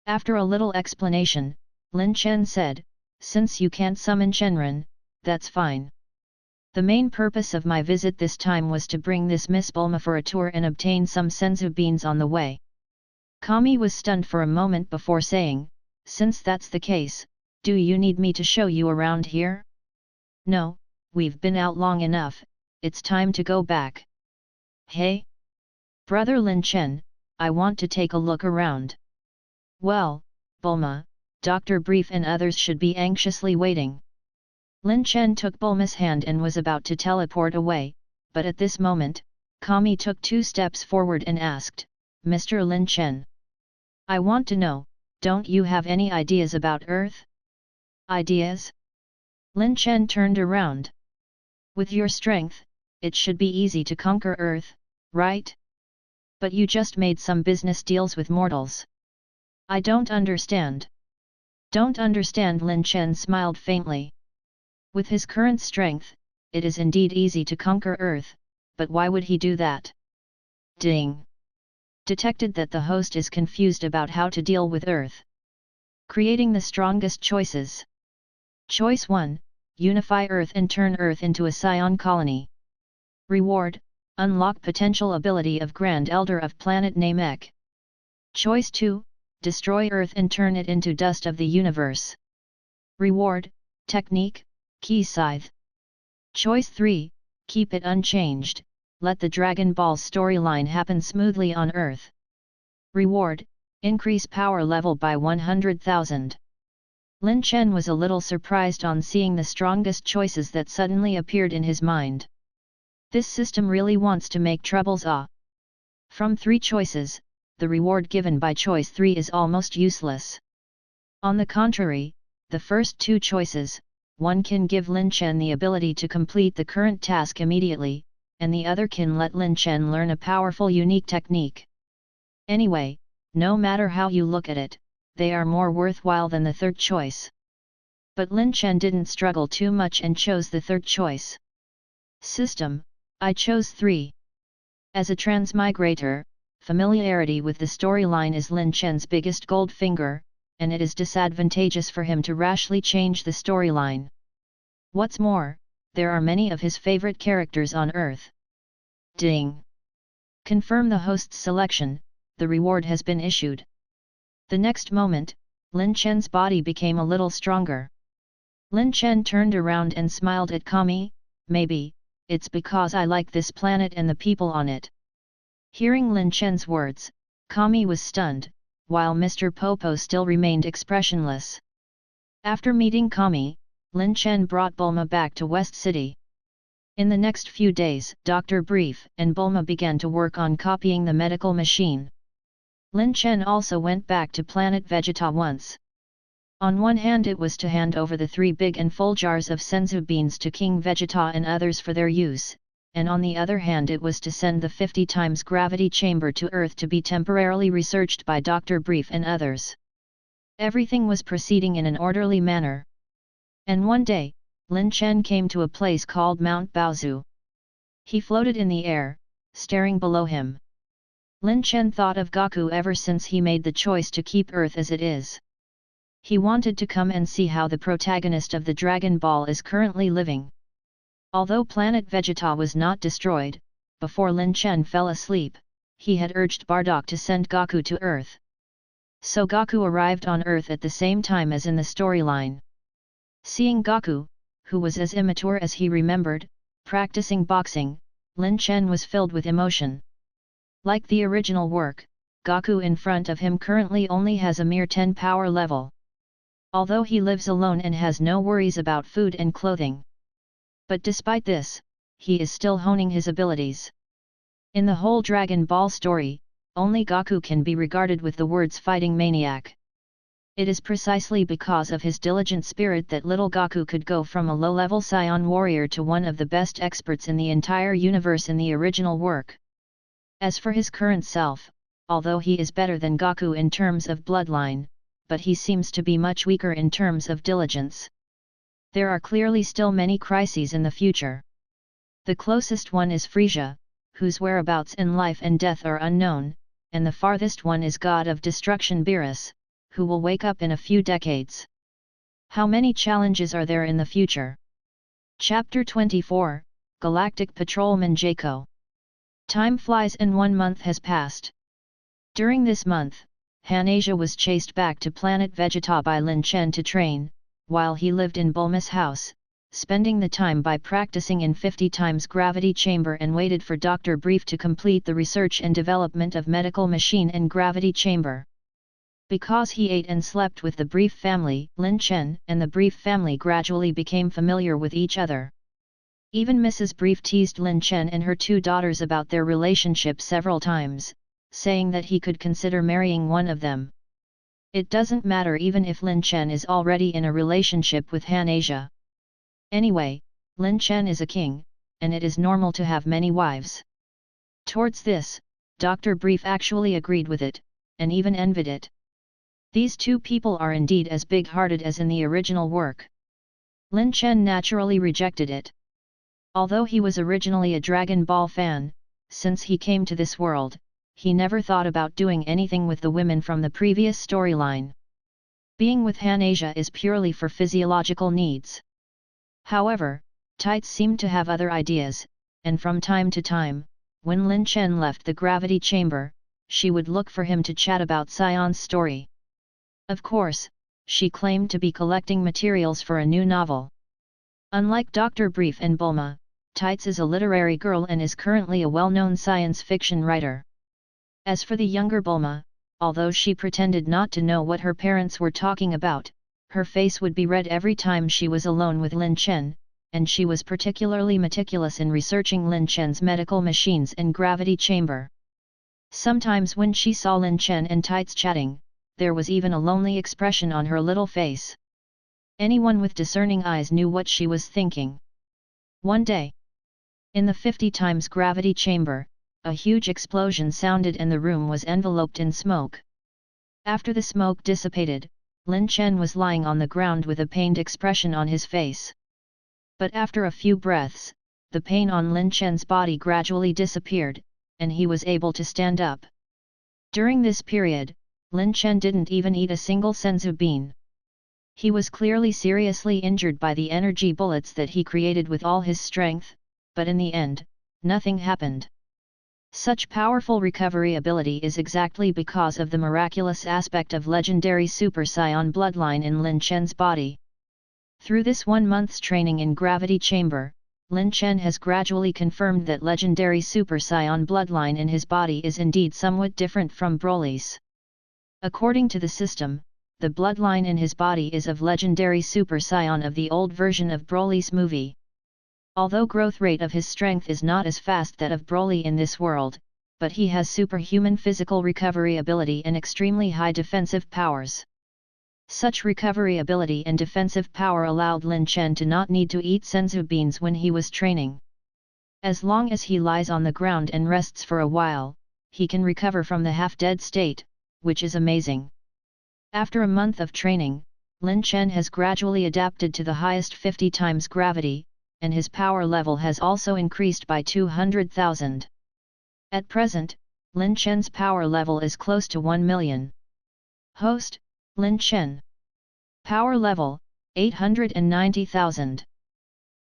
After a little explanation, Lin Chen said, since you can't summon Shenron, that's fine. The main purpose of my visit this time was to bring this Miss Bulma for a tour and obtain some senzu beans on the way. Kami was stunned for a moment before saying, since that's the case, do you need me to show you around here? No, we've been out long enough, it's time to go back. Hey? Brother Lin Chen, I want to take a look around. Well, Bulma, Dr. Brief and others should be anxiously waiting. Lin Chen took Bulma's hand and was about to teleport away, but at this moment, Kami took 2 steps forward and asked, "Mr. Lin Chen, I want to know, don't you have any ideas about Earth?" "Ideas?" Lin Chen turned around. "With your strength, it should be easy to conquer Earth, right? But you just made some business deals with mortals. I don't understand." "Don't understand?" Lin Chen smiled faintly. With his current strength, it is indeed easy to conquer Earth, but why would he do that? Ding! Detected that the host is confused about how to deal with Earth. Creating the strongest choices. Choice 1, unify Earth and turn Earth into a Saiyan colony. Reward, unlock potential ability of Grand Elder of planet Namek. Choice 2, destroy Earth and turn it into dust of the universe. Reward, technique, Key Scythe. Choice 3, keep it unchanged, let the Dragon Ball storyline happen smoothly on Earth. Reward, increase power level by 100,000. Lin Chen was a little surprised on seeing the strongest choices that suddenly appeared in his mind. This system really wants to make troubles. From 3 choices, the reward given by choice 3 is almost useless. On the contrary, the first 2 choices, one can give Lin Chen the ability to complete the current task immediately, and the other can let Lin Chen learn a powerful unique technique. Anyway, no matter how you look at it, they are more worthwhile than the third choice. But Lin Chen didn't struggle too much and chose the third choice. System, I chose 3. As a transmigrator, familiarity with the storyline is Lin Chen's biggest gold finger, and it is disadvantageous for him to rashly change the storyline. What's more, there are many of his favorite characters on Earth. Ding! Confirm the host's selection, the reward has been issued. The next moment, Lin Chen's body became a little stronger. Lin Chen turned around and smiled at Kami, "Maybe, it's because I like this planet and the people on it." Hearing Lin Chen's words, Kami was stunned, while Mr. Popo still remained expressionless. After meeting Kami, Lin Chen brought Bulma back to West City. In the next few days, Dr. Brief and Bulma began to work on copying the medical machine. Lin Chen also went back to Planet Vegeta once. On one hand it was to hand over the 3 big and full jars of senzu beans to King Vegeta and others for their use, and on the other hand it was to send the 50 times gravity chamber to Earth to be temporarily researched by Dr. Brief and others. Everything was proceeding in an orderly manner. And one day, Lin Chen came to a place called Mount Baozu. He floated in the air, staring below him. Lin Chen thought of Goku ever since he made the choice to keep Earth as it is. He wanted to come and see how the protagonist of the Dragon Ball is currently living. Although Planet Vegeta was not destroyed, before Lin Chen fell asleep, he had urged Bardock to send Goku to Earth. So Goku arrived on Earth at the same time as in the storyline. Seeing Goku, who was as immature as he remembered, practicing boxing, Lin Chen was filled with emotion. Like the original work, Goku in front of him currently only has a mere 10 power level. Although he lives alone and has no worries about food and clothing. But despite this, he is still honing his abilities. In the whole Dragon Ball story, only Goku can be regarded with the words fighting maniac. It is precisely because of his diligent spirit that little Goku could go from a low-level Saiyan warrior to one of the best experts in the entire universe in the original work. As for his current self, although he is better than Goku in terms of bloodline, but he seems to be much weaker in terms of diligence. There are clearly still many crises in the future. The closest one is Frieza, whose whereabouts in life and death are unknown, and the farthest one is God of Destruction Beerus, who will wake up in a few decades. How many challenges are there in the future? Chapter 24, Galactic Patrolman Jaco. Time flies and 1 month has passed. During this month, Hanasia was chased back to Planet Vegeta by Lin Chen to train, while he lived in Bulma's house, spending the time by practicing in 50 times gravity chamber and waited for Dr. Brief to complete the research and development of medical machine and gravity chamber. Because he ate and slept with the Brief family, Lin Chen and the Brief family gradually became familiar with each other. Even Mrs. Brief teased Lin Chen and her two daughters about their relationship several times, saying that he could consider marrying one of them. It doesn't matter even if Lin Chen is already in a relationship with Han Asia. Anyway, Lin Chen is a king, and it is normal to have many wives. Towards this, Dr. Brief actually agreed with it, and even envied it. These two people are indeed as big-hearted as in the original work. Lin Chen naturally rejected it. Although he was originally a Dragon Ball fan, since he came to this world, he never thought about doing anything with the women from the previous storyline. Being with Han Asia is purely for physiological needs. However, Tights seemed to have other ideas, and from time to time, when Lin Chen left the gravity chamber, she would look for him to chat about Saiyan's story. Of course, she claimed to be collecting materials for a new novel. Unlike Dr. Brief and Bulma, Tights is a literary girl and is currently a well-known science fiction writer. As for the younger Bulma, although she pretended not to know what her parents were talking about, her face would be red every time she was alone with Lin Chen, and she was particularly meticulous in researching Lin Chen's medical machines and gravity chamber. Sometimes when she saw Lin Chen and Tights chatting, there was even a lonely expression on her little face. Anyone with discerning eyes knew what she was thinking. One day, in the 50 times gravity chamber, a huge explosion sounded and the room was enveloped in smoke. After the smoke dissipated, Lin Chen was lying on the ground with a pained expression on his face. But after a few breaths, the pain on Lin Chen's body gradually disappeared, and he was able to stand up. During this period, Lin Chen didn't even eat a single senzu bean. He was clearly seriously injured by the energy bullets that he created with all his strength, but in the end, nothing happened. Such powerful recovery ability is exactly because of the miraculous aspect of legendary Super Saiyan bloodline in Lin Chen's body. Through this 1 month's training in gravity chamber, Lin Chen has gradually confirmed that legendary Super Saiyan bloodline in his body is indeed somewhat different from Broly's. According to the system, the bloodline in his body is of legendary Super Saiyan of the old version of Broly's movie. Although growth rate of his strength is not as fast that of Broly in this world, but he has superhuman physical recovery ability and extremely high defensive powers. Such recovery ability and defensive power allowed Lin Chen to not need to eat senzu beans when he was training. As long as he lies on the ground and rests for a while, he can recover from the half-dead state, which is amazing. After a month of training, Lin Chen has gradually adapted to the highest 50 times gravity, and his power level has also increased by 200,000. At present, Lin Chen's power level is close to 1 million. Host, Lin Chen. Power level, 890,000.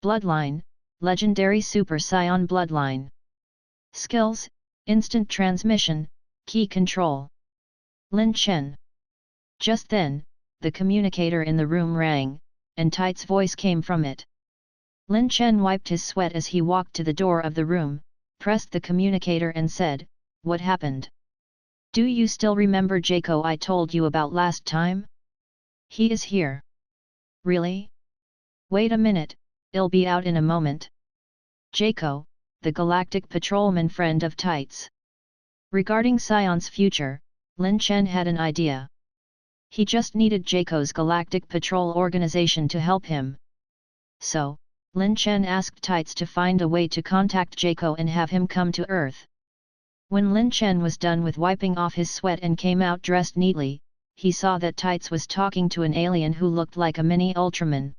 Bloodline, Legendary Super Saiyan Bloodline. Skills, Instant Transmission, Key Control. Lin Chen. Just then, the communicator in the room rang, and Tights' voice came from it. Lin Chen wiped his sweat as he walked to the door of the room, pressed the communicator and said, "What happened? Do you still remember Jaco I told you about last time? He is here." "Really? Wait a minute, I'll be out in a moment." Jaco, the galactic patrolman friend of Tights. Regarding Saiyan's future, Lin Chen had an idea. He just needed Jaco's galactic patrol organization to help him. So, Lin Chen asked Tights to find a way to contact Jaco and have him come to Earth. When Lin Chen was done with wiping off his sweat and came out dressed neatly, he saw that Tights was talking to an alien who looked like a mini Ultraman.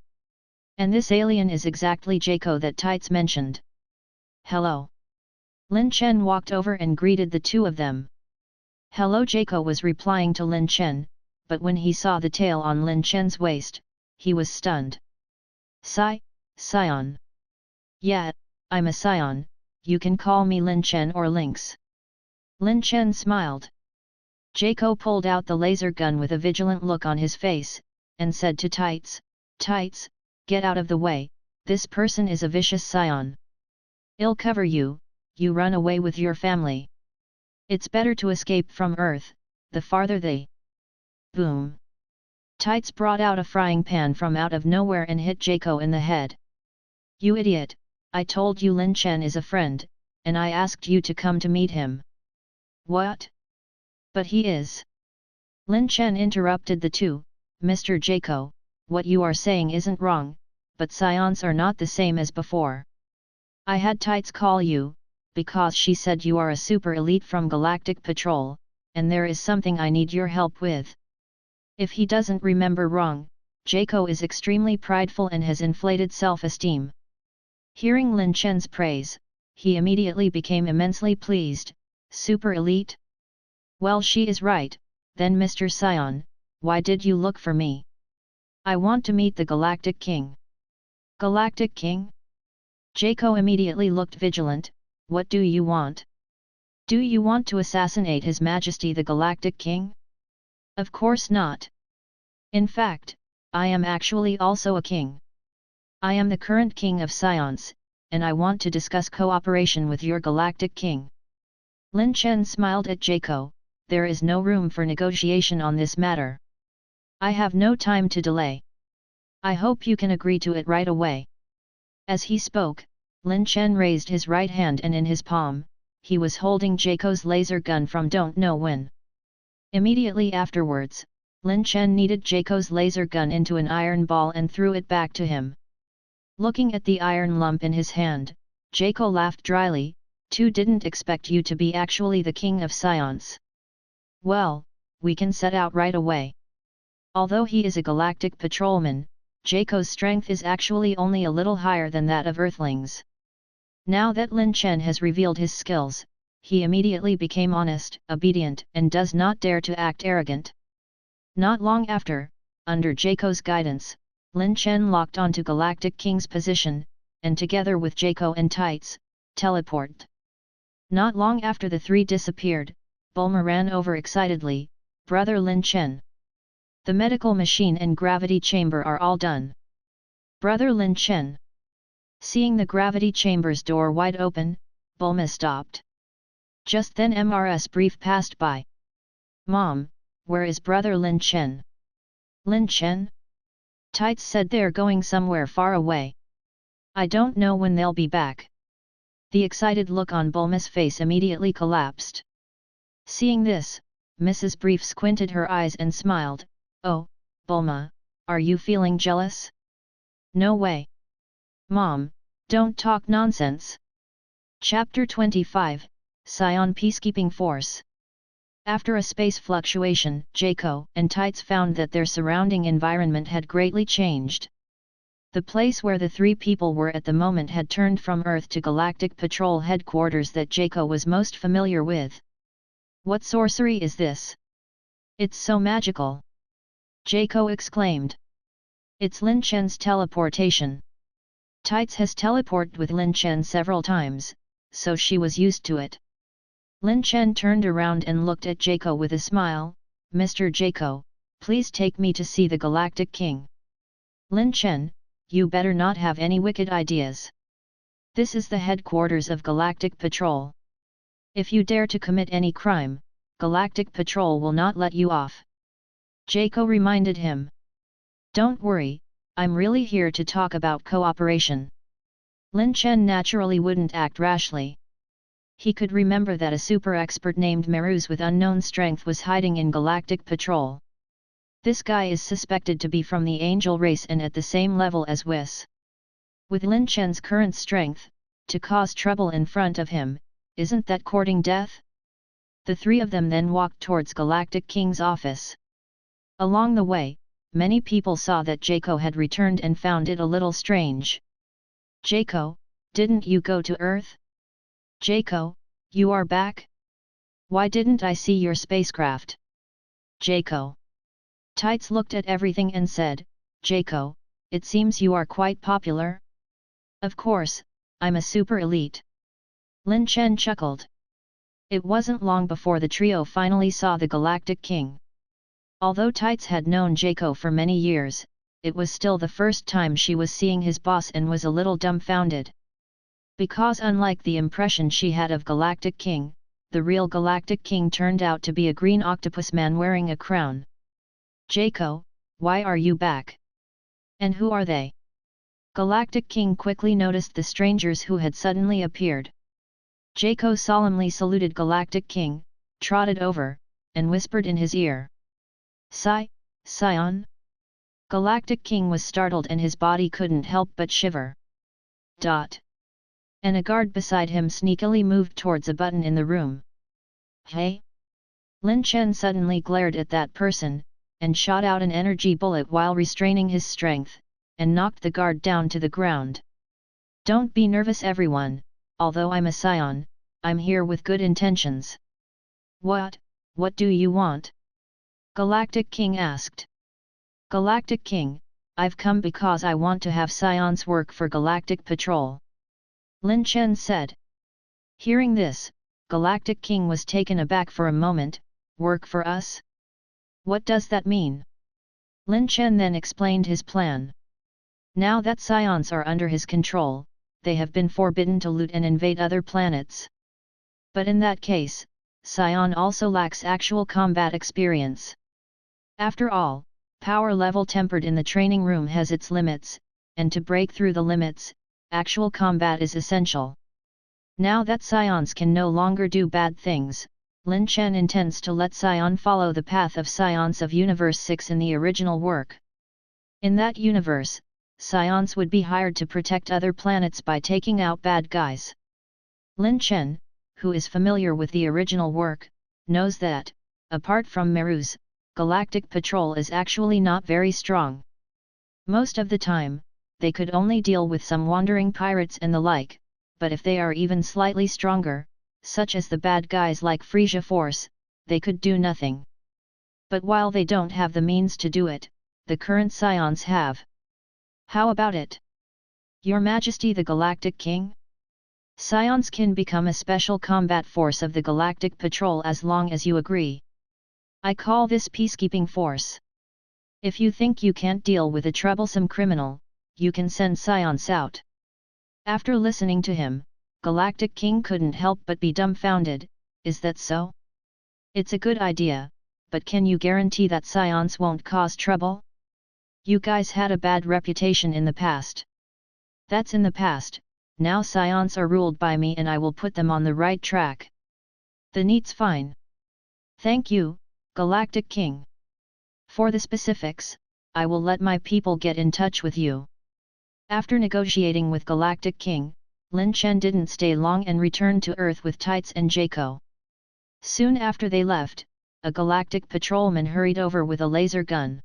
And this alien is exactly Jaco that Tights mentioned. "Hello." Lin Chen walked over and greeted the two of them. "Hello." Jaco was replying to Lin Chen, but when he saw the tail on Lin Chen's waist, he was stunned. Saiyan. "Yeah, I'm a Saiyan, you can call me Lin Chen or Lynx." Lin Chen smiled. Jaco pulled out the laser gun with a vigilant look on his face, and said to Tights, "Tights, get out of the way, this person is a vicious Saiyan. I'll cover you, you run away with your family. It's better to escape from Earth, the farther they Boom! Tights brought out a frying pan from out of nowhere and hit Jaco in the head. You idiot, I told you Lin Chen is a friend, and I asked you to come to meet him. What? But he is. Lin Chen interrupted the two, Mr. Jaco, what you are saying isn't wrong, but Saiyans are not the same as before. I had Tights call you, because she said you are a super elite from Galactic Patrol, and there is something I need your help with. If he doesn't remember wrong, Jaco is extremely prideful and has inflated self-esteem. Hearing Lin Chen's praise, he immediately became immensely pleased. Super elite? Well, she is right. Then Mr. Saiyan, why did you look for me? I want to meet the Galactic King. Galactic King? Jaco immediately looked vigilant. What do you want? Do you want to assassinate His Majesty the Galactic King? Of course not. In fact, I am actually also a king. I am the current king of Saiyans, and I want to discuss cooperation with your Galactic King. Lin Chen smiled at Jaco. There is no room for negotiation on this matter. I have no time to delay. I hope you can agree to it right away. As he spoke, Lin Chen raised his right hand and in his palm, he was holding Jaco's laser gun from don't know when. Immediately afterwards, Lin Chen kneaded Jaco's laser gun into an iron ball and threw it back to him. Looking at the iron lump in his hand, Jaco laughed dryly, "Two didn't expect you to be actually the king of Saiyans. Well, we can set out right away." Although he is a galactic patrolman, Jaco's strength is actually only a little higher than that of Earthlings. Now that Lin Chen has revealed his skills, he immediately became honest, obedient, and does not dare to act arrogant. Not long after, under Jaco's guidance, Lin Chen locked onto Galactic King's position, and together with Jaco and Tights, teleported. Not long after the three disappeared, Bulma ran over excitedly, "Brother Lin Chen! The medical machine and gravity chamber are all done. Brother Lin Chen!" Seeing the gravity chamber's door wide open, Bulma stopped. Just then MRS brief passed by. "Mom, where is Brother Lin Chen?" "Lin Chen?" Tights said they're going somewhere far away. "I don't know when they'll be back." The excited look on Bulma's face immediately collapsed. Seeing this, Mrs. Brief squinted her eyes and smiled. "Oh, Bulma, are you feeling jealous?" "No way. Mom, don't talk nonsense." Chapter 25, Saiyan Peacekeeping Force. After a space fluctuation, Jaco and Tights found that their surrounding environment had greatly changed. The place where the three people were at the moment had turned from Earth to Galactic Patrol headquarters that Jaco was most familiar with. "What sorcery is this? It's so magical!" Jaco exclaimed. "It's Lin Chen's teleportation." Tights has teleported with Lin Chen several times, so she was used to it. Lin Chen turned around and looked at Jaco with a smile. "Mr. Jaco, please take me to see the Galactic King." "Lin Chen, you better not have any wicked ideas. This is the headquarters of Galactic Patrol. If you dare to commit any crime, Galactic Patrol will not let you off." Jaco reminded him. "Don't worry, I'm really here to talk about cooperation." Lin Chen naturally wouldn't act rashly. He could remember that a super expert named Maruz with unknown strength was hiding in Galactic Patrol. This guy is suspected to be from the angel race and at the same level as Whis. With Lin Chen's current strength, to cause trouble in front of him, isn't that courting death? The three of them then walked towards Galactic King's office. Along the way, many people saw that Jaco had returned and found it a little strange. "Jaco, didn't you go to Earth? Jaco, you are back? Why didn't I see your spacecraft?" Jaco. Tights looked at everything and said, "Jaco, it seems you are quite popular?" "Of course, I'm a super elite." Lin Chen chuckled. It wasn't long before the trio finally saw the Galactic King. Although Tights had known Jaco for many years, it was still the first time she was seeing his boss and was a little dumbfounded. Because unlike the impression she had of Galactic King, the real Galactic King turned out to be a green octopus man wearing a crown. Jaco, why are you back? And who are they? Galactic King quickly noticed the strangers who had suddenly appeared. Jaco solemnly saluted Galactic King, trotted over, and whispered in his ear. Saiyan? Galactic King was startled and his body couldn't help but shiver. And a guard beside him sneakily moved towards a button in the room. Hey? Lin Chen suddenly glared at that person, and shot out an energy bullet while restraining his strength, and knocked the guard down to the ground. Don't be nervous everyone, although I'm a Saiyan, I'm here with good intentions. What do you want? Galactic King asked. Galactic King, I've come because I want to have Saiyans work for Galactic Patrol. Lin Chen said. Hearing this, Galactic King was taken aback for a moment. Work for us? What does that mean? Lin Chen then explained his plan. Now that Saiyans are under his control, they have been forbidden to loot and invade other planets. But in that case, Saiyan also lacks actual combat experience. After all, power level tempered in the training room has its limits, and to break through the limits, actual combat is essential. Now that Saiyans can no longer do bad things, Lin Chen intends to let Saiyan follow the path of Saiyans of Universe 6 in the original work. In that universe, Saiyans would be hired to protect other planets by taking out bad guys. Lin Chen, who is familiar with the original work, knows that, apart from Meru's, Galactic Patrol is actually not very strong. Most of the time, they could only deal with some wandering pirates and the like, but if they are even slightly stronger, such as the bad guys like Frieza Force, they could do nothing. But while they don't have the means to do it, the current Saiyans have. How about it? Your Majesty the Galactic King? Saiyans can become a special combat force of the Galactic Patrol as long as you agree. I call this peacekeeping force. If you think you can't deal with a troublesome criminal, you can send Saiyans out. After listening to him, Galactic King couldn't help but be dumbfounded. Is that so? It's a good idea, but can you guarantee that Saiyans won't cause trouble? You guys had a bad reputation in the past. That's in the past, now Saiyans are ruled by me and I will put them on the right track. The neat's fine. Thank you, Galactic King. For the specifics, I will let my people get in touch with you. After negotiating with Galactic King, Lin Chen didn't stay long and returned to Earth with Tights and Jaco. Soon after they left, a Galactic patrolman hurried over with a laser gun.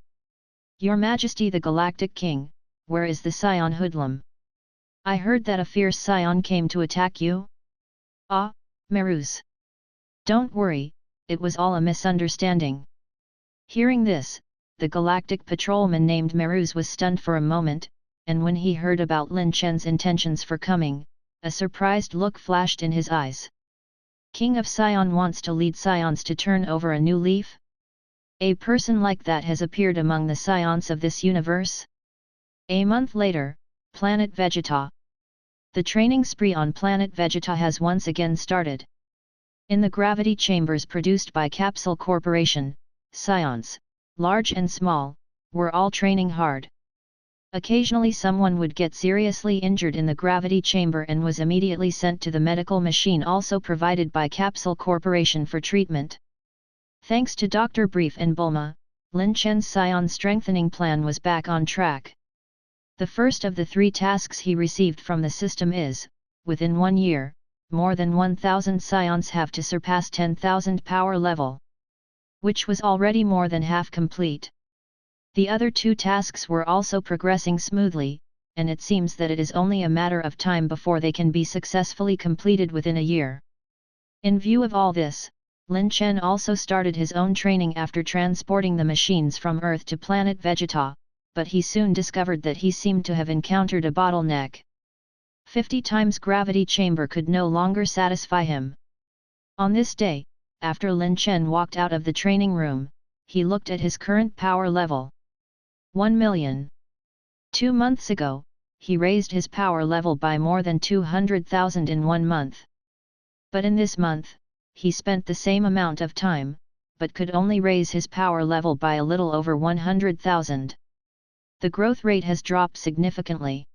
Your Majesty the Galactic King, where is the Saiyan hoodlum? I heard that a fierce Saiyan came to attack you? Ah, Meru's. Don't worry, it was all a misunderstanding. Hearing this, the Galactic patrolman named Meru's was stunned for a moment, and when he heard about Lin Chen's intentions for coming, a surprised look flashed in his eyes. King of Saiyan wants to lead Saiyans to turn over a new leaf? A person like that has appeared among the Saiyans of this universe? A month later, Planet Vegeta. The training spree on Planet Vegeta has once again started. In the gravity chambers produced by Capsule Corporation, Saiyans, large and small, were all training hard. Occasionally someone would get seriously injured in the gravity chamber and was immediately sent to the medical machine also provided by Capsule Corporation for treatment. Thanks to Dr. Brief and Bulma, Lin Chen's Saiyan strengthening plan was back on track. The first of the 3 tasks he received from the system is, within 1 year, more than 1,000 Saiyans have to surpass 10,000 power level, which was already more than half complete. The other 2 tasks were also progressing smoothly, and it seems that it is only a matter of time before they can be successfully completed within a year. In view of all this, Lin Chen also started his own training after transporting the machines from Earth to Planet Vegeta, but he soon discovered that he seemed to have encountered a bottleneck. 50 times gravity chamber could no longer satisfy him. On this day, after Lin Chen walked out of the training room, he looked at his current power level. 1 million. 2 months ago, he raised his power level by more than 200,000 in 1 month. But in this month, he spent the same amount of time, but could only raise his power level by a little over 100,000. The growth rate has dropped significantly.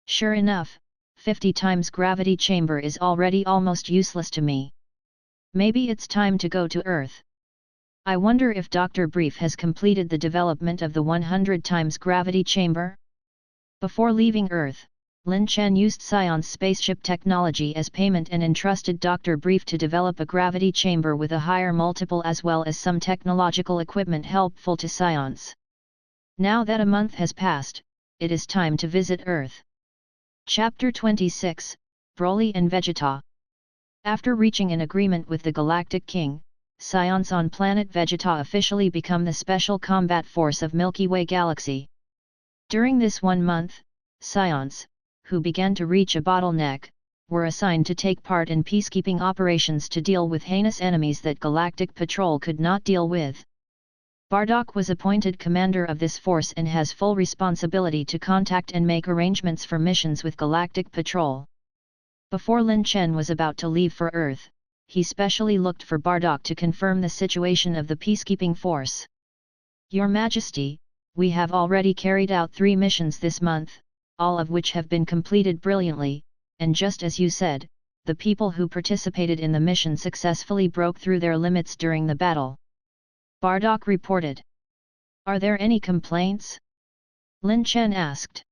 Sure enough, 50 times gravity chamber is already almost useless to me. Maybe it's time to go to Earth. I wonder if Dr. Brief has completed the development of the 100 times gravity chamber? Before leaving Earth, Lin Chen used Saiyan's spaceship technology as payment and entrusted Dr. Brief to develop a gravity chamber with a higher multiple as well as some technological equipment helpful to Saiyans. Now that a month has passed, it is time to visit Earth. Chapter 26, Broly and Vegeta. After reaching an agreement with the Galactic King, Saiyans on Planet Vegeta officially become the Special Combat Force of Milky Way Galaxy. During this 1 month, Saiyans, who began to reach a bottleneck, were assigned to take part in peacekeeping operations to deal with heinous enemies that Galactic Patrol could not deal with. Bardock was appointed commander of this force and has full responsibility to contact and make arrangements for missions with Galactic Patrol. Before Lin Chen was about to leave for Earth, he specially looked for Bardock to confirm the situation of the peacekeeping force. Your Majesty, we have already carried out 3 missions this month, all of which have been completed brilliantly, and just as you said, the people who participated in the mission successfully broke through their limits during the battle. Bardock reported. Are there any complaints? Lin Chen asked.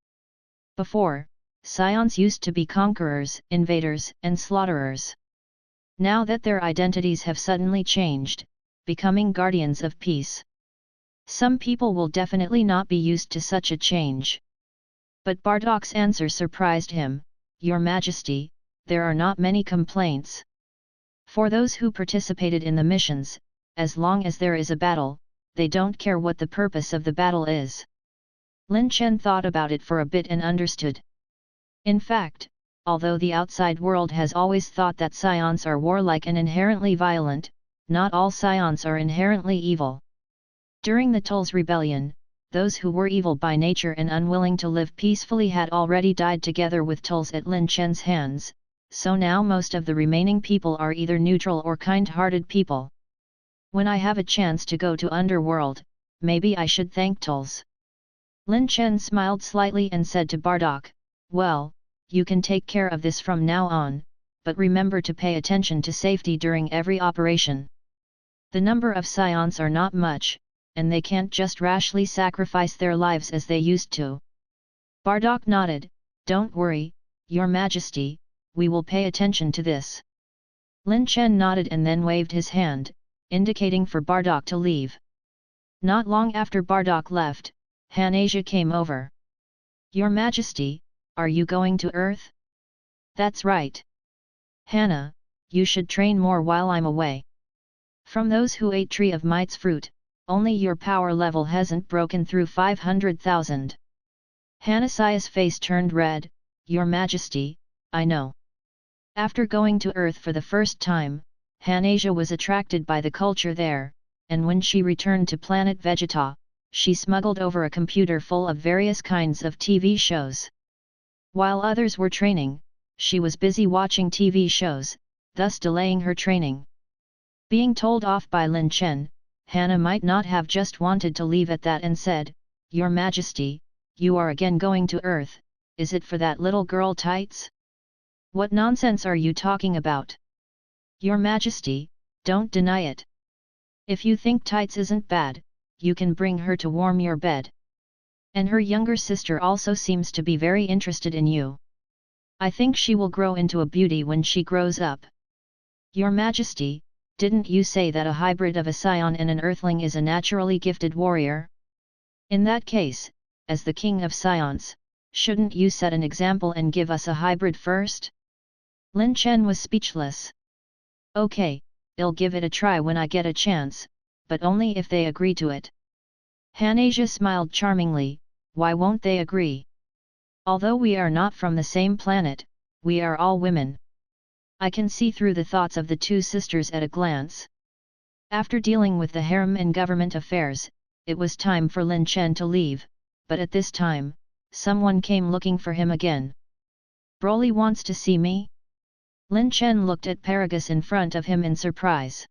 Before, Saiyans used to be conquerors, invaders, and slaughterers. Now that their identities have suddenly changed, becoming guardians of peace. Some people will definitely not be used to such a change. But Bardock's answer surprised him. Your Majesty, there are not many complaints. For those who participated in the missions, as long as there is a battle, they don't care what the purpose of the battle is. Lin Chen thought about it for a bit and understood. In fact, although the outside world has always thought that Saiyans are warlike and inherently violent, not all Saiyans are inherently evil. During the Tull's rebellion, those who were evil by nature and unwilling to live peacefully had already died together with Tulls at Lin Chen's hands, so now most of the remaining people are either neutral or kind-hearted people. When I have a chance to go to Underworld, maybe I should thank Tulls. Lin Chen smiled slightly and said to Bardock, well, you can take care of this from now on, but remember to pay attention to safety during every operation. The number of Saiyans are not much, and they can't just rashly sacrifice their lives as they used to. Bardock nodded, don't worry, Your Majesty, we will pay attention to this. Lin Chen nodded and then waved his hand, indicating for Bardock to leave. Not long after Bardock left, Hanasia came over. Your Majesty, are you going to Earth? That's right. Hana, you should train more while I'm away. From those who ate Tree of Might's fruit, only your power level hasn't broken through 500,000. Hanasia's face turned red, Your Majesty, I know. After going to Earth for the first time, Hanasia was attracted by the culture there, and when she returned to Planet Vegeta, she smuggled over a computer full of various kinds of TV shows. While others were training, she was busy watching TV shows, thus delaying her training. Being told off by Lin Chen, Hana might not have just wanted to leave at that and said, Your Majesty, you are again going to Earth, is it for that little girl Tights? What nonsense are you talking about? Your Majesty, don't deny it. If you think Tights isn't bad, you can bring her to warm your bed. And her younger sister also seems to be very interested in you. I think she will grow into a beauty when she grows up. Your Majesty, didn't you say that a hybrid of a Saiyan and an Earthling is a naturally gifted warrior? In that case, as the King of Saiyans, shouldn't you set an example and give us a hybrid first? Lin Chen was speechless. Okay, I'll give it a try when I get a chance, but only if they agree to it. Hanasia smiled charmingly, why won't they agree? Although we are not from the same planet, we are all women. I can see through the thoughts of the two sisters at a glance. After dealing with the harem and government affairs, it was time for Lin Chen to leave, but at this time, someone came looking for him again. Broly wants to see me? Lin Chen looked at Paragus in front of him in surprise.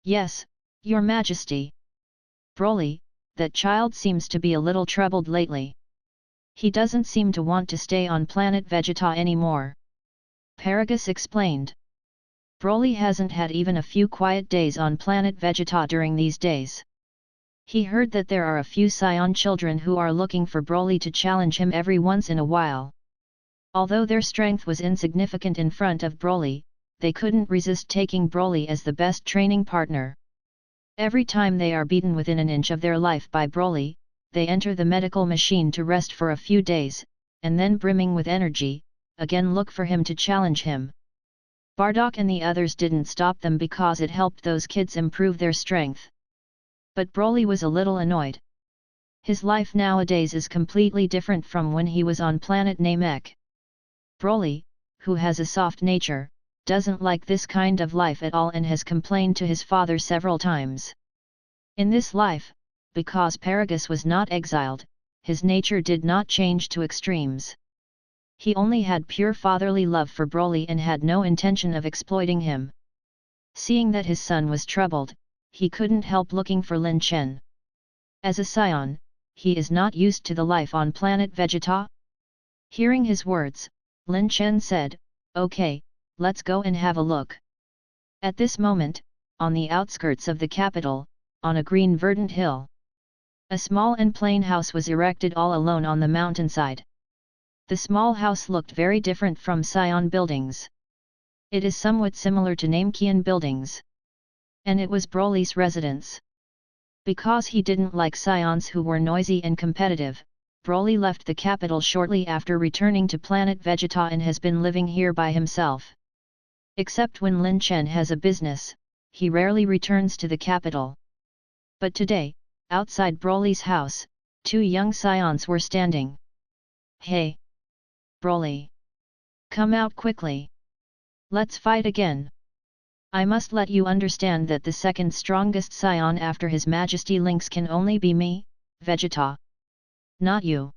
Yes, Your Majesty. Broly, that child seems to be a little troubled lately. He doesn't seem to want to stay on Planet Vegeta anymore. Paragus explained. Broly hasn't had even a few quiet days on Planet Vegeta during these days. He heard that there are a few Saiyan children who are looking for Broly to challenge him every once in a while. Although their strength was insignificant in front of Broly, they couldn't resist taking Broly as the best training partner. Every time they are beaten within an inch of their life by Broly, they enter the medical machine to rest for a few days, and then brimming with energy, again look for him to challenge him. Bardock and the others didn't stop them because it helped those kids improve their strength. But Broly was a little annoyed. His life nowadays is completely different from when he was on planet Namek. Broly, who has a soft nature, doesn't like this kind of life at all and has complained to his father several times. In this life, because Paragus was not exiled, his nature did not change to extremes. He only had pure fatherly love for Broly and had no intention of exploiting him. Seeing that his son was troubled, he couldn't help looking for Lin Chen. As a Saiyan, he is not used to the life on Planet Vegeta. Hearing his words, Lin Chen said, "Okay, let's go and have a look." At this moment, on the outskirts of the capital, on a green verdant hill, a small and plain house was erected all alone on the mountainside. The small house looked very different from Saiyan buildings. It is somewhat similar to Namekian buildings. And it was Broly's residence. Because he didn't like Saiyans who were noisy and competitive, Broly left the capital shortly after returning to Planet Vegeta and has been living here by himself. Except when Lin Chen has a business, he rarely returns to the capital. But today, outside Broly's house, two young Saiyans were standing. "Hey! Broly! Come out quickly! Let's fight again! I must let you understand that the second strongest Saiyan after His Majesty Lynx can only be me, Vegeta. Not you.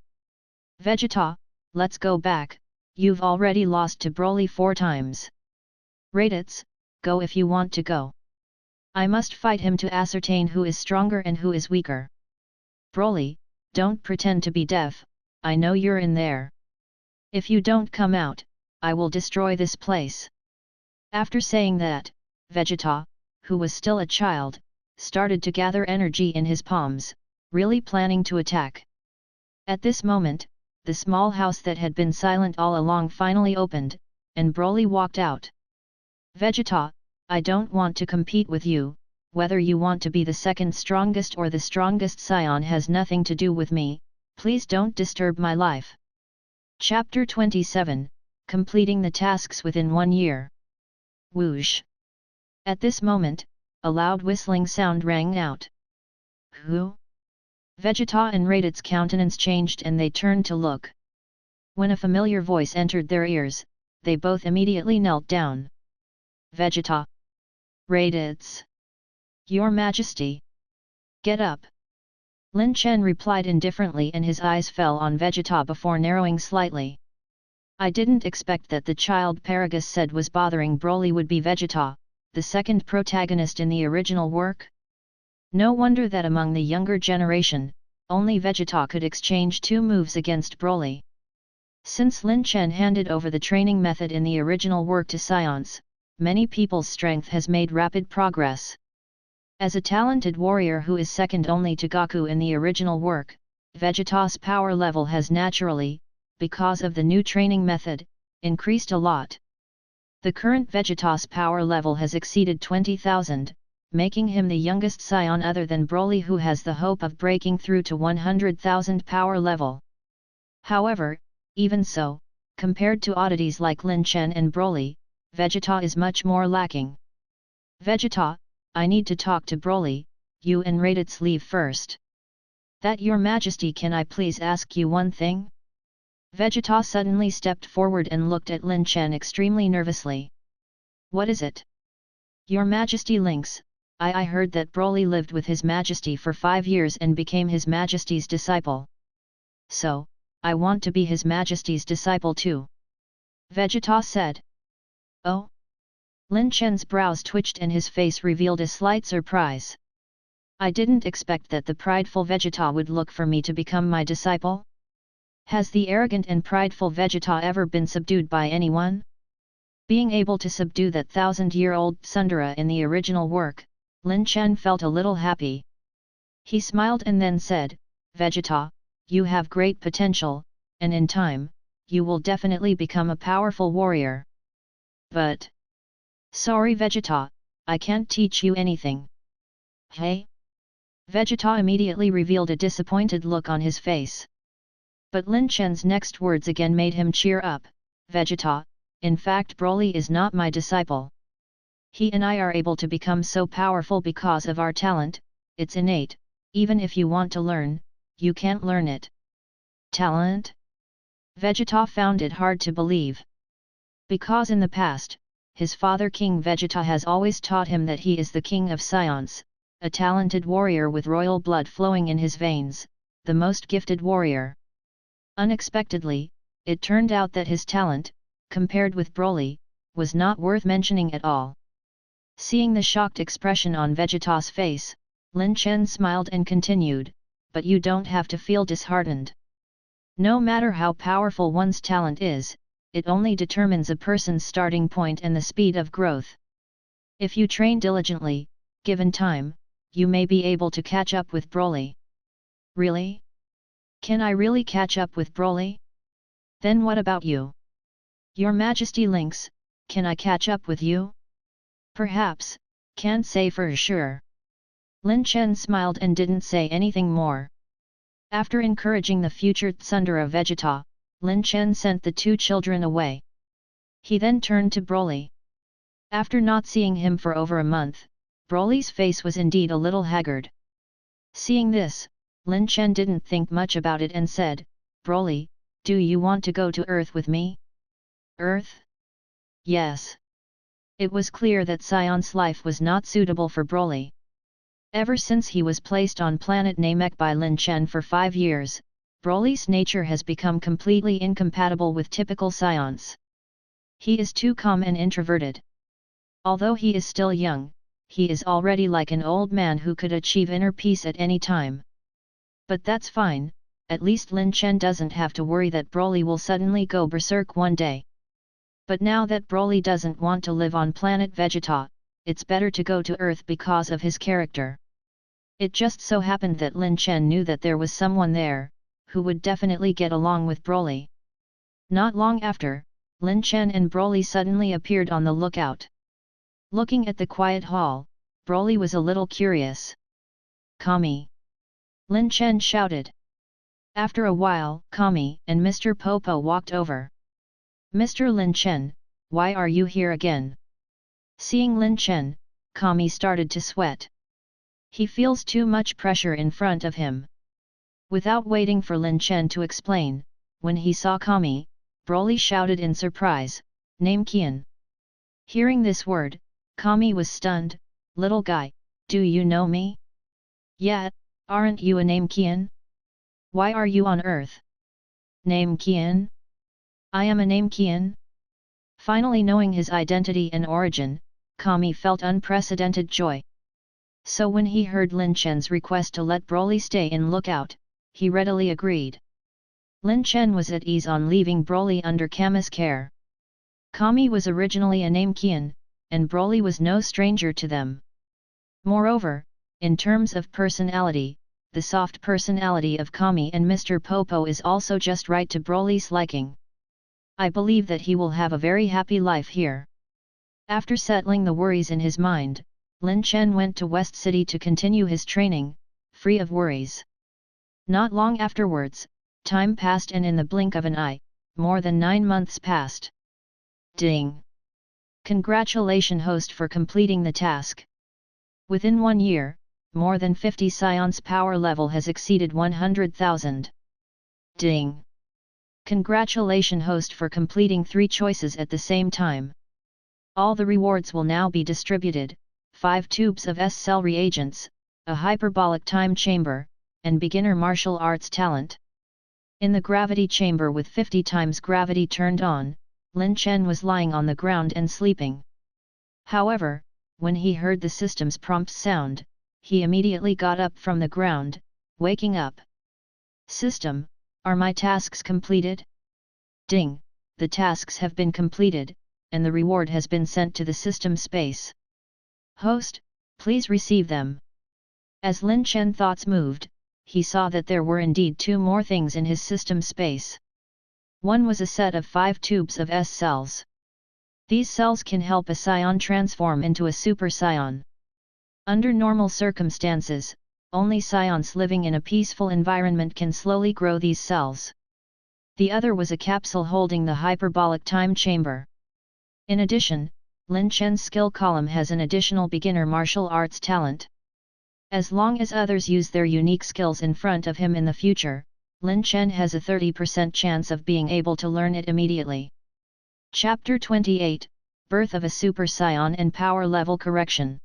Vegeta, let's go back, you've already lost to Broly 4 times. Raditz, go if you want to go. I must fight him to ascertain who is stronger and who is weaker. Broly, don't pretend to be deaf, I know you're in there. If you don't come out, I will destroy this place." After saying that, Vegeta, who was still a child, started to gather energy in his palms, really planning to attack. At this moment, the small house that had been silent all along finally opened, and Broly walked out. "Vegeta, I don't want to compete with you, whether you want to be the second strongest or the strongest Saiyan has nothing to do with me, please don't disturb my life." Chapter 27, Completing the Tasks Within 1 Year. Whoosh! At this moment, a loud whistling sound rang out. "Who?" Vegeta and Raditz's countenance changed and they turned to look. When a familiar voice entered their ears, they both immediately knelt down. "Vegeta! Raditz! Your Majesty! Get up!" Lin Chen replied indifferently and his eyes fell on Vegeta before narrowing slightly. "I didn't expect that the child Paragus said was bothering Broly would be Vegeta, the second protagonist in the original work. No wonder that among the younger generation, only Vegeta could exchange 2 moves against Broly. Since Lin Chen handed over the training method in the original work to Saiyans, many people's strength has made rapid progress. As a talented warrior who is second only to Goku in the original work, Vegeta's power level has naturally, because of the new training method, increased a lot. The current Vegeta's power level has exceeded 20,000, making him the youngest Saiyan other than Broly who has the hope of breaking through to 100,000 power level. However, even so, compared to oddities like Lin Chen and Broly, Vegeta is much more lacking. "Vegeta, I need to talk to Broly, you and Raditz leave first." "That your Majesty, can I please ask you one thing?" Vegeta suddenly stepped forward and looked at Lin Chen extremely nervously. "What is it?" "Your Majesty Lynx, I heard that Broly lived with His Majesty for 5 years and became His Majesty's disciple. So, I want to be His Majesty's disciple too," Vegeta said. "Oh?" Lin Chen's brows twitched and his face revealed a slight surprise. I didn't expect that the prideful Vegeta would look for me to become my disciple. Has the arrogant and prideful Vegeta ever been subdued by anyone? Being able to subdue that 1000-year-old tsundere in the original work, Lin Chen felt a little happy. He smiled and then said, Vegeta, you have great potential, and in time, you will definitely become a powerful warrior. But... sorry Vegeta, I can't teach you anything. Hey? Vegeta immediately revealed a disappointed look on his face. But Lin Chen's next words again made him cheer up, Vegeta, in fact Broly is not my disciple. He and I are able to become so powerful because of our talent, it's innate, even if you want to learn, you can't learn it. Talent? Vegeta found it hard to believe. Because in the past, his father King Vegeta has always taught him that he is the king of Saiyans, a talented warrior with royal blood flowing in his veins, the most gifted warrior. Unexpectedly, it turned out that his talent, compared with Broly, was not worth mentioning at all. Seeing the shocked expression on Vegeta's face, Lin Chen smiled and continued, but you don't have to feel disheartened. No matter how powerful one's talent is, it only determines a person's starting point and the speed of growth. If you train diligently, given time, you may be able to catch up with Broly. Really? Can I really catch up with Broly? Then what about you? Your Majesty Lynx, can I catch up with you? Perhaps, can't say for sure. Lin Chen smiled and didn't say anything more. After encouraging the future tsundere Vegeta, Lin Chen sent the two children away. He then turned to Broly. After not seeing him for over a month, Broly's face was indeed a little haggard. Seeing this, Lin Chen didn't think much about it and said, Broly, do you want to go to Earth with me? Earth? Yes. It was clear that Saiyan's life was not suitable for Broly. Ever since he was placed on planet Namek by Lin Chen for 5 years, Broly's nature has become completely incompatible with typical Saiyans. He is too calm and introverted. Although he is still young, he is already like an old man who could achieve inner peace at any time. But that's fine, at least Lin Chen doesn't have to worry that Broly will suddenly go berserk one day. But now that Broly doesn't want to live on planet Vegeta, it's better to go to Earth because of his character. It just so happened that Lin Chen knew that there was someone there, who would definitely get along with Broly. Not long after, Lin Chen and Broly suddenly appeared on the lookout. Looking at the quiet hall, Broly was a little curious. Kami! Lin Chen shouted. After a while, Kami and Mr. Popo walked over. Mr. Lin Chen, why are you here again? Seeing Lin Chen, Kami started to sweat. He feels too much pressure in front of him. Without waiting for Lin Chen to explain, when he saw Kami, Broly shouted in surprise, Name Qian. Hearing this word, Kami was stunned, little guy, do you know me? Yeah, aren't you a Name Qian? Why are you on Earth? Name Qian? I am a Name Qian? Finally knowing his identity and origin, Kami felt unprecedented joy. So when he heard Lin Chen's request to let Broly stay in lookout, he readily agreed. Lin Chen was at ease on leaving Broly under Kami's care. Kami was originally a Name Qian, and Broly was no stranger to them. Moreover, in terms of personality, the soft personality of Kami and Mr. Popo is also just right to Broly's liking. I believe that he will have a very happy life here. After settling the worries in his mind, Lin Chen went to West City to continue his training, free of worries. Not long afterwards, time passed and in the blink of an eye, more than 9 months passed. Ding! Congratulations host for completing the task. Within 1 year, more than 50 Saiyans power level has exceeded 100,000. Ding! Congratulations host for completing 3 choices at the same time. All the rewards will now be distributed, 5 tubes of S-cell reagents, a hyperbolic time chamber, and beginner martial arts talent. In the gravity chamber with 50 times gravity turned on, Lin Chen was lying on the ground and sleeping. However, when he heard the system's prompt sound, he immediately got up from the ground, waking up. System, are my tasks completed? Ding, the tasks have been completed, and the reward has been sent to the system space. Host, please receive them. As Lin Chen thoughts moved, he saw that there were indeed 2 more things in his system space. One was a set of 5 tubes of S cells. These cells can help a Saiyan transform into a Super Saiyan. Under normal circumstances, only Saiyans living in a peaceful environment can slowly grow these cells. The other was a capsule holding the hyperbolic time chamber. In addition, Lin Chen's skill column has an additional beginner martial arts talent. As long as others use their unique skills in front of him in the future, Lin Chen has a 30% chance of being able to learn it immediately. Chapter 28, Birth of a Super Saiyan and Power Level Correction.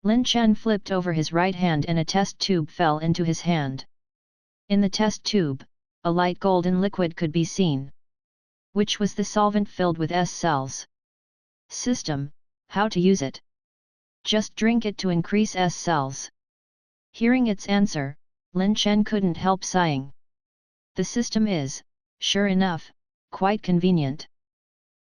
Lin Chen flipped over his right hand and a test tube fell into his hand. In the test tube, a light golden liquid could be seen, which was the solvent filled with S cells. System, how to use it? Just drink it to increase S cells. Hearing its answer, Lin Chen couldn't help sighing. The system is, sure enough, quite convenient.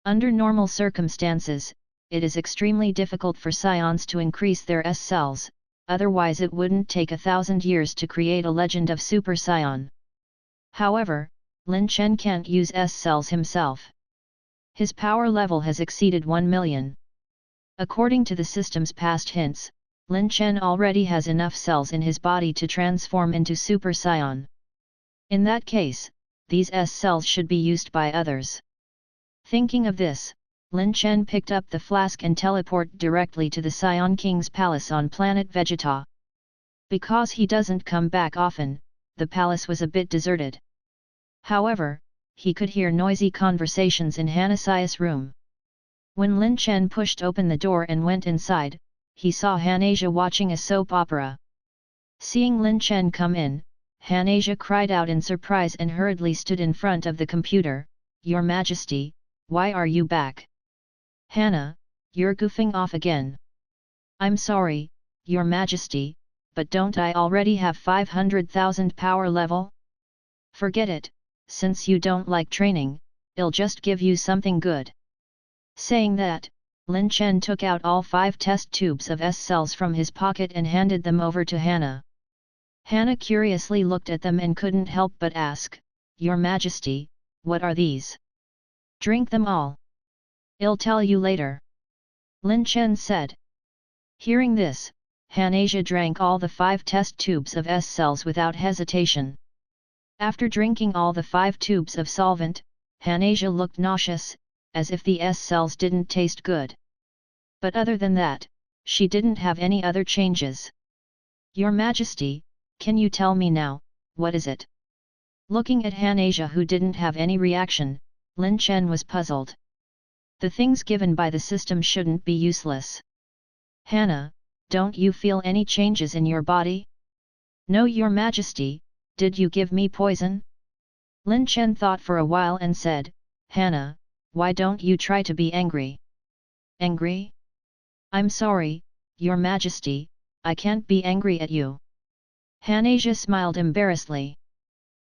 Under normal circumstances, it is extremely difficult for Saiyans to increase their S cells, otherwise it wouldn't take 1,000 years to create a legend of Super Saiyan. However, Lin Chen can't use S cells himself. His power level has exceeded 1 million. According to the system's past hints, Lin Chen already has enough cells in his body to transform into Super Saiyan. In that case, these S cells should be used by others. Thinking of this, Lin Chen picked up the flask and teleported directly to the Saiyan King's palace on Planet Vegeta. Because he doesn't come back often, the palace was a bit deserted. However, he could hear noisy conversations in Hanasia's room. When Lin Chen pushed open the door and went inside, he saw Hanasia watching a soap opera. Seeing Lin Chen come in, Hanasia cried out in surprise and hurriedly stood in front of the computer. "Your Majesty, why are you back?" "Hana, you're goofing off again." "I'm sorry, Your Majesty, but don't I already have 500,000 power level?" "Forget it, since you don't like training, I'll just give you something good." Saying that, Lin Chen took out all 5 test tubes of S cells from his pocket and handed them over to Hana. Hana curiously looked at them and couldn't help but ask, "Your Majesty, what are these?" "Drink them all. I'll tell you later," Lin Chen said. Hearing this, Hanasia drank all the 5 test tubes of S cells without hesitation. After drinking all the 5 tubes of solvent, Hanasia looked nauseous, as if the S cells didn't taste good. But other than that, she didn't have any other changes. "Your Majesty, can you tell me now, what is it?" Looking at Hanasia who didn't have any reaction, Lin Chen was puzzled. The things given by the system shouldn't be useless. "Hana, don't you feel any changes in your body?" "No, Your Majesty, did you give me poison?" Lin Chen thought for a while and said, "Hana, why don't you try to be angry?" "Angry? I'm sorry, Your Majesty, I can't be angry at you." Hanasia smiled embarrassedly.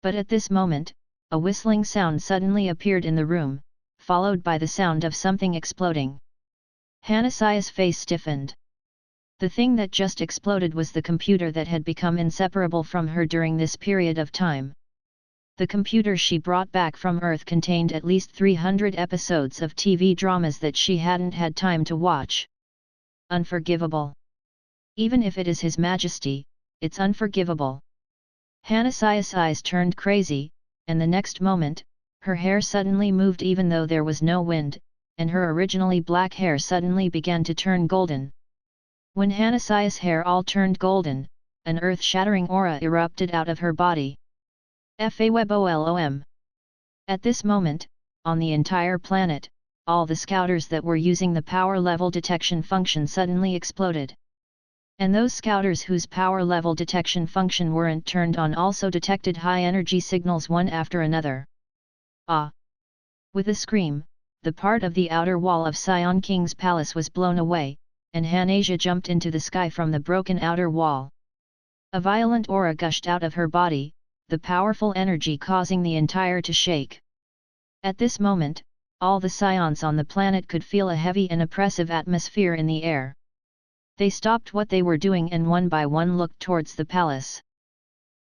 But at this moment, a whistling sound suddenly appeared in the room, followed by the sound of something exploding. Hanasia's face stiffened. The thing that just exploded was the computer that had become inseparable from her during this period of time. The computer she brought back from Earth contained at least 300 episodes of TV dramas that she hadn't had time to watch. Unforgivable. Even if it is His Majesty, it's unforgivable. Hanasia's eyes turned crazy, and the next moment, her hair suddenly moved even though there was no wind, and her originally black hair suddenly began to turn golden. When Hanasia's hair all turned golden, an earth-shattering aura erupted out of her body. Fawbolom. At this moment, on the entire planet, all the scouters that were using the power level detection function suddenly exploded. And those scouters whose power level detection function weren't turned on also detected high-energy signals one after another. Ah! With a scream, the part of the outer wall of Saiyan King's palace was blown away, and Hanasia jumped into the sky from the broken outer wall. A violent aura gushed out of her body, the powerful energy causing the entire to shake. At this moment, all the Saiyans on the planet could feel a heavy and oppressive atmosphere in the air. They stopped what they were doing and one by one looked towards the palace.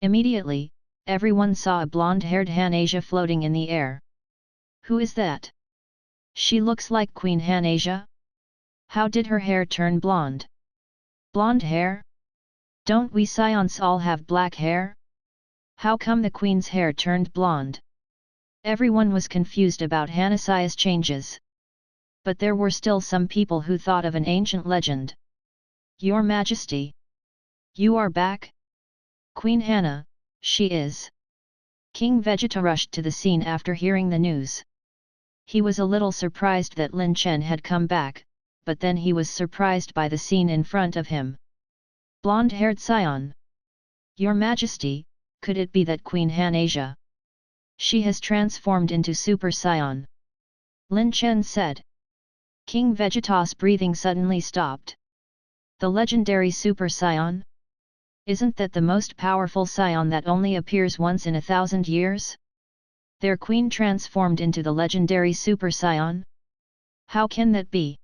Immediately, everyone saw a blonde-haired Hanasia floating in the air. Who is that? She looks like Queen Hanasia? How did her hair turn blonde? Blonde hair? Don't we Saiyans all have black hair? How come the queen's hair turned blonde? Everyone was confused about Hanasia's changes. But there were still some people who thought of an ancient legend. Your Majesty! You are back? Queen Hana, she is. King Vegeta rushed to the scene after hearing the news. He was a little surprised that Lin Chen had come back, but then he was surprised by the scene in front of him. Blonde-haired Saiyan. Your Majesty, could it be that Queen Hanasia? She has transformed into Super Saiyan. Lin Chen said. King Vegeta's breathing suddenly stopped. The legendary Super Saiyan? Isn't that the most powerful Saiyan that only appears once in 1,000 years? Their queen transformed into the legendary Super Saiyan? How can that be?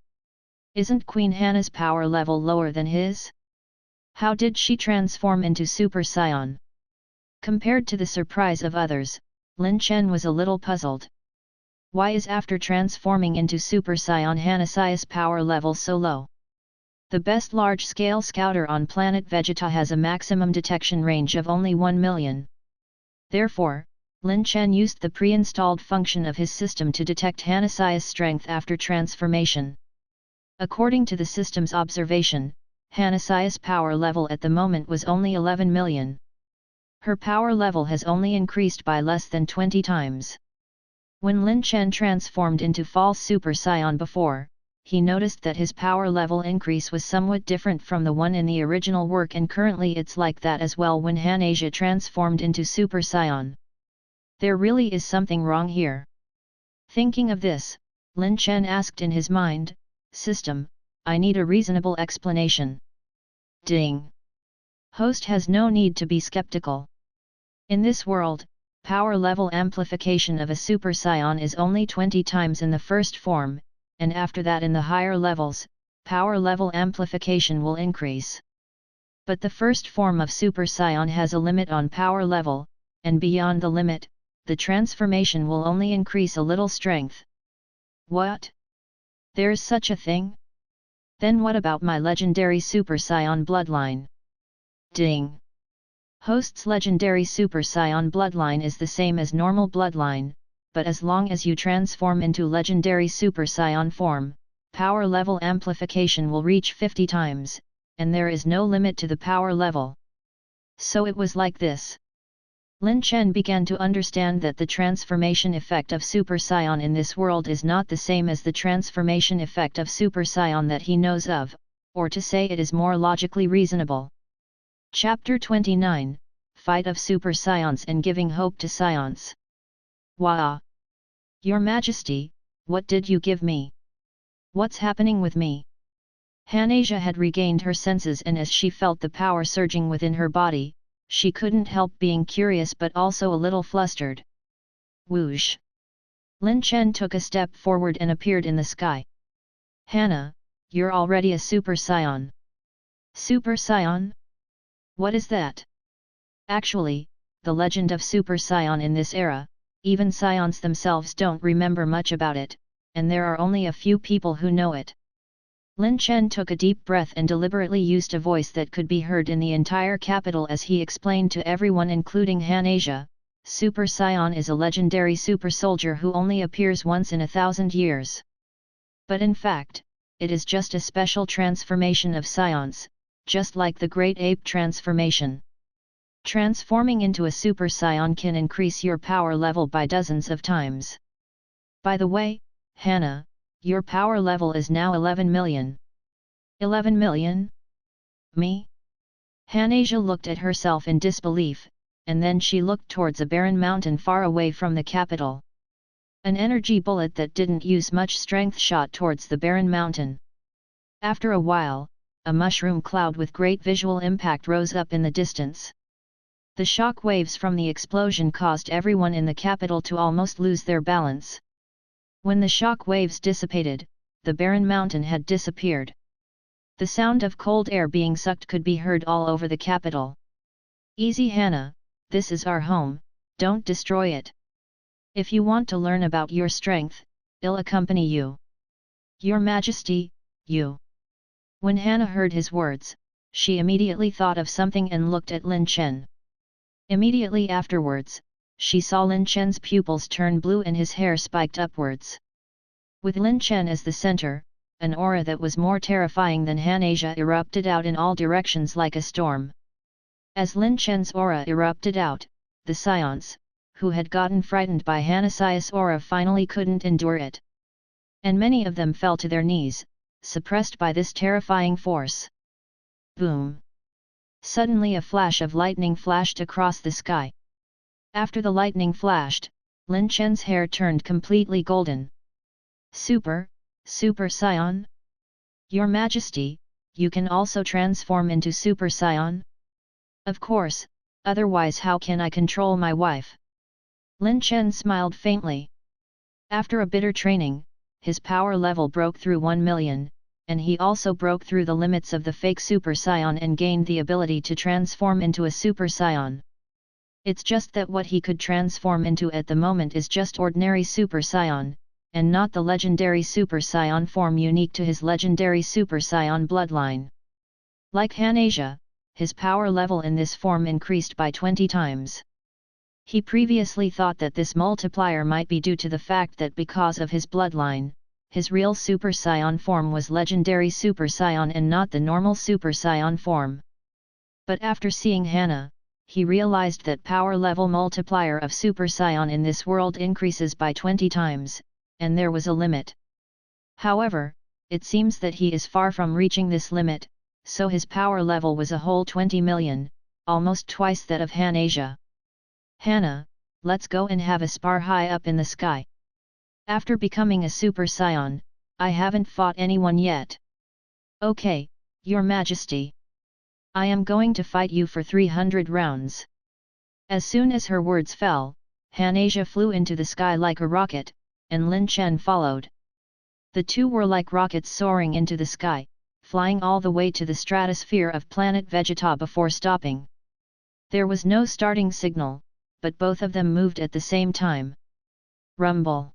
Isn't Queen Hana's power level lower than his? How did she transform into Super Saiyan? Compared to the surprise of others, Lin Chen was a little puzzled. Why is after transforming into Super Saiyan Hanasia's power level so low? The best large-scale scouter on Planet Vegeta has a maximum detection range of only 1 million. Therefore, Lin Chen used the pre-installed function of his system to detect Hanasia's strength after transformation. According to the system's observation, Hanasia's power level at the moment was only 11 million. Her power level has only increased by less than 20 times. When Lin Chen transformed into false Super Saiyan before, he noticed that his power level increase was somewhat different from the one in the original work, and currently it's like that as well when Hanasia transformed into Super Saiyan. There really is something wrong here. Thinking of this, Lin Chen asked in his mind, System, I need a reasonable explanation. Ding! Host has no need to be skeptical. In this world, power level amplification of a Super Saiyan is only 20 times in the first form, and after that in the higher levels, power level amplification will increase. But the first form of Super Saiyan has a limit on power level, and beyond the limit, the transformation will only increase a little strength. What? There's such a thing? Then what about my legendary Super Saiyan bloodline? Ding! Host's legendary Super Saiyan bloodline is the same as normal bloodline, but as long as you transform into legendary Super Saiyan form, power level amplification will reach 50 times, and there is no limit to the power level. So it was like this. Lin Chen began to understand that the transformation effect of Super Saiyan in this world is not the same as the transformation effect of Super Saiyan that he knows of, or to say it is more logically reasonable. Chapter 29, Fight of Super Saiyans and Giving Hope to Saiyans. Wah! Your Majesty, what did you give me? What's happening with me? Hanasia had regained her senses, and as she felt the power surging within her body, she couldn't help being curious but also a little flustered. Whoosh! Lin Chen took a step forward and appeared in the sky. Hana, you're already a Super Saiyan. Super Saiyan? What is that? Actually, the legend of Super Saiyan in this era, even Saiyans themselves don't remember much about it, and there are only a few people who know it. Lin Chen took a deep breath and deliberately used a voice that could be heard in the entire capital as he explained to everyone including Hanasia, Super Saiyan is a legendary super soldier who only appears once in 1,000 years. But in fact, it is just a special transformation of Saiyans, just like the Great Ape transformation. Transforming into a Super Saiyan can increase your power level by dozens of times. By the way, Hana, your power level is now 11 million. 11 million? Me? Hanasia looked at herself in disbelief, and then she looked towards a barren mountain far away from the capital. An energy bullet that didn't use much strength shot towards the barren mountain. After a while, a mushroom cloud with great visual impact rose up in the distance. The shock waves from the explosion caused everyone in the capital to almost lose their balance. When the shock waves dissipated, the barren mountain had disappeared. The sound of cold air being sucked could be heard all over the capital. "Easy Hannah, this is our home, don't destroy it. If you want to learn about your strength, I'll accompany you." "Your Majesty, you." When Hannah heard his words, she immediately thought of something and looked at Lin Chen. Immediately afterwards, she saw Lin Chen's pupils turn blue and his hair spiked upwards. With Lin Chen as the center, an aura that was more terrifying than Hanasia erupted out in all directions like a storm. As Lin Chen's aura erupted out, the Saiyans, who had gotten frightened by Hanasia's aura, finally couldn't endure it. And many of them fell to their knees, suppressed by this terrifying force. Boom! Suddenly a flash of lightning flashed across the sky. After the lightning flashed, Lin Chen's hair turned completely golden. Super Saiyan? Your Majesty, you can also transform into Super Saiyan? Of course, otherwise how can I control my wife? Lin Chen smiled faintly. After a bitter training, his power level broke through 1 million, and he also broke through the limits of the fake Super Saiyan and gained the ability to transform into a Super Saiyan. It's just that what he could transform into at the moment is just ordinary Super Saiyan, and not the legendary Super Saiyan form unique to his legendary Super Saiyan bloodline. Like Hanasia, his power level in this form increased by 20 times. He previously thought that this multiplier might be due to the fact that because of his bloodline, his real Super Saiyan form was legendary Super Saiyan and not the normal Super Saiyan form. But after seeing Hana, he realized that power level multiplier of Super Saiyan in this world increases by 20 times, and there was a limit. However, it seems that he is far from reaching this limit, so his power level was a whole 20 million, almost twice that of Hanasia. "Hannah, let's go and have a spar high up in the sky. After becoming a Super Saiyan, I haven't fought anyone yet." "Okay, Your Majesty. I am going to fight you for 300 rounds." As soon as her words fell, Hanasia flew into the sky like a rocket, and Lin Chen followed. The two were like rockets soaring into the sky, flying all the way to the stratosphere of Planet Vegeta before stopping. There was no starting signal, but both of them moved at the same time. Rumble!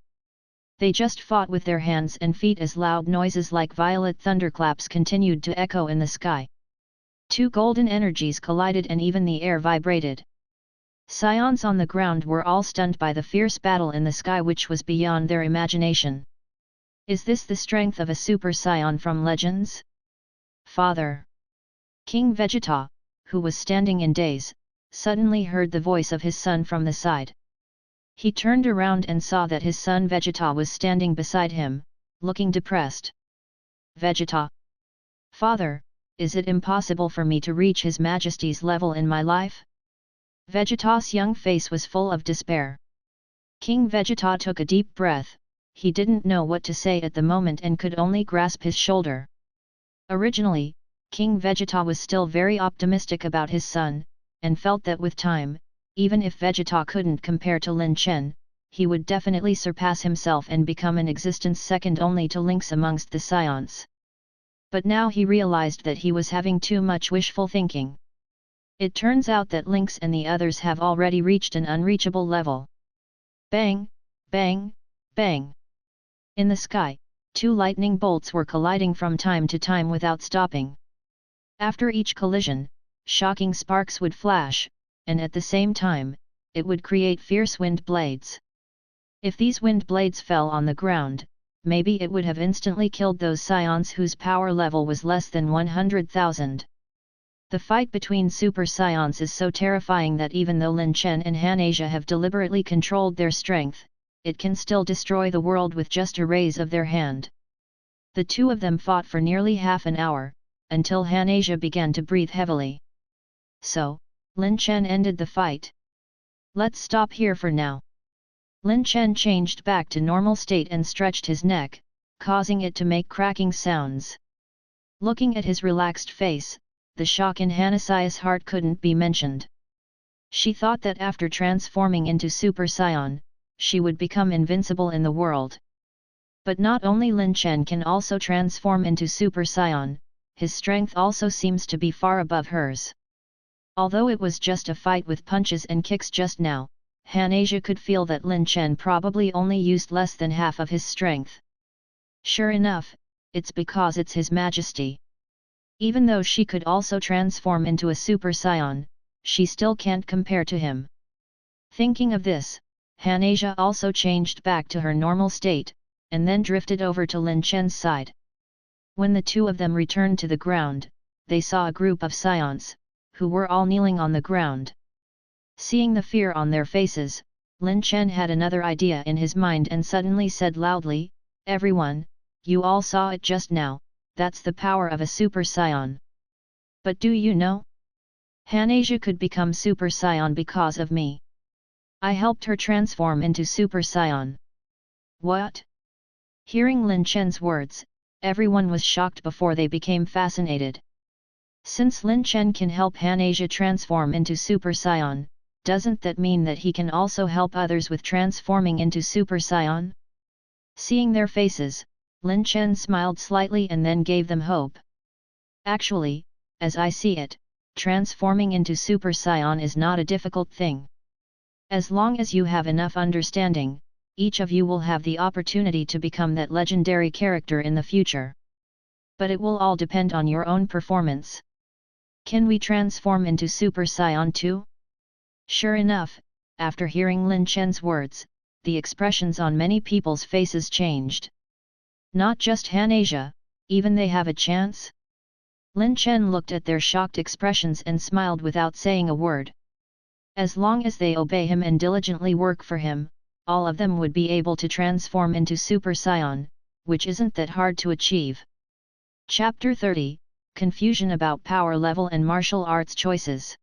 They just fought with their hands and feet as loud noises like violet thunderclaps continued to echo in the sky. Two golden energies collided and even the air vibrated. Saiyans on the ground were all stunned by the fierce battle in the sky, which was beyond their imagination. Is this the strength of a Super Saiyan from Legends? Father! King Vegeta, who was standing in daze, suddenly heard the voice of his son from the side. He turned around and saw that his son Vegeta was standing beside him, looking depressed. "Vegeta! Father, is it impossible for me to reach His Majesty's level in my life?" Vegeta's young face was full of despair. King Vegeta took a deep breath. He didn't know what to say at the moment and could only grasp his shoulder. Originally, King Vegeta was still very optimistic about his son, and felt that with time, even if Vegeta couldn't compare to Lin Chen, he would definitely surpass himself and become an existence second only to Lynx amongst the Saiyans. But now he realized that he was having too much wishful thinking. It turns out that Lynx and the others have already reached an unreachable level. Bang! Bang! Bang! In the sky, two lightning bolts were colliding from time to time without stopping. After each collision, shocking sparks would flash, and at the same time, it would create fierce wind blades. If these wind blades fell on the ground, maybe it would have instantly killed those Saiyans whose power level was less than 100,000. The fight between Super Saiyans is so terrifying that even though Lin Chen and Hanasia have deliberately controlled their strength, it can still destroy the world with just a raise of their hand. The two of them fought for nearly half an hour, until Hanasia began to breathe heavily. So, Lin Chen ended the fight. "Let's stop here for now." Lin Chen changed back to normal state and stretched his neck, causing it to make cracking sounds. Looking at his relaxed face, the shock in Hanasia's heart couldn't be mentioned. She thought that after transforming into Super Saiyan, she would become invincible in the world. But not only Lin Chen can also transform into Super Saiyan, his strength also seems to be far above hers. Although it was just a fight with punches and kicks just now, Hanasia could feel that Lin Chen probably only used less than half of his strength. Sure enough, it's because it's His Majesty. Even though she could also transform into a Super Saiyan, she still can't compare to him. Thinking of this, Hanasia also changed back to her normal state, and then drifted over to Lin Chen's side. When the two of them returned to the ground, they saw a group of Saiyans, who were all kneeling on the ground. Seeing the fear on their faces, Lin Chen had another idea in his mind and suddenly said loudly, "Everyone, you all saw it just now, that's the power of a Super Saiyan. But do you know? Hanasia could become Super Saiyan because of me. I helped her transform into Super Saiyan." What? Hearing Lin Chen's words, everyone was shocked before they became fascinated. Since Lin Chen can help Hanasia transform into Super Saiyan, doesn't that mean that he can also help others with transforming into Super Saiyan? Seeing their faces, Lin Chen smiled slightly and then gave them hope. Actually, as I see it, transforming into Super Saiyan is not a difficult thing. As long as you have enough understanding, each of you will have the opportunity to become that legendary character in the future. But it will all depend on your own performance. Can we transform into Super Saiyan too? Sure enough, after hearing Lin Chen's words, the expressions on many people's faces changed. Not just Hanasia, even they have a chance? Lin Chen looked at their shocked expressions and smiled without saying a word. As long as they obey him and diligently work for him, all of them would be able to transform into Super Saiyan, which isn't that hard to achieve. Chapter 30, Confusion about Power Level and Martial Arts Choices.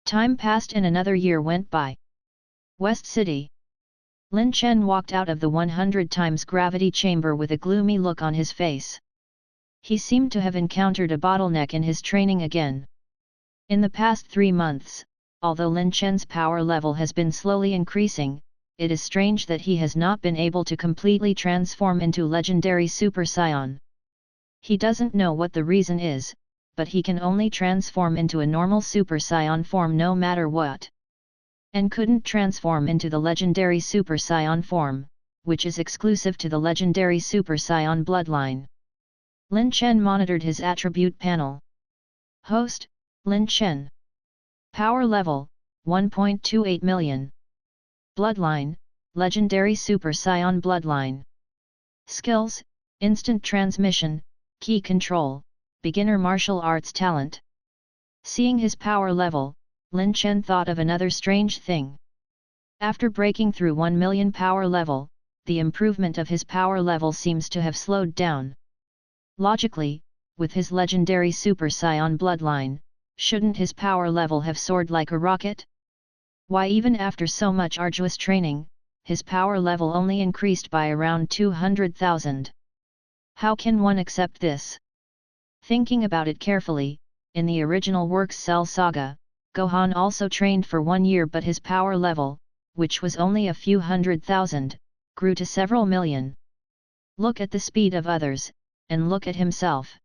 Time passed and another year went by. West City. Lin Chen walked out of the 100 times gravity chamber with a gloomy look on his face. He seemed to have encountered a bottleneck in his training again. In the past 3 months, although Lin Chen's power level has been slowly increasing, it is strange that he has not been able to completely transform into legendary Super Saiyan. He doesn't know what the reason is, but he can only transform into a normal Super Saiyan form no matter what. And couldn't transform into the legendary Super Saiyan form, which is exclusive to the legendary Super Saiyan bloodline. Lin Chen monitored his attribute panel. Host, Lin Chen. Power level, 1.28 million. Bloodline, legendary Super Saiyan bloodline. Skills, instant transmission, key control, beginner martial arts talent. Seeing his power level, Lin Chen thought of another strange thing. After breaking through 1 million power level, the improvement of his power level seems to have slowed down. Logically, with his legendary Super Saiyan bloodline, shouldn't his power level have soared like a rocket? Why, even after so much arduous training, his power level only increased by around 200,000. How can one accept this? Thinking about it carefully, in the original works Cell Saga, Gohan also trained for 1 year, but his power level, which was only a few 100,000, grew to several million. Look at the speed of others, and look at himself.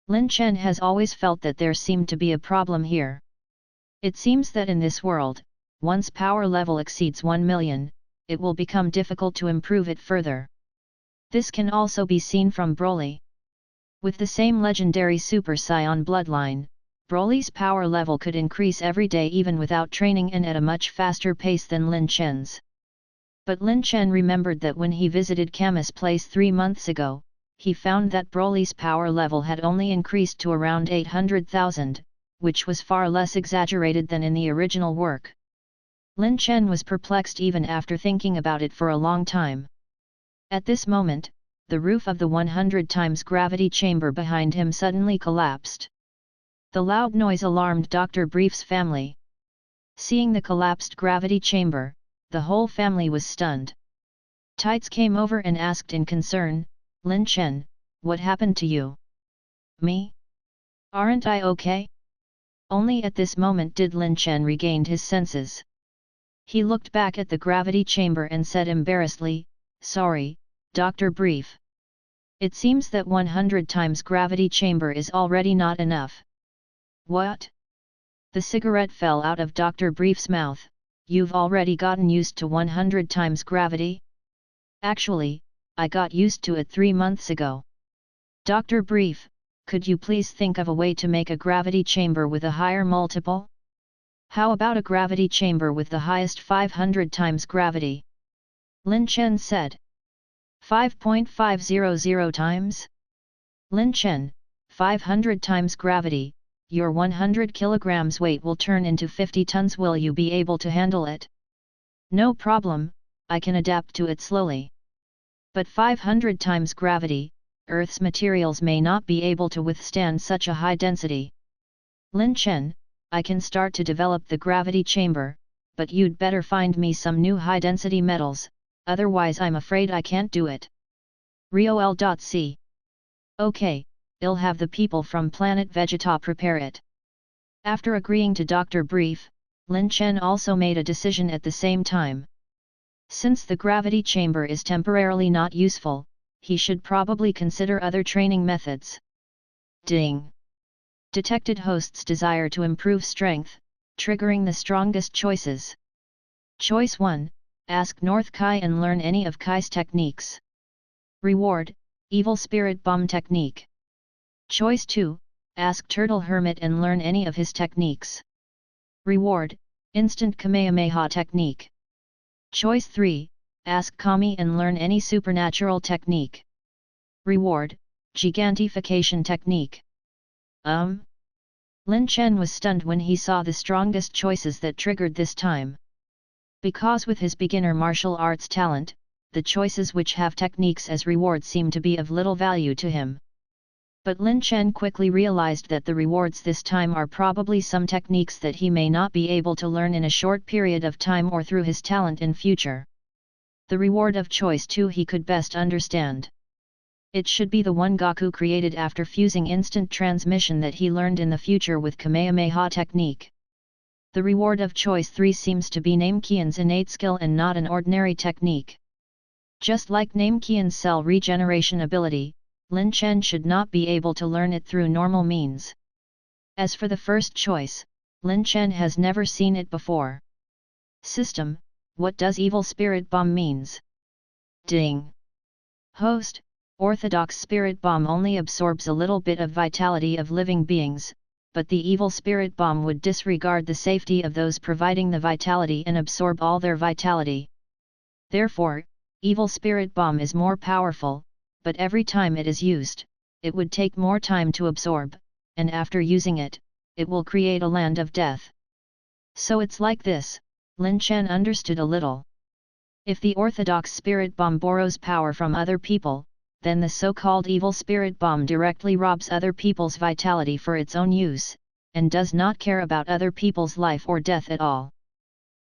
Lin Chen has always felt that there seemed to be a problem here. It seems that in this world, once power level exceeds 1 million, it will become difficult to improve it further. This can also be seen from Broly. With the same legendary Super Saiyan bloodline, Broly's power level could increase every day even without training and at a much faster pace than Lin Chen's. But Lin Chen remembered that when he visited Camus Place 3 months ago, he found that Broly's power level had only increased to around 800,000, which was far less exaggerated than in the original work. Lin Chen was perplexed even after thinking about it for a long time. At this moment, the roof of the 100 times gravity chamber behind him suddenly collapsed. The loud noise alarmed Dr. Brief's family. Seeing the collapsed gravity chamber, the whole family was stunned. Tights came over and asked in concern, "Lin Chen, what happened to you?" Me? Aren't I okay? Only at this moment did Lin Chen regain his senses. He looked back at the gravity chamber and said embarrassedly, "Sorry, Dr. Brief. It seems that 100 times gravity chamber is already not enough." "What?" The cigarette fell out of Dr. Brief's mouth. "You've already gotten used to 100 times gravity?" "Actually, I got used to it 3 months ago." "Dr. Brief, could you please think of a way to make a gravity chamber with a higher multiple? How about a gravity chamber with the highest 500 times gravity?" Lin Chen said. 5.500 times? Lin Chen, 500 times gravity, your 100 kilograms weight will turn into 50 tons. Will you be able to handle it? No problem, I can adapt to it slowly. But 500 times gravity, Earth's materials may not be able to withstand such a high density. Lin Chen, I can start to develop the gravity chamber, but you'd better find me some new high-density metals, otherwise I'm afraid I can't do it. Riol.c. Okay, I'll have the people from Planet Vegeta prepare it. After agreeing to Dr. Brief, Lin Chen also made a decision at the same time. Since the gravity chamber is temporarily not useful, he should probably consider other training methods. Ding! Detected host's desire to improve strength, triggering the strongest choices. Choice 1, ask North Kai and learn any of Kai's techniques. Reward, Evil Spirit Bomb Technique. Choice 2, ask Turtle Hermit and learn any of his techniques. Reward, Instant Kamehameha Technique. Choice 3, ask Kami and learn any supernatural technique. Reward, Gigantification Technique. Lin Chen was stunned when he saw the strongest choices that triggered this time. Because with his beginner martial arts talent, the choices which have techniques as reward seem to be of little value to him. But Lin Chen quickly realized that the rewards this time are probably some techniques that he may not be able to learn in a short period of time or through his talent in future. The reward of choice 2 he could best understand. It should be the one Goku created after fusing instant transmission that he learned in the future with Kamehameha technique. The reward of choice 3 seems to be Namekian's innate skill and not an ordinary technique. Just like Namekian's cell regeneration ability, Lin Chen should not be able to learn it through normal means. As for the first choice, Lin Chen has never seen it before. System, what does Evil Spirit Bomb means? Ding! Host, Orthodox Spirit Bomb only absorbs a little bit of vitality of living beings, but the Evil Spirit Bomb would disregard the safety of those providing the vitality and absorb all their vitality. Therefore, Evil Spirit Bomb is more powerful, but every time it is used, it would take more time to absorb, and after using it, it will create a land of death. So it's like this, Lin Chen understood a little. If the Orthodox Spirit Bomb borrows power from other people, then the so-called Evil Spirit Bomb directly robs other people's vitality for its own use, and does not care about other people's life or death at all.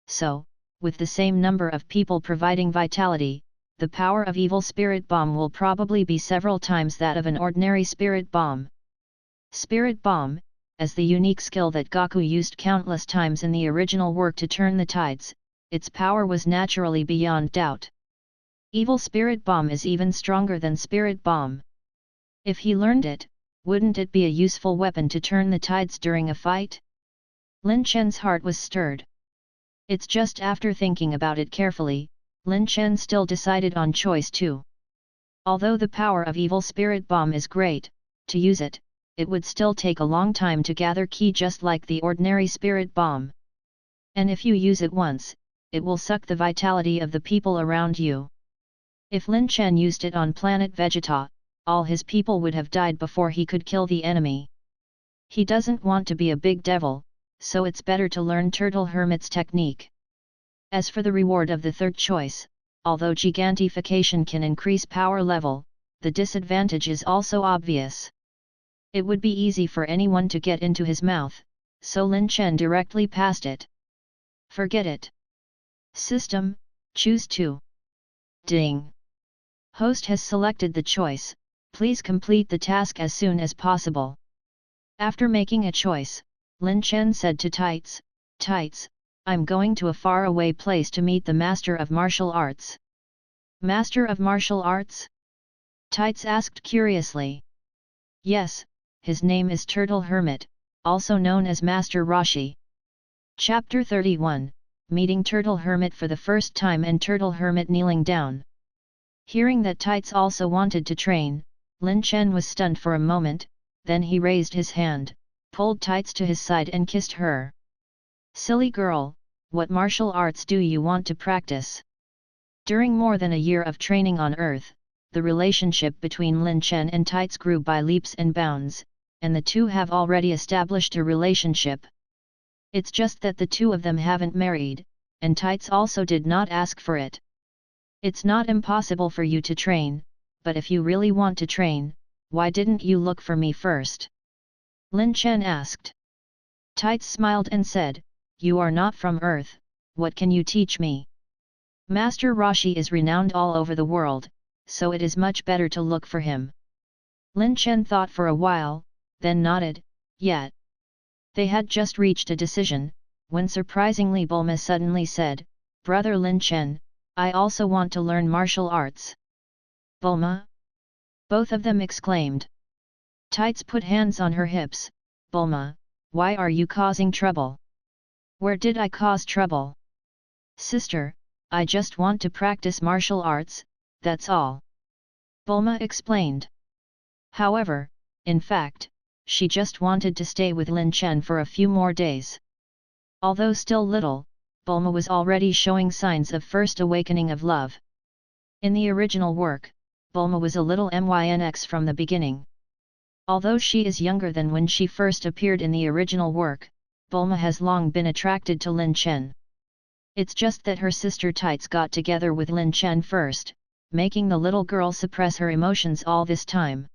So, with the same number of people providing vitality, the power of Evil Spirit Bomb will probably be several times that of an ordinary Spirit Bomb. Spirit Bomb, as the unique skill that Goku used countless times in the original work to turn the tides, its power was naturally beyond doubt. Evil Spirit Bomb is even stronger than Spirit Bomb. If he learned it, wouldn't it be a useful weapon to turn the tides during a fight? Lin Chen's heart was stirred. It's just after thinking about it carefully, Lin Chen still decided on choice 2. Although the power of Evil Spirit Bomb is great, to use it, it would still take a long time to gather ki just like the ordinary Spirit Bomb. And if you use it once, it will suck the vitality of the people around you. If Lin Chen used it on Planet Vegeta, all his people would have died before he could kill the enemy. He doesn't want to be a big devil, so it's better to learn Turtle Hermit's technique. As for the reward of the third choice, although gigantification can increase power level, the disadvantage is also obvious. It would be easy for anyone to get into his mouth, so Lin Chen directly passed it. Forget it. System, choose 2. Ding! Host has selected the choice, Please complete the task as soon as possible. After making a choice, Lin Chen said to Tights, Tights, I'm going to a faraway place to meet the Master of Martial Arts. Master of Martial Arts? Tights asked curiously. Yes, his name is Turtle Hermit, also known as Master Roshi. Chapter 31, Meeting Turtle Hermit for the first time and Turtle Hermit kneeling down. Hearing that Tights also wanted to train, Lin Chen was stunned for a moment, then he raised his hand, pulled Tights to his side and kissed her. Silly girl, what martial arts do you want to practice? During more than a year of training on Earth, the relationship between Lin Chen and Tights grew by leaps and bounds, and the two have already established a relationship. It's just that the two of them haven't married, and Tights also did not ask for it. It's not impossible for you to train, but if you really want to train, why didn't you look for me first? Lin Chen asked. Tights smiled and said, You are not from Earth, what can you teach me? Master Roshi is renowned all over the world, so it is much better to look for him. Lin Chen thought for a while, then nodded, Yet. They had just reached a decision, when surprisingly Bulma suddenly said, Brother Lin Chen, I also want to learn martial arts. Bulma? Both of them exclaimed. Tights put hands on her hips, Bulma, why are you causing trouble? Where did I cause trouble? Sister, I just want to practice martial arts, that's all. Bulma explained. However, in fact, she just wanted to stay with Lin Chen for a few more days. Although still little, Bulma was already showing signs of first awakening of love. In the original work, Bulma was a little MYNX from the beginning. Although she is younger than when she first appeared in the original work, Bulma has long been attracted to Lin Chen. It's just that her sister Tights got together with Lin Chen first, making the little girl suppress her emotions all this time.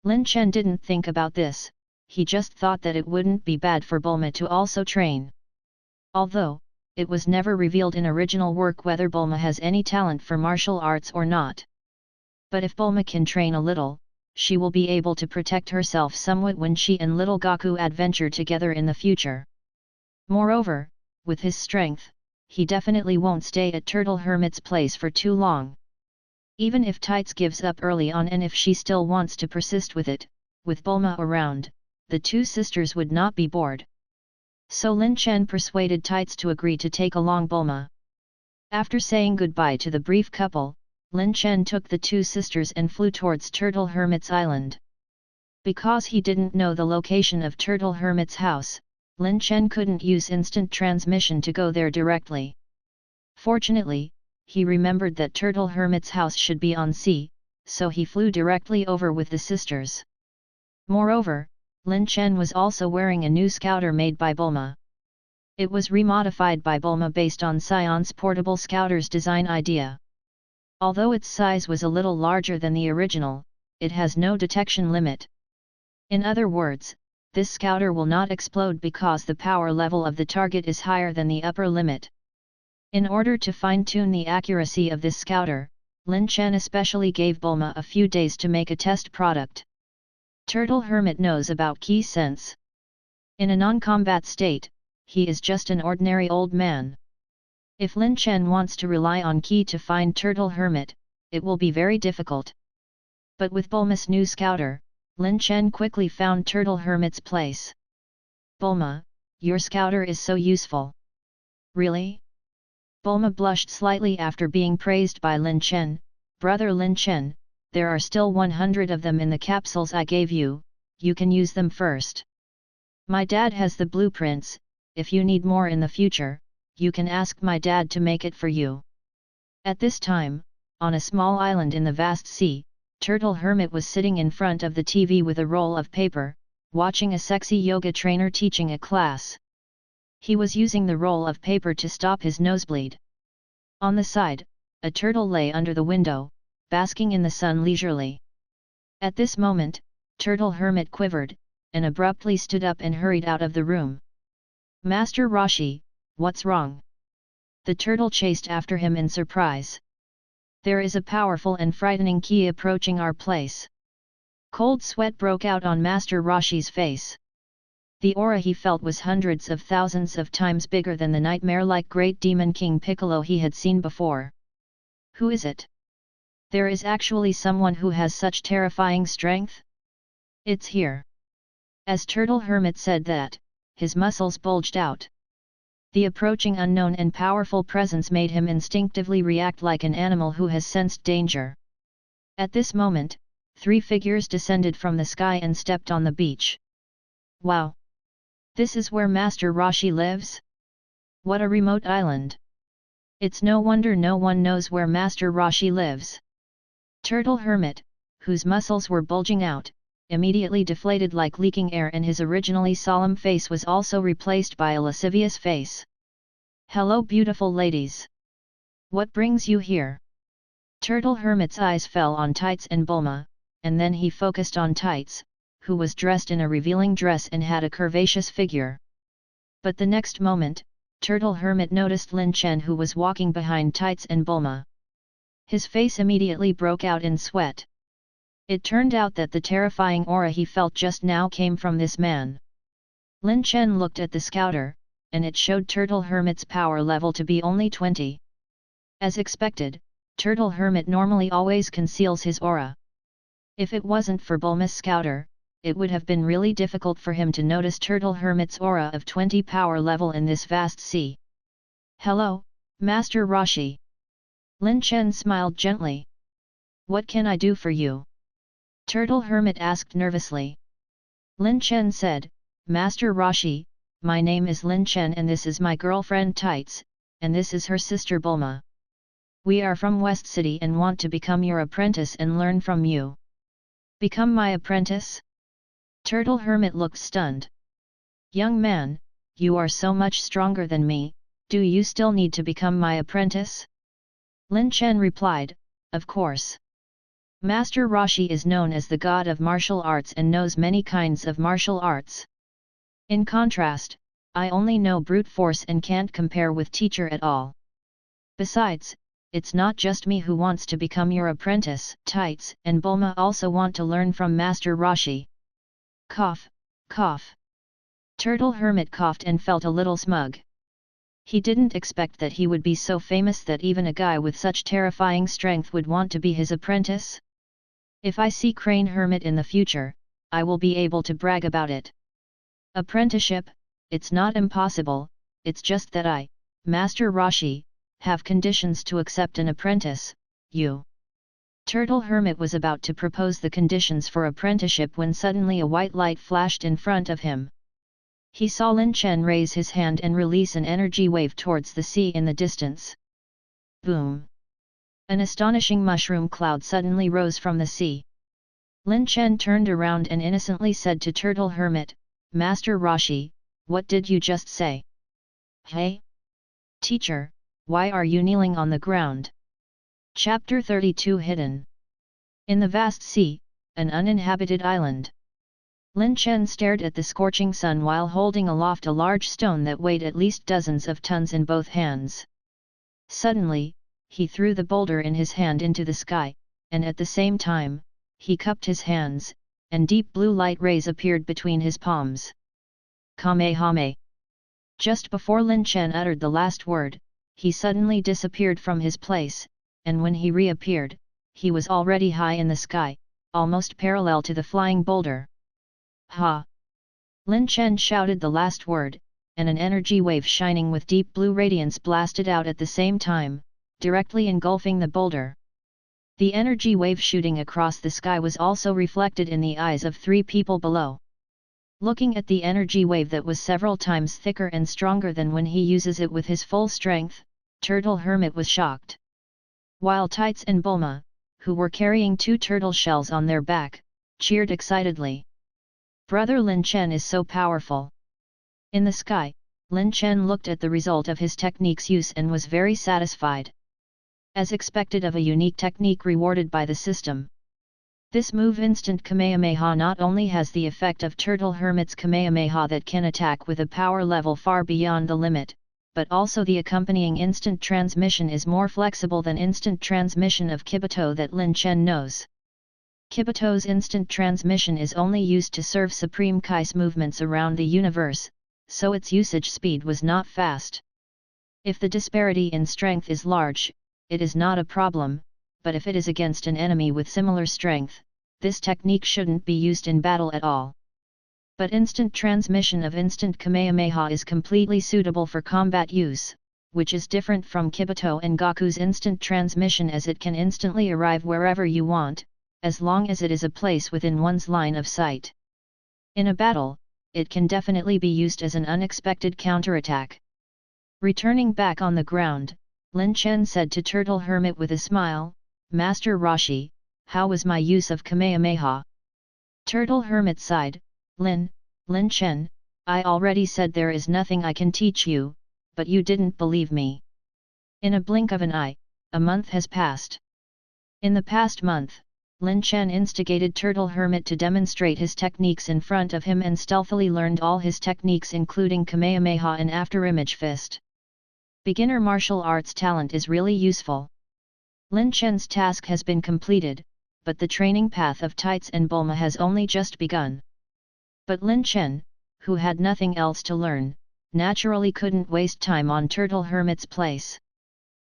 Lin Chen didn't think about this, he just thought that it wouldn't be bad for Bulma to also train. Although, it was never revealed in original work whether Bulma has any talent for martial arts or not. But if Bulma can train a little, she will be able to protect herself somewhat when she and little Goku adventure together in the future. Moreover, with his strength, he definitely won't stay at Turtle Hermit's place for too long. Even if Tights gives up early on and if she still wants to persist with it, with Bulma around, the two sisters would not be bored. So Lin Chen persuaded Tights to agree to take along Bulma. After saying goodbye to the brief couple, Lin Chen took the two sisters and flew towards Turtle Hermit's island. Because he didn't know the location of Turtle Hermit's house, Lin Chen couldn't use instant transmission to go there directly. Fortunately, he remembered that Turtle Hermit's house should be on sea, so he flew directly over with the sisters. Moreover, Lin Chen was also wearing a new scouter made by Bulma. It was remodified by Bulma based on SAIYANS portable scouter's design idea. Although its size was a little larger than the original, it has no detection limit. In other words, this scouter will not explode because the power level of the target is higher than the upper limit. In order to fine-tune the accuracy of this scouter, Lin Chen especially gave Bulma a few days to make a test product. Turtle Hermit knows about Ki sense. In a non-combat state, he is just an ordinary old man. If Lin Chen wants to rely on Ki to find Turtle Hermit, it will be very difficult. But with Bulma's new scouter, Lin Chen quickly found Turtle Hermit's place. Bulma, your scouter is so useful. Really? Bulma blushed slightly after being praised by Lin Chen. Brother Lin Chen, there are still 100 of them in the capsules I gave you, you can use them first. My dad has the blueprints, if you need more in the future, you can ask my dad to make it for you. At this time, on a small island in the vast sea, Turtle Hermit was sitting in front of the TV with a roll of paper, watching a sexy yoga trainer teaching a class. He was using the roll of paper to stop his nosebleed. On the side, a turtle lay under the window, basking in the sun leisurely. At this moment, Turtle Hermit quivered, and abruptly stood up and hurried out of the room. Master Roshi, what's wrong? The turtle chased after him in surprise. There is a powerful and frightening Ki approaching our place. Cold sweat broke out on Master Roshi's face. The aura he felt was hundreds of thousands of times bigger than the nightmare-like Great Demon King Piccolo he had seen before. Who is it? There is actually someone who has such terrifying strength? It's here. As Turtle Hermit said that, his muscles bulged out. The approaching unknown and powerful presence made him instinctively react like an animal who has sensed danger. At this moment, 3 figures descended from the sky and stepped on the beach. Wow! This is where Master Roshi lives? What a remote island! It's no wonder no one knows where Master Roshi lives. Turtle Hermit, whose muscles were bulging out, immediately deflated like leaking air, and his originally solemn face was also replaced by a lascivious face. Hello beautiful ladies! What brings you here? Turtle Hermit's eyes fell on Tights and Bulma, and then he focused on Tights, who was dressed in a revealing dress and had a curvaceous figure. But the next moment, Turtle Hermit noticed Lin Chen, who was walking behind Tights and Bulma. His face immediately broke out in sweat. It turned out that the terrifying aura he felt just now came from this man. Lin Chen looked at the scouter, and it showed Turtle Hermit's power level to be only 20. As expected, Turtle Hermit normally always conceals his aura. If it wasn't for Bulma's scouter, it would have been really difficult for him to notice Turtle Hermit's aura of 20 power level in this vast sea. Hello, Master Roshi. Lin Chen smiled gently. What can I do for you? Turtle Hermit asked nervously. Lin Chen said, Master Roshi, my name is Lin Chen and this is my girlfriend Tights, and this is her sister Bulma. We are from West City and want to become your apprentice and learn from you. Become my apprentice? Turtle Hermit looked stunned. Young man, you are so much stronger than me, do you still need to become my apprentice? Lin Chen replied, of course. Master Roshi is known as the god of martial arts and knows many kinds of martial arts. In contrast, I only know brute force and can't compare with teacher at all. Besides, it's not just me who wants to become your apprentice, Tights and Bulma also want to learn from Master Roshi. Cough, cough. Turtle Hermit coughed and felt a little smug. He didn't expect that he would be so famous that even a guy with such terrifying strength would want to be his apprentice. If I see Crane Hermit in the future, I will be able to brag about it. Apprenticeship, it's not impossible, it's just that I, Master Roshi, have conditions to accept an apprentice, you. Turtle Hermit was about to propose the conditions for apprenticeship when suddenly a white light flashed in front of him. He saw Lin Chen raise his hand and release an energy wave towards the sea in the distance. Boom! An astonishing mushroom cloud suddenly rose from the sea. Lin Chen turned around and innocently said to Turtle Hermit, Master Roshi, what did you just say? Hey? Teacher, why are you kneeling on the ground? Chapter 32 Hidden. In the vast sea, an uninhabited island. Lin Chen stared at the scorching sun while holding aloft a large stone that weighed at least dozens of tons in both hands. Suddenly, he threw the boulder in his hand into the sky, and at the same time, he cupped his hands, and deep blue light rays appeared between his palms. Kamehame! Just before Lin Chen uttered the last word, he suddenly disappeared from his place, and when he reappeared, he was already high in the sky, almost parallel to the flying boulder. Ha! Lin Chen shouted the last word, and an energy wave shining with deep blue radiance blasted out at the same time, directly engulfing the boulder. The energy wave shooting across the sky was also reflected in the eyes of 3 people below. Looking at the energy wave that was several times thicker and stronger than when he uses it with his full strength, Turtle Hermit was shocked. While Tights and Bulma, who were carrying 2 turtle shells on their back, cheered excitedly. Brother Lin Chen is so powerful. In the sky, Lin Chen looked at the result of his technique's use and was very satisfied. As expected of a unique technique rewarded by the system. This move Instant Kamehameha not only has the effect of Turtle Hermit's Kamehameha that can attack with a power level far beyond the limit, but also the accompanying instant transmission is more flexible than instant transmission of Kibito that Lin Chen knows. Kibito's instant transmission is only used to serve Supreme Kai's movements around the universe, so its usage speed was not fast. If the disparity in strength is large, it is not a problem, but if it is against an enemy with similar strength, this technique shouldn't be used in battle at all. But instant transmission of instant Kamehameha is completely suitable for combat use, which is different from Kibito and Goku's instant transmission, as it can instantly arrive wherever you want, as long as it is a place within one's line of sight. In a battle, it can definitely be used as an unexpected counterattack. Returning back on the ground, Lin Chen said to Turtle Hermit with a smile, "Master Roshi, how was my use of Kamehameha?" Turtle Hermit sighed, Lin Chen, I already said there is nothing I can teach you, but you didn't believe me." In a blink of an eye, a month has passed. In the past month, Lin Chen instigated Turtle Hermit to demonstrate his techniques in front of him and stealthily learned all his techniques including Kamehameha and Afterimage Fist. Beginner martial arts talent is really useful. Lin Chen's task has been completed, but the training path of Tights and Bulma has only just begun. But Lin Chen, who had nothing else to learn, naturally couldn't waste time on Turtle Hermit's place.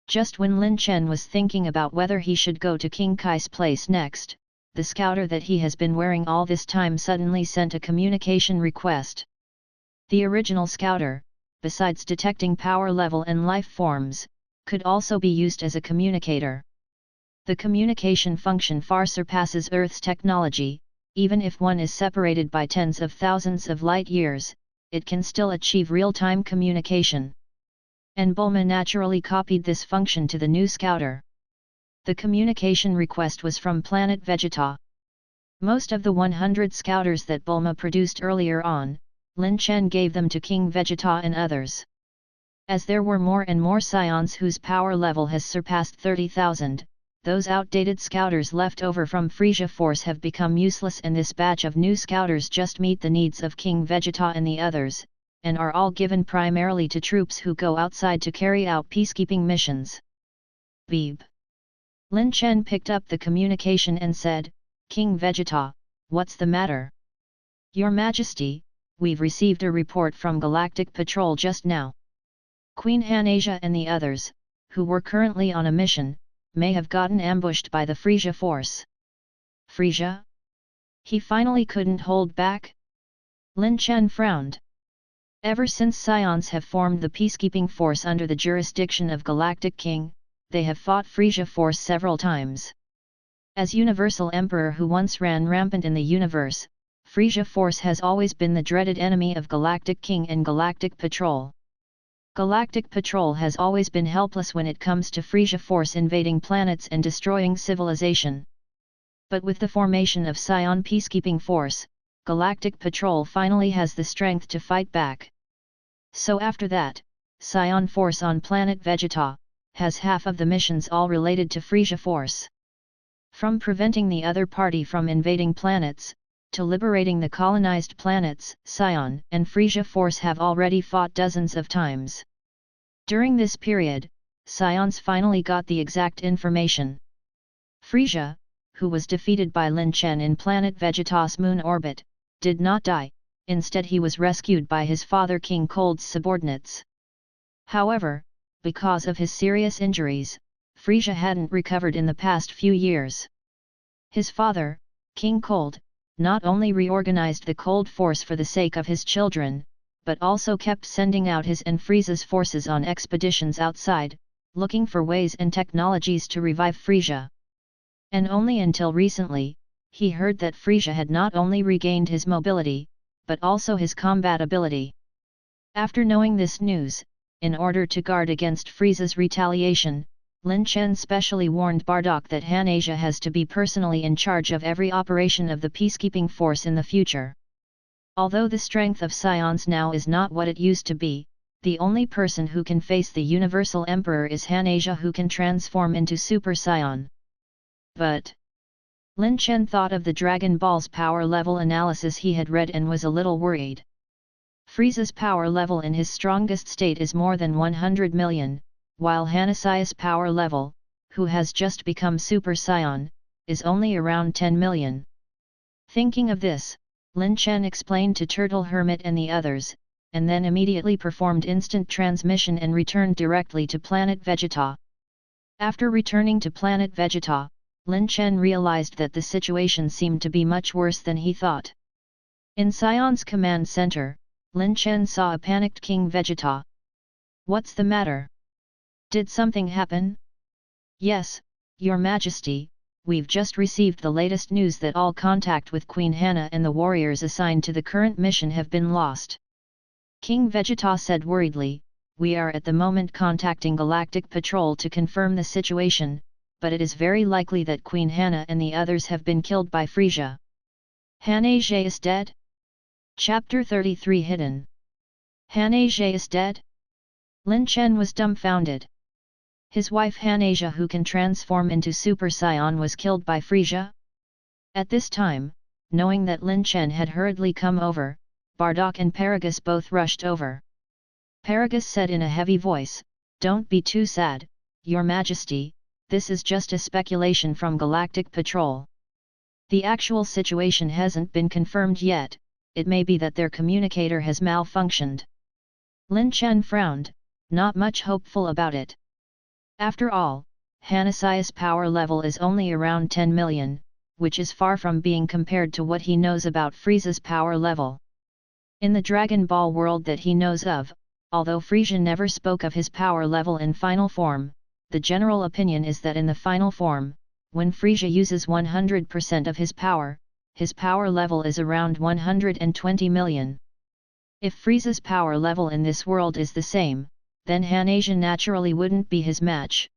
Just when Lin Chen was thinking about whether he should go to King Kai's place next, the scouter that he has been wearing all this time suddenly sent a communication request. The original scouter, besides detecting power level and life forms, could also be used as a communicator. The communication function far surpasses Earth's technology. Even if one is separated by tens of thousands of light years, it can still achieve real-time communication. And Bulma naturally copied this function to the new scouter. The communication request was from Planet Vegeta. Most of the 100 scouters that Bulma produced earlier on, Lin Chen gave them to King Vegeta and others. As there were more and more Saiyans whose power level has surpassed 30,000, those outdated scouters left over from Frieza Force have become useless, and this batch of new scouters just meet the needs of King Vegeta and the others, and are all given primarily to troops who go outside to carry out peacekeeping missions. Beep. Lin Chen picked up the communication and said, "King Vegeta, what's the matter?" "Your Majesty, we've received a report from Galactic Patrol just now. Queen Hanasia and the others, who were currently on a mission, may have gotten ambushed by the Frieza Force." Frieza? He finally couldn't hold back? Lin Chen frowned. Ever since Saiyans have formed the peacekeeping force under the jurisdiction of Galactic King, they have fought Frieza Force several times. As Universal Emperor who once ran rampant in the universe, Frieza Force has always been the dreaded enemy of Galactic King and Galactic Patrol. Galactic Patrol has always been helpless when it comes to Frieza Force invading planets and destroying civilization. But with the formation of Saiyan Peacekeeping Force, Galactic Patrol finally has the strength to fight back. So after that, Saiyan Force on Planet Vegeta has half of the missions all related to Frieza Force. From preventing the other party from invading planets, to liberating the colonized planets, Saiyan and Frieza Force have already fought dozens of times. During this period, Saiyans finally got the exact information. Frieza, who was defeated by Lin Chen in Planet Vegeta's moon orbit, did not die, instead he was rescued by his father King Cold's subordinates. However, because of his serious injuries, Frieza hadn't recovered in the past few years. His father, King Cold, not only reorganized the Cold Force for the sake of his children, but also kept sending out his and Frieza's forces on expeditions outside, looking for ways and technologies to revive Frieza. And only until recently, he heard that Frieza had not only regained his mobility, but also his combat ability. After knowing this news, in order to guard against Frieza's retaliation, Lin Chen specially warned Bardock that Hanasia has to be personally in charge of every operation of the peacekeeping force in the future. Although the strength of Saiyans now is not what it used to be, the only person who can face the Universal Emperor is Hanasia, who can transform into Super Saiyan. But Lin Chen thought of the Dragon Ball's power level analysis he had read and was a little worried. Frieza's power level in his strongest state is more than 100 million, while Hanasia's power level, who has just become Super Saiyan, is only around 10 million. Thinking of this, Lin Chen explained to Turtle Hermit and the others, and then immediately performed instant transmission and returned directly to Planet Vegeta. After returning to Planet Vegeta, Lin Chen realized that the situation seemed to be much worse than he thought. In Saiyan's command center, Lin Chen saw a panicked King Vegeta. "What's the matter? Did something happen?" "Yes, Your Majesty, we've just received the latest news that all contact with Queen Hana and the warriors assigned to the current mission have been lost." King Vegeta said worriedly, "We are at the moment contacting Galactic Patrol to confirm the situation, but it is very likely that Queen Hana and the others have been killed by Frieza." "Hanasia is dead?" Chapter 33 Hidden. "Hanasia is dead?" Lin Chen was dumbfounded. His wife Hanasia, who can transform into Super Saiyan, was killed by Frieza? At this time, knowing that Lin Chen had hurriedly come over, Bardock and Paragus both rushed over. Paragus said in a heavy voice, "Don't be too sad, Your Majesty, this is just a speculation from Galactic Patrol. The actual situation hasn't been confirmed yet, it may be that their communicator has malfunctioned." Lin Chen frowned, not much hopeful about it. After all, Hanasia's power level is only around 10 million, which is far from being compared to what he knows about Frieza's power level. In the Dragon Ball world that he knows of, although Frieza never spoke of his power level in final form, the general opinion is that in the final form, when Frieza uses 100% of his power level is around 120 million. If Frieza's power level in this world is the same, then Hanasia naturally wouldn't be his match.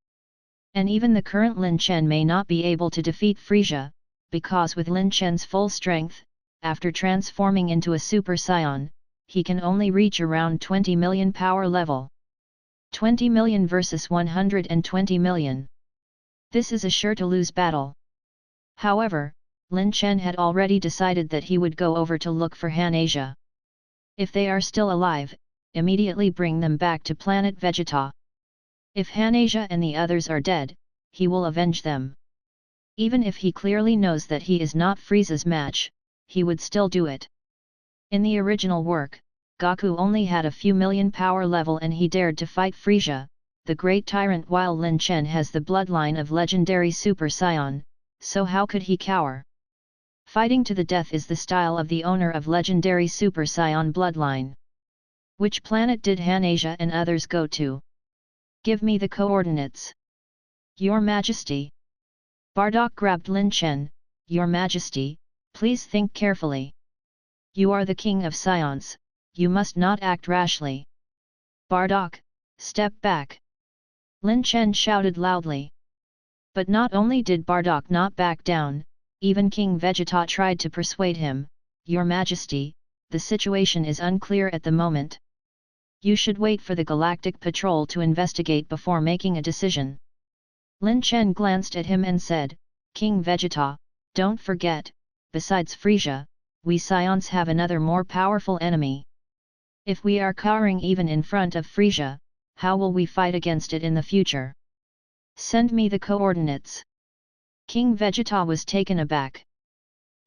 And even the current Lin Chen may not be able to defeat Frieza, because with Lin Chen's full strength, after transforming into a Super Saiyan, he can only reach around 20 million power level. 20 million versus 120 million. This is a sure-to-lose battle. However, Lin Chen had already decided that he would go over to look for Hanasia. If they are still alive, immediately bring them back to Planet Vegeta. If Hanasia and the others are dead, he will avenge them. Even if he clearly knows that he is not Frieza's match, he would still do it. In the original work, Goku only had a few million power level and he dared to fight Frieza, the great tyrant, while Lin Chen has the bloodline of legendary Super Saiyan, so how could he cower? Fighting to the death is the style of the owner of legendary Super Saiyan bloodline. Which planet did Hanasia and others go to? Give me the coordinates. Your Majesty. Bardock grabbed Lin Chen. Your Majesty, please think carefully. You are the king of Saiyans, you must not act rashly. Bardock, step back. Lin Chen shouted loudly. But not only did Bardock not back down, even King Vegeta tried to persuade him. Your Majesty, the situation is unclear at the moment. You should wait for the Galactic Patrol to investigate before making a decision. Lin Chen glanced at him and said, King Vegeta, don't forget, besides Frieza, we Saiyans have another more powerful enemy. If we are cowering even in front of Frieza, how will we fight against it in the future? Send me the coordinates. King Vegeta was taken aback.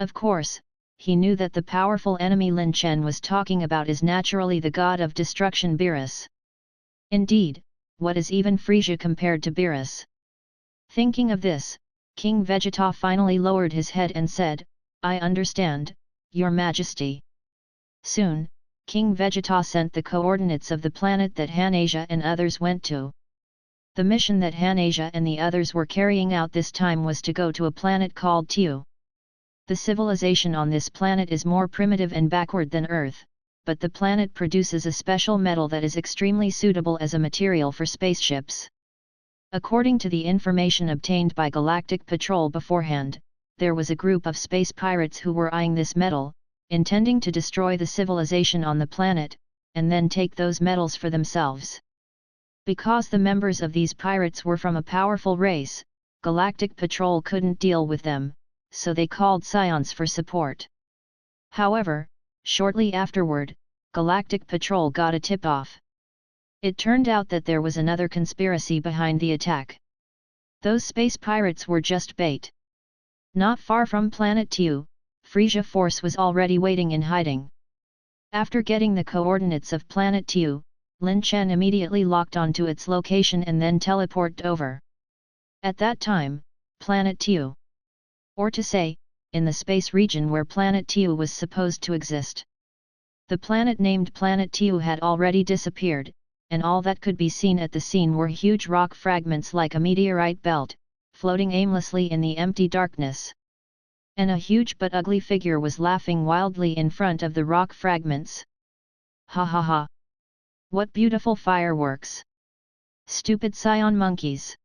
Of course, he knew that the powerful enemy Lin Chen was talking about is naturally the god of destruction Beerus. Indeed, what is even Frieza compared to Beerus? Thinking of this, King Vegeta finally lowered his head and said, I understand, Your Majesty. Soon, King Vegeta sent the coordinates of the planet that Hanasia and others went to. The mission that Hanasia and the others were carrying out this time was to go to a planet called Tiu. The civilization on this planet is more primitive and backward than Earth, but the planet produces a special metal that is extremely suitable as a material for spaceships. According to the information obtained by Galactic Patrol beforehand, there was a group of space pirates who were eyeing this metal, intending to destroy the civilization on the planet, and then take those metals for themselves. Because the members of these pirates were from a powerful race, Galactic Patrol couldn't deal with them, so they called Saiyans for support. However, shortly afterward, Galactic Patrol got a tip-off. It turned out that there was another conspiracy behind the attack. Those space pirates were just bait. Not far from Planet Tu, Frieza force was already waiting in hiding. After getting the coordinates of Planet Tu, Lin Chen immediately locked onto its location and then teleported over. At that time, Planet Tu, or to say, in the space region where Planet Tu was supposed to exist. The planet named Planet Tu had already disappeared, and all that could be seen at the scene were huge rock fragments like a meteorite belt, floating aimlessly in the empty darkness. And a huge but ugly figure was laughing wildly in front of the rock fragments. Ha ha ha! What beautiful fireworks! Stupid Saiyan monkeys!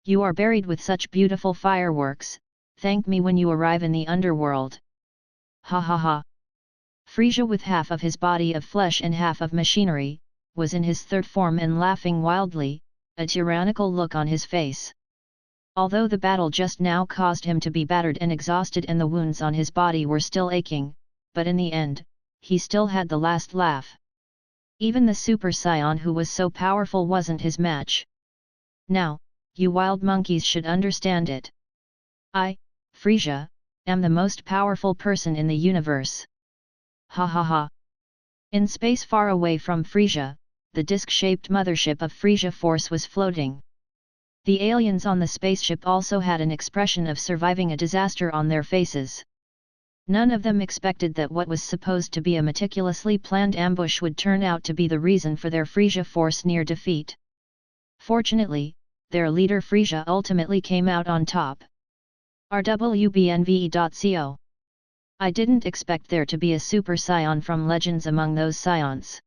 You are buried with such beautiful fireworks, thank me when you arrive in the underworld. Ha ha ha! Frieza, with half of his body of flesh and half of machinery, was in his third form and laughing wildly, a tyrannical look on his face. Although the battle just now caused him to be battered and exhausted and the wounds on his body were still aching, but in the end, he still had the last laugh. Even the Super Saiyan who was so powerful wasn't his match. Now, you wild monkeys should understand it. I, Frieza, am the most powerful person in the universe. Ha ha ha! In space far away from Frieza, the disc-shaped mothership of Frieza Force was floating. The aliens on the spaceship also had an expression of surviving a disaster on their faces. None of them expected that what was supposed to be a meticulously planned ambush would turn out to be the reason for their Frieza Force near defeat. Fortunately, their leader Frieza ultimately came out on top. rwbnve.co. I didn't expect there to be a Super Saiyan from Legends among those Saiyans.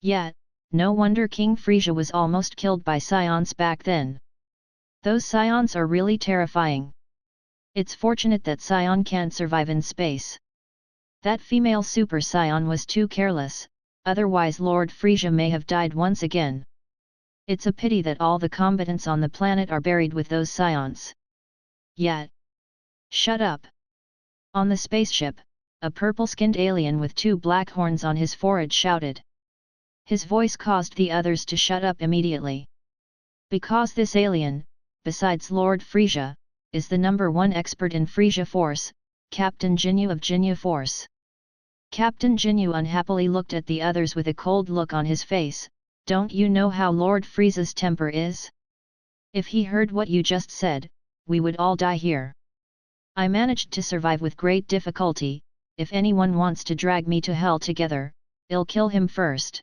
Yet, no wonder King Frieza was almost killed by Saiyans back then. Those Saiyans are really terrifying. It's fortunate that Saiyan can't survive in space. That female Super Saiyan was too careless, otherwise Lord Frieza may have died once again. It's a pity that all the combatants on the planet are buried with those Saiyans. Yet. Shut up! On the spaceship, a purple-skinned alien with two black horns on his forehead shouted. His voice caused the others to shut up immediately. Because this alien, besides Lord Frieza, is the #1 expert in Frieza Force, Captain Jinyu of Jinyu Force. Captain Jinyu unhappily looked at the others with a cold look on his face. Don't you know how Lord Frieza's temper is? If he heard what you just said, we would all die here. I managed to survive with great difficulty. If anyone wants to drag me to hell together, I'll kill him first.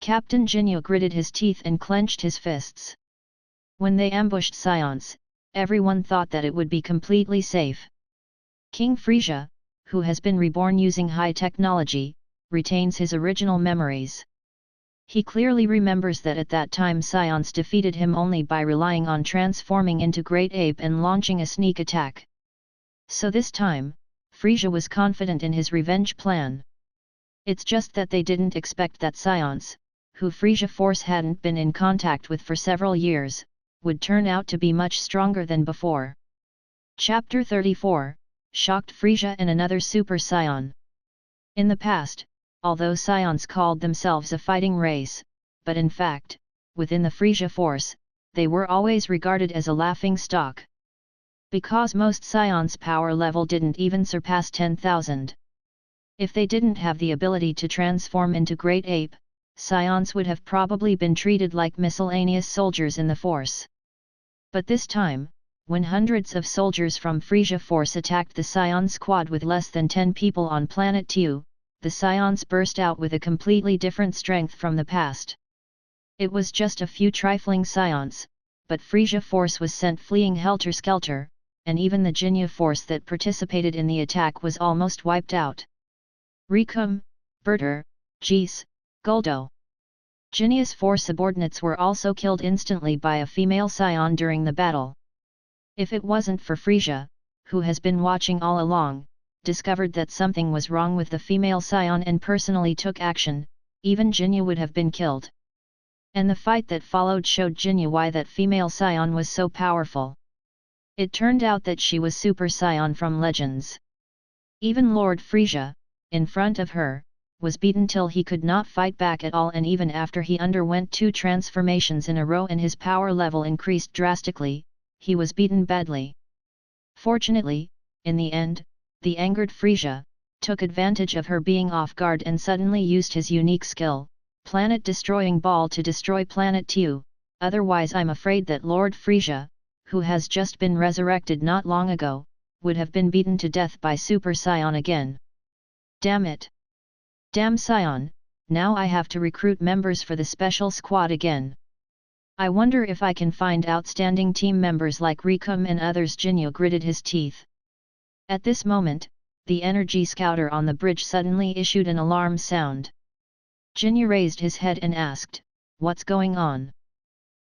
Captain Jinyu gritted his teeth and clenched his fists. When they ambushed Saiyans, everyone thought that it would be completely safe. King Frieza, who has been reborn using high technology, retains his original memories. He clearly remembers that at that time Saiyans defeated him only by relying on transforming into Great Ape and launching a sneak attack. So this time, Frieza was confident in his revenge plan. It's just that they didn't expect that Saiyans, who Frieza Force hadn't been in contact with for several years, would turn out to be much stronger than before. Chapter 34, Shocked Frieza and Another Super Saiyan. In the past, although Saiyans called themselves a fighting race, but in fact, within the Frieza Force, they were always regarded as a laughing stock. Because most Saiyans' power level didn't even surpass 10,000. If they didn't have the ability to transform into Great Ape, Saiyans would have probably been treated like miscellaneous soldiers in the Force. But this time, when hundreds of soldiers from Frieza Force attacked the Saiyan squad with less than 10 people on Planet Tu, the Saiyans burst out with a completely different strength from the past. It was just a few trifling Saiyans, but Frieza Force was sent fleeing helter-skelter, and even the Jinyu Force that participated in the attack was almost wiped out. Rikum, Berter, Jis, Guldo. Jinyu's 4 subordinates were also killed instantly by a female Saiyan during the battle. If it wasn't for Frieza, who has been watching all along, discovered that something was wrong with the female Saiyan and personally took action, even Jinyu would have been killed. And the fight that followed showed Jinyu why that female Saiyan was so powerful. It turned out that she was Super Saiyan from Legends. Even Lord Frieza, in front of her, was beaten till he could not fight back at all, and even after he underwent 2 transformations in a row and his power level increased drastically, he was beaten badly. Fortunately, in the end, the angered Frieza took advantage of her being off guard and suddenly used his unique skill, Planet Destroying Ball, to destroy Planet Tu. Otherwise I'm afraid that Lord Frieza, who has just been resurrected not long ago, would have been beaten to death by Super Saiyan again. Damn it! Damn Saiyan, now I have to recruit members for the special squad again. I wonder if I can find outstanding team members like Rikum and others. Jinyu gritted his teeth. At this moment, the energy scouter on the bridge suddenly issued an alarm sound. Jinyu raised his head and asked, "What's going on?"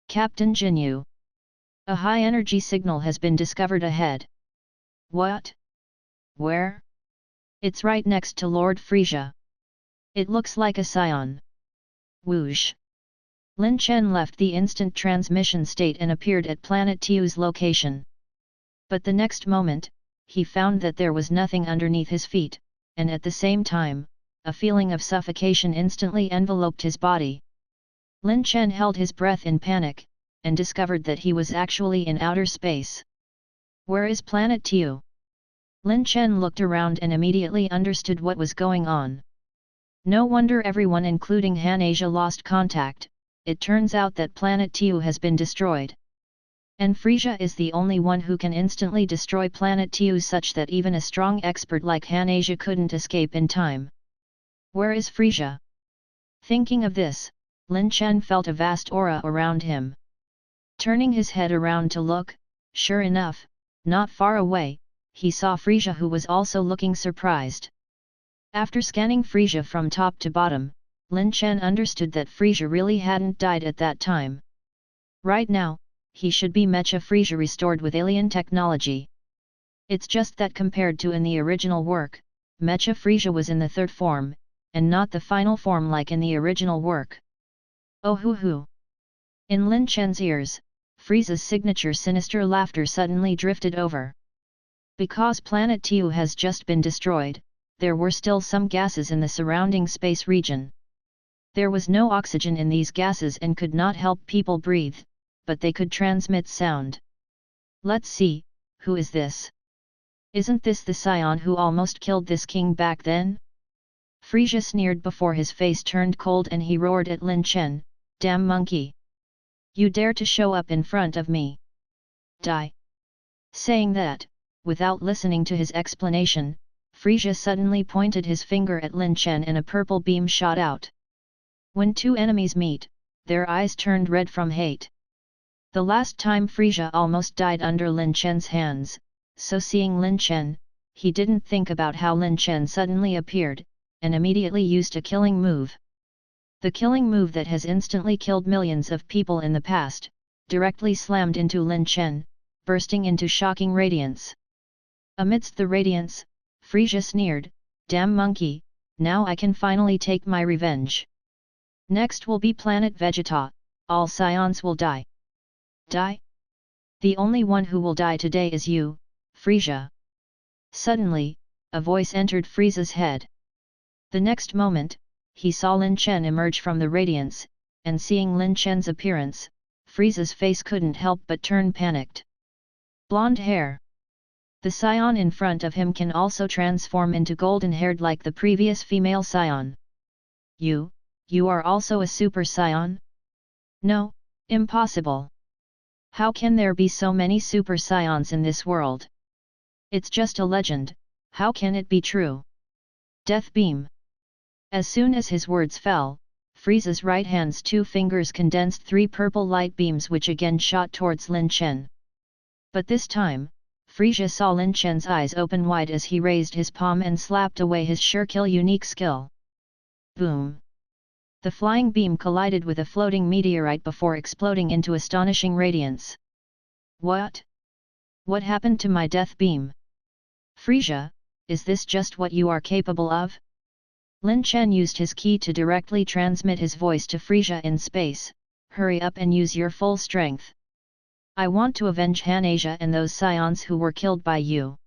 "Captain Jinyu. A high-energy signal has been discovered ahead." "What? Where?" "It's right next to Lord Frieza. It looks like a Saiyan." Whoosh! Lin Chen left the instant transmission state and appeared at Planet Tu's location. But the next moment, he found that there was nothing underneath his feet, and at the same time, a feeling of suffocation instantly enveloped his body. Lin Chen held his breath in panic, and discovered that he was actually in outer space. Where is Planet Tu? Lin Chen looked around and immediately understood what was going on. No wonder everyone including Han Asia lost contact. It turns out that Planet Tu has been destroyed. And Frieza is the only one who can instantly destroy Planet Tu such that even a strong expert like Han Asia couldn't escape in time. Where is Frieza? Thinking of this, Lin Chen felt a vast aura around him. Turning his head around to look, sure enough, not far away, he saw Frieza, who was also looking surprised. After scanning Frieza from top to bottom, Lin Chen understood that Frieza really hadn't died at that time. Right now, he should be Mecha Frieza restored with alien technology. It's just that compared to in the original work, Mecha Frieza was in the third form, and not the final form like in the original work. Oh hoo hoo! In Lin Chen's ears, Frieza's signature sinister laughter suddenly drifted over. Because Planet Tu has just been destroyed, there were still some gases in the surrounding space region. There was no oxygen in these gases and could not help people breathe, but they could transmit sound. Let's see, who is this? Isn't this the Saiyan who almost killed this king back then? Frieza sneered before his face turned cold and he roared at Lin Chen, "Damn monkey! You dare to show up in front of me? Die!" Saying that, without listening to his explanation, Frieza suddenly pointed his finger at Lin Chen and a purple beam shot out. When two enemies meet, their eyes turned red from hate. The last time Frieza almost died under Lin Chen's hands, so seeing Lin Chen, he didn't think about how Lin Chen suddenly appeared, and immediately used a killing move. The killing move that has instantly killed millions of people in the past, directly slammed into Lin Chen, bursting into shocking radiance. Amidst the radiance, Frieza sneered, "Damn monkey, now I can finally take my revenge. Next will be Planet Vegeta, all Saiyans will die." "Die? The only one who will die today is you, Frieza." Suddenly, a voice entered Frieza's head. The next moment, he saw Lin Chen emerge from the radiance, and seeing Lin Chen's appearance, Frieza's face couldn't help but turn panicked. Blonde hair. The Saiyan in front of him can also transform into golden-haired like the previous female Saiyan. You are also a Super Saiyan?" "No, impossible. How can there be so many Super Saiyans in this world? It's just a legend, how can it be true?" Death Beam. As soon as his words fell, Frieza's right hand's two fingers condensed three purple light beams which again shot towards Lin Chen. But this time, Frieza saw Lin Chen's eyes open wide as he raised his palm and slapped away his sure-kill unique skill. Boom! The flying beam collided with a floating meteorite before exploding into astonishing radiance. "What? What happened to my death beam? Frieza, is this just what you are capable of?" Lin Chen used his ki to directly transmit his voice to Frieza in space, "Hurry up and use your full strength. I want to avenge Han Asia and those Saiyans who were killed by you."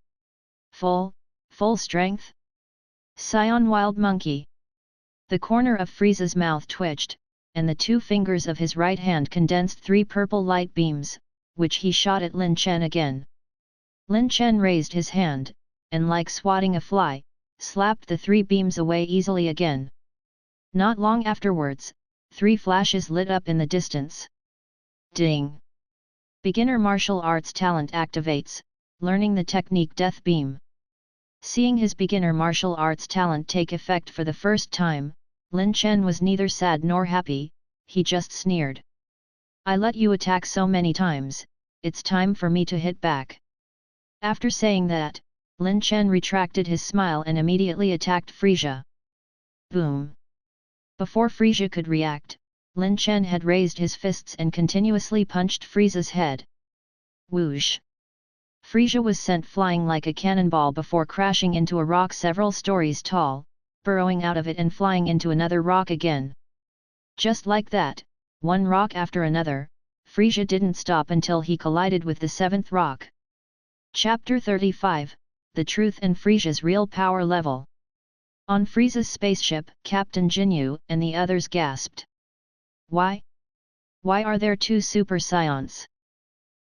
Full strength? Saiyan Wild Monkey. The corner of Frieza's mouth twitched, and the two fingers of his right hand condensed three purple light beams, which he shot at Lin Chen again. Lin Chen raised his hand, and like swatting a fly, slapped the 3 beams away easily again. Not long afterwards, 3 flashes lit up in the distance. Ding! Beginner martial arts talent activates, learning the technique Death Beam. Seeing his beginner martial arts talent take effect for the first time, Lin Chen was neither sad nor happy, he just sneered. I let you attack so many times, it's time for me to hit back. After saying that, Lin Chen retracted his smile and immediately attacked Frieza. Boom! Before Frieza could react, Lin Chen had raised his fists and continuously punched Frieza's head. Whoosh! Frieza was sent flying like a cannonball before crashing into a rock several stories tall, burrowing out of it and flying into another rock again. Just like that, one rock after another, Frieza didn't stop until he collided with the 7th rock. Chapter 35, The Truth and Frieza's Real Power Level. On Frieza's spaceship, Captain Jinyu and the others gasped. Why? Why are there 2 Super Saiyans?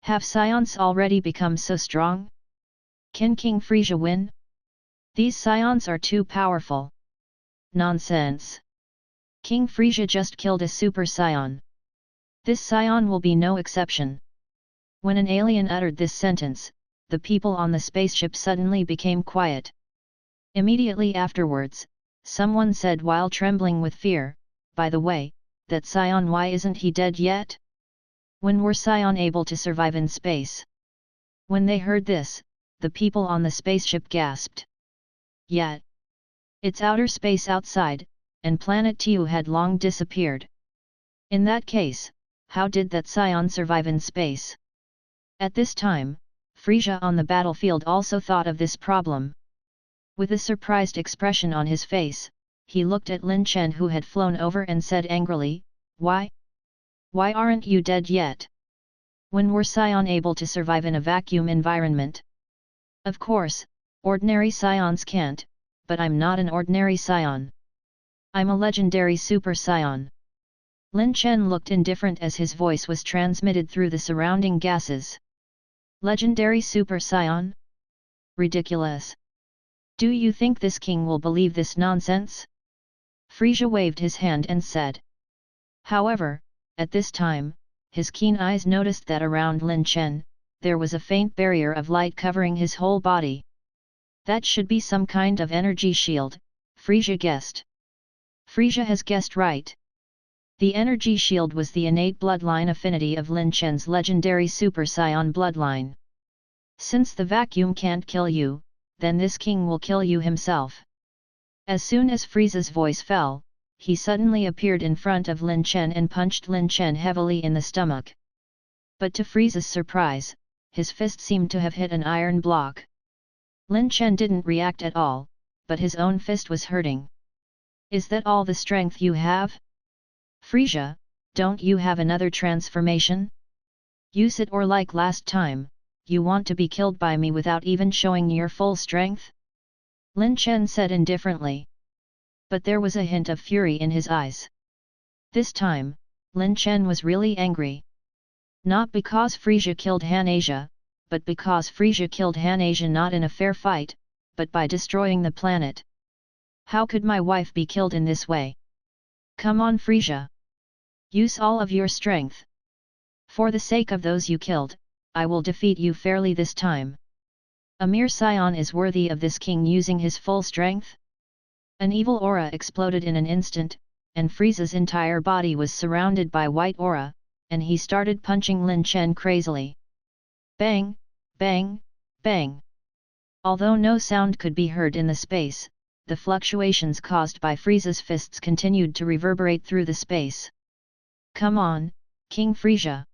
Have Saiyans already become so strong? Can King Frieza win? These Saiyans are too powerful. Nonsense! King Frieza just killed a Super Saiyan. This Saiyan will be no exception. When an alien uttered this sentence, the people on the spaceship suddenly became quiet. Immediately afterwards, someone said while trembling with fear, by the way, that Saiyan, why isn't he dead yet? When were Saiyan able to survive in space? When they heard this, the people on the spaceship gasped. Yet, it's outer space outside, and planet Tu had long disappeared. In that case, how did that Saiyan survive in space? At this time, Frieza on the battlefield also thought of this problem. With a surprised expression on his face, he looked at Lin Chen who had flown over and said angrily, Why? Why aren't you dead yet? When were Saiyan able to survive in a vacuum environment? Of course, ordinary Saiyans can't, but I'm not an ordinary Saiyan. I'm a legendary Super Saiyan. Lin Chen looked indifferent as his voice was transmitted through the surrounding gases. Legendary Super Saiyan? Ridiculous! Do you think this king will believe this nonsense? Frieza waved his hand and said. However, at this time, his keen eyes noticed that around Lin Chen, there was a faint barrier of light covering his whole body. That should be some kind of energy shield, Frieza guessed. Frieza has guessed right. The energy shield was the innate bloodline affinity of Lin Chen's legendary Super Saiyan bloodline. Since the vacuum can't kill you, then this king will kill you himself. As soon as Frieza's voice fell, he suddenly appeared in front of Lin Chen and punched Lin Chen heavily in the stomach. But to Frieza's surprise, his fist seemed to have hit an iron block. Lin Chen didn't react at all, but his own fist was hurting. Is that all the strength you have? Frieza, don't you have another transformation? Use it, or like last time, you want to be killed by me without even showing your full strength? Lin Chen said indifferently. But there was a hint of fury in his eyes. This time, Lin Chen was really angry. Not because Frieza killed Han Asia, but because Frieza killed Han Asia not in a fair fight, but by destroying the planet. How could my wife be killed in this way? Come on, Frieza! Use all of your strength. For the sake of those you killed, I will defeat you fairly this time. A mere Saiyan is worthy of this king using his full strength? An evil aura exploded in an instant, and Frieza's entire body was surrounded by white aura, and he started punching Lin Chen crazily. Bang, bang, bang. Although no sound could be heard in the space, the fluctuations caused by Frieza's fists continued to reverberate through the space. Come on, King Frieza!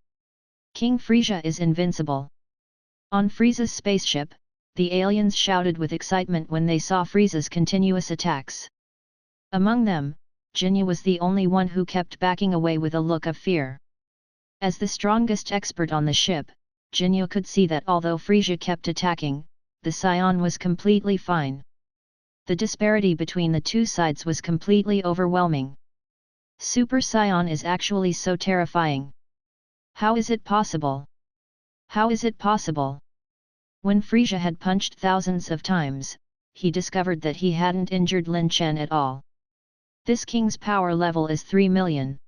King Frieza is invincible! On Frieza's spaceship, the aliens shouted with excitement when they saw Frieza's continuous attacks. Among them, Jinyu was the only one who kept backing away with a look of fear. As the strongest expert on the ship, Jinyu could see that although Frieza kept attacking, the Saiyan was completely fine. The disparity between the two sides was completely overwhelming. Super Saiyan is actually so terrifying. How is it possible? How is it possible? When Frieza had punched thousands of times, he discovered that he hadn't injured Lin Chen at all. This king's power level is 3 million.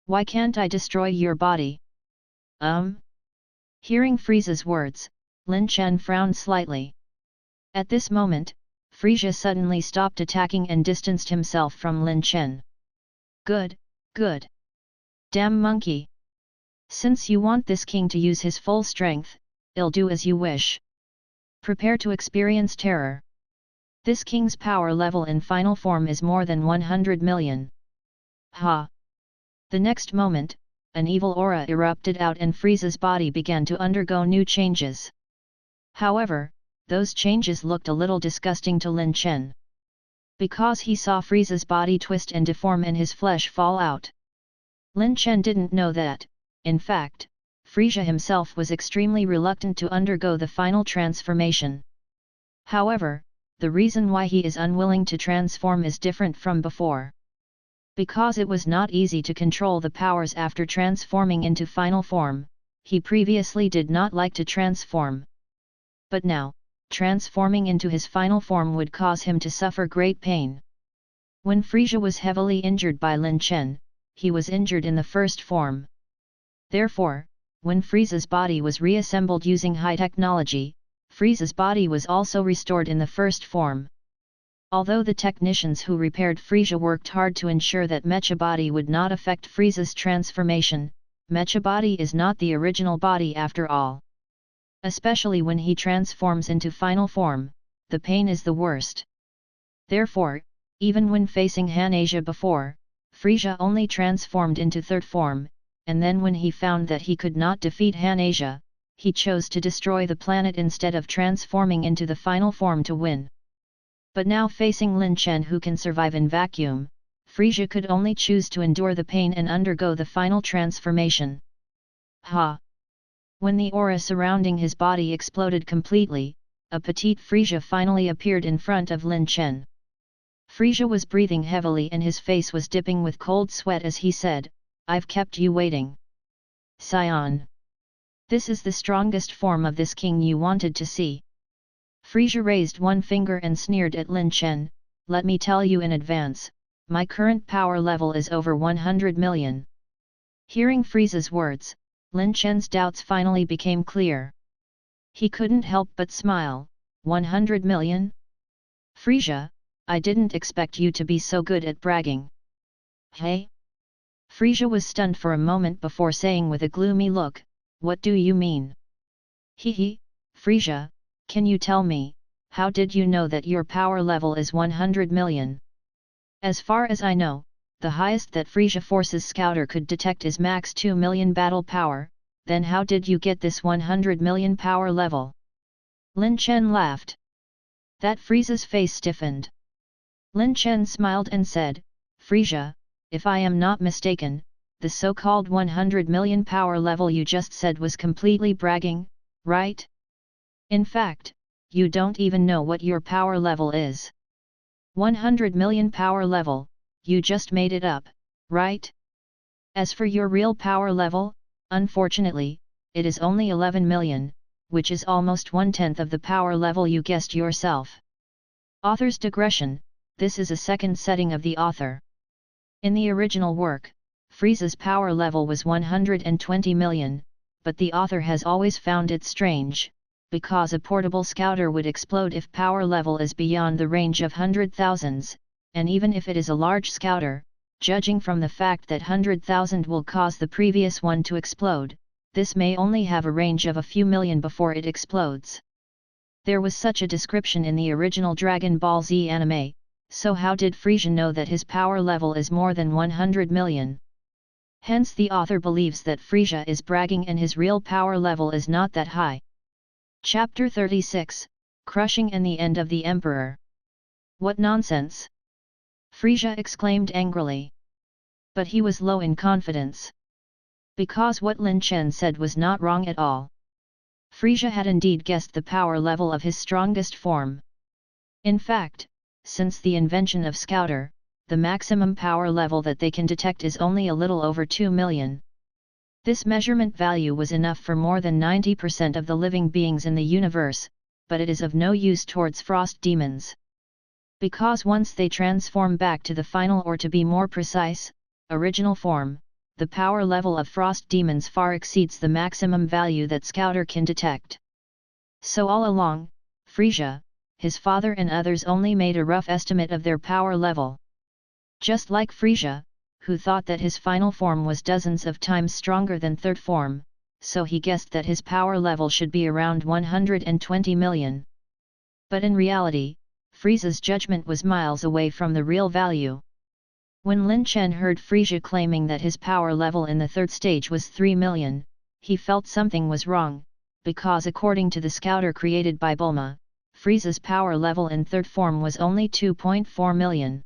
Why can't I destroy your body? Hearing Frieza's words, Lin Chen frowned slightly. At this moment, Frieza suddenly stopped attacking and distanced himself from Lin Chen. Good, good. Damn monkey. Since you want this king to use his full strength, I'll do as you wish. Prepare to experience terror. This king's power level in final form is more than 100 million. Ha! The next moment, an evil aura erupted out and Frieza's body began to undergo new changes. However, those changes looked a little disgusting to Lin Chen. Because he saw Frieza's body twist and deform and his flesh fall out. Lin Chen didn't know that, in fact, Frieza himself was extremely reluctant to undergo the final transformation. However, the reason why he is unwilling to transform is different from before. Because it was not easy to control the powers after transforming into final form, he previously did not like to transform. But now, transforming into his final form would cause him to suffer great pain. When Frieza was heavily injured by Lin Chen, he was injured in the first form. Therefore, when Frieza's body was reassembled using high technology, Frieza's body was also restored in the first form. Although the technicians who repaired Frieza worked hard to ensure that Mecha body would not affect Frieza's transformation, Mecha body is not the original body after all. Especially when he transforms into final form, the pain is the worst. Therefore, even when facing Han-Asia before, Frieza only transformed into third form, and then when he found that he could not defeat Han-Asia, he chose to destroy the planet instead of transforming into the final form to win. But now facing Lin Chen who can survive in vacuum, Frieza could only choose to endure the pain and undergo the final transformation. Ha! When the aura surrounding his body exploded completely, a petite Frieza finally appeared in front of Lin Chen. Frieza was breathing heavily and his face was dipping with cold sweat as he said, "I've kept you waiting. Saiyan. This is the strongest form of this king you wanted to see." Frieza raised one finger and sneered at Lin Chen, "Let me tell you in advance, my current power level is over 100 million. Hearing Frieza's words, Lin Chen's doubts finally became clear. He couldn't help but smile. 100 million? Frieza, I didn't expect you to be so good at bragging. Hey? Frieza was stunned for a moment before saying with a gloomy look, "What do you mean?" Hehe, Frieza, can you tell me, how did you know that your power level is 100 million? As far as I know, the highest that Frieza Force's scouter could detect is max 2 million battle power, then how did you get this 100 million power level? Lin Chen laughed. That Frieza's face stiffened. Lin Chen smiled and said, "Frieza, if I am not mistaken, the so-called 100 million power level you just said was completely bragging, right? In fact, you don't even know what your power level is. 100 million power level, you just made it up, right? As for your real power level, unfortunately, it is only 11 million, which is almost 1/10 of the power level you guessed yourself." Author's digression, this is a second setting of the author. In the original work, Frieza's power level was 120 million, but the author has always found it strange, because a portable scouter would explode if power level is beyond the range of 100,000s, and even if it is a large scouter, judging from the fact that 100,000 will cause the previous one to explode, this may only have a range of a few million before it explodes. There was such a description in the original Dragon Ball Z anime, so how did Frieza know that his power level is more than 100 million? Hence the author believes that Frieza is bragging and his real power level is not that high. Chapter 36, Crushing and the End of the Emperor. What nonsense! Frieza exclaimed angrily. But he was low in confidence. Because what Lin Chen said was not wrong at all. Frieza had indeed guessed the power level of his strongest form. In fact, since the invention of Scouter, the maximum power level that they can detect is only a little over 2 million. This measurement value was enough for more than 90% of the living beings in the universe, but it is of no use towards frost demons. Because once they transform back to the final, or to be more precise, original form, the power level of frost demons far exceeds the maximum value that Scouter can detect. So all along, Frieza, his father and others only made a rough estimate of their power level. Just like Frieza, who thought that his final form was dozens of times stronger than third form, so he guessed that his power level should be around 120 million. But in reality, Frieza's judgment was miles away from the real value. When Lin Chen heard Frieza claiming that his power level in the third stage was 3 million, he felt something was wrong, because according to the Scouter created by Bulma, Frieza's power level in third form was only 2.4 million.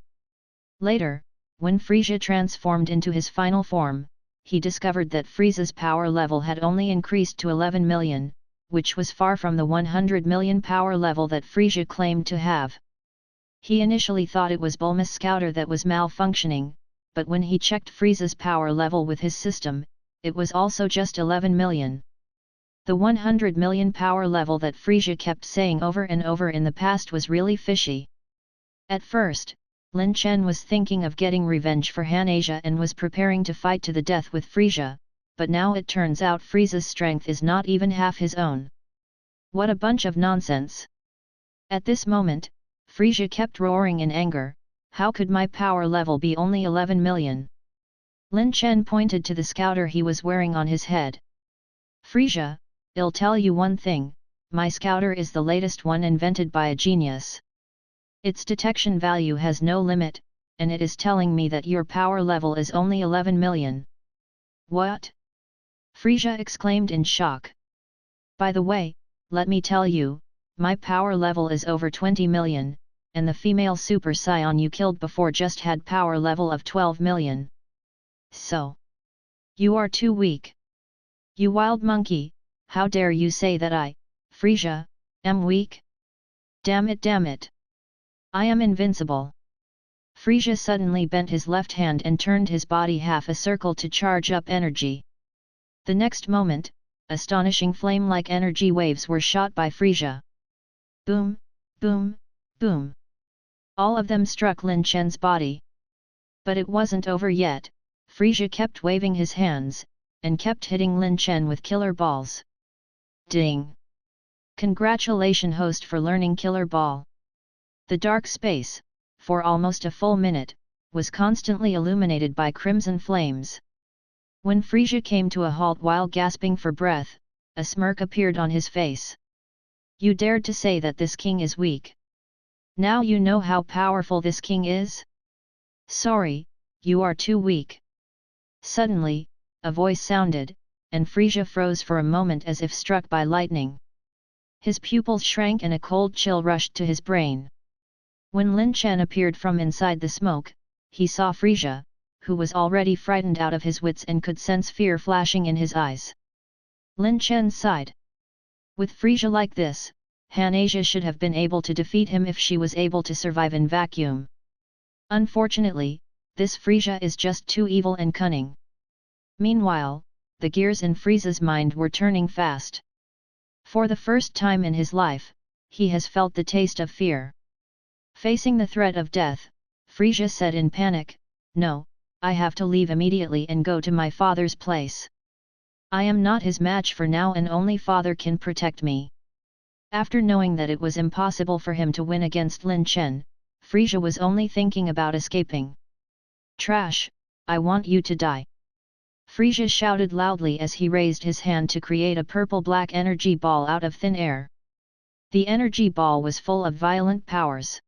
Later, when Frieza transformed into his final form, he discovered that Frieza's power level had only increased to 11 million, which was far from the 100 million power level that Frieza claimed to have. He initially thought it was Bulma's Scouter that was malfunctioning, but when he checked Frieza's power level with his system, it was also just 11 million. The 100 million power level that Frieza kept saying over and over in the past was really fishy. At first, Lin Chen was thinking of getting revenge for Han Asia and was preparing to fight to the death with Frieza, but now it turns out Frieza's strength is not even half his own. What a bunch of nonsense! At this moment, Frieza kept roaring in anger, how could my power level be only 11 million? Lin Chen pointed to the Scouter he was wearing on his head. Frieza, I'll tell you one thing, my Scouter is the latest one invented by a genius. Its detection value has no limit, and it is telling me that your power level is only 11 million. What? Frieza exclaimed in shock. By the way, let me tell you, my power level is over 20 million, and the female Super Saiyan you killed before just had power level of 12 million. So, you are too weak. You wild monkey, how dare you say that I, Frieza, am weak? Damn it, damn it! I am invincible. Frieza suddenly bent his left hand and turned his body half a circle to charge up energy. The next moment, astonishing flame-like energy waves were shot by Frieza. Boom, boom, boom. All of them struck Lin Chen's body. But it wasn't over yet. Frieza kept waving his hands, and kept hitting Lin Chen with killer balls. Ding! Congratulations host for learning killer ball. The dark space, for almost a full minute, was constantly illuminated by crimson flames. When Frieza came to a halt while gasping for breath, a smirk appeared on his face. You dared to say that this king is weak. Now you know how powerful this king is? Sorry, you are too weak. Suddenly, a voice sounded, and Frieza froze for a moment as if struck by lightning. His pupils shrank and a cold chill rushed to his brain. When Lin Chen appeared from inside the smoke, he saw Frieza, who was already frightened out of his wits and could sense fear flashing in his eyes. Lin Chen sighed. With Frieza like this, Han Asia should have been able to defeat him if she was able to survive in vacuum. Unfortunately, this Frieza is just too evil and cunning. Meanwhile, the gears in Frieza's mind were turning fast. For the first time in his life, he has felt the taste of fear. Facing the threat of death, Frieza said in panic, "No, I have to leave immediately and go to my father's place. I am not his match for now and only father can protect me." After knowing that it was impossible for him to win against Lin Chen, Frieza was only thinking about escaping. "Trash, I want you to die!" Frieza shouted loudly as he raised his hand to create a purple-black energy ball out of thin air. The energy ball was full of violent powers.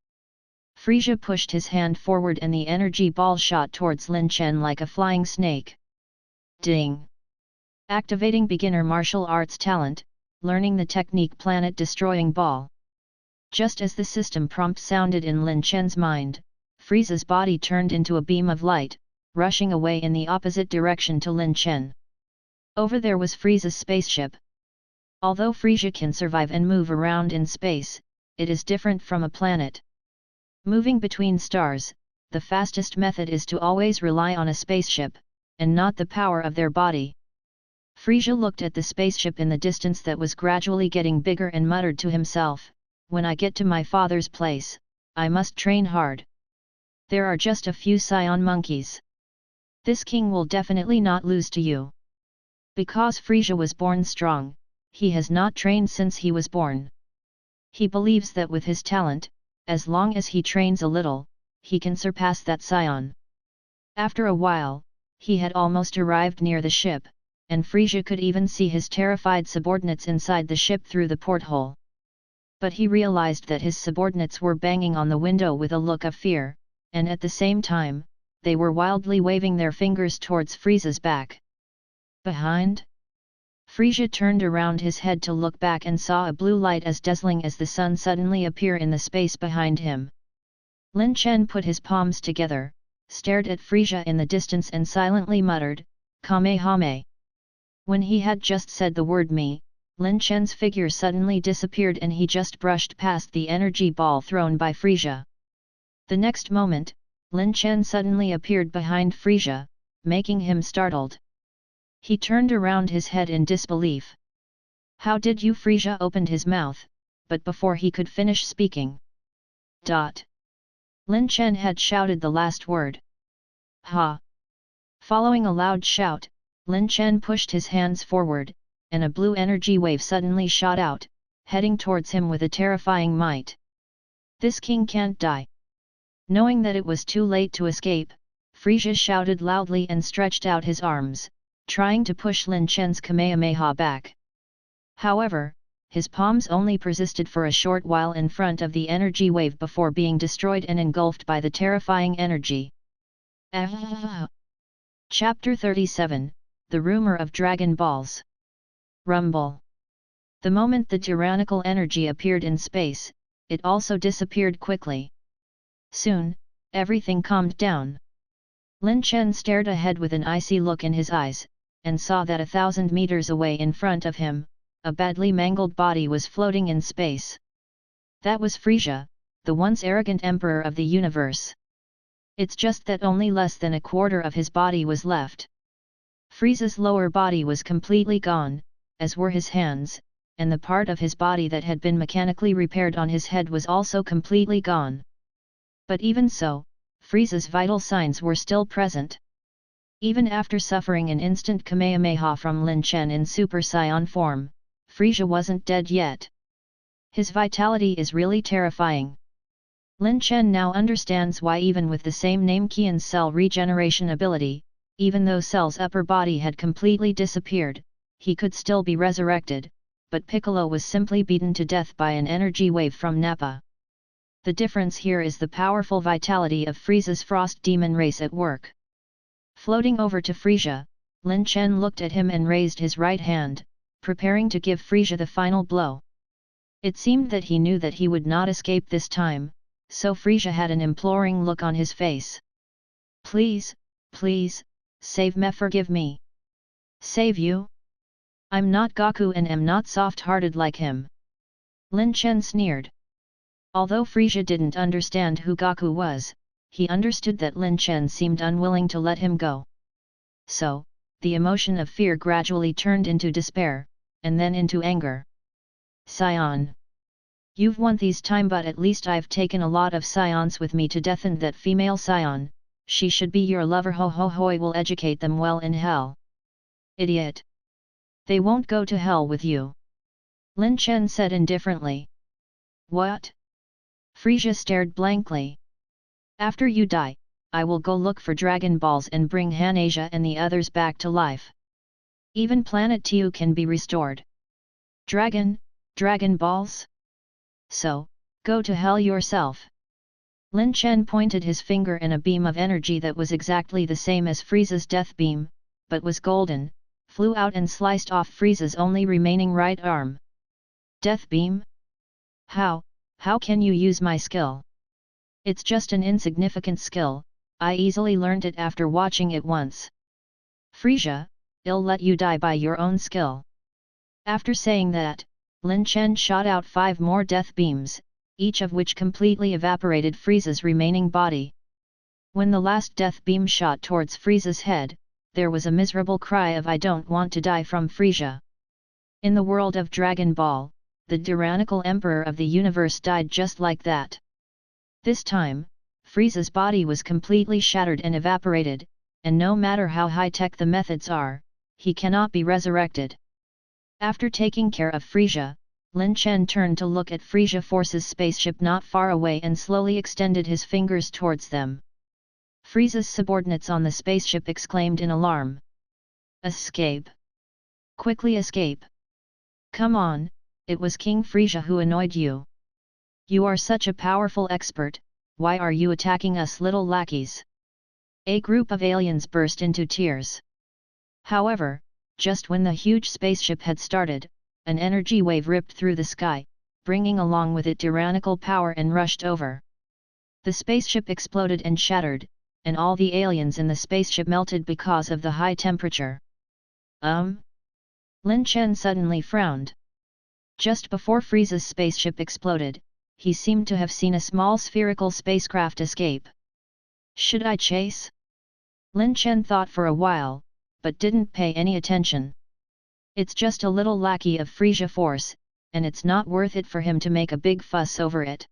Frieza pushed his hand forward and the energy ball shot towards Lin Chen like a flying snake. Ding! Activating beginner martial arts talent, learning the technique Planet Destroying Ball. Just as the system prompt sounded in Lin Chen's mind, Frieza's body turned into a beam of light, rushing away in the opposite direction to Lin Chen. Over there was Frieza's spaceship. Although Frieza can survive and move around in space, it is different from a planet. Moving between stars, the fastest method is to always rely on a spaceship, and not the power of their body. Frieza looked at the spaceship in the distance that was gradually getting bigger and muttered to himself, "When I get to my father's place, I must train hard. There are just a few Saiyan monkeys. This king will definitely not lose to you." Because Frieza was born strong, he has not trained since he was born. He believes that with his talent, as long as he trains a little, he can surpass that Saiyan. After a while, he had almost arrived near the ship, and Frieza could even see his terrified subordinates inside the ship through the porthole. But he realized that his subordinates were banging on the window with a look of fear, and at the same time, they were wildly waving their fingers towards Frieza's back. Behind? Frieza turned around his head to look back and saw a blue light as dazzling as the sun suddenly appear in the space behind him. Lin Chen put his palms together, stared at Frieza in the distance and silently muttered, "Kamehame." When he had just said the word "me," Lin Chen's figure suddenly disappeared and he just brushed past the energy ball thrown by Frieza. The next moment, Lin Chen suddenly appeared behind Frieza, making him startled. He turned around his head in disbelief. "How did you?" Frieza opened his mouth, but before he could finish speaking. Lin Chen had shouted the last word. "Ha!" Following a loud shout, Lin Chen pushed his hands forward, and a blue energy wave suddenly shot out, heading towards him with a terrifying might. "This king can't die." Knowing that it was too late to escape, Frieza shouted loudly and stretched out his arms, trying to push Lin Chen's Kamehameha back. However, his palms only persisted for a short while in front of the energy wave before being destroyed and engulfed by the terrifying energy. Chapter 37, The Rumor of Dragon Balls. Rumble. The moment the tyrannical energy appeared in space, it also disappeared quickly. Soon, everything calmed down. Lin Chen stared ahead with an icy look in his eyes, and saw that 1,000 meters away in front of him, a badly mangled body was floating in space. That was Frieza, the once arrogant emperor of the universe. It's just that only less than a quarter of his body was left. Frieza's lower body was completely gone, as were his hands, and the part of his body that had been mechanically repaired on his head was also completely gone. But even so, Frieza's vital signs were still present. Even after suffering an instant Kamehameha from Lin Chen in Super Saiyan form, Frieza wasn't dead yet. His vitality is really terrifying. Lin Chen now understands why even with the same name Qian's cell regeneration ability, even though Cell's upper body had completely disappeared, he could still be resurrected, but Piccolo was simply beaten to death by an energy wave from Nappa. The difference here is the powerful vitality of Frieza's frost demon race at work. Floating over to Frieza, Lin Chen looked at him and raised his right hand, preparing to give Frieza the final blow. It seemed that he knew that he would not escape this time, so Frieza had an imploring look on his face. "Please, please, save me, forgive me." "Save you? I'm not Goku and am not soft-hearted like him." Lin Chen sneered. Although Frieza didn't understand who Goku was, he understood that Lin Chen seemed unwilling to let him go. So, the emotion of fear gradually turned into despair, and then into anger. "Saiyan. You've won this time, but at least I've taken a lot of Saiyans with me to death, and that female Saiyan, she should be your lover. Ho ho hoi, will educate them well in hell." "Idiot. They won't go to hell with you," Lin Chen said indifferently. "What?" Frieza stared blankly. "After you die, I will go look for Dragon Balls and bring Hanasia and the others back to life. Even Planet Tu can be restored." Dragon Balls? So, go to hell yourself." Lin Chen pointed his finger, and a beam of energy that was exactly the same as Frieza's death beam, but was golden, flew out and sliced off Frieza's only remaining right arm. "Death beam? How can you use my skill?" "It's just an insignificant skill, I easily learned it after watching it once." "Frieza, I'll let you die by your own skill." After saying that, Lin Chen shot out 5 more death beams, each of which completely evaporated Frieza's remaining body. When the last death beam shot towards Frieza's head, there was a miserable cry of "I don't want to die" from Frieza. In the world of Dragon Ball, the tyrannical emperor of the universe died just like that. This time, Frieza's body was completely shattered and evaporated, and no matter how high-tech the methods are, he cannot be resurrected. After taking care of Frieza, Lin Chen turned to look at Frieza Force's spaceship not far away and slowly extended his fingers towards them. Frieza's subordinates on the spaceship exclaimed in alarm. "Escape! Quickly escape! Come on, it was King Frieza who annoyed you. You are such a powerful expert, why are you attacking us little lackeys?" A group of aliens burst into tears. However, just when the huge spaceship had started, an energy wave ripped through the sky, bringing along with it tyrannical power and rushed over. The spaceship exploded and shattered, and all the aliens in the spaceship melted because of the high temperature. Lin Chen suddenly frowned. Just before Frieza's spaceship exploded, he seemed to have seen a small spherical spacecraft escape. Should I chase? Lin Chen thought for a while, but didn't pay any attention. It's just a little lackey of Frieza Force, and it's not worth it for him to make a big fuss over it.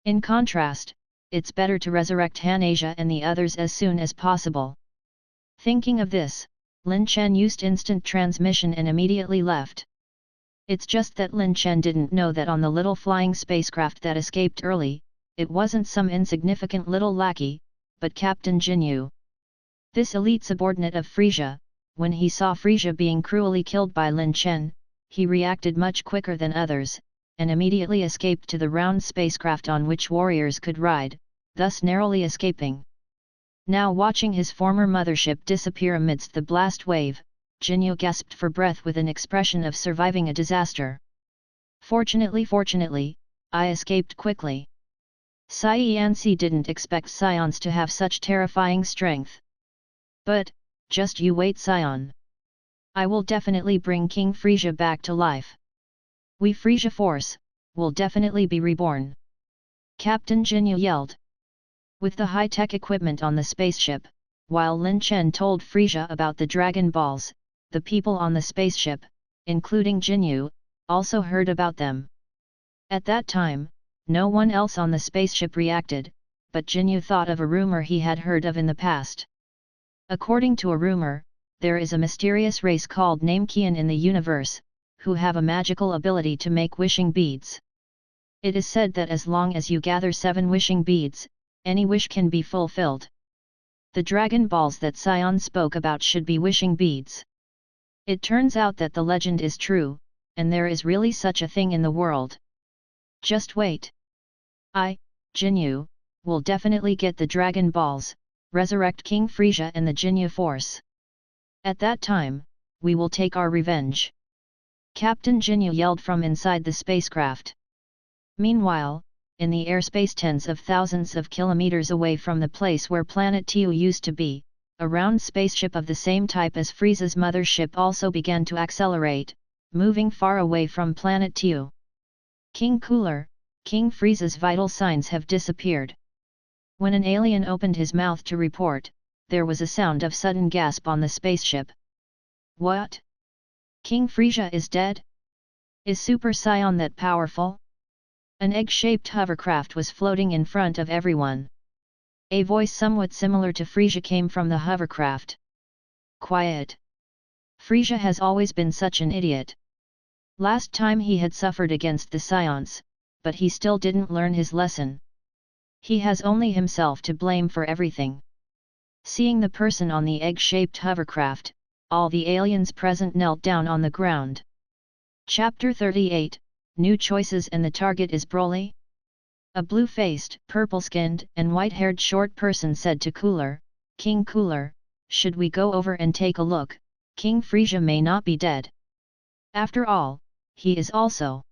In contrast, it's better to resurrect Han-Asia and the others as soon as possible. Thinking of this, Lin Chen used instant transmission and immediately left. It's just that Lin Chen didn't know that on the little flying spacecraft that escaped early, it wasn't some insignificant little lackey, but Captain Jinyu. This elite subordinate of Frieza, when he saw Frieza being cruelly killed by Lin Chen, he reacted much quicker than others, and immediately escaped to the round spacecraft on which warriors could ride, thus narrowly escaping. Now watching his former mothership disappear amidst the blast wave, Jinyu gasped for breath with an expression of surviving a disaster. Fortunately, I escaped quickly. Saiyan didn't expect Saiyans to have such terrifying strength. But, just you wait, Saiyan. I will definitely bring King Frieza back to life. We Frieza Force, will definitely be reborn. Captain Jinyu yelled. With the high-tech equipment on the spaceship, while Lin Chen told Frieza about the Dragon Balls, the people on the spaceship, including Jinyu, also heard about them. At that time, no one else on the spaceship reacted, but Jinyu thought of a rumor he had heard of in the past. According to a rumor, there is a mysterious race called Namekian in the universe, who have a magical ability to make wishing beads. It is said that as long as you gather 7 wishing beads, any wish can be fulfilled. The Dragon Balls that Saiyan spoke about should be wishing beads. It turns out that the legend is true, and there is really such a thing in the world. Just wait. I, Jinyu, will definitely get the Dragon Balls, resurrect King Frieza and the Jinyu Force. At that time, we will take our revenge. Captain Jinyu yelled from inside the spacecraft. Meanwhile, in the airspace tens of thousands of kilometers away from the place where Planet Tu used to be, a round spaceship of the same type as Frieza's mothership also began to accelerate, moving far away from Planet Tu. King Cooler, King Frieza's vital signs have disappeared. When an alien opened his mouth to report, there was a sound of sudden gasp on the spaceship. What? King Frieza is dead? Is Super Saiyan that powerful? An egg-shaped hovercraft was floating in front of everyone. A voice somewhat similar to Frieza came from the hovercraft. Quiet. Frieza has always been such an idiot. Last time he had suffered against the Saiyans, but he still didn't learn his lesson. He has only himself to blame for everything. Seeing the person on the egg-shaped hovercraft, all the aliens present knelt down on the ground. Chapter 38, New Choices, and the target is Broly? A blue-faced, purple-skinned, and white-haired short person said to Cooler, King Cooler, should we go over and take a look? King Frieza may not be dead. After all, he is also.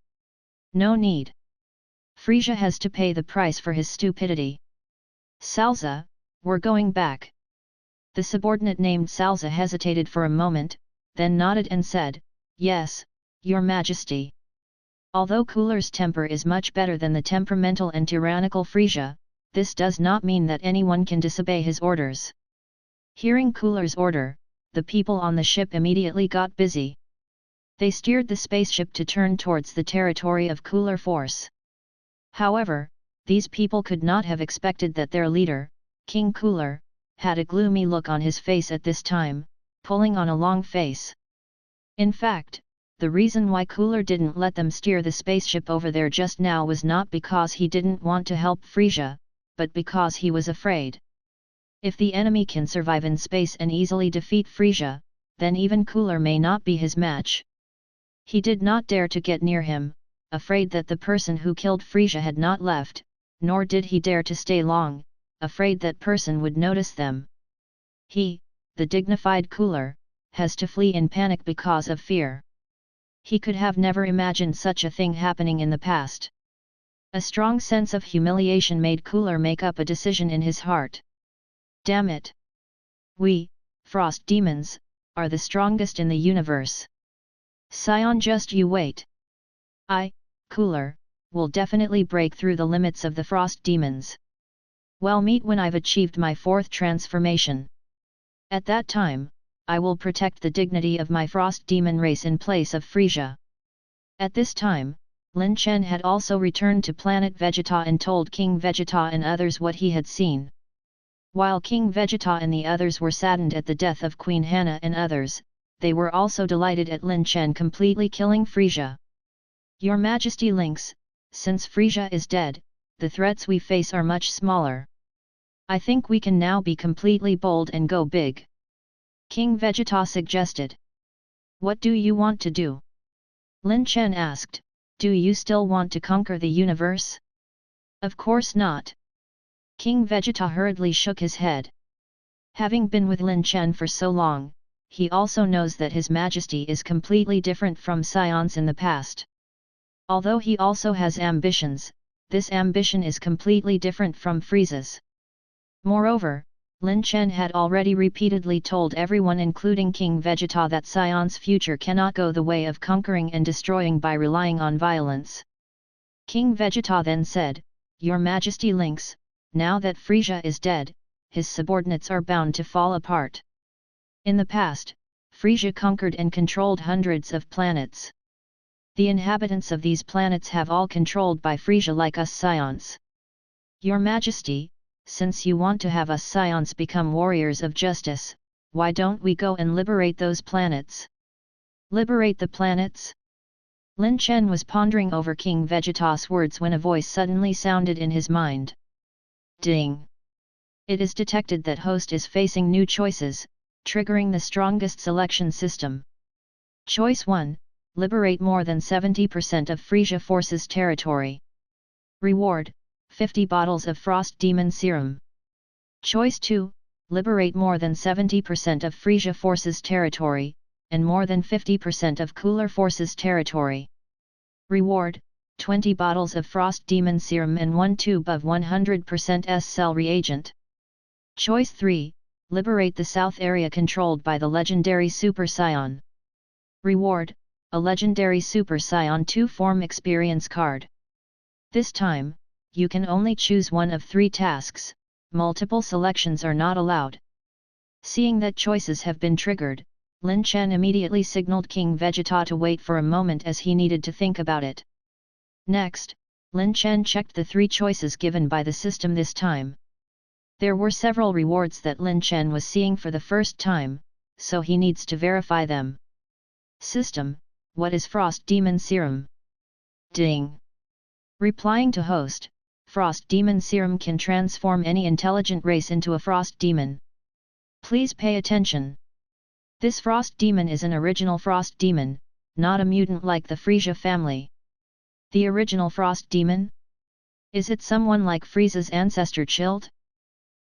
No need. Frieza has to pay the price for his stupidity. Salza, we're going back. The subordinate named Salza hesitated for a moment, then nodded and said, Yes, Your Majesty. Although Cooler's temper is much better than the temperamental and tyrannical Frieza, this does not mean that anyone can disobey his orders. Hearing Cooler's order, the people on the ship immediately got busy. They steered the spaceship to turn towards the territory of Cooler Force. However, these people could not have expected that their leader, King Cooler, had a gloomy look on his face at this time, pulling on a long face. In fact, the reason why Cooler didn't let them steer the spaceship over there just now was not because he didn't want to help Frieza, but because he was afraid. If the enemy can survive in space and easily defeat Frieza, then even Cooler may not be his match. He did not dare to get near him, afraid that the person who killed Frieza had not left, nor did he dare to stay long, afraid that person would notice them. He, the dignified Cooler, has to flee in panic because of fear. He could have never imagined such a thing happening in the past. A strong sense of humiliation made Cooler make up a decision in his heart. Damn it! We, Frost Demons, are the strongest in the universe. Saiyan, just you wait. I, Cooler, will definitely break through the limits of the Frost Demons. Well, meet when I've achieved my 4th transformation. At that time, I will protect the dignity of my Frost Demon race in place of Frieza. At this time, Lin Chen had also returned to Planet Vegeta and told King Vegeta and others what he had seen. While King Vegeta and the others were saddened at the death of Queen Hannah and others, they were also delighted at Lin Chen completely killing Frieza. Your Majesty Lynx, since Frieza is dead, the threats we face are much smaller. I think we can now be completely bold and go big. King Vegeta suggested. What do you want to do? Lin Chen asked, do you still want to conquer the universe? Of course not. King Vegeta hurriedly shook his head. Having been with Lin Chen for so long, he also knows that His Majesty is completely different from Saiyans in the past. Although he also has ambitions, this ambition is completely different from Frieza's. Moreover, Lin Chen had already repeatedly told everyone including King Vegeta that Saiyan's future cannot go the way of conquering and destroying by relying on violence. King Vegeta then said, Your Majesty Lynx, now that Frieza is dead, his subordinates are bound to fall apart. In the past, Frieza conquered and controlled hundreds of planets. The inhabitants of these planets have all controlled by Frieza like us Saiyans. Your Majesty, since you want to have us Saiyans become warriors of justice, why don't we go and liberate those planets? Liberate the planets? Lin Chen was pondering over King Vegeta's words when a voice suddenly sounded in his mind. Ding! It is detected that host is facing new choices, triggering the strongest selection system. Choice 1, liberate more than 70% of Frieza Force's territory. Reward, 50 bottles of Frost Demon Serum. Choice 2, liberate more than 70% of Frieza Force's territory, and more than 50% of Cooler Force's territory. Reward, 20 bottles of Frost Demon Serum and 1 tube of 100% S-Cell reagent. Choice 3, liberate the south area controlled by the legendary Super Saiyan. Reward, a legendary Super Saiyan 2 form experience card. This time, you can only choose one of 3 tasks, multiple selections are not allowed. Seeing that choices have been triggered, Lin Chen immediately signaled King Vegeta to wait for a moment as he needed to think about it. Next, Lin Chen checked the 3 choices given by the system this time. There were several rewards that Lin Chen was seeing for the first time, so he needs to verify them. System, what is Frost Demon Serum? Ding! Replying to host, Frost Demon Serum can transform any intelligent race into a Frost Demon. Please pay attention. This Frost Demon is an original Frost Demon, not a mutant like the Frieza family. The original Frost Demon? Is it someone like Frieza's ancestor Chilled?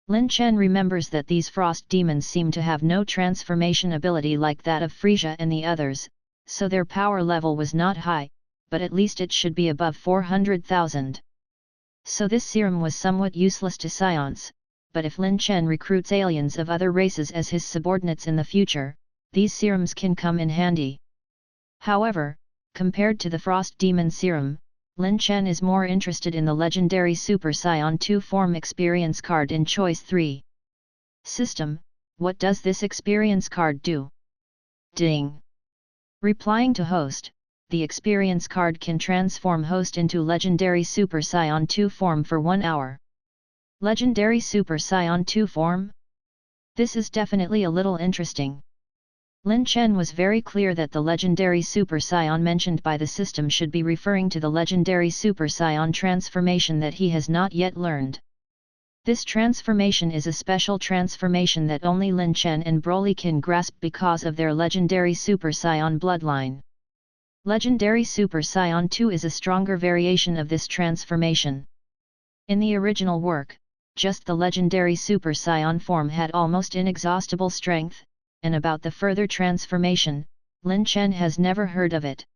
Lin Chen remembers that these Frost Demons seem to have no transformation ability like that of Frieza and the others, so their power level was not high, but at least it should be above 400,000. So this serum was somewhat useless to Saiyans, but if Lin Chen recruits aliens of other races as his subordinates in the future, these serums can come in handy. However, compared to the Frost Demon Serum, Lin Chen is more interested in the legendary Super Saiyan 2 form experience card in Choice 3. System, What does this experience card do? Ding! Replying to host, the experience card can transform host into Legendary Super Saiyan 2 form for 1 hour. Legendary Super Saiyan 2 form? This is definitely a little interesting. Lin Chen was very clear that the Legendary Super Saiyan mentioned by the system should be referring to the Legendary Super Saiyan transformation that he has not yet learned. This transformation is a special transformation that only Lin Chen and Broly can grasp because of their Legendary Super Saiyan bloodline. Legendary Super Saiyan 2 is a stronger variation of this transformation. In the original work, just the Legendary Super Saiyan form had almost inexhaustible strength, and about the further transformation, Lin Chen has never heard of it.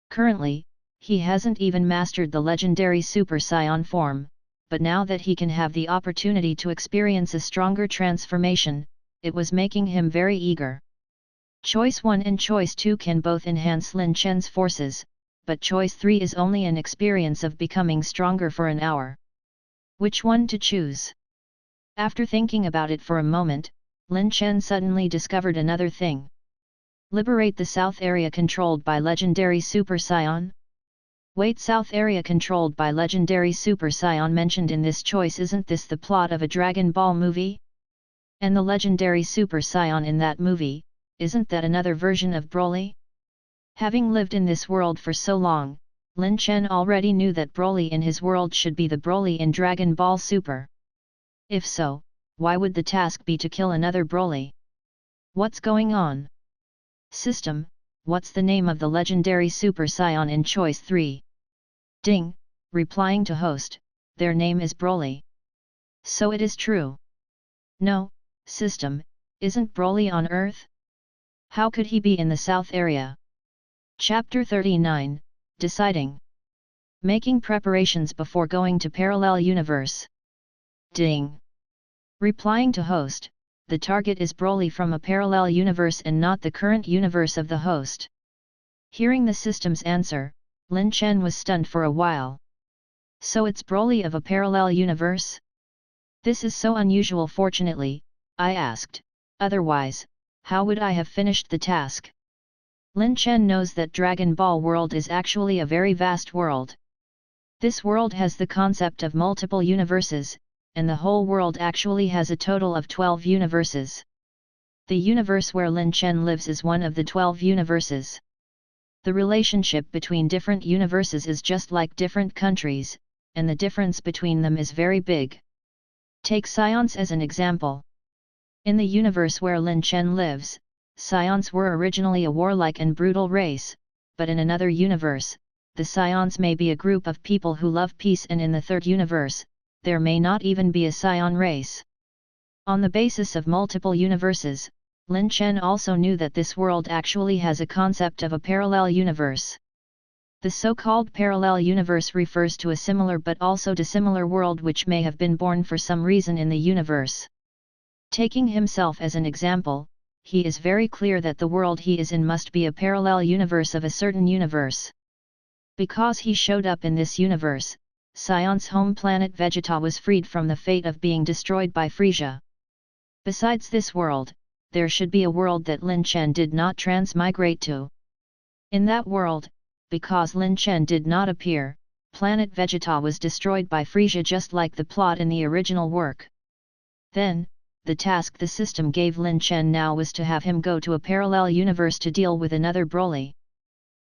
Currently, he hasn't even mastered the Legendary Super Saiyan form, but now that he can have the opportunity to experience a stronger transformation, it was making him very eager. Choice 1 and Choice 2 can both enhance Lin Chen's forces, but Choice 3 is only an experience of becoming stronger for an hour. Which one to choose? After thinking about it for a moment, Lin Chen suddenly discovered another thing. Liberate the South area controlled by Legendary Super Saiyan? Wait, South area controlled by Legendary Super Saiyan mentioned in this choice, isn't this the plot of a Dragon Ball movie? And the Legendary Super Saiyan in that movie, isn't that another version of Broly? Having lived in this world for so long, Lin Chen already knew that Broly in his world should be the Broly in Dragon Ball Super. If so, why would the task be to kill another Broly? What's going on? System, what's the name of the Legendary Super Saiyan in Choice 3? Ding! Replying to host, their name is Broly. So it is true. No, system, isn't Broly on Earth? How could he be in the South area? Chapter 39, Deciding. Making preparations before going to Parallel Universe. Ding! Replying to host, the target is Broly from a parallel universe and not the current universe of the host. Hearing the system's answer, Lin Chen was stunned for a while. So it's Broly of a parallel universe? This is so unusual. Fortunately, I asked, otherwise, how would I have finished the task? Lin Chen knows that Dragon Ball world is actually a very vast world. This world has the concept of multiple universes, and the whole world actually has a total of 12 universes. The universe where Lin Chen lives is one of the 12 universes. The relationship between different universes is just like different countries, and the difference between them is very big. Take Saiyans as an example. In the universe where Lin Chen lives, Saiyans were originally a warlike and brutal race, but in another universe, the Saiyans may be a group of people who love peace, and in the third universe, there may not even be a Saiyan race. On the basis of multiple universes, Lin Chen also knew that this world actually has a concept of a parallel universe. The so-called parallel universe refers to a similar but also dissimilar world which may have been born for some reason in the universe. Taking himself as an example, he is very clear that the world he is in must be a parallel universe of a certain universe. Because he showed up in this universe, Saiyan's home planet Vegeta was freed from the fate of being destroyed by Frieza. Besides this world, there should be a world that Lin Chen did not transmigrate to. In that world, because Lin Chen did not appear, planet Vegeta was destroyed by Frieza just like the plot in the original work. Then, the task the system gave Lin Chen now was to have him go to a parallel universe to deal with another Broly.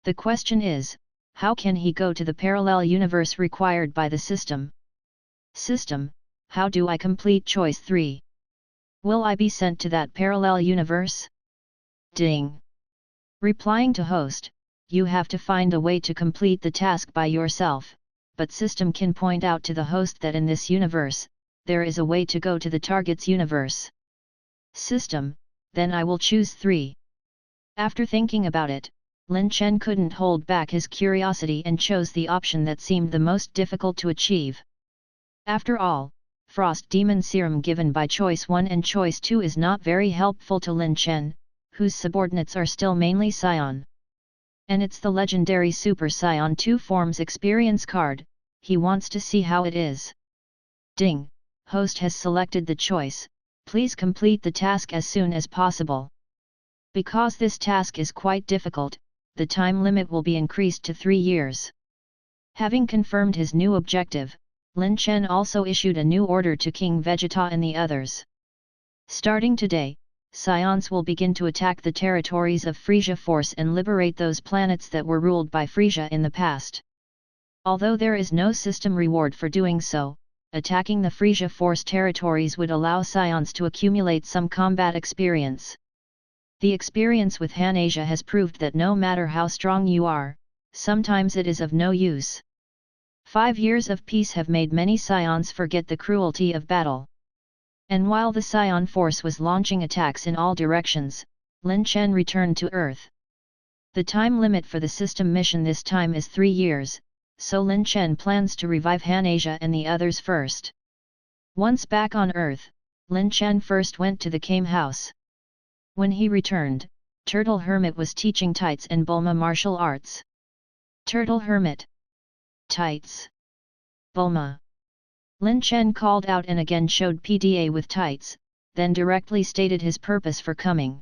The question is, how can he go to the parallel universe required by the system? System, how do I complete Choice 3? Will I be sent to that parallel universe? Ding! Replying to host, you have to find a way to complete the task by yourself, but system can point out to the host that in this universe, there is a way to go to the target's universe. System, then I will choose 3. After thinking about it, Lin Chen couldn't hold back his curiosity and chose the option that seemed the most difficult to achieve. After all, Frost Demon Serum given by Choice 1 and Choice 2 is not very helpful to Lin Chen, whose subordinates are still mainly Saiyan. And it's the Legendary Super Saiyan 2 Forms experience card, he wants to see how it is. Ding! Host has selected the choice, Please complete the task as soon as possible. Because this task is quite difficult, the time limit will be increased to 3 years. Having confirmed his new objective, Lin Chen also issued a new order to King Vegeta and the others. Starting today, Saiyans will begin to attack the territories of Frieza force and liberate those planets that were ruled by Frieza in the past. Although there is no system reward for doing so, attacking the Frieza force territories would allow Saiyans to accumulate some combat experience. The experience with Han Asia has proved that no matter how strong you are, sometimes it is of no use. 5 years of peace have made many Saiyans forget the cruelty of battle. And while the Saiyan force was launching attacks in all directions, Lin Chen returned to Earth. The time limit for the system mission this time is 3 years, so Lin Chen plans to revive Han Asia and the others first. Once back on Earth, Lin Chen first went to the Kame house. When he returned, Turtle Hermit was teaching Tights and Bulma martial arts. Turtle Hermit. Tights. Bulma. Lin Chen called out and again showed PDA with Tights, then directly stated his purpose for coming.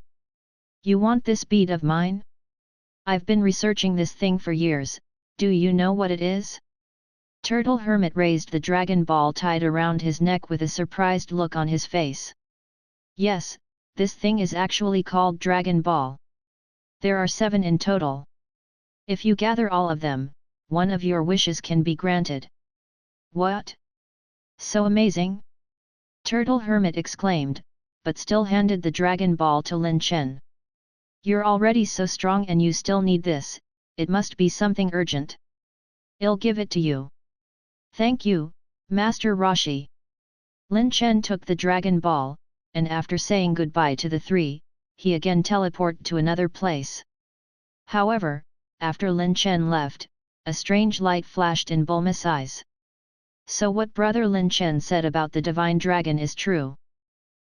You want this bead of mine? I've been researching this thing for years, do you know what it is? Turtle Hermit raised the Dragon Ball tied around his neck with a surprised look on his face. Yes, this thing is actually called Dragon Ball. There are 7 in total. If you gather all of them, one of your wishes can be granted. What? So amazing! Turtle Hermit exclaimed, but still handed the Dragon Ball to Lin Chen. You're already so strong and you still need this, it must be something urgent. I'll give it to you. Thank you, Master Roshi. Lin Chen took the Dragon Ball, and after saying goodbye to the 3, he again teleported to another place. However, after Lin Chen left, a strange light flashed in Bulma's eyes. So what Brother Lin Chen said about the Divine Dragon is true.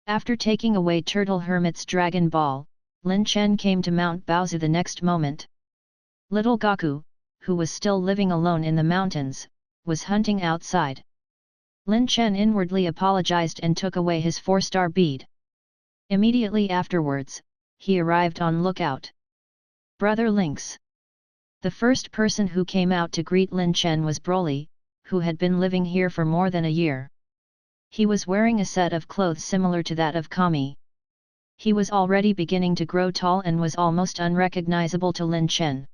After taking away Turtle Hermit's Dragon Ball, Lin Chen came to Mount Baozi the next moment. Little Goku, who was still living alone in the mountains, was hunting outside. Lin Chen inwardly apologized and took away his 4-star bead. Immediately afterwards, he arrived on lookout. Brother Lynx. The first person who came out to greet Lin Chen was Broly, who had been living here for more than a year. He was wearing a set of clothes similar to that of Kami. He was already beginning to grow tall and was almost unrecognizable to Lin Chen.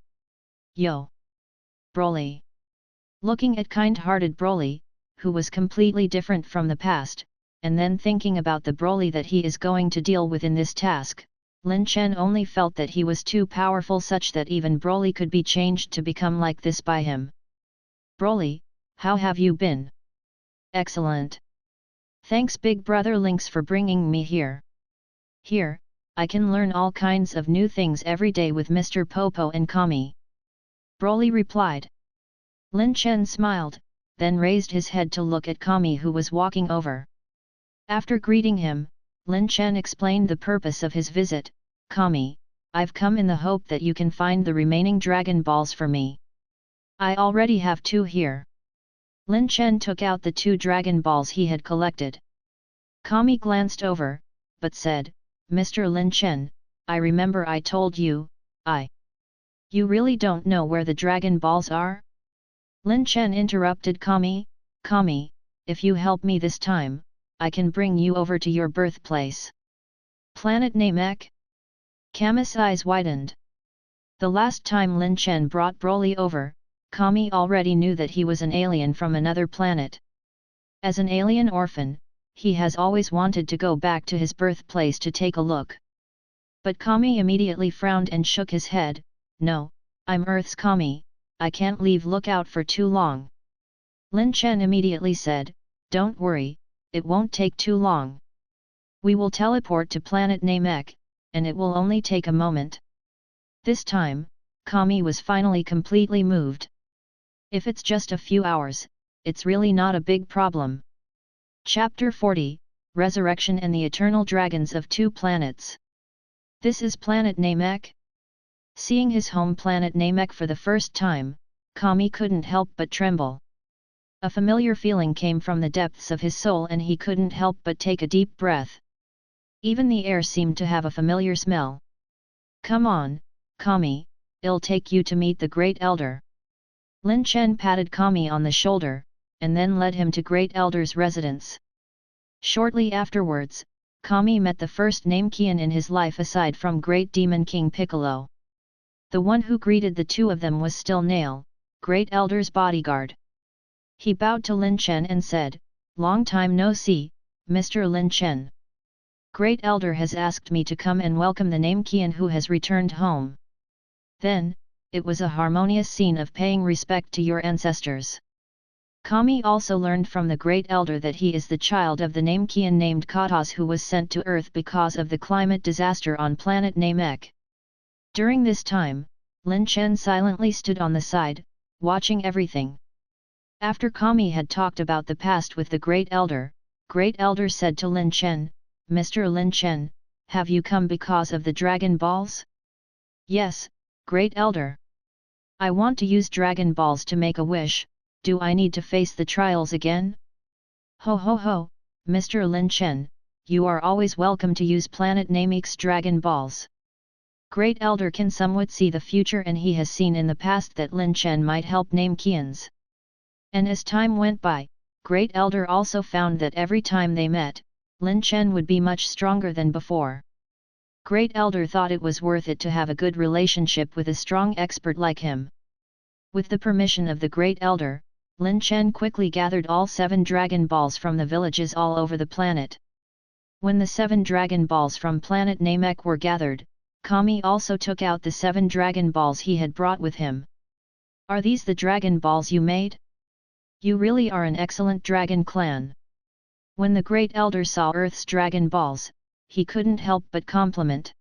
Yo! Broly! Looking at kind-hearted Broly, who was completely different from the past, and then thinking about the Broly that he is going to deal with in this task, Lin Chen only felt that he was too powerful such that even Broly could be changed to become like this by him. Broly, how have you been? Excellent. Thanks Big Brother Lynx for bringing me here. Here, I can learn all kinds of new things every day with Mr. Popo and Kami. Broly replied. Lin Chen smiled, then raised his head to look at Kami who was walking over. After greeting him, Lin Chen explained the purpose of his visit. Kami, I've come in the hope that you can find the remaining Dragon Balls for me. I already have 2 here. Lin Chen took out the 2 Dragon Balls he had collected. Kami glanced over, but said, Mr. Lin Chen, I remember I told you, You really don't know where the Dragon Balls are? Lin Chen interrupted Kami, Kami, if you help me this time, I can bring you over to your birthplace. Planet Namek? Kami's eyes widened. The last time Lin Chen brought Broly over, Kami already knew that he was an alien from another planet. As an alien orphan, he has always wanted to go back to his birthplace to take a look. But Kami immediately frowned and shook his head, No, I'm Earth's Kami, I can't leave lookout for too long. Lin Chen immediately said, Don't worry, it won't take too long. We will teleport to Planet Namek, and it will only take a moment. This time, Kami was finally completely moved. If it's just a few hours, it's really not a big problem. Chapter 40, Resurrection and the Eternal Dragons of 2 Planets. This is Planet Namek? Seeing his home planet Namek for the first time, Kami couldn't help but tremble. A familiar feeling came from the depths of his soul and he couldn't help but take a deep breath. Even the air seemed to have a familiar smell. Come on, Kami, I'll take you to meet the Great Elder. Lin Chen patted Kami on the shoulder, and then led him to Great Elder's residence. Shortly afterwards, Kami met the first Namekian in his life aside from Great Demon King Piccolo. The one who greeted the two of them was still Nail, Great Elder's bodyguard. He bowed to Lin Chen and said, "Long time no see, Mr. Lin Chen. Great Elder has asked me to come and welcome the Namekian who has returned home." Then, it was a harmonious scene of paying respect to your ancestors. Kami also learned from the Great Elder that he is the child of the Namekian named Katas who was sent to Earth because of the climate disaster on planet Namek. During this time, Lin Chen silently stood on the side, watching everything. After Kami had talked about the past with the Great Elder said to Lin Chen, "Mr. Lin Chen, have you come because of the Dragon Balls?" "Yes, Great Elder. I want to use Dragon Balls to make a wish. Do I need to face the trials again?" "Ho ho ho, Mr. Lin Chen, you are always welcome to use Planet Namek's Dragon Balls." Great Elder can somewhat see the future and he has seen in the past that Lin Chen might help Namekians. And as time went by, Great Elder also found that every time they met, Lin Chen would be much stronger than before. Great Elder thought it was worth it to have a good relationship with a strong expert like him. With the permission of the Great Elder, Lin Chen quickly gathered all 7 Dragon Balls from the villages all over the planet. When the 7 Dragon Balls from planet Namek were gathered, Kami also took out the 7 Dragon Balls he had brought with him. "Are these the Dragon Balls you made? You really are an excellent dragon clan." When the Great Elder saw Earth's Dragon Balls, he couldn't help but compliment.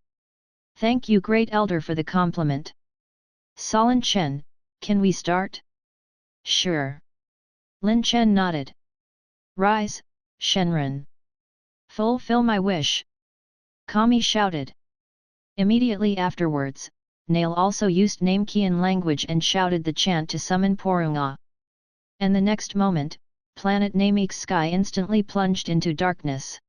"Thank you Great Elder for the compliment. Lin Chen, can we start?" "Sure." Lin Chen nodded. "Rise, Shenron. Fulfill my wish!" Kami shouted. Immediately afterwards, Nail also used Namekian language and shouted the chant to summon Porunga. And the next moment, planet Namek's sky instantly plunged into darkness.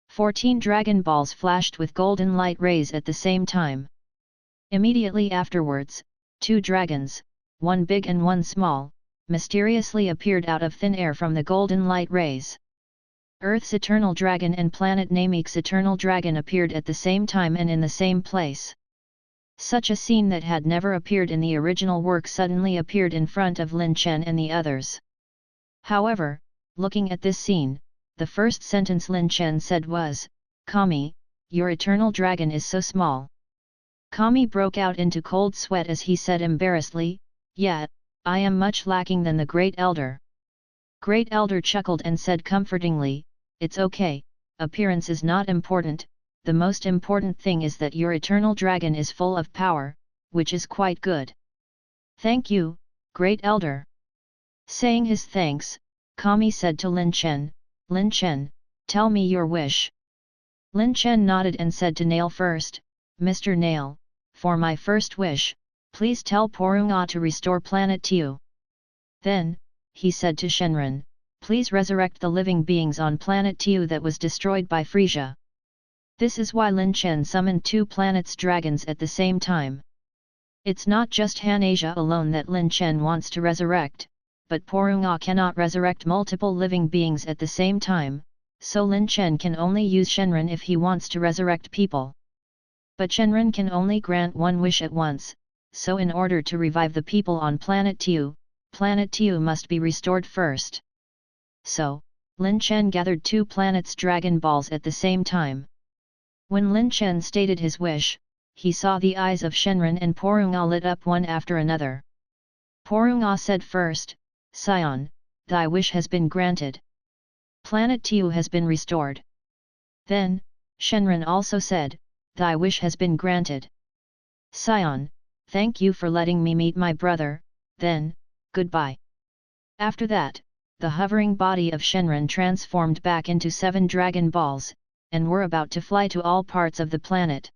14 Dragon Balls flashed with golden light rays at the same time. Immediately afterwards, 2 dragons, one big and one small, mysteriously appeared out of thin air from the golden light rays. Earth's Eternal Dragon and planet Namek's Eternal Dragon appeared at the same time and in the same place. Such a scene that had never appeared in the original work suddenly appeared in front of Lin Chen and the others. However, looking at this scene, the first sentence Lin Chen said was, "Kami, your Eternal Dragon is so small." Kami broke out into cold sweat as he said embarrassedly, "Yeah, I am much lacking than the Great Elder." Great Elder chuckled and said comfortingly, "It's okay, appearance is not important, the most important thing is that your Eternal Dragon is full of power, which is quite good." "Thank you, Great Elder." Saying his thanks, Kami said to Lin Chen, "Lin Chen, tell me your wish." Lin Chen nodded and said to Nail first, "Mr. Nail, for my first wish, please tell Porunga to restore planet Tiu." Then, he said to Shenron, "Please resurrect the living beings on planet Tiu that was destroyed by Frieza." This is why Lin Chen summoned 2 planets' dragons at the same time. It's not just Han Asia alone that Lin Chen wants to resurrect, but Porunga cannot resurrect multiple living beings at the same time, so Lin Chen can only use Shenron if he wants to resurrect people. But Shenron can only grant one wish at once, so in order to revive the people on planet Tiu must be restored first. So, Lin Chen gathered 2 planets' Dragon Balls at the same time. When Lin Chen stated his wish, he saw the eyes of Shenron and Porunga lit up one after another. Porunga said first, "Saiyan, thy wish has been granted. Planet Tiu has been restored." Then, Shenron also said, "Thy wish has been granted. Saiyan, thank you for letting me meet my brother, then, goodbye." After that, the hovering body of Shenron transformed back into 7 Dragon Balls, and were about to fly to all parts of the planet.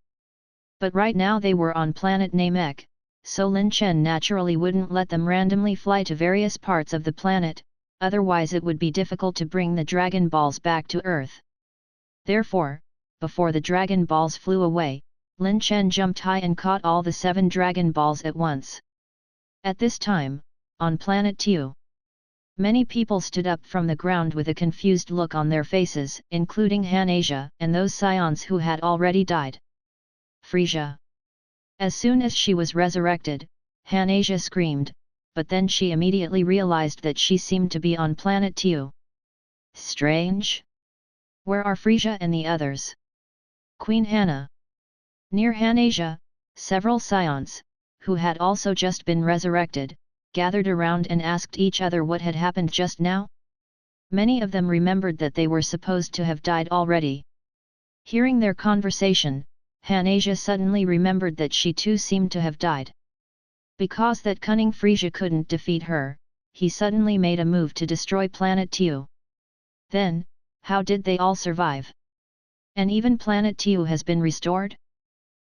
But right now they were on planet Namek, so Lin Chen naturally wouldn't let them randomly fly to various parts of the planet, otherwise it would be difficult to bring the Dragon Balls back to Earth. Therefore, before the Dragon Balls flew away, Lin Chen jumped high and caught all the 7 Dragon Balls at once. At this time, on Planet Tu, many people stood up from the ground with a confused look on their faces, including Han-Asia and those Saiyans who had already died. Frieza. As soon as she was resurrected, Han-Asia screamed, but then she immediately realized that she seemed to be on Planet Tu. Strange? Where are Frieza and the others? Queen Hannah. Near Han-Asia, several Saiyans, who had also just been resurrected, gathered around and asked each other what had happened just now. Many of them remembered that they were supposed to have died already. Hearing their conversation, Han-Asia suddenly remembered that she too seemed to have died. Because that cunning Frieza couldn't defeat her, he suddenly made a move to destroy Planet Tu. Then, how did they all survive? And even Planet Tu has been restored?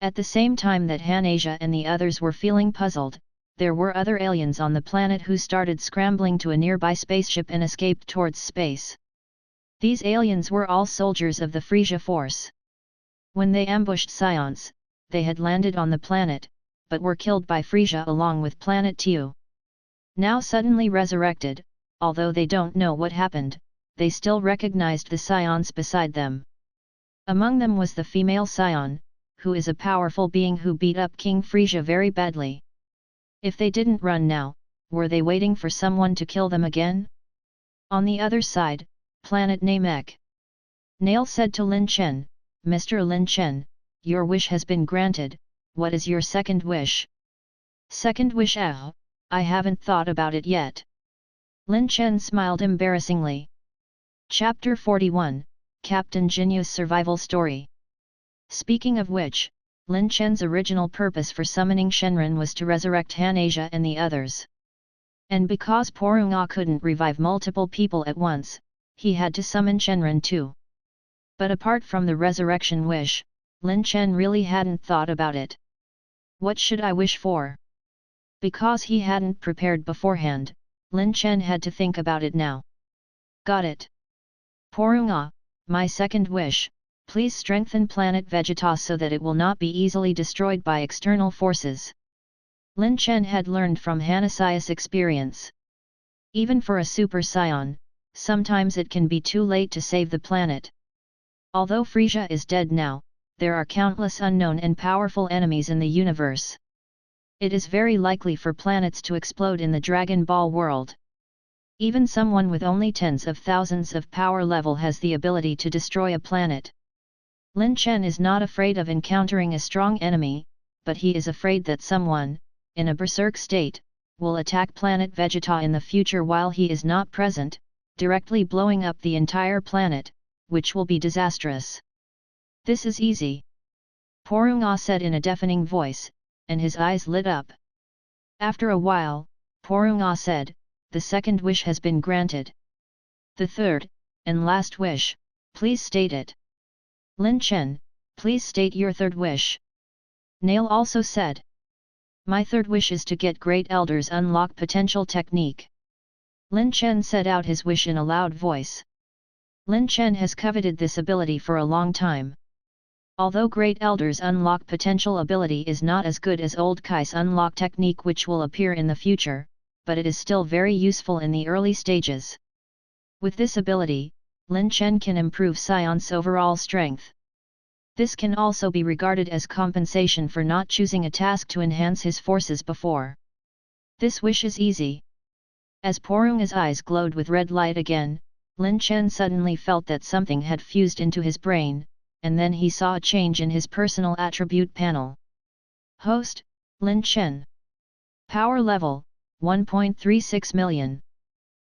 At the same time that Han-Asia and the others were feeling puzzled, there were other aliens on the planet who started scrambling to a nearby spaceship and escaped towards space. These aliens were all soldiers of the Frieza force. When they ambushed Saiyans, they had landed on the planet, but were killed by Frieza along with Planet Tu. Now suddenly resurrected, although they don't know what happened, they still recognized the Saiyans beside them. Among them was the female Saiyan, who is a powerful being who beat up King Frieza very badly. If they didn't run now, were they waiting for someone to kill them again? On the other side, Planet Namek. Nail said to Lin Chen, "Mr. Lin Chen, your wish has been granted, what is your second wish?" "Second wish? Oh, I haven't thought about it yet." Lin Chen smiled embarrassingly. Chapter 41, Captain Jinyu's Survival Story. Speaking of which, Lin Chen's original purpose for summoning Shenron was to resurrect Han-Asia and the others. And because Porunga couldn't revive multiple people at once, he had to summon Shenron too. But apart from the resurrection wish, Lin Chen really hadn't thought about it. What should I wish for? Because he hadn't prepared beforehand, Lin Chen had to think about it now. Got it. Porunga, my second wish, please strengthen Planet Vegeta so that it will not be easily destroyed by external forces. Lin Chen had learned from Hanasia's experience. Even for a Super Saiyan, sometimes it can be too late to save the planet. Although Frieza is dead now, there are countless unknown and powerful enemies in the universe. It is very likely for planets to explode in the Dragon Ball world. Even someone with only tens of thousands of power level has the ability to destroy a planet. Lin Chen is not afraid of encountering a strong enemy, but he is afraid that someone, in a berserk state, will attack Planet Vegeta in the future while he is not present, directly blowing up the entire planet, which will be disastrous. This is easy. Porunga said in a deafening voice, and his eyes lit up. After a while, Porunga said, "The second wish has been granted. The third, and last wish, please state it." Lin Chen, please state your third wish. Nail also said. My third wish is to get Great Elders unlock potential technique. Lin Chen said out his wish in a loud voice. Lin Chen has coveted this ability for a long time. Although Great Elders unlock potential ability is not as good as Old Kai's unlock technique which will appear in the future, but it is still very useful in the early stages. With this ability, Lin Chen can improve Saiyan's overall strength. This can also be regarded as compensation for not choosing a task to enhance his forces before. This wish is easy. As Porunga's eyes glowed with red light again, Lin Chen suddenly felt that something had fused into his brain, and then he saw a change in his personal attribute panel. Host, Lin Chen. Power level, 1.36 million.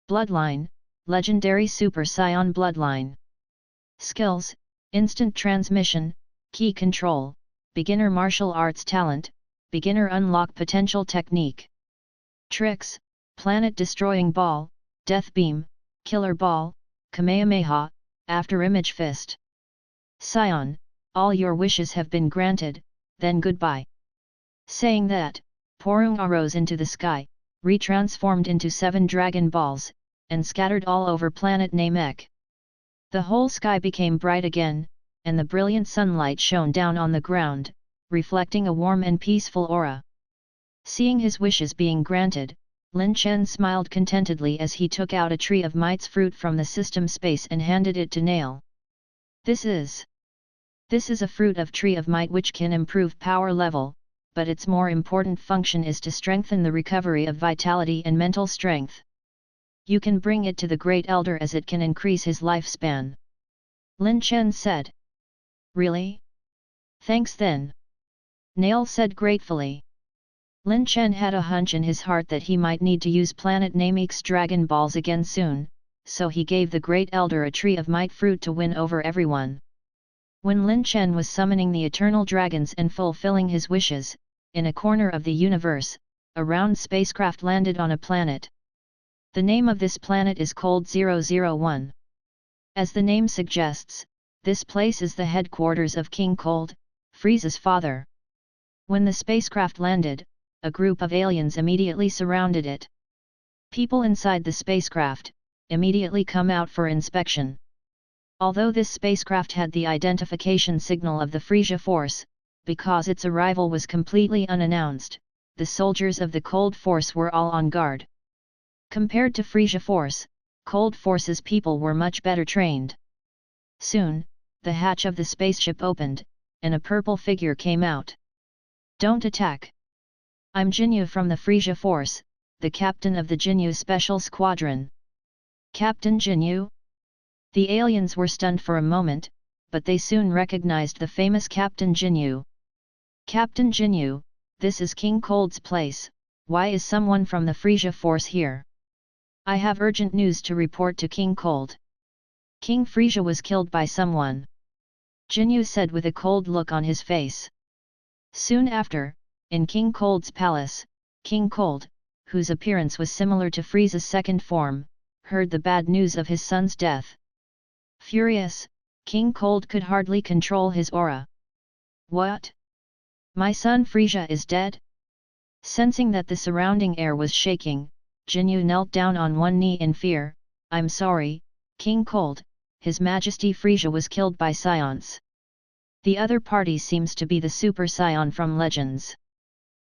Bloodline, Legendary Super Saiyan Bloodline. Skills, Instant Transmission, Key Control, Beginner Martial Arts Talent, Beginner Unlock Potential Technique. Tricks, Planet Destroying Ball, Death Beam, Killer Ball, Kamehameha, After Image Fist. Saiyan, all your wishes have been granted, then goodbye. Saying that, Porunga rose into the sky, retransformed into 7 Dragon Balls, and scattered all over Planet Namek. The whole sky became bright again, and the brilliant sunlight shone down on the ground, reflecting a warm and peaceful aura. Seeing his wishes being granted, Lin Chen smiled contentedly as he took out a Tree of Might's fruit from the system space and handed it to Nail. This is a fruit of Tree of Might which can improve power level, but its more important function is to strengthen the recovery of vitality and mental strength. You can bring it to the Great Elder as it can increase his lifespan. Lin Chen said. Really? Thanks then. Nail said gratefully. Lin Chen had a hunch in his heart that he might need to use Planet Nameke's Dragon Balls again soon, so he gave the Great Elder a Tree of Might fruit to win over everyone. When Lin Chen was summoning the eternal dragons and fulfilling his wishes, in a corner of the universe, a round spacecraft landed on a planet. The name of this planet is Cold 001. As the name suggests, this place is the headquarters of King Cold, Frieza's father. When the spacecraft landed, a group of aliens immediately surrounded it. People inside the spacecraft immediately come out for inspection. Although this spacecraft had the identification signal of the Frieza Force, because its arrival was completely unannounced, the soldiers of the Cold Force were all on guard. Compared to Frieza Force, Cold Force's people were much better trained. Soon, the hatch of the spaceship opened, and a purple figure came out. Don't attack! I'm Jinyu from the Frieza Force, the captain of the Jinyu Special Squadron. Captain Jinyu? The aliens were stunned for a moment, but they soon recognized the famous Captain Jinyu. Captain Jinyu, this is King Cold's place. Why is someone from the Frieza Force here? I have urgent news to report to King Cold. King Frieza was killed by someone. Jinyu said with a cold look on his face. Soon after, in King Cold's palace, King Cold, whose appearance was similar to Frieza's second form, heard the bad news of his son's death. Furious, King Cold could hardly control his aura. What? My son Frieza is dead? Sensing that the surrounding air was shaking, Jinyu knelt down on one knee in fear. I'm sorry, King Cold, His Majesty Frieza was killed by Saiyans. The other party seems to be the Super Saiyan from Legends.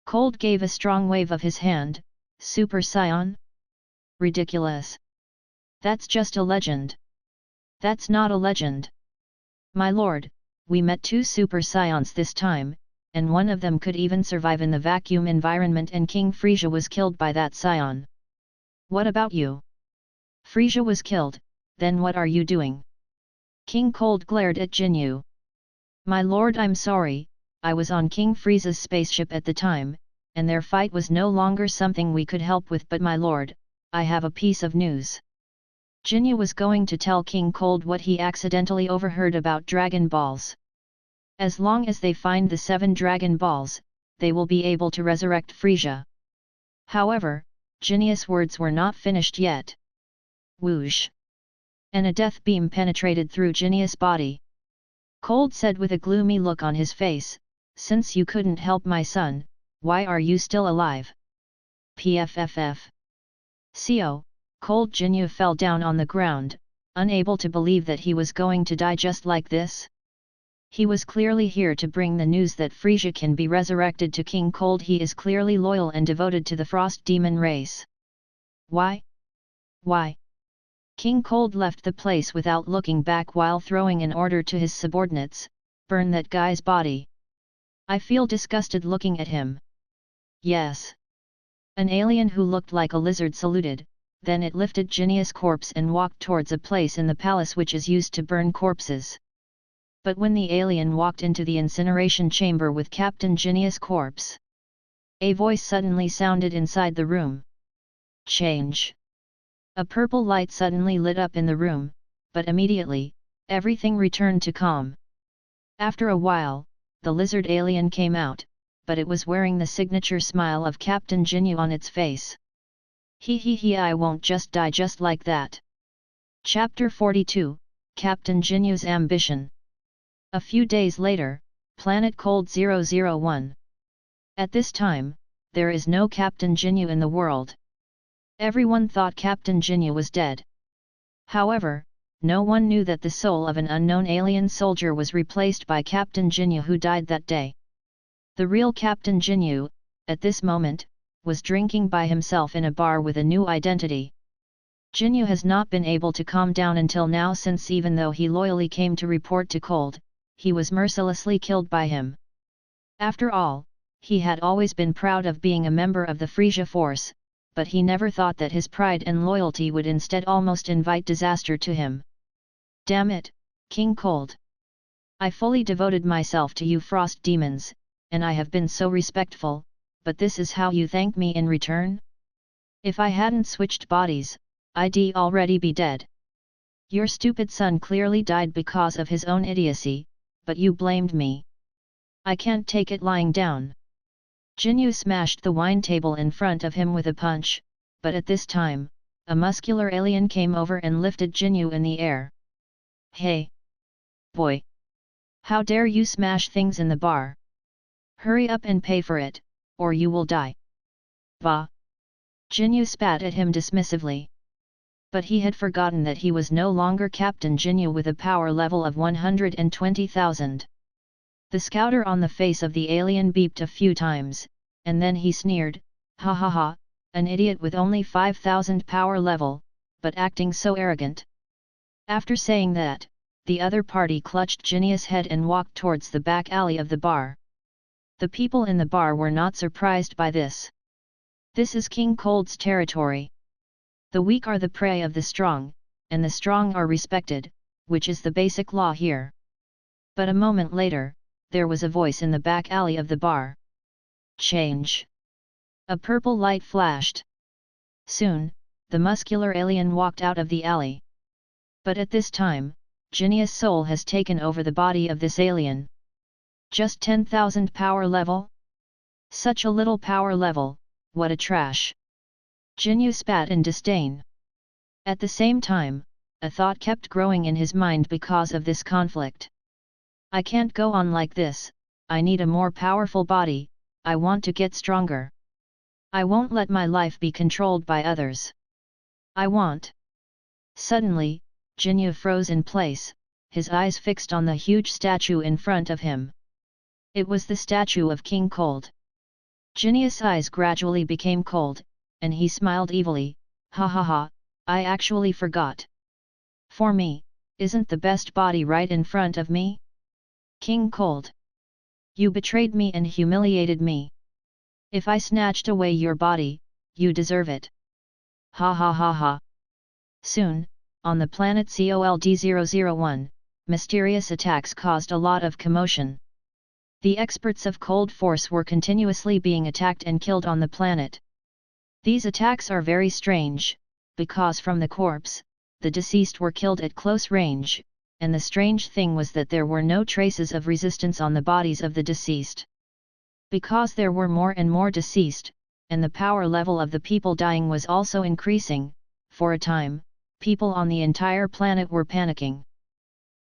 Cold gave a strong wave of his hand. Super Saiyan? Ridiculous. That's just a legend. That's not a legend. My lord, we met two Super Saiyans this time, and one of them could even survive in the vacuum environment, and King Frieza was killed by that Saiyan. What about you? Frieza was killed, then what are you doing? King Cold glared at Jinyu. My lord, I'm sorry, I was on King Frieza's spaceship at the time, and their fight was no longer something we could help with, but my lord, I have a piece of news. Jinyu was going to tell King Cold what he accidentally overheard about Dragon Balls. As long as they find the 7 Dragon Balls, they will be able to resurrect Frieza. However, Jinyu's words were not finished yet. Whoosh! And a death beam penetrated through Jinyu's body. Cold said with a gloomy look on his face, since you couldn't help my son, why are you still alive? PFFF. Co. Cold Jinyu fell down on the ground, unable to believe that he was going to die just like this. He was clearly here to bring the news that Frieza can be resurrected to King Cold. He is clearly loyal and devoted to the Frost Demon race. Why? Why? King Cold left the place without looking back while throwing an order to his subordinates, burn that guy's body. I feel disgusted looking at him. Yes. An alien who looked like a lizard saluted, then it lifted Jinyu's corpse and walked towards a place in the palace which is used to burn corpses. But when the alien walked into the incineration chamber with Captain Jinyu's corpse, a voice suddenly sounded inside the room. Change. A purple light suddenly lit up in the room, but immediately, everything returned to calm. After a while, the lizard alien came out, but it was wearing the signature smile of Captain Jinyu on its face. He, I won't just die just like that. Chapter 42, Captain Jinyu's Ambition. A few days later, Planet Cold 001. At this time, there is no Captain Jinyu in the world. Everyone thought Captain Jinyu was dead. However, no one knew that the soul of an unknown alien soldier was replaced by Captain Jinyu, who died that day. The real Captain Jinyu, at this moment, was drinking by himself in a bar with a new identity. Jinyu has not been able to calm down until now, since even though he loyally came to report to Cold, he was mercilessly killed by him. After all, he had always been proud of being a member of the Frieza force, but he never thought that his pride and loyalty would instead almost invite disaster to him. Damn it, King Cold! I fully devoted myself to you frost demons, and I have been so respectful, but this is how you thank me in return? If I hadn't switched bodies, I'd already be dead. Your stupid son clearly died because of his own idiocy, but you blamed me. I can't take it lying down. Jinyu smashed the wine table in front of him with a punch, but at this time, a muscular alien came over and lifted Jinyu in the air. Hey! Boy! How dare you smash things in the bar? Hurry up and pay for it, or you will die. Bah! Jinyu spat at him dismissively. But he had forgotten that he was no longer Captain Jinyu with a power level of 120,000. The scouter on the face of the alien beeped a few times, and then he sneered, ha ha ha, an idiot with only 5,000 power level, but acting so arrogant. After saying that, the other party clutched Jinyu's head and walked towards the back alley of the bar. The people in the bar were not surprised by this. This is King Cold's territory. The weak are the prey of the strong, and the strong are respected, which is the basic law here. But a moment later, there was a voice in the back alley of the bar. Change! A purple light flashed. Soon, the muscular alien walked out of the alley. But at this time, Jinyu's soul has taken over the body of this alien. Just 10,000 power level? Such a little power level, what a trash! Jinyu spat in disdain. At the same time, a thought kept growing in his mind because of this conflict. I can't go on like this, I need a more powerful body, I want to get stronger. I won't let my life be controlled by others. I want. Suddenly, Jinyu froze in place, his eyes fixed on the huge statue in front of him. It was the statue of King Cold. Jinyu's eyes gradually became cold, and he smiled evilly, ha ha ha, I actually forgot. For me, isn't the best body right in front of me? King Cold! You betrayed me and humiliated me. If I snatched away your body, you deserve it. Ha ha ha ha. Soon, on the planet COLD-001, mysterious attacks caused a lot of commotion. The experts of Cold Force were continuously being attacked and killed on the planet. These attacks are very strange, because from the corpse, the deceased were killed at close range, and the strange thing was that there were no traces of resistance on the bodies of the deceased. Because there were more and more deceased, and the power level of the people dying was also increasing, for a time, people on the entire planet were panicking.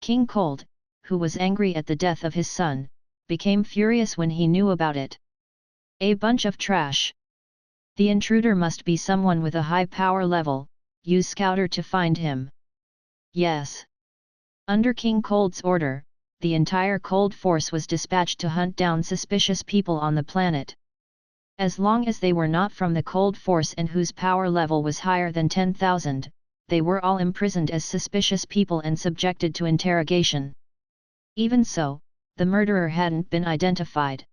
King Cold, who was angry at the death of his son, became furious when he knew about it. A bunch of trash! The intruder must be someone with a high power level, use Scouter to find him. Yes. Under King Cold's order, the entire Cold Force was dispatched to hunt down suspicious people on the planet. As long as they were not from the Cold Force and whose power level was higher than 10,000, they were all imprisoned as suspicious people and subjected to interrogation. Even so, the murderer hadn't been identified.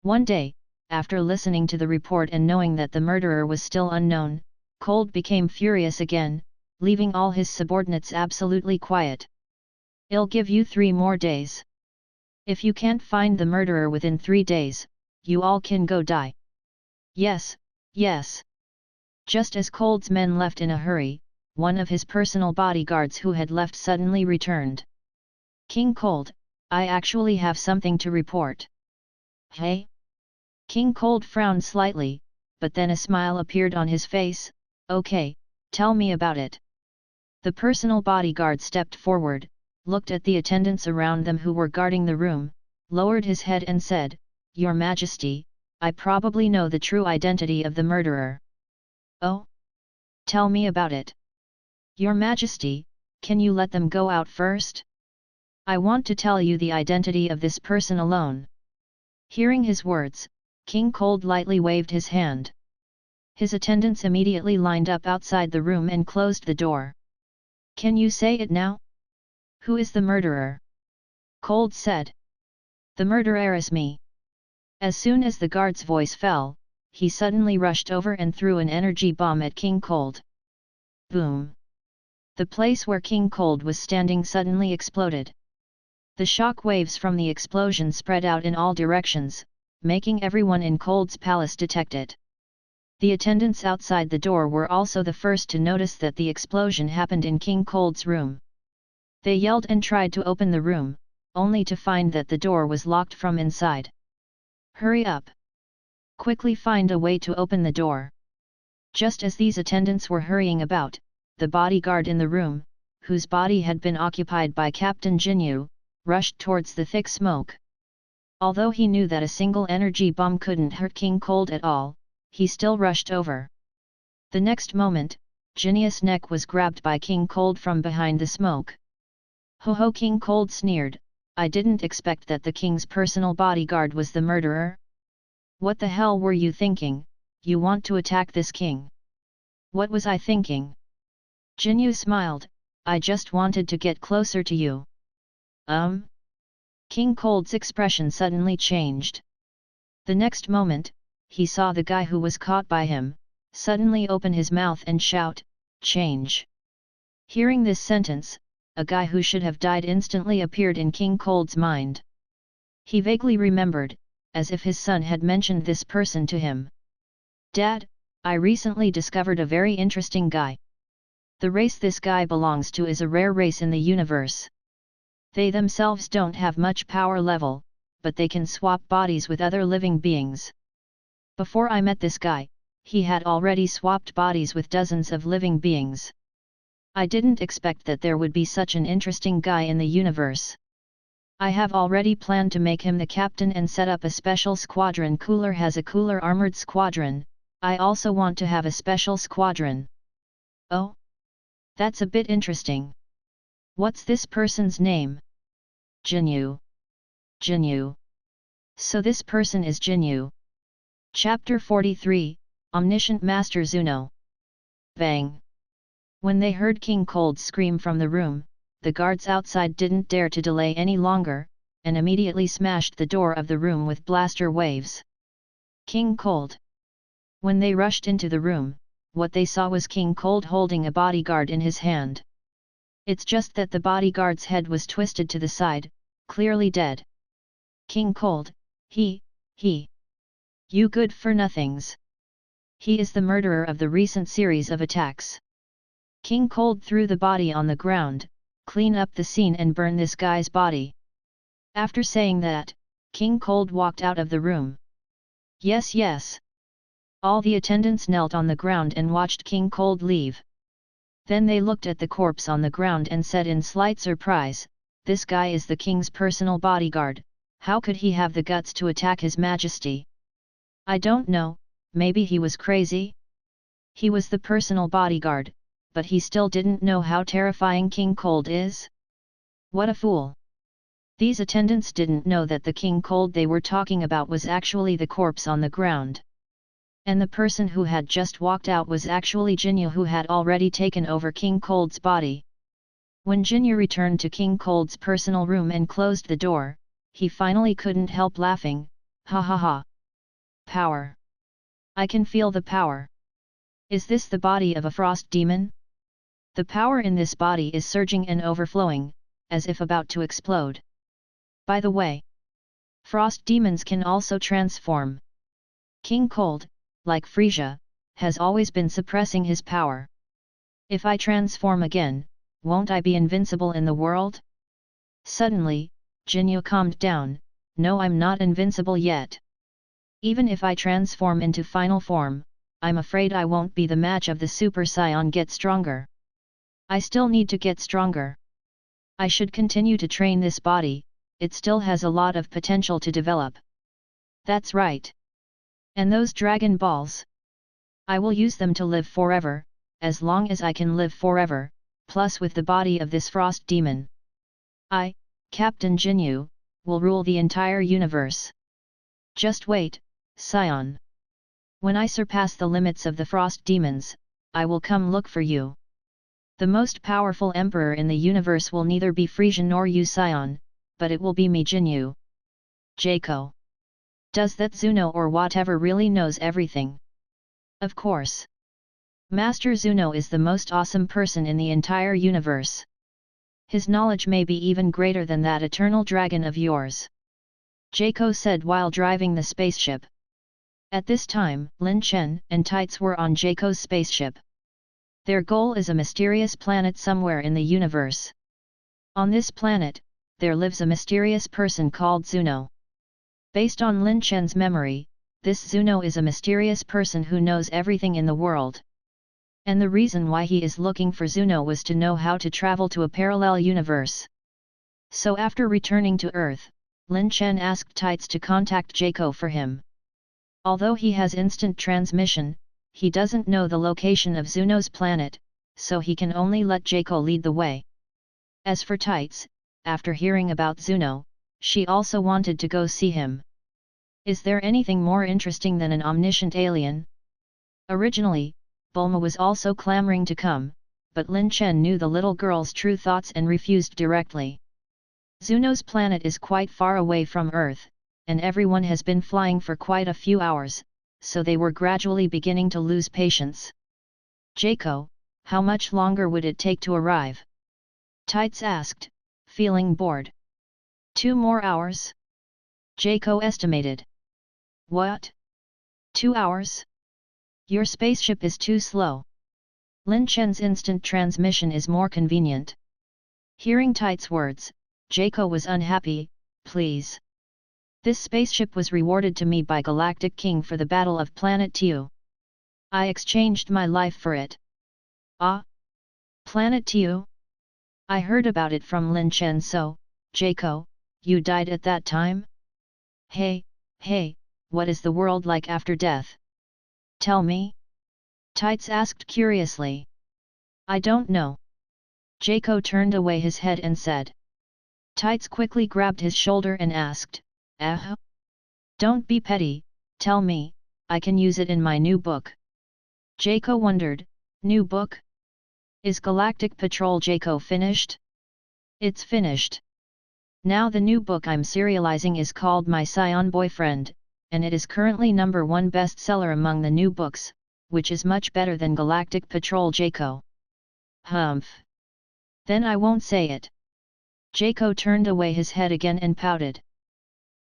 One day, after listening to the report and knowing that the murderer was still unknown, Cold became furious again, leaving all his subordinates absolutely quiet. I'll give you 3 more days. If you can't find the murderer within 3 days, you all can go die. Yes, yes. Just as Cold's men left in a hurry, one of his personal bodyguards who had left suddenly returned. King Cold, I actually have something to report. Hey? King Cold frowned slightly, but then a smile appeared on his face. Okay, tell me about it. The personal bodyguard stepped forward, looked at the attendants around them who were guarding the room, lowered his head and said, Your Majesty, I probably know the true identity of the murderer. Oh? Tell me about it. Your Majesty, can you let them go out first? I want to tell you the identity of this person alone. Hearing his words, King Cold lightly waved his hand. His attendants immediately lined up outside the room and closed the door. Can you say it now? Who is the murderer? Cold said. The murderer is me. As soon as the guard's voice fell, he suddenly rushed over and threw an energy bomb at King Cold. Boom! The place where King Cold was standing suddenly exploded. The shock waves from the explosion spread out in all directions, making everyone in Cold's palace detect it. The attendants outside the door were also the first to notice that the explosion happened in King Cold's room. They yelled and tried to open the room, only to find that the door was locked from inside. Hurry up! Quickly find a way to open the door. Just as these attendants were hurrying about, the bodyguard in the room, whose body had been occupied by Captain Jinyu, rushed towards the thick smoke. Although he knew that a single energy bomb couldn't hurt King Cold at all, he still rushed over. The next moment, Jinyu's neck was grabbed by King Cold from behind the smoke. Ho ho! King Cold sneered, I didn't expect that the king's personal bodyguard was the murderer. What the hell were you thinking? You want to attack this king? What was I thinking? Jinyu smiled, I just wanted to get closer to you. King Cold's expression suddenly changed. The next moment, he saw the guy who was caught by him, suddenly open his mouth and shout, change. Hearing this sentence, a guy who should have died instantly appeared in King Cold's mind. He vaguely remembered, as if his son had mentioned this person to him. Dad, I recently discovered a very interesting guy. The race this guy belongs to is a rare race in the universe. They themselves don't have much power level, but they can swap bodies with other living beings. Before I met this guy, he had already swapped bodies with dozens of living beings. I didn't expect that there would be such an interesting guy in the universe. I have already planned to make him the captain and set up a special squadron. Cooler has a cooler armored squadron, I also want to have a special squadron. Oh? That's a bit interesting. What's this person's name? Jinyu. Jinyu. So this person is Jinyu. Chapter 43, Omniscient Master Zuno. Bang! When they heard King Cold scream from the room, the guards outside didn't dare to delay any longer, and immediately smashed the door of the room with blaster waves. King Cold. When they rushed into the room, what they saw was King Cold holding a bodyguard in his hand. It's just that the bodyguard's head was twisted to the side, clearly dead. King Cold, he. You good for nothings. He is the murderer of the recent series of attacks. King Cold threw the body on the ground, clean up the scene and burn this guy's body. After saying that, King Cold walked out of the room. Yes. All the attendants knelt on the ground and watched King Cold leave. Then they looked at the corpse on the ground and said in slight surprise, this guy is the king's personal bodyguard, how could he have the guts to attack his majesty? I don't know, maybe he was crazy? He was the personal bodyguard, but he still didn't know how terrifying King Cold is? What a fool! These attendants didn't know that the King Cold they were talking about was actually the corpse on the ground. And the person who had just walked out was actually Jinyu, who had already taken over King Cold's body. When Jinyu returned to King Cold's personal room and closed the door, he finally couldn't help laughing, ha ha ha. Power. I can feel the power. Is this the body of a frost demon? The power in this body is surging and overflowing, as if about to explode. By the way, frost demons can also transform. King Cold, like Frieza, has always been suppressing his power. If I transform again, won't I be invincible in the world? Suddenly, Jinyu calmed down, no, I'm not invincible yet. Even if I transform into final form, I'm afraid I won't be the match of the Super Saiyan. Get stronger. I still need to get stronger. I should continue to train this body, it still has a lot of potential to develop. That's right. And those Dragon Balls? I will use them to live forever, as long as I can live forever, plus with the body of this frost demon. I, Captain Jinyu, will rule the entire universe. Just wait, Saiyan. When I surpass the limits of the frost demons, I will come look for you. The most powerful emperor in the universe will neither be Frieza nor you Saiyan, but it will be me Jinyu. Jaco. Does that Zuno or whatever really knows everything? Of course. Master Zuno is the most awesome person in the entire universe. His knowledge may be even greater than that eternal dragon of yours. Jaco said while driving the spaceship. At this time, Lin Chen and Tights were on Jaco's spaceship. Their goal is a mysterious planet somewhere in the universe. On this planet, there lives a mysterious person called Zuno. Based on Lin Chen's memory, this Zuno is a mysterious person who knows everything in the world. And the reason why he is looking for Zuno was to know how to travel to a parallel universe. So after returning to Earth, Lin Chen asked Tights to contact Jaco for him. Although he has instant transmission, he doesn't know the location of Zuno's planet, so he can only let Jaco lead the way. As for Tights, after hearing about Zuno, she also wanted to go see him. Is there anything more interesting than an omniscient alien? Originally, Bulma was also clamoring to come, but Lin Chen knew the little girl's true thoughts and refused directly. Zuno's planet is quite far away from Earth, and everyone has been flying for quite a few hours, so they were gradually beginning to lose patience. Jaco, how much longer would it take to arrive? Tights asked, feeling bored. 2 more hours? Jaco estimated. What? 2 hours? Your spaceship is too slow. Lin Chen's instant transmission is more convenient. Hearing Tights' words, Jaco was unhappy. Please. This spaceship was rewarded to me by Galactic King for the Battle of Planet Tu. I exchanged my life for it. Ah? Planet Tu? I heard about it from Lin Chen so, Jaco, you died at that time? Hey, what is the world like after death? Tell me? Tights asked curiously. I don't know. Jaco turned away his head and said. Tights quickly grabbed his shoulder and asked, Don't be petty, tell me, I can use it in my new book. Jaco wondered, new book? Is Galactic Patrol Jaco finished? It's finished. Now the new book I'm serializing is called My Saiyan Boyfriend, and it is currently #1 bestseller among the new books, which is much better than Galactic Patrol Jaco. Humph. Then I won't say it. Jaco turned away his head again and pouted.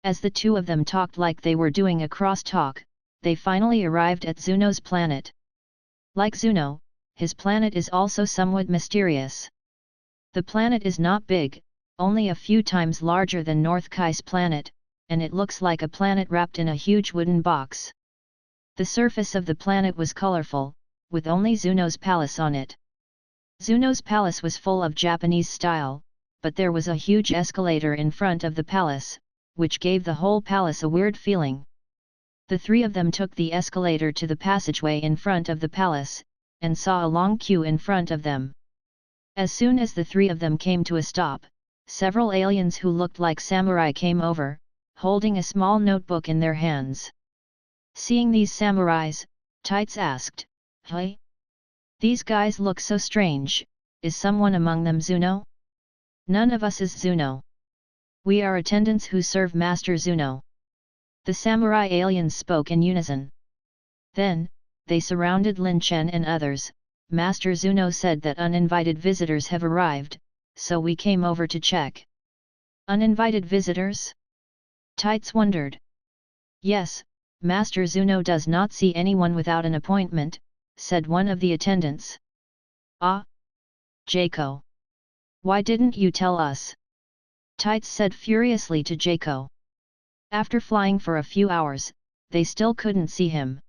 As the two of them talked like they were doing a cross-talk, they finally arrived at Zuno's planet. Like Zuno, his planet is also somewhat mysterious. The planet is not big, only a few times larger than North Kai's planet, and it looks like a planet wrapped in a huge wooden box. The surface of the planet was colorful, with only Zuno's palace on it. Zuno's palace was full of Japanese style, but there was a huge escalator in front of the palace, which gave the whole palace a weird feeling. The three of them took the escalator to the passageway in front of the palace, and saw a long queue in front of them. As soon as the three of them came to a stop, several aliens who looked like samurai came over, holding a small notebook in their hands. Seeing these samurais, Tights asked, Hey? These guys look so strange, is someone among them Zuno? None of us is Zuno. We are attendants who serve Master Zuno. The samurai aliens spoke in unison. Then, they surrounded Lin Chen and others. Master Zuno said that uninvited visitors have arrived, so we came over to check. Uninvited visitors? Tights wondered. Yes, Master Zuno does not see anyone without an appointment, said one of the attendants. Ah? Jaco. Why didn't you tell us? Tights said furiously to Jaco. After flying for a few hours, they still couldn't see him.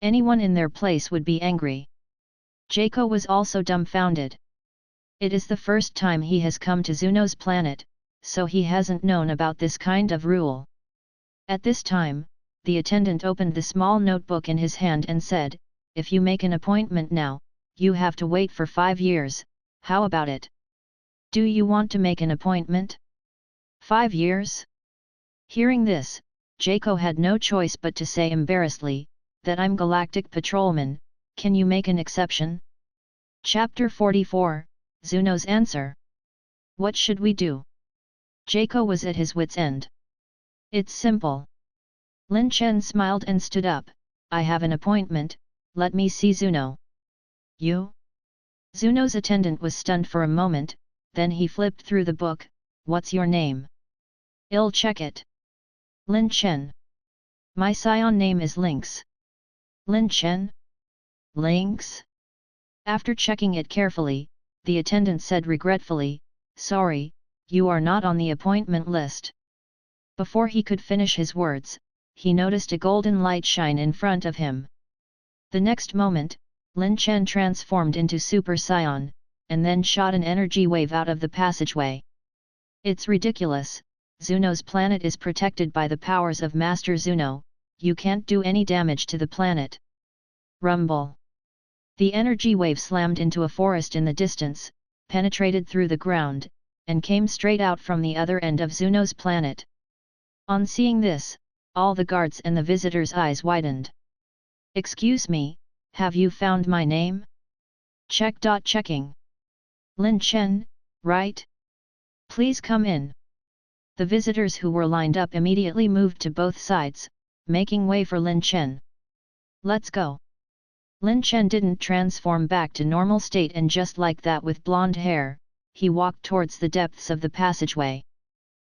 Anyone in their place would be angry. Jaco was also dumbfounded. It is the first time he has come to Zuno's planet, so he hasn't known about this kind of rule. At this time, the attendant opened the small notebook in his hand and said, If you make an appointment now, you have to wait for 5 years, how about it? Do you want to make an appointment? 5 years? Hearing this, Jaco had no choice but to say embarrassedly, that I'm Galactic Patrolman, can you make an exception? Chapter 44, Zuno's Answer. What should we do? Jaco was at his wit's end. It's simple. Lin Chen smiled and stood up, I have an appointment, let me see Zuno. You? Zuno's attendant was stunned for a moment, then he flipped through the book, what's your name? I'll check it. Lin Chen. My Saiyan name is Lynx. Lin Chen? Lynx? After checking it carefully, the attendant said regretfully, sorry, you are not on the appointment list. Before he could finish his words, he noticed a golden light shine in front of him. The next moment, Lin Chen transformed into Super Saiyan, and then shot an energy wave out of the passageway. It's ridiculous, Zuno's planet is protected by the powers of Master Zuno, you can't do any damage to the planet. Rumble. The energy wave slammed into a forest in the distance, penetrated through the ground, and came straight out from the other end of Zuno's planet. On seeing this, all the guards and the visitors' eyes widened. Excuse me, have you found my name? Checking. Lin Chen, right? Please come in. The visitors who were lined up immediately moved to both sides, making way for Lin Chen. Let's go. Lin Chen didn't transform back to normal state, and just like that with blonde hair, he walked towards the depths of the passageway.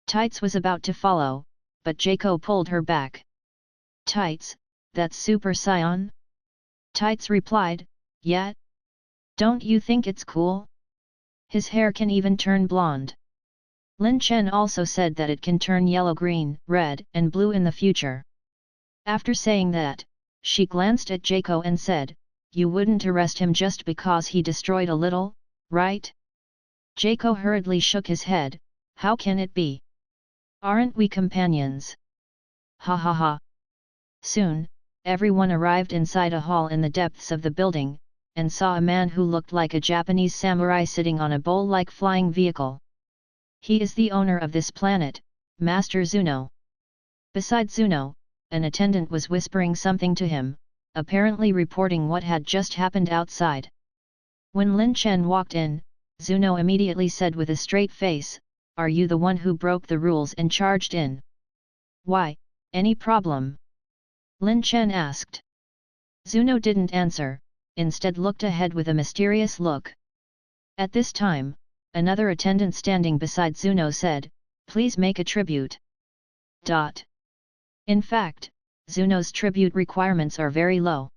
Tights was about to follow, but Jaco pulled her back. Tights, that's Super Saiyan? Tights replied, yeah. Don't you think it's cool? His hair can even turn blonde. Lin Chen also said that it can turn yellow, green, red, and blue in the future. After saying that, she glanced at Jaco and said, you wouldn't arrest him just because he destroyed a little, right? Jaco hurriedly shook his head, how can it be? Aren't we companions? Ha ha ha. Soon, everyone arrived inside a hall in the depths of the building, and saw a man who looked like a Japanese samurai sitting on a bowl-like flying vehicle. He is the owner of this planet, Master Zuno. Beside Zuno, an attendant was whispering something to him, apparently reporting what had just happened outside. When Lin Chen walked in, Zuno immediately said with a straight face, are you the one who broke the rules and charged in? Why, any problem? Lin Chen asked. Zuno didn't answer, instead looked ahead with a mysterious look. At this time, another attendant standing beside Zuno said, please make a tribute. In fact, Zuno's tribute requirements are very low.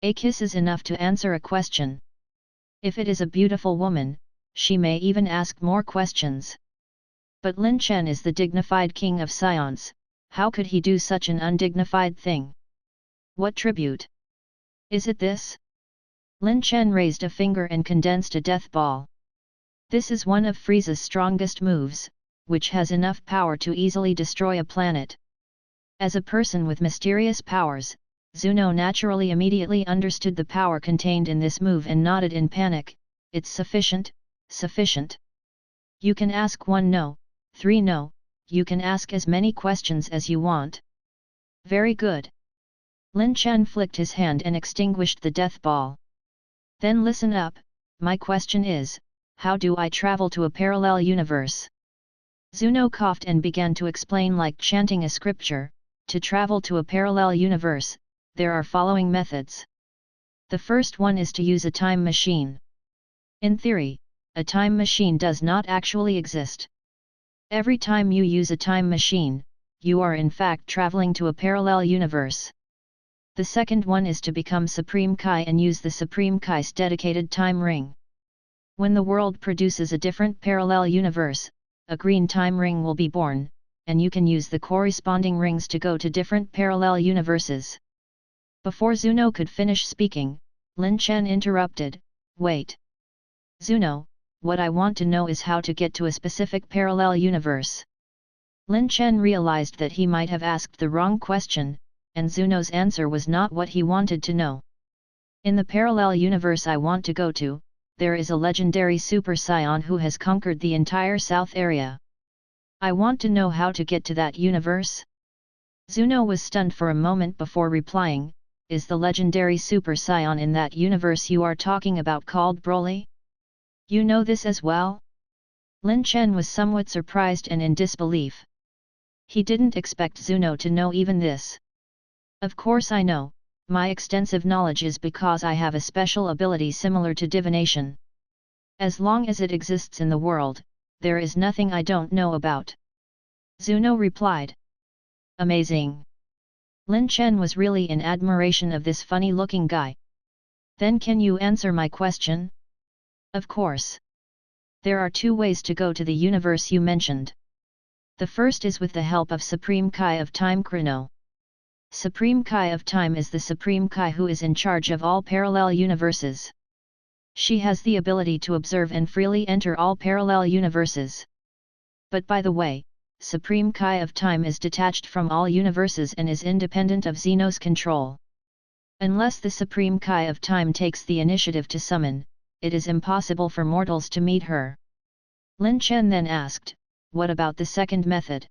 A kiss is enough to answer a question. If it is a beautiful woman, she may even ask more questions. But Lin Chen is the dignified king of Saiyans, how could he do such an undignified thing? What tribute? Is it this? Lin Chen raised a finger and condensed a death ball. This is one of Frieza's strongest moves, which has enough power to easily destroy a planet. As a person with mysterious powers, Zuno naturally immediately understood the power contained in this move and nodded in panic, it's sufficient, sufficient. You can ask 1 no, 3 no, you can ask as many questions as you want. Very good. Lin Chen flicked his hand and extinguished the death ball. Then listen up, my question is, how do I travel to a parallel universe? Zuno coughed and began to explain like chanting a scripture, to travel to a parallel universe, there are following methods. The first one is to use a time machine. In theory, a time machine does not actually exist. Every time you use a time machine, you are in fact traveling to a parallel universe. The second one is to become Supreme Kai and use the Supreme Kai's dedicated time ring. When the world produces a different parallel universe, a green time ring will be born, and you can use the corresponding rings to go to different parallel universes. Before Zuno could finish speaking, Lin Chen interrupted, wait. Zuno, what I want to know is how to get to a specific parallel universe. Lin Chen realized that he might have asked the wrong question, and Zuno's answer was not what he wanted to know. In the parallel universe I want to go to, there is a legendary Super Saiyan who has conquered the entire South area. I want to know how to get to that universe." Zuno was stunned for a moment before replying, "Is the legendary Super Saiyan in that universe you are talking about called Broly? You know this as well?" Lin Chen was somewhat surprised and in disbelief. He didn't expect Zuno to know even this. "Of course I know, my extensive knowledge is because I have a special ability similar to divination. As long as it exists in the world, there is nothing I don't know about," Zuno replied. "Amazing." Lin Chen was really in admiration of this funny-looking guy. "Then can you answer my question?" "Of course. There are two ways to go to the universe you mentioned. The first is with the help of Supreme Kai of Time Chrono. Supreme Kai of Time is the Supreme Kai who is in charge of all parallel universes. She has the ability to observe and freely enter all parallel universes. But by the way, Supreme Kai of Time is detached from all universes and is independent of Xeno's control. Unless the Supreme Kai of Time takes the initiative to summon, it is impossible for mortals to meet her." Lin Chen then asked, "What about the second method?"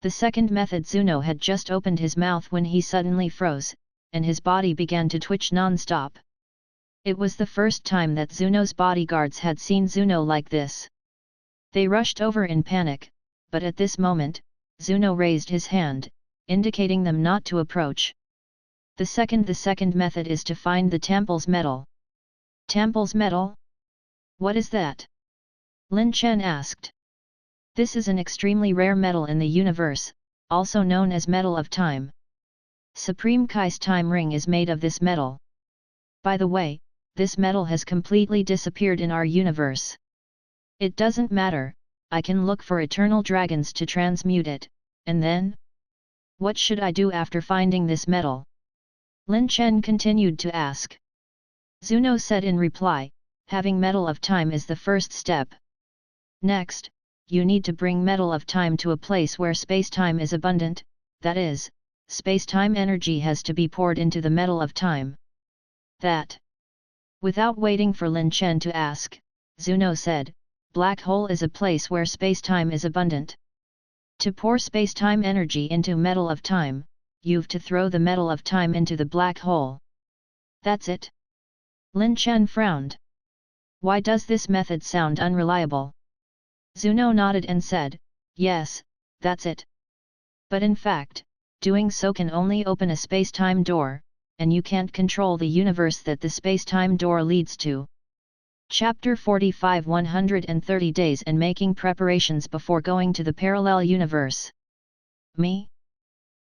The second method. Zuno had just opened his mouth when he suddenly froze, and his body began to twitch non-stop. It was the first time that Zuno's bodyguards had seen Zuno like this. They rushed over in panic, but at this moment, Zuno raised his hand, indicating them not to approach. The second method is to find the Temple's medal. Temple's medal? What is that? Lin Chen asked. This is an extremely rare medal in the universe, also known as Medal of Time. Supreme Kai's time ring is made of this metal. By the way, this metal has completely disappeared in our universe. It doesn't matter, I can look for eternal dragons to transmute it, and then? What should I do after finding this metal? Lin Chen continued to ask. Zuno said in reply, having Medal of Time is the first step. Next, you need to bring Medal of Time to a place where space-time is abundant, that is, space-time energy has to be poured into the Medal of Time. That. Without waiting for Lin Chen to ask, Zuno said, black hole is a place where space-time is abundant. To pour space-time energy into Medal of Time, you've to throw the Medal of Time into the black hole. That's it? Lin Chen frowned. Why does this method sound unreliable? Zuno nodded and said, yes, that's it. But in fact, doing so can only open a space-time door, and you can't control the universe that the space-time door leads to. Chapter 45 130 Days and Making Preparations Before Going to the Parallel Universe. Me?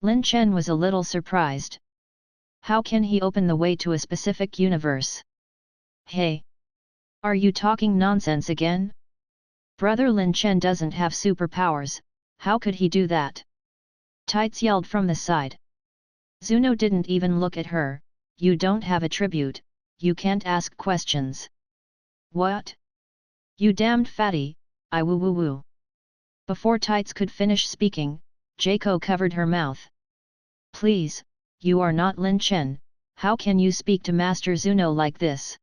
Lin Chen was a little surprised. How can he open the way to a specific universe? Hey! Are you talking nonsense again? Brother Lin Chen doesn't have superpowers, how could he do that? Tights yelled from the side. Zuno didn't even look at her, you don't have a tribute, you can't ask questions. What? You damned fatty, I woo woo woo. Before Tights could finish speaking, Jaco covered her mouth. Please, you are not Lin Chen, how can you speak to Master Zuno like this?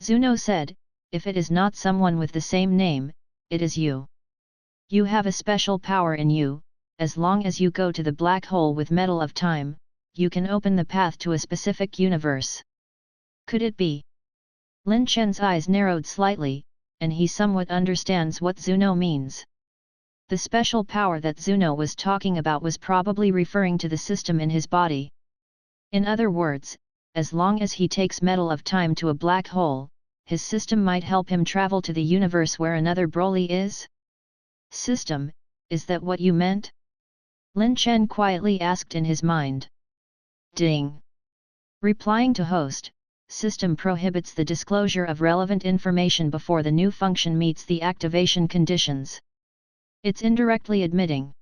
Zuno said, if it is not someone with the same name, it is you. You have a special power in you, as long as you go to the black hole with Medal of Time, you can open the path to a specific universe. Could it be? Lin Chen's eyes narrowed slightly, and he somewhat understands what Zuno means. The special power that Zuno was talking about was probably referring to the system in his body. In other words, as long as he takes Medal of Time to a black hole, his system might help him travel to the universe where another Broly is? System, is that what you meant? Lin Chen quietly asked in his mind. Ding! Replying to host, system prohibits the disclosure of relevant information before the new function meets the activation conditions. It's indirectly admitting.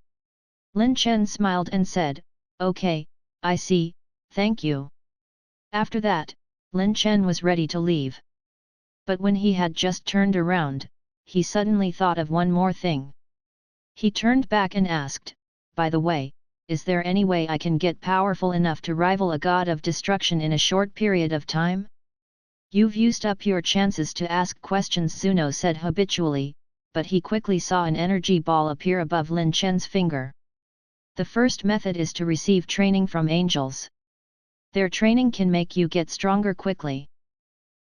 Lin Chen smiled and said, okay, I see, thank you. After that, Lin Chen was ready to leave. But when he had just turned around, he suddenly thought of one more thing. He turned back and asked, by the way, is there any way I can get powerful enough to rival a god of destruction in a short period of time? You've used up your chances to ask questions, Zuno said habitually, but he quickly saw an energy ball appear above Lin Chen's finger. The first method is to receive training from angels. Their training can make you get stronger quickly.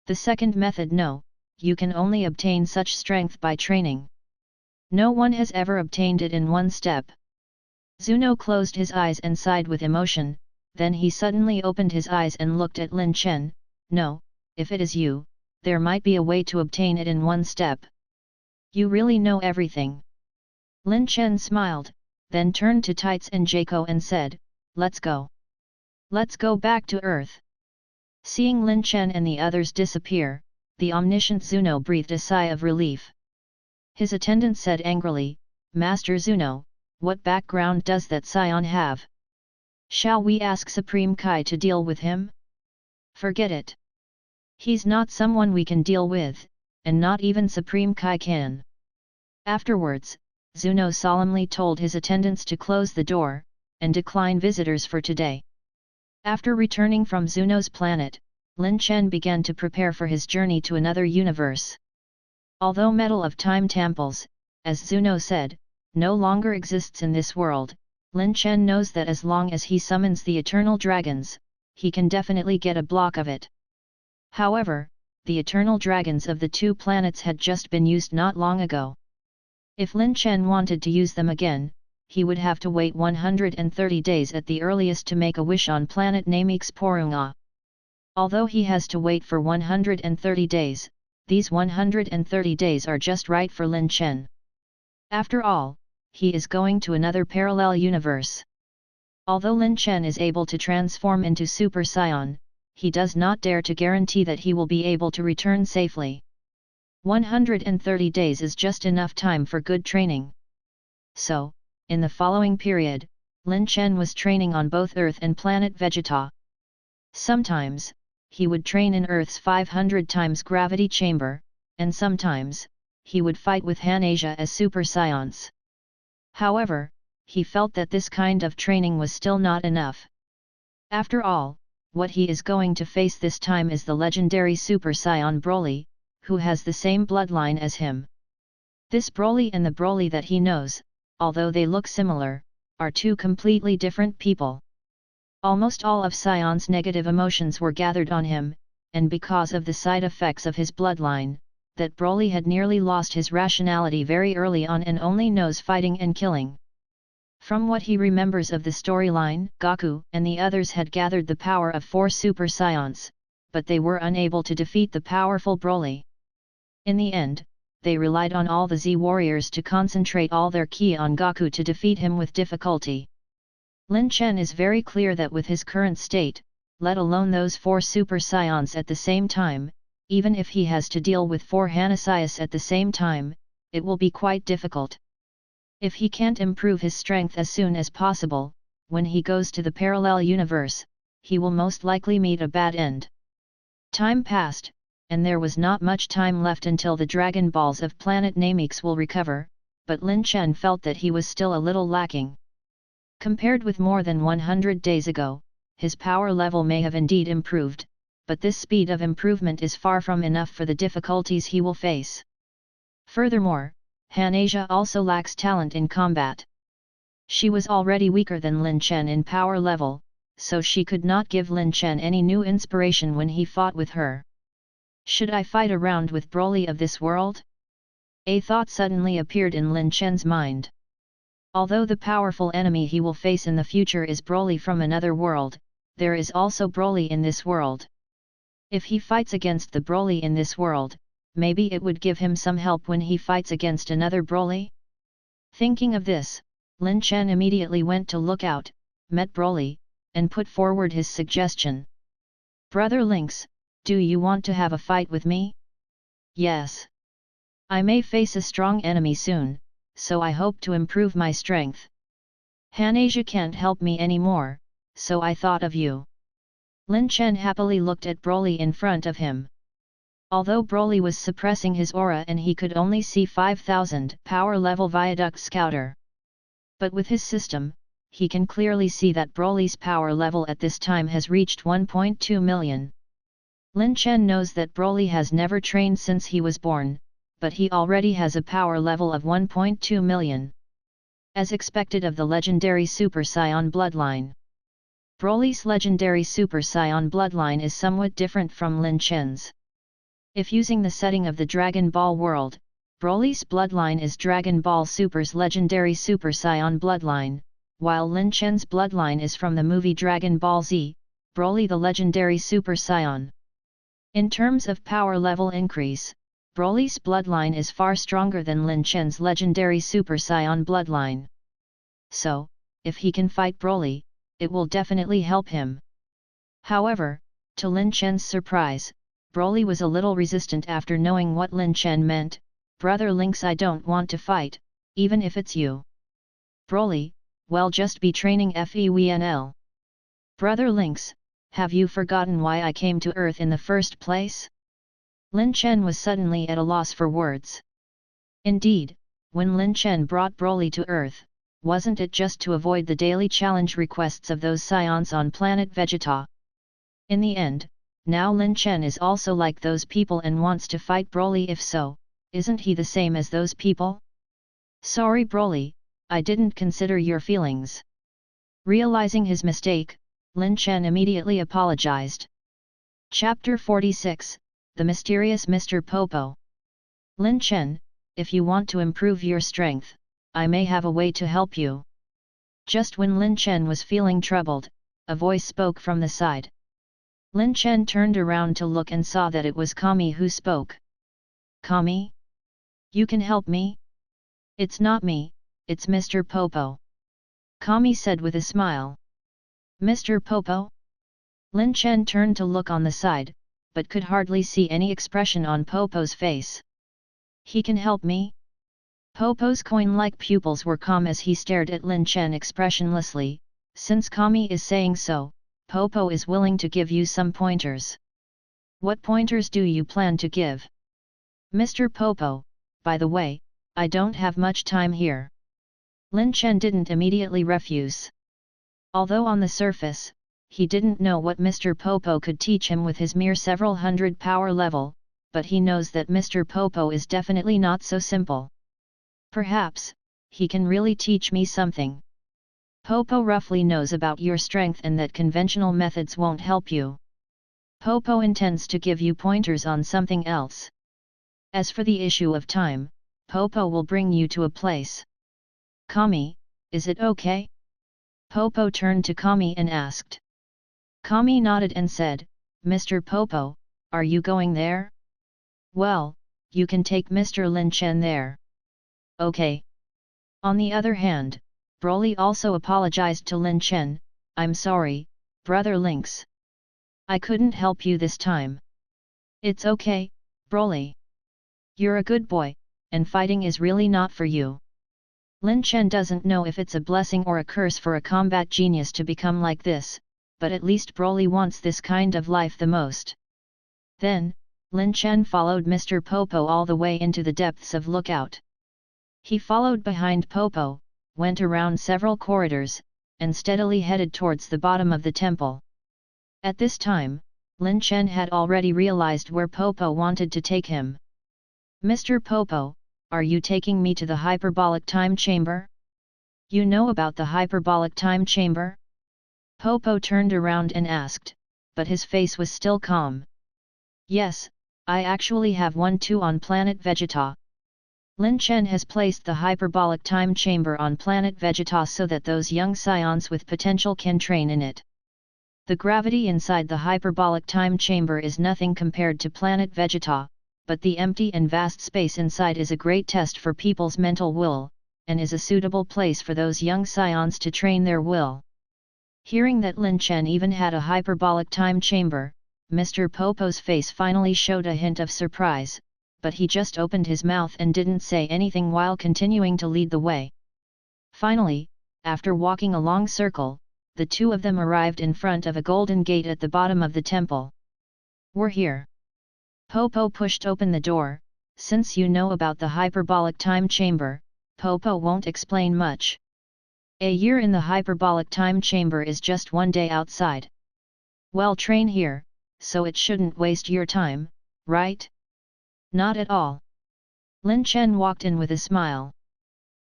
The second method, no, you can only obtain such strength by training. No one has ever obtained it in one step. Zuno closed his eyes and sighed with emotion, then he suddenly opened his eyes and looked at Lin Chen. No, if it is you, there might be a way to obtain it in one step. You really know everything. Lin Chen smiled, then turned to Tights and Jaco and said, let's go. Let's go back to Earth. Seeing Lin Chen and the others disappear, the omniscient Zuno breathed a sigh of relief. His attendant said angrily, Master Zuno, what background does that Saiyan have? Shall we ask Supreme Kai to deal with him? Forget it. He's not someone we can deal with, and not even Supreme Kai can. Afterwards, Zuno solemnly told his attendants to close the door, and decline visitors for today. After returning from Zuno's planet, Lin Chen began to prepare for his journey to another universe. Although Metal of Time Temples, as Zuno said, no longer exists in this world, Lin Chen knows that as long as he summons the eternal dragons, he can definitely get a block of it. However, the eternal dragons of the two planets had just been used not long ago. If Lin Chen wanted to use them again, he would have to wait 130 days at the earliest to make a wish on planet Namex Porunga. Although he has to wait for 130 days, these 130 days are just right for Lin Chen. After all, he is going to another parallel universe. Although Lin Chen is able to transform into Super Saiyan, he does not dare to guarantee that he will be able to return safely. 130 days is just enough time for good training. So, in the following period, Lin Chen was training on both Earth and Planet Vegeta. Sometimes, he would train in Earth's 500 times gravity chamber, and sometimes, he would fight with Han-Asia as Super Saiyans. However, he felt that this kind of training was still not enough. After all, what he is going to face this time is the legendary Super Saiyan Broly, who has the same bloodline as him. This Broly and the Broly that he knows, although they look similar, are two completely different people. Almost all of Saiyan's negative emotions were gathered on him, and because of the side effects of his bloodline, that Broly had nearly lost his rationality very early on and only knows fighting and killing. From what he remembers of the storyline, Goku and the others had gathered the power of 4 Super Saiyans, but they were unable to defeat the powerful Broly. In the end, they relied on all the Z warriors to concentrate all their ki on Goku to defeat him with difficulty. Lin Chen is very clear that with his current state, let alone those 4 Super Saiyans at the same time, even if he has to deal with 4 Hanasias at the same time, it will be quite difficult. If he can't improve his strength as soon as possible, when he goes to the parallel universe, he will most likely meet a bad end. Time passed, and there was not much time left until the Dragon Balls of Planet Namex will recover, but Lin Chen felt that he was still a little lacking. Compared with more than 100 days ago, his power level may have indeed improved, but this speed of improvement is far from enough for the difficulties he will face. Furthermore, Han-Asia also lacks talent in combat. She was already weaker than Lin Chen in power level, so she could not give Lin Chen any new inspiration when he fought with her. Should I fight around with Broly of this world? A thought suddenly appeared in Lin Chen's mind. Although the powerful enemy he will face in the future is Broly from another world, there is also Broly in this world. If he fights against the Broly in this world, maybe it would give him some help when he fights against another Broly? Thinking of this, Lin Chen immediately went to look out, met Broly, and put forward his suggestion. Brother Lynx, do you want to have a fight with me? Yes. I may face a strong enemy soon, so I hope to improve my strength. Han-Asia can't help me anymore, so I thought of you. Lin Chen happily looked at Broly in front of him. Although Broly was suppressing his aura and he could only see 5000 power level Viaduct Scouter. But with his system, he can clearly see that Broly's power level at this time has reached 1.2 million. Lin Chen knows that Broly has never trained since he was born, but he already has a power level of 1.2 million. As expected of the legendary Super Saiyan bloodline. Broly's legendary Super Saiyan bloodline is somewhat different from Lin Chen's. If using the setting of the Dragon Ball world, Broly's bloodline is Dragon Ball Super's legendary Super Saiyan bloodline, while Lin Chen's bloodline is from the movie Dragon Ball Z, Broly the legendary Super Saiyan. In terms of power level increase, Broly's bloodline is far stronger than Lin Chen's legendary Super Saiyan bloodline. So, if he can fight Broly, it will definitely help him. However, to Lin Chen's surprise, Broly was a little resistant after knowing what Lin Chen meant. "Brother Lynx, I don't want to fight, even if it's you." Broly, "Well, just be training FEWNL. Brother Lynx, have you forgotten why I came to Earth in the first place?" Lin Chen was suddenly at a loss for words. Indeed, when Lin Chen brought Broly to Earth, wasn't it just to avoid the daily challenge requests of those Saiyans on Planet Vegeta? In the end, now Lin Chen is also like those people and wants to fight Broly. If so, isn't he the same as those people? "Sorry Broly, I didn't consider your feelings." Realizing his mistake, Lin Chen immediately apologized. Chapter 46, The Mysterious Mr. Popo. "Lin Chen, if you want to improve your strength, I may have a way to help you." Just when Lin Chen was feeling troubled, a voice spoke from the side. Lin Chen turned around to look and saw that it was Kami who spoke. "Kami? You can help me?" "It's not me, it's Mr. Popo," Kami said with a smile. "Mr. Popo?" Lin Chen turned to look on the side, but could hardly see any expression on Popo's face. "He can help me?" Popo's coin-like pupils were calm as he stared at Lin Chen expressionlessly. "Since Kami is saying so, Popo is willing to give you some pointers." "What pointers do you plan to give?" "Mr. Popo, by the way, I don't have much time here." Lin Chen didn't immediately refuse. Although on the surface, he didn't know what Mr. Popo could teach him with his mere several hundred power level, but he knows that Mr. Popo is definitely not so simple. "Perhaps, he can really teach me something. Popo roughly knows about your strength and that conventional methods won't help you. Popo intends to give you pointers on something else. As for the issue of time, Popo will bring you to a place." "Kami, is it okay?" Popo turned to Kami and asked. Kami nodded and said, "Mr. Popo, are you going there?" "Well, you can take Mr. Lin Chen there." "Okay." On the other hand, Broly also apologized to Lin Chen. "I'm sorry, Brother Lynx. I couldn't help you this time." "It's okay, Broly. You're a good boy, and fighting is really not for you." Lin Chen doesn't know if it's a blessing or a curse for a combat genius to become like this, but at least Broly wants this kind of life the most. Then, Lin Chen followed Mr. Popo all the way into the depths of Lookout. He followed behind Popo, went around several corridors, and steadily headed towards the bottom of the temple. At this time, Lin Chen had already realized where Popo wanted to take him. "Mr. Popo, are you taking me to the hyperbolic time chamber? You know about the hyperbolic time chamber?" Popo turned around and asked, but his face was still calm. "Yes, I actually have one too on Planet Vegeta. Lin Chen has placed the hyperbolic time chamber on Planet Vegeta so that those young Saiyans with potential can train in it. The gravity inside the hyperbolic time chamber is nothing compared to Planet Vegeta, but the empty and vast space inside is a great test for people's mental will, and is a suitable place for those young Saiyans to train their will." Hearing that Lin Chen even had a hyperbolic time chamber, Mr. Popo's face finally showed a hint of surprise, but he just opened his mouth and didn't say anything while continuing to lead the way. Finally, after walking a long circle, the two of them arrived in front of a golden gate at the bottom of the temple. "We're here." Popo pushed open the door. "Since you know about the hyperbolic time chamber, Popo won't explain much. A year in the hyperbolic time chamber is just one day outside. Well, train here, so it shouldn't waste your time, right? Not at all. Lin Chen walked in with a smile.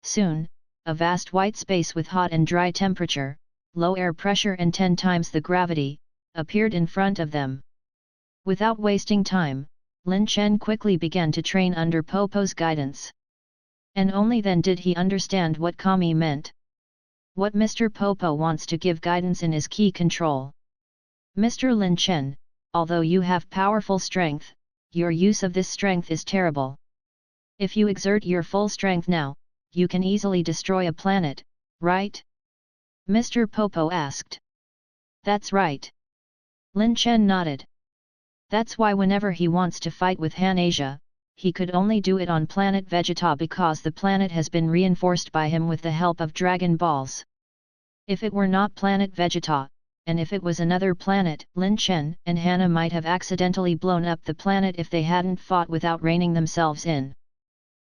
Soon, a vast white space with hot and dry temperature, low air pressure and 10 times the gravity, appeared in front of them. Without wasting time, Lin Chen quickly began to train under Popo's guidance. And only then did he understand what Kami meant. What Mr. Popo wants to give guidance in is key control. Mr. Lin Chen, although you have powerful strength, your use of this strength is terrible. If you exert your full strength now, you can easily destroy a planet, right? Mr. Popo asked. That's right. Lin Chen nodded. That's why whenever he wants to fight with Han Asia, he could only do it on Planet Vegeta because the planet has been reinforced by him with the help of Dragon Balls. If it were not Planet Vegeta, and if it was another planet, Lin Chen and Hannah might have accidentally blown up the planet if they hadn't fought without reining themselves in.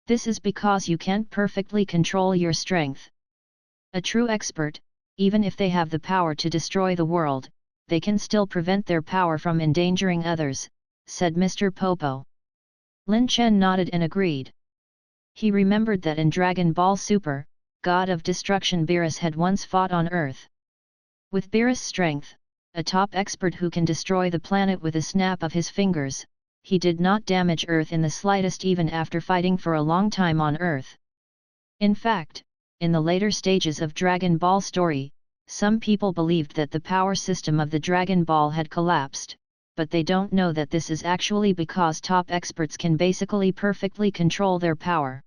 This is because you can't perfectly control your strength. A true expert, even if they have the power to destroy the world, they can still prevent their power from endangering others, said Mr. Popo. Lin Chen nodded and agreed. He remembered that in Dragon Ball Super, God of Destruction Beerus had once fought on Earth. With Beerus' strength, a top expert who can destroy the planet with a snap of his fingers, he did not damage Earth in the slightest even after fighting for a long time on Earth. In fact, in the later stages of Dragon Ball story, some people believed that the power system of the Dragon Ball had collapsed, but they don't know that this is actually because top experts can basically perfectly control their power.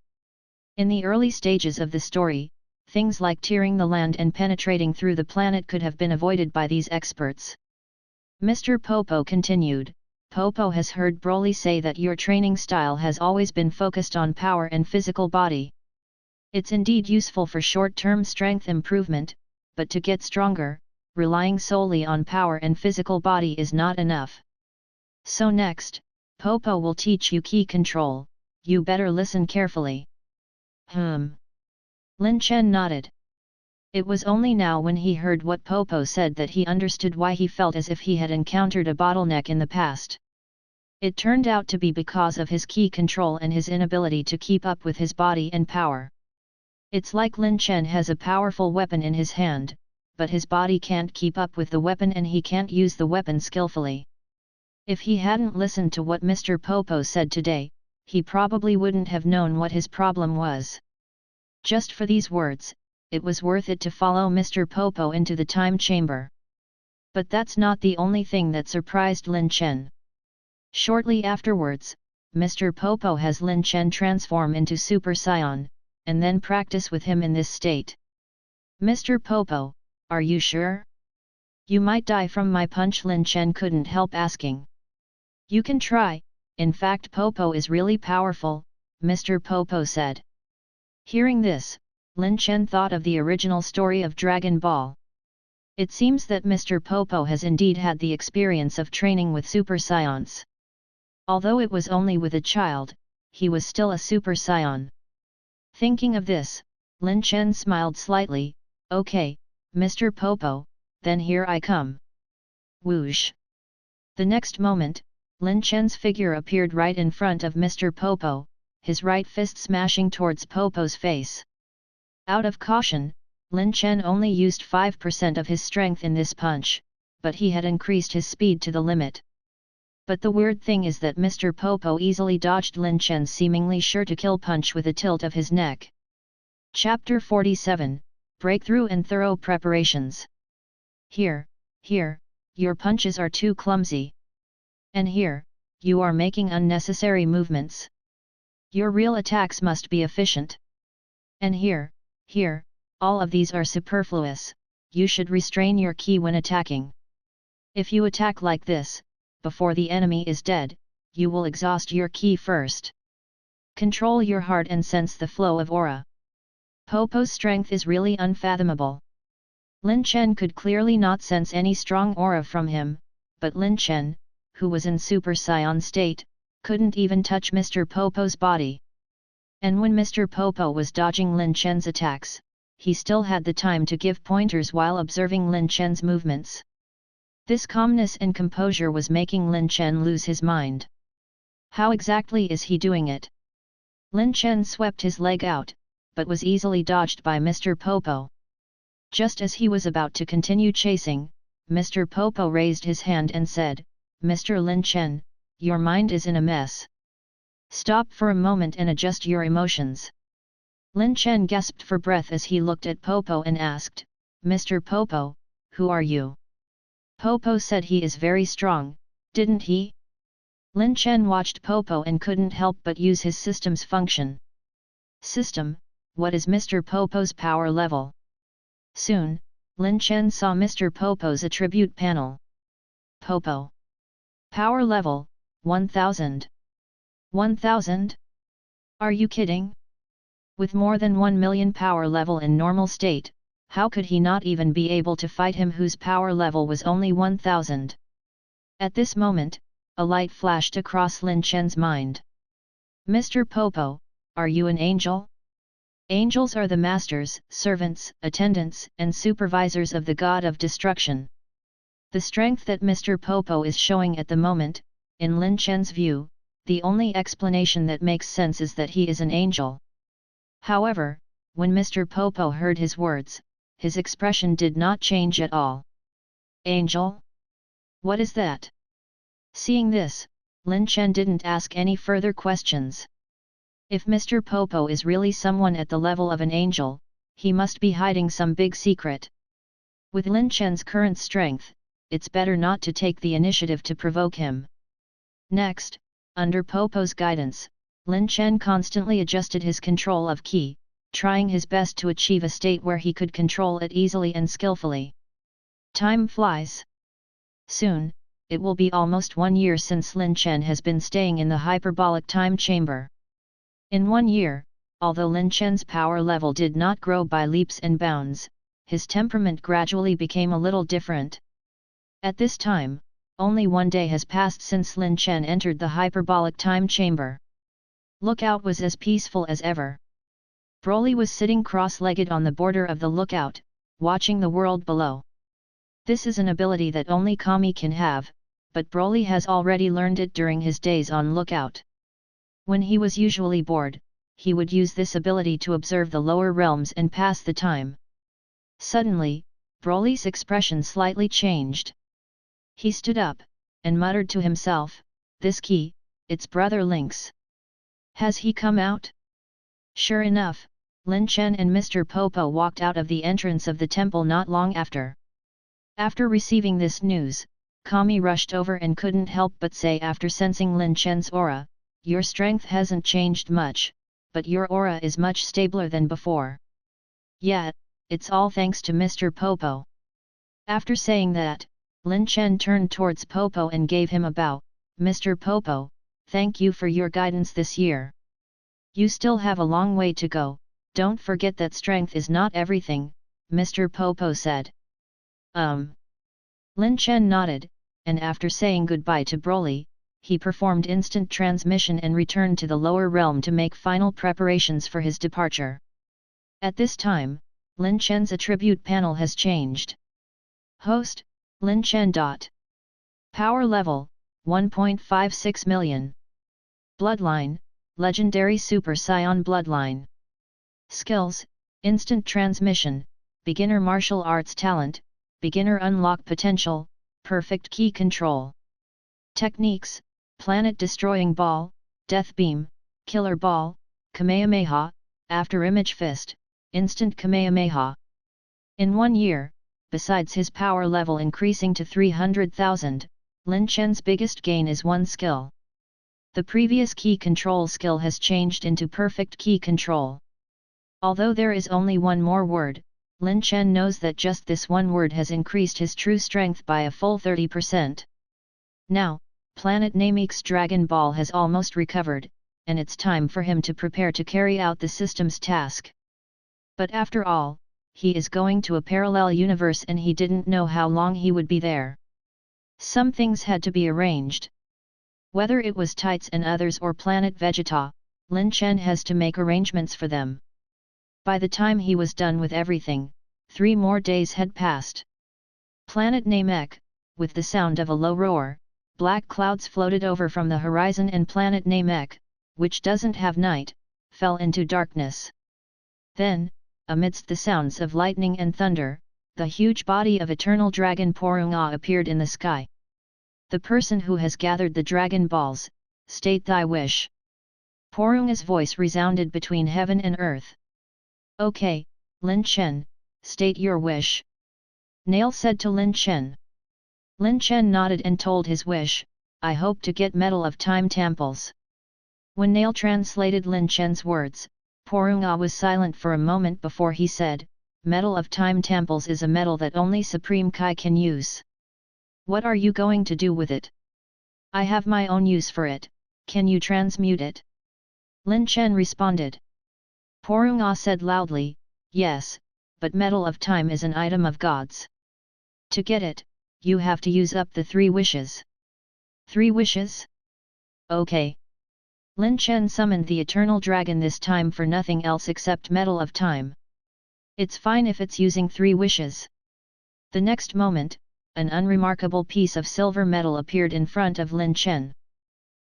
In the early stages of the story, things like tearing the land and penetrating through the planet could have been avoided by these experts. Mr. Popo continued, Popo has heard Broly say that your training style has always been focused on power and physical body. It's indeed useful for short-term strength improvement, but to get stronger, relying solely on power and physical body is not enough. So next, Popo will teach you key control, you better listen carefully. Lin Chen nodded. It was only now when he heard what Popo said that he understood why he felt as if he had encountered a bottleneck in the past. It turned out to be because of his key control and his inability to keep up with his body and power. It's like Lin Chen has a powerful weapon in his hand, but his body can't keep up with the weapon and he can't use the weapon skillfully. If he hadn't listened to what Mr. Popo said today, he probably wouldn't have known what his problem was. Just for these words, it was worth it to follow Mr. Popo into the time chamber. But that's not the only thing that surprised Lin Chen. Shortly afterwards, Mr. Popo has Lin Chen transform into Super Saiyan, and then practice with him in this state. Mr. Popo, are you sure? You might die from my punch, Lin Chen couldn't help asking. You can try, in fact Popo is really powerful, Mr. Popo said. Hearing this, Lin Chen thought of the original story of Dragon Ball. It seems that Mr. Popo has indeed had the experience of training with Super Saiyans. Although it was only with a child, he was still a Super Saiyan. Thinking of this, Lin Chen smiled slightly, okay, Mr. Popo, then here I come. Whoosh! The next moment, Lin Chen's figure appeared right in front of Mr. Popo, his right fist smashing towards Popo's face. Out of caution, Lin Chen only used 5% of his strength in this punch, but he had increased his speed to the limit. But the weird thing is that Mr. Popo easily dodged Lin Chen's seemingly sure-to-kill punch with a tilt of his neck. Chapter 47, Breakthrough and Thorough Preparations. Here, your punches are too clumsy. And here, you are making unnecessary movements. Your real attacks must be efficient. And here, all of these are superfluous, you should restrain your ki when attacking. If you attack like this, before the enemy is dead, you will exhaust your ki first. Control your heart and sense the flow of aura. Popo's strength is really unfathomable. Lin Chen could clearly not sense any strong aura from him, but Lin Chen, who was in Super Saiyan state, couldn't even touch Mr. Popo's body. And when Mr. Popo was dodging Lin Chen's attacks, he still had the time to give pointers while observing Lin Chen's movements. This calmness and composure was making Lin Chen lose his mind. How exactly is he doing it? Lin Chen swept his leg out, but was easily dodged by Mr. Popo. Just as he was about to continue chasing, Mr. Popo raised his hand and said, "Mr. Lin Chen, your mind is in a mess. Stop for a moment and adjust your emotions." Lin Chen gasped for breath as he looked at Popo and asked, "Mr. Popo, who are you?" Popo said he is very strong, didn't he? Lin Chen watched Popo and couldn't help but use his system's function. System, what is Mr. Popo's power level? Soon, Lin Chen saw Mr. Popo's attribute panel. Popo. Power level, 1000. 1000? Are you kidding? With more than 1 million power level in normal state, how could he not even be able to fight him whose power level was only 1000? At this moment, a light flashed across Lin Chen's mind. "Mr. Popo, are you an angel?" Angels are the masters, servants, attendants, and supervisors of the god of destruction. The strength that Mr. Popo is showing at the moment, in Lin Chen's view, the only explanation that makes sense is that he is an angel. However, when Mr. Popo heard his words, his expression did not change at all. "Angel? What is that?" Seeing this, Lin Chen didn't ask any further questions. If Mr. Popo is really someone at the level of an angel, he must be hiding some big secret. With Lin Chen's current strength, it's better not to take the initiative to provoke him. Next, under Popo's guidance, Lin Chen constantly adjusted his control of Qi, trying his best to achieve a state where he could control it easily and skillfully. Time flies. Soon, it will be almost 1 year since Lin Chen has been staying in the hyperbolic time chamber. In 1 year, although Lin Chen's power level did not grow by leaps and bounds, his temperament gradually became a little different. At this time, only 1 day has passed since Lin Chen entered the hyperbolic time chamber. Lookout was as peaceful as ever. Broly was sitting cross-legged on the border of the lookout, watching the world below. This is an ability that only Kami can have, but Broly has already learned it during his days on lookout. When he was usually bored, he would use this ability to observe the lower realms and pass the time. Suddenly, Broly's expression slightly changed. He stood up, and muttered to himself, "This key, it's Brother Link's. Has he come out?" Sure enough, Lin Chen and Mr. Popo walked out of the entrance of the temple not long after. After receiving this news, Kami rushed over and couldn't help but say after sensing Lin Chen's aura, "Your strength hasn't changed much, but your aura is much stabler than before." "Yeah, it's all thanks to Mr. Popo." After saying that, Lin Chen turned towards Popo and gave him a bow. "Mr. Popo, thank you for your guidance this year. You still have a long way to go, don't forget that strength is not everything," Mr. Popo said. Lin Chen nodded, and after saying goodbye to Broly, he performed instant transmission and returned to the lower realm to make final preparations for his departure. At this time, Lin Chen's attribute panel has changed. Host, Lin Chen. Power level, 1.56 million. Bloodline, Legendary Super Saiyan Bloodline. Skills, Instant Transmission, Beginner Martial Arts Talent, Beginner Unlock Potential, Perfect Key Control. Techniques, Planet Destroying Ball, Death Beam, Killer Ball, Kamehameha, After Image Fist, Instant Kamehameha. In 1 year, besides his power level increasing to 300,000, Lin Chen's biggest gain is one skill. The previous key control skill has changed into perfect key control. Although there is only one more word, Lin Chen knows that just this one word has increased his true strength by a full 30%. Now, Planet Nameki's Dragon Ball has almost recovered, and it's time for him to prepare to carry out the system's task. But after all, he is going to a parallel universe and he didn't know how long he would be there. Some things had to be arranged. Whether it was Tights and others or Planet Vegeta, Lin Chen has to make arrangements for them. By the time he was done with everything, 3 more days had passed. Planet Namek, with the sound of a low roar, black clouds floated over from the horizon and planet Namek, which doesn't have night, fell into darkness. Then, amidst the sounds of lightning and thunder, the huge body of eternal dragon Porunga appeared in the sky. The person who has gathered the dragon balls, state thy wish. Porunga's voice resounded between heaven and earth. Okay, Lin Chen, state your wish. Nail said to Lin Chen. Lin Chen nodded and told his wish, I hope to get Medal of Time Temples. When Nail translated Lin Chen's words, Porunga was silent for a moment before he said, Medal of Time Temples is a medal that only Supreme Kai can use. What are you going to do with it? I have my own use for it, can you transmute it? Lin Chen responded. Porunga said loudly, yes, but Medal of Time is an item of gods. To get it, you have to use up the 3 wishes. 3 wishes? Okay. Lin Chen summoned the Eternal Dragon this time for nothing else except Medal of Time. It's fine if it's using 3 wishes. The next moment, an unremarkable piece of silver metal appeared in front of Lin Chen.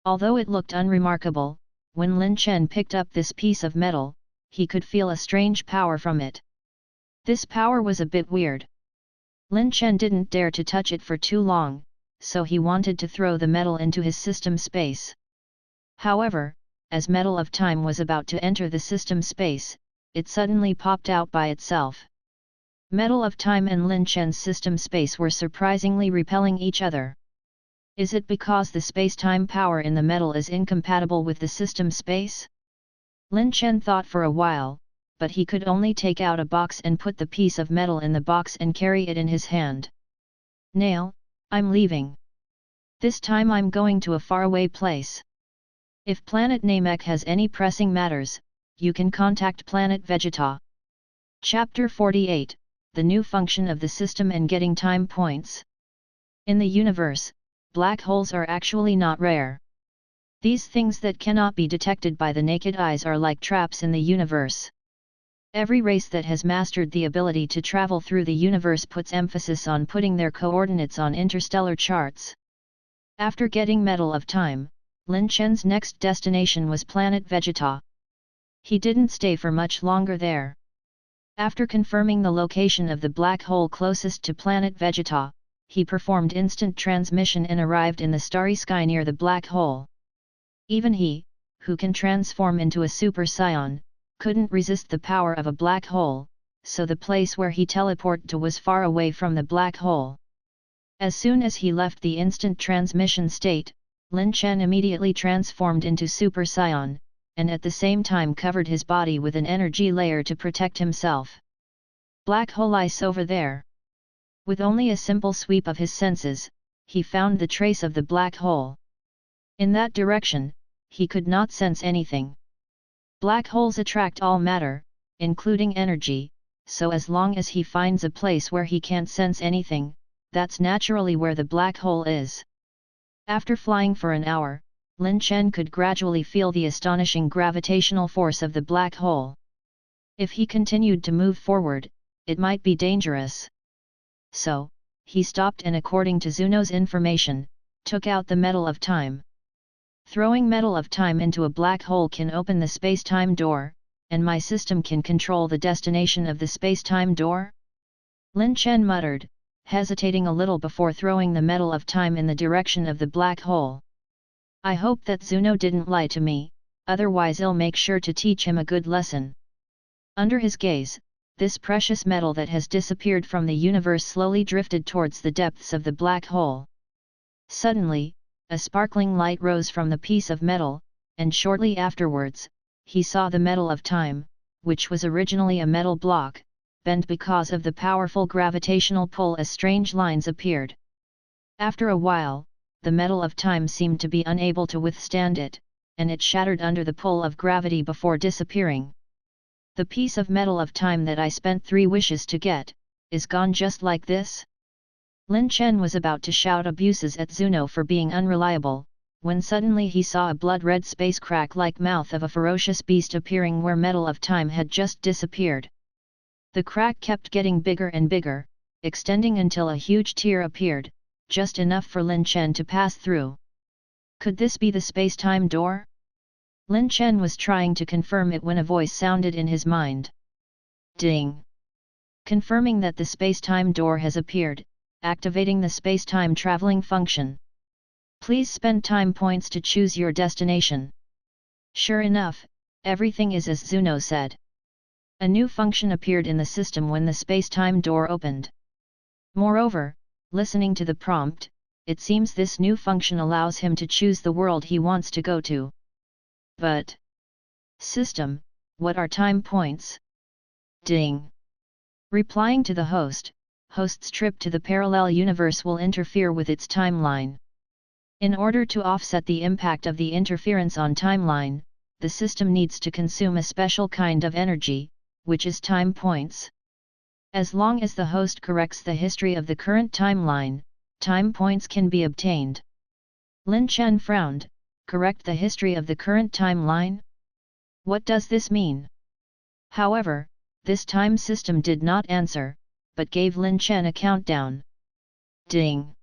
Although it looked unremarkable, when Lin Chen picked up this piece of metal, he could feel a strange power from it. This power was a bit weird. Lin Chen didn't dare to touch it for too long, so he wanted to throw the metal into his system space. However, as Medal of Time was about to enter the system space, it suddenly popped out by itself. Medal of Time and Lin Chen's system space were surprisingly repelling each other. Is it because the space-time power in the metal is incompatible with the system space? Lin Chen thought for a while, but he could only take out a box and put the piece of metal in the box and carry it in his hand. Nail, I'm leaving. This time I'm going to a faraway place. If Planet Namek has any pressing matters, you can contact Planet Vegeta. Chapter 48, The New Function of the System and Getting Time Points. In the universe, black holes are actually not rare. These things that cannot be detected by the naked eyes are like traps in the universe. Every race that has mastered the ability to travel through the universe puts emphasis on putting their coordinates on interstellar charts. After getting Medal of Time, Lin Chen's next destination was Planet Vegeta. He didn't stay for much longer there. After confirming the location of the black hole closest to Planet Vegeta, he performed instant transmission and arrived in the starry sky near the black hole. Even he, who can transform into a Super Saiyan, couldn't resist the power of a black hole, so the place where he teleported to was far away from the black hole. As soon as he left the instant transmission state, Lin Chen immediately transformed into Super Saiyan, and at the same time covered his body with an energy layer to protect himself. Black hole ice over there. With only a simple sweep of his senses, he found the trace of the black hole. In that direction, he could not sense anything. Black holes attract all matter, including energy, so as long as he finds a place where he can't sense anything, that's naturally where the black hole is. After flying for an hour, Lin Chen could gradually feel the astonishing gravitational force of the black hole. If he continued to move forward, it might be dangerous. So, he stopped and according to Zuno's information, took out the Medal of Time. Throwing Medal of Time into a black hole can open the space-time door, and my system can control the destination of the space-time door? Lin Chen muttered, hesitating a little before throwing the Medal of Time in the direction of the black hole. I hope that Zuno didn't lie to me, otherwise I'll make sure to teach him a good lesson. Under his gaze, this precious metal that has disappeared from the universe slowly drifted towards the depths of the black hole. Suddenly, a sparkling light rose from the piece of metal, and shortly afterwards, he saw the Medal of Time, which was originally a metal block, bend because of the powerful gravitational pull as strange lines appeared. After a while, the Medal of Time seemed to be unable to withstand it, and it shattered under the pull of gravity before disappearing. The piece of Medal of Time that I spent 3 wishes to get, is gone just like this? Lin Chen was about to shout abuses at Zuno for being unreliable, when suddenly he saw a blood-red space crack-like mouth of a ferocious beast appearing where Medal of Time had just disappeared. The crack kept getting bigger and bigger, extending until a huge tear appeared, just enough for Lin Chen to pass through. Could this be the space-time door? Lin Chen was trying to confirm it when a voice sounded in his mind. Ding! Confirming that the space-time door has appeared, activating the space-time traveling function. Please spend time points to choose your destination. Sure enough, everything is as Zuno said. A new function appeared in the system when the space-time door opened. Moreover, listening to the prompt, it seems this new function allows him to choose the world he wants to go to. But system, what are time points? Ding! Replying to the host's trip to the parallel universe will interfere with its timeline. In order to offset the impact of the interference on timeline, the system needs to consume a special kind of energy, which is time points. As long as the host corrects the history of the current timeline, time points can be obtained. Lin Chen frowned. Correct the history of the current timeline? What does this mean? However, this time system did not answer, but gave Lin Chen a countdown. Ding!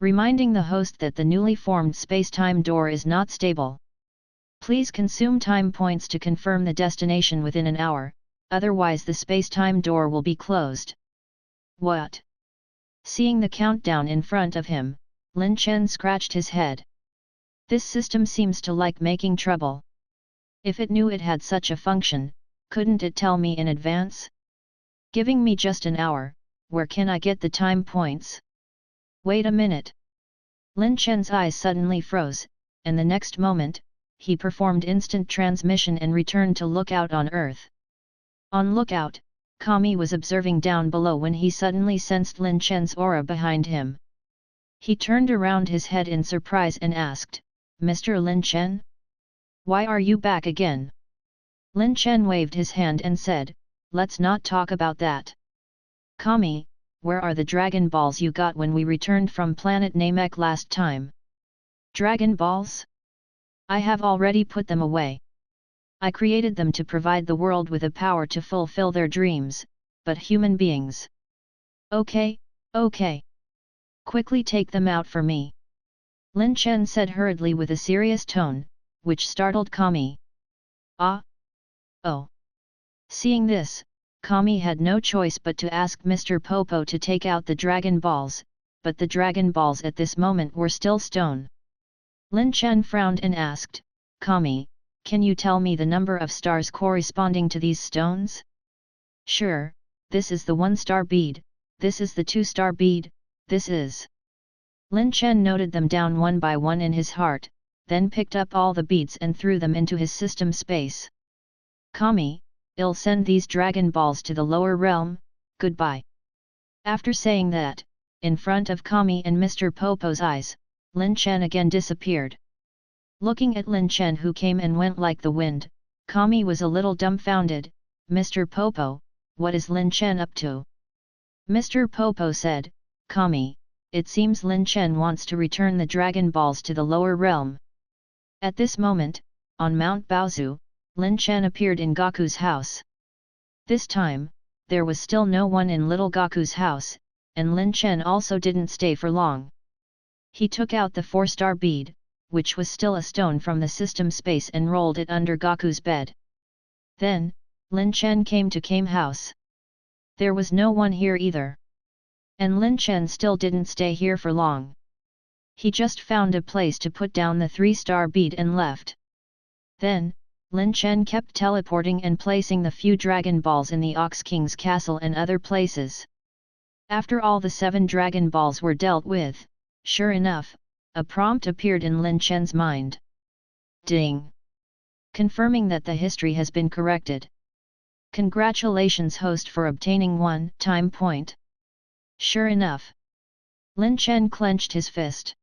Reminding the host that the newly formed space-time door is not stable. Please consume time points to confirm the destination within an hour, otherwise the space-time door will be closed. What? Seeing the countdown in front of him, Lin Chen scratched his head. This system seems to like making trouble. If it knew it had such a function, couldn't it tell me in advance? Giving me just an hour, where can I get the time points? Wait a minute. Lin Chen's eyes suddenly froze, and the next moment, he performed instant transmission and returned to Lookout on Earth. On Lookout, Kami was observing down below when he suddenly sensed Lin Chen's aura behind him. He turned around his head in surprise and asked, Mr. Lin Chen? Why are you back again? Lin Chen waved his hand and said, let's not talk about that. Kami, where are the Dragon Balls you got when we returned from Planet Namek last time? Dragon Balls? I have already put them away. I created them to provide the world with a power to fulfill their dreams, but human beings. Okay. Quickly take them out for me. Lin Chen said hurriedly with a serious tone, which startled Kami. Ah? Oh. Seeing this, Kami had no choice but to ask Mr. Popo to take out the Dragon Balls, but the Dragon Balls at this moment were still stone. Lin Chen frowned and asked, Kami, can you tell me the number of stars corresponding to these stones? Sure, this is the 1-star bead, this is the 2-star bead, this is... Lin Chen noted them down one by one in his heart, then picked up all the beads and threw them into his system space. Kami, I'll send these Dragon Balls to the lower realm, goodbye. After saying that, in front of Kami and Mr. Popo's eyes, Lin Chen again disappeared. Looking at Lin Chen who came and went like the wind, Kami was a little dumbfounded. Mr. Popo, what is Lin Chen up to? Mr. Popo said, Kami, it seems Lin Chen wants to return the Dragon Balls to the lower realm. At this moment, on Mount Baozu, Lin Chen appeared in Goku's house. This time, there was still no one in little Goku's house, and Lin Chen also didn't stay for long. He took out the 4-star bead, which was still a stone from the system space, and rolled it under Goku's bed. Then, Lin Chen came to Kame house. There was no one here either. And Lin Chen still didn't stay here for long. He just found a place to put down the 3-star bead and left. Then, Lin Chen kept teleporting and placing the few Dragon Balls in the Ox King's castle and other places. After all the 7 Dragon Balls were dealt with, sure enough, a prompt appeared in Lin Chen's mind. Ding! Confirming that the history has been corrected. Congratulations host for obtaining 1 time point. Sure enough. Lin Chen clenched his fist.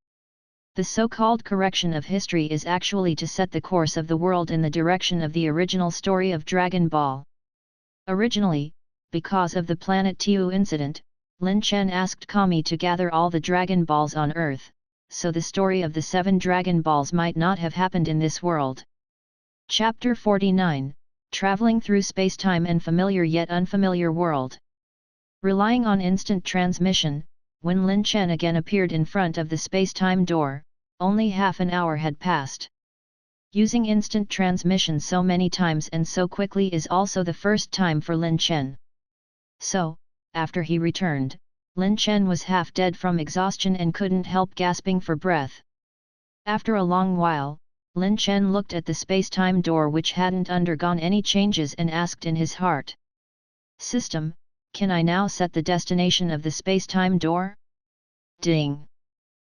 The so-called correction of history is actually to set the course of the world in the direction of the original story of Dragon Ball. Originally, because of the Planet Tu incident, Lin Chen asked Kami to gather all the Dragon Balls on Earth, so the story of the 7 Dragon Balls might not have happened in this world. Chapter 49, Traveling through Space-Time and Familiar Yet Unfamiliar World. Relying on instant transmission, when Lin Chen again appeared in front of the space-time door, only half an hour had passed. Using instant transmission so many times and so quickly is also the first time for Lin Chen. So, after he returned, Lin Chen was half dead from exhaustion and couldn't help gasping for breath. After a long while, Lin Chen looked at the space-time door which hadn't undergone any changes and asked in his heart. System, can I now set the destination of the space-time door? Ding!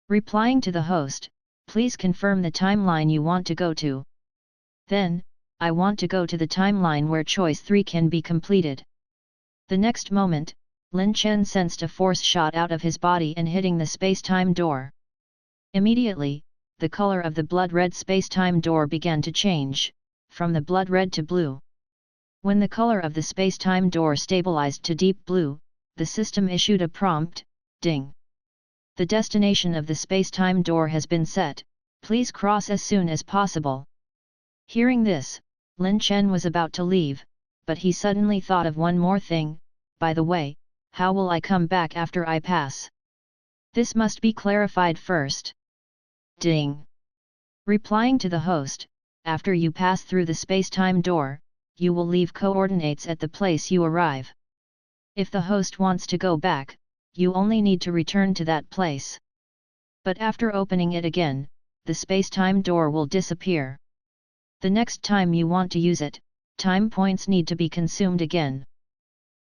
Replying to the host, please confirm the timeline you want to go to. Then, I want to go to the timeline where choice 3 can be completed. The next moment, Lin Chen sensed a force shot out of his body and hitting the space-time door. Immediately, the color of the blood-red space-time door began to change, from the blood-red to blue. When the color of the space-time door stabilized to deep blue, the system issued a prompt, ding. The destination of the space-time door has been set, please cross as soon as possible. Hearing this, Lin Chen was about to leave, but he suddenly thought of one more thing, by the way, how will I come back after I pass? This must be clarified first. Ding! Replying to the host, after you pass through the space-time door, you will leave coordinates at the place you arrive. If the host wants to go back, you only need to return to that place. But after opening it again, the space-time door will disappear. The next time you want to use it, time points need to be consumed again.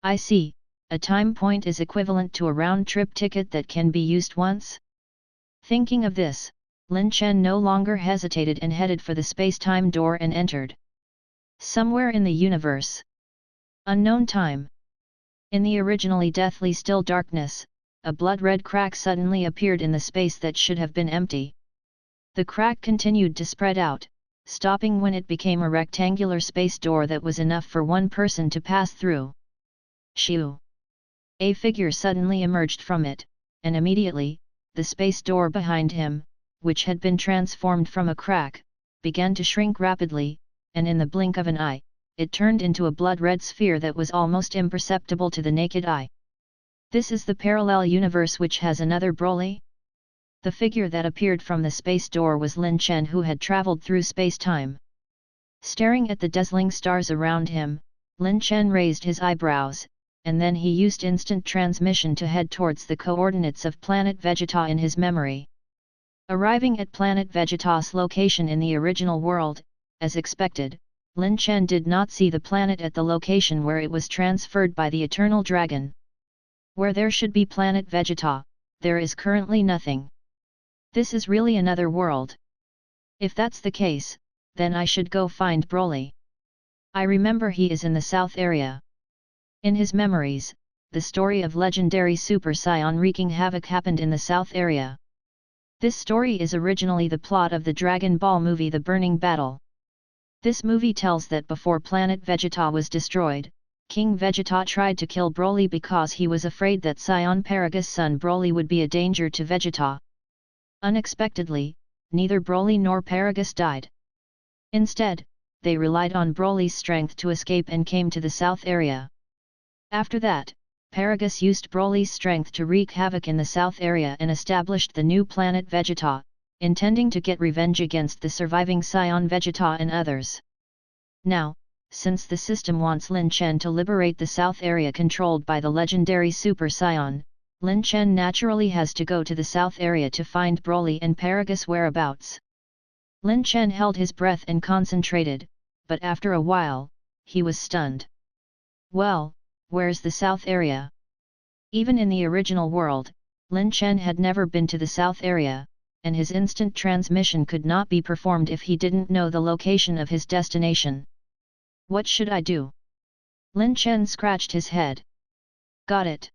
I see, a time point is equivalent to a round-trip ticket that can be used once? Thinking of this, Lin Chen no longer hesitated and headed for the space-time door and entered. Somewhere in the universe. Unknown time. In the originally deathly still darkness, a blood-red crack suddenly appeared in the space that should have been empty. The crack continued to spread out, stopping when it became a rectangular space door that was enough for one person to pass through. Shoo! A figure suddenly emerged from it, and immediately, the space door behind him, which had been transformed from a crack, began to shrink rapidly, and in the blink of an eye, it turned into a blood-red sphere that was almost imperceptible to the naked eye. This is the parallel universe which has another Broly? The figure that appeared from the space door was Lin Chen, who had traveled through space-time. Staring at the dazzling stars around him, Lin Chen raised his eyebrows, and then he used instant transmission to head towards the coordinates of Planet Vegeta in his memory. Arriving at Planet Vegeta's location in the original world, as expected, Lin Chen did not see the planet at the location where it was transferred by the Eternal Dragon. Where there should be Planet Vegeta, there is currently nothing. This is really another world. If that's the case, then I should go find Broly. I remember he is in the south area. In his memories, the story of legendary Super Saiyan wreaking havoc happened in the south area. This story is originally the plot of the Dragon Ball movie The Burning Battle. This movie tells that before Planet Vegeta was destroyed, King Vegeta tried to kill Broly because he was afraid that Saiyan Paragus' son Broly would be a danger to Vegeta. Unexpectedly, neither Broly nor Paragus died. Instead, they relied on Broly's strength to escape and came to the south area. After that, Paragus used Broly's strength to wreak havoc in the south area and established the new planet Vegeta, intending to get revenge against the surviving Saiyan Vegeta and others. Now, since the system wants Lin Chen to liberate the south area controlled by the legendary Super Saiyan, Lin Chen naturally has to go to the south area to find Broly and Paragus' whereabouts. Lin Chen held his breath and concentrated, but after a while, he was stunned. Well, where's the south area? Even in the original world, Lin Chen had never been to the south area, and his instant transmission could not be performed if he didn't know the location of his destination. What should I do? Lin Chen scratched his head. Got it.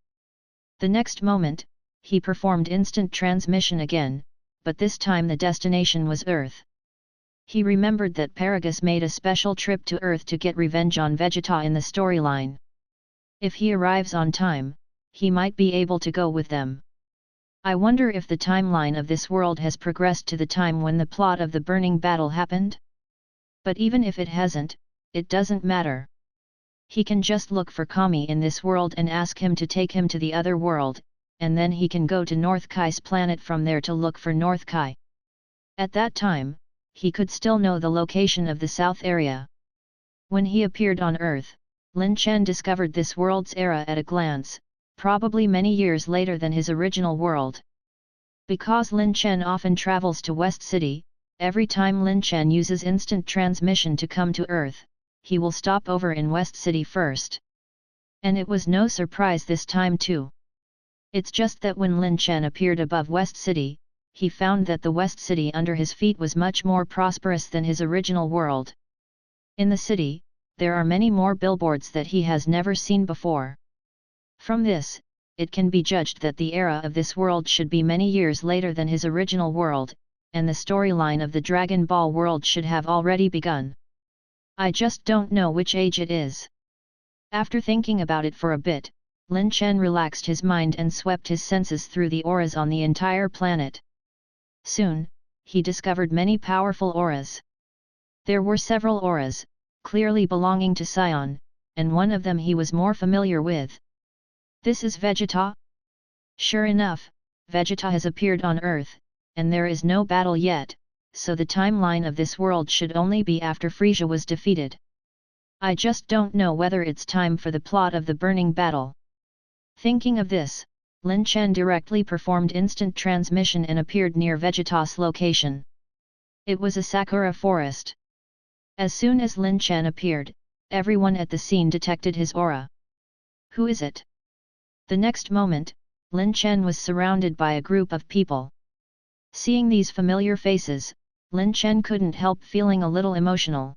The next moment, he performed instant transmission again, but this time the destination was Earth. He remembered that Paragus made a special trip to Earth to get revenge on Vegeta in the storyline. If he arrives on time, he might be able to go with them. I wonder if the timeline of this world has progressed to the time when the plot of the burning battle happened? But even if it hasn't, it doesn't matter. He can just look for Kami in this world and ask him to take him to the other world, and then he can go to North Kai's planet from there to look for North Kai. At that time, he could still know the location of the south area. When he appeared on Earth, Lin Chen discovered this world's era at a glance, probably many years later than his original world. Because Lin Chen often travels to West City, every time Lin Chen uses instant transmission to come to Earth, he will stop over in West City first. And it was no surprise this time too. It's just that when Lin Chen appeared above West City, he found that the West City under his feet was much more prosperous than his original world. In the city, there are many more billboards that he has never seen before. From this, it can be judged that the era of this world should be many years later than his original world, and the storyline of the Dragon Ball world should have already begun. I just don't know which age it is. After thinking about it for a bit, Lin Chen relaxed his mind and swept his senses through the auras on the entire planet. Soon, he discovered many powerful auras. There were several auras, clearly belonging to Saiyan, and one of them he was more familiar with. This is Vegeta? Sure enough, Vegeta has appeared on Earth, and there is no battle yet, so the timeline of this world should only be after Frieza was defeated. I just don't know whether it's time for the plot of the burning battle. Thinking of this, Lin Chen directly performed instant transmission and appeared near Vegeta's location. It was a sakura forest. As soon as Lin Chen appeared, everyone at the scene detected his aura. Who is it? The next moment, Lin Chen was surrounded by a group of people. Seeing these familiar faces, Lin Chen couldn't help feeling a little emotional.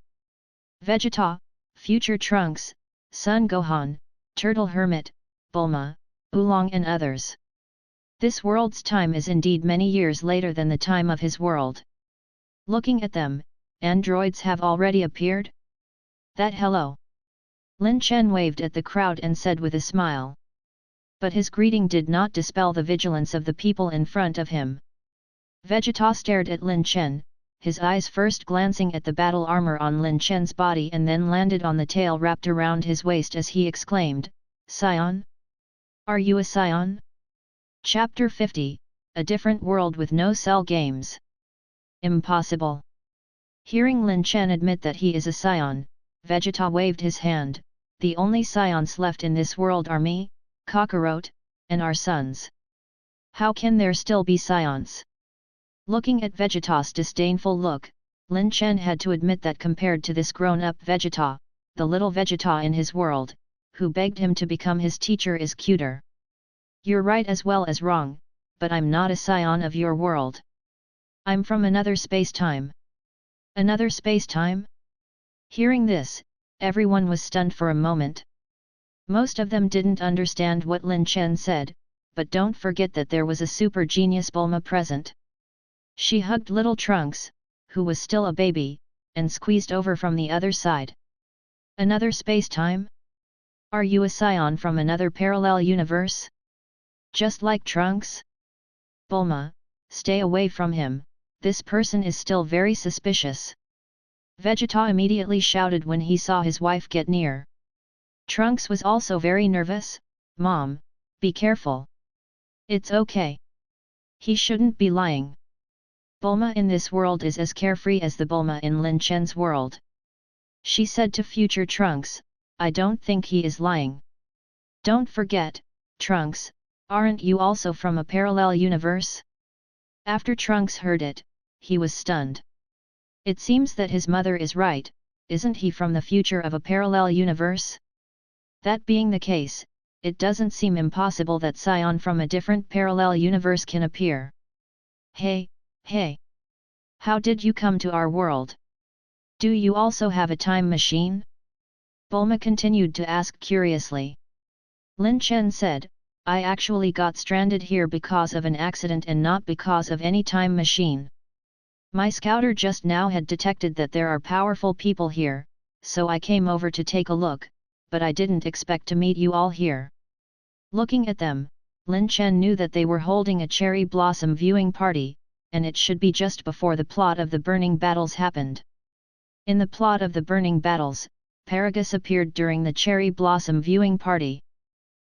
Vegeta, Future Trunks, Son Gohan, Turtle Hermit, Bulma, Oolong and others. This world's time is indeed many years later than the time of his world. Looking at them, androids have already appeared? That hello. Lin Chen waved at the crowd and said with a smile. But his greeting did not dispel the vigilance of the people in front of him. Vegeta stared at Lin Chen, his eyes first glancing at the battle armor on Lin Chen's body and then landed on the tail wrapped around his waist as he exclaimed, Saiyan? Are you a Saiyan? Chapter 50, A Different World with No Cell Games. Impossible. Hearing Lin Chen admit that he is a Saiyan, Vegeta waved his hand. The only Saiyans left in this world are me, Kakarot, and our sons. How can there still be Saiyans? Looking at Vegeta's disdainful look, Lin Chen had to admit that compared to this grown-up Vegeta, the little Vegeta in his world, who begged him to become his teacher is cuter. You're right as well as wrong, but I'm not a Saiyan of your world. I'm from another space-time. Another space-time? Hearing this, everyone was stunned for a moment. Most of them didn't understand what Lin Chen said, but don't forget that there was a super genius Bulma present. She hugged little Trunks, who was still a baby, and squeezed over from the other side. Another space-time? Are you a Saiyan from another parallel universe? Just like Trunks? Bulma, stay away from him, this person is still very suspicious. Vegeta immediately shouted when he saw his wife get near. Trunks was also very nervous. Mom, be careful. It's okay. He shouldn't be lying. Bulma in this world is as carefree as the Bulma in Lin Chen's world. She said to future Trunks, I don't think he is lying. Don't forget, Trunks, aren't you also from a parallel universe? After Trunks heard it, he was stunned. It seems that his mother is right, isn't he from the future of a parallel universe? That being the case, it doesn't seem impossible that Saiyan from a different parallel universe can appear. Hey, how did you come to our world? Do you also have a time machine? Bulma continued to ask curiously. Lin Chen said, I actually got stranded here because of an accident and not because of any time machine. My scouter just now had detected that there are powerful people here, so I came over to take a look, but I didn't expect to meet you all here. Looking at them, Lin Chen knew that they were holding a cherry blossom viewing party, and it should be just before the plot of the burning battles happened. In the plot of the burning battles, Paragus appeared during the cherry blossom viewing party.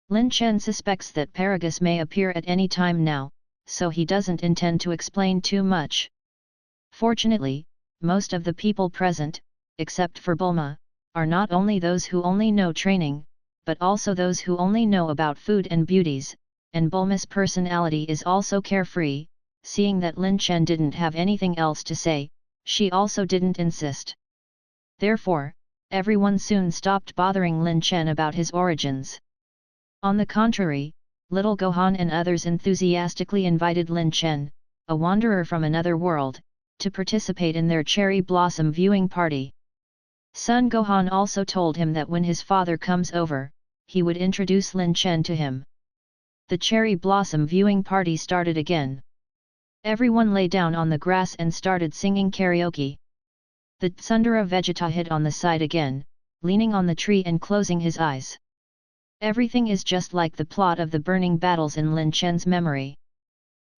Lin Chen suspects that Paragus may appear at any time now, so he doesn't intend to explain too much. Fortunately, most of the people present, except for Bulma, are not only those who only know training, but also those who only know about food and beauties, and Bulma's personality is also carefree. Seeing that Lin Chen didn't have anything else to say, she also didn't insist. Therefore, everyone soon stopped bothering Lin Chen about his origins. On the contrary, little Gohan and others enthusiastically invited Lin Chen, a wanderer from another world, to participate in their cherry blossom viewing party. Son Gohan also told him that when his father comes over, he would introduce Lin Chen to him. The cherry blossom viewing party started again. Everyone lay down on the grass and started singing karaoke. The Tsundere Vegeta hid on the side again, leaning on the tree and closing his eyes. Everything is just like the plot of the burning battles in Lin Chen's memory.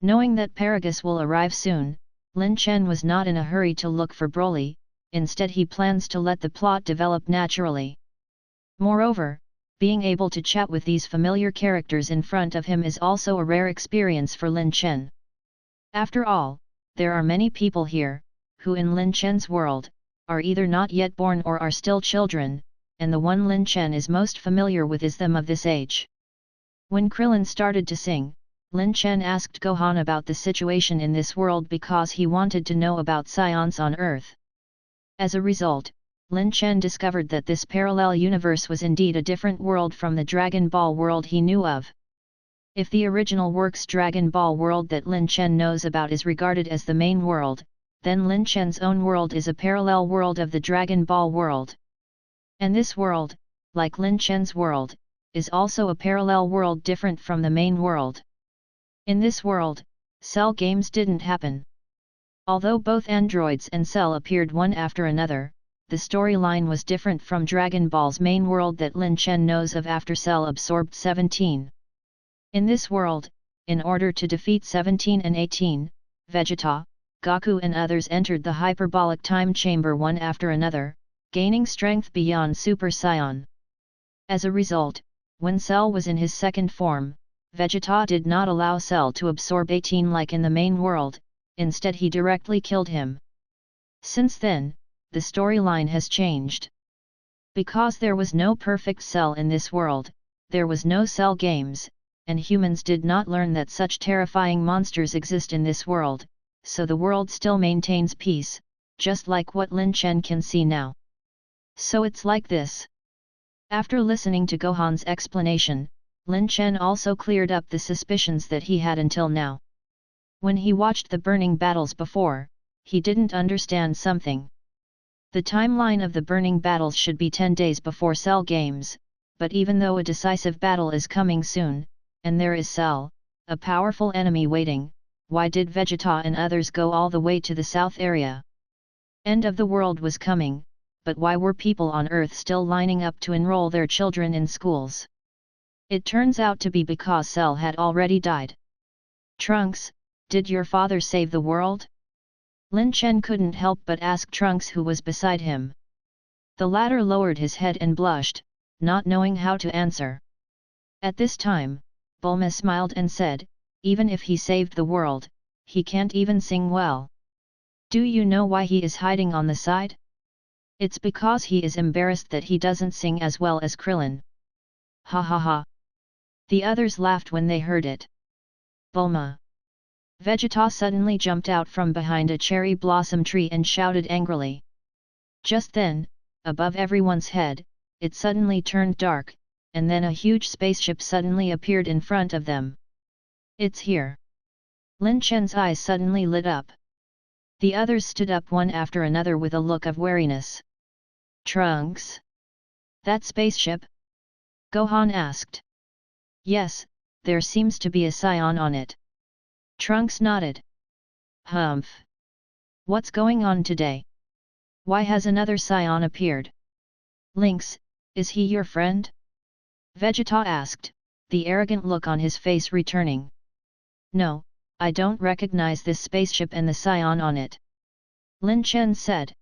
Knowing that Paragus will arrive soon, Lin Chen was not in a hurry to look for Broly, instead he plans to let the plot develop naturally. Moreover, being able to chat with these familiar characters in front of him is also a rare experience for Lin Chen. After all, there are many people here, who in Lin Chen's world, are either not yet born or are still children, and the one Lin Chen is most familiar with is them of this age. When Krillin started to sing, Lin Chen asked Gohan about the situation in this world because he wanted to know about Saiyans on Earth. As a result, Lin Chen discovered that this parallel universe was indeed a different world from the Dragon Ball world he knew of. If the original work's Dragon Ball world that Lin Chen knows about is regarded as the main world, then Lin Chen's own world is a parallel world of the Dragon Ball world. And this world, like Lin Chen's world, is also a parallel world different from the main world. In this world, Cell games didn't happen. Although both androids and Cell appeared one after another, the storyline was different from Dragon Ball's main world that Lin Chen knows of after Cell absorbed 17. In this world, in order to defeat 17 and 18, Vegeta, Goku and others entered the hyperbolic time chamber one after another, gaining strength beyond Super Saiyan. As a result, when Cell was in his second form, Vegeta did not allow Cell to absorb 18 like in the main world, instead he directly killed him. Since then, the storyline has changed. Because there was no perfect Cell in this world, there was no Cell games, and humans did not learn that such terrifying monsters exist in this world, so the world still maintains peace, just like what Lin Chen can see now. So it's like this. After listening to Gohan's explanation, Lin Chen also cleared up the suspicions that he had until now. When he watched the burning battles before, he didn't understand something. The timeline of the burning battles should be 10 days before Cell games, but even though a decisive battle is coming soon, and there is Cell, a powerful enemy waiting, why did Vegeta and others go all the way to the south area? End of the world was coming, but why were people on Earth still lining up to enroll their children in schools? It turns out to be because Cell had already died. Trunks, did your father save the world? Lin Chen couldn't help but ask Trunks, who was beside him. The latter lowered his head and blushed, not knowing how to answer. At this time, Bulma smiled and said, even if he saved the world, he can't even sing well. Do you know why he is hiding on the side? It's because he is embarrassed that he doesn't sing as well as Krillin. Ha ha ha. The others laughed when they heard it. Bulma. Vegeta suddenly jumped out from behind a cherry blossom tree and shouted angrily. Just then, above everyone's head, it suddenly turned dark, and then a huge spaceship suddenly appeared in front of them. It's here. Lin Chen's eyes suddenly lit up. The others stood up one after another with a look of wariness. Trunks? That spaceship? Gohan asked. Yes, there seems to be a Saiyan on it. Trunks nodded. Humph. What's going on today? Why has another Saiyan appeared? Lynx, is he your friend? Vegeta asked, the arrogant look on his face returning. No, I don't recognize this spaceship and the Saiyan on it. Lin Chen said.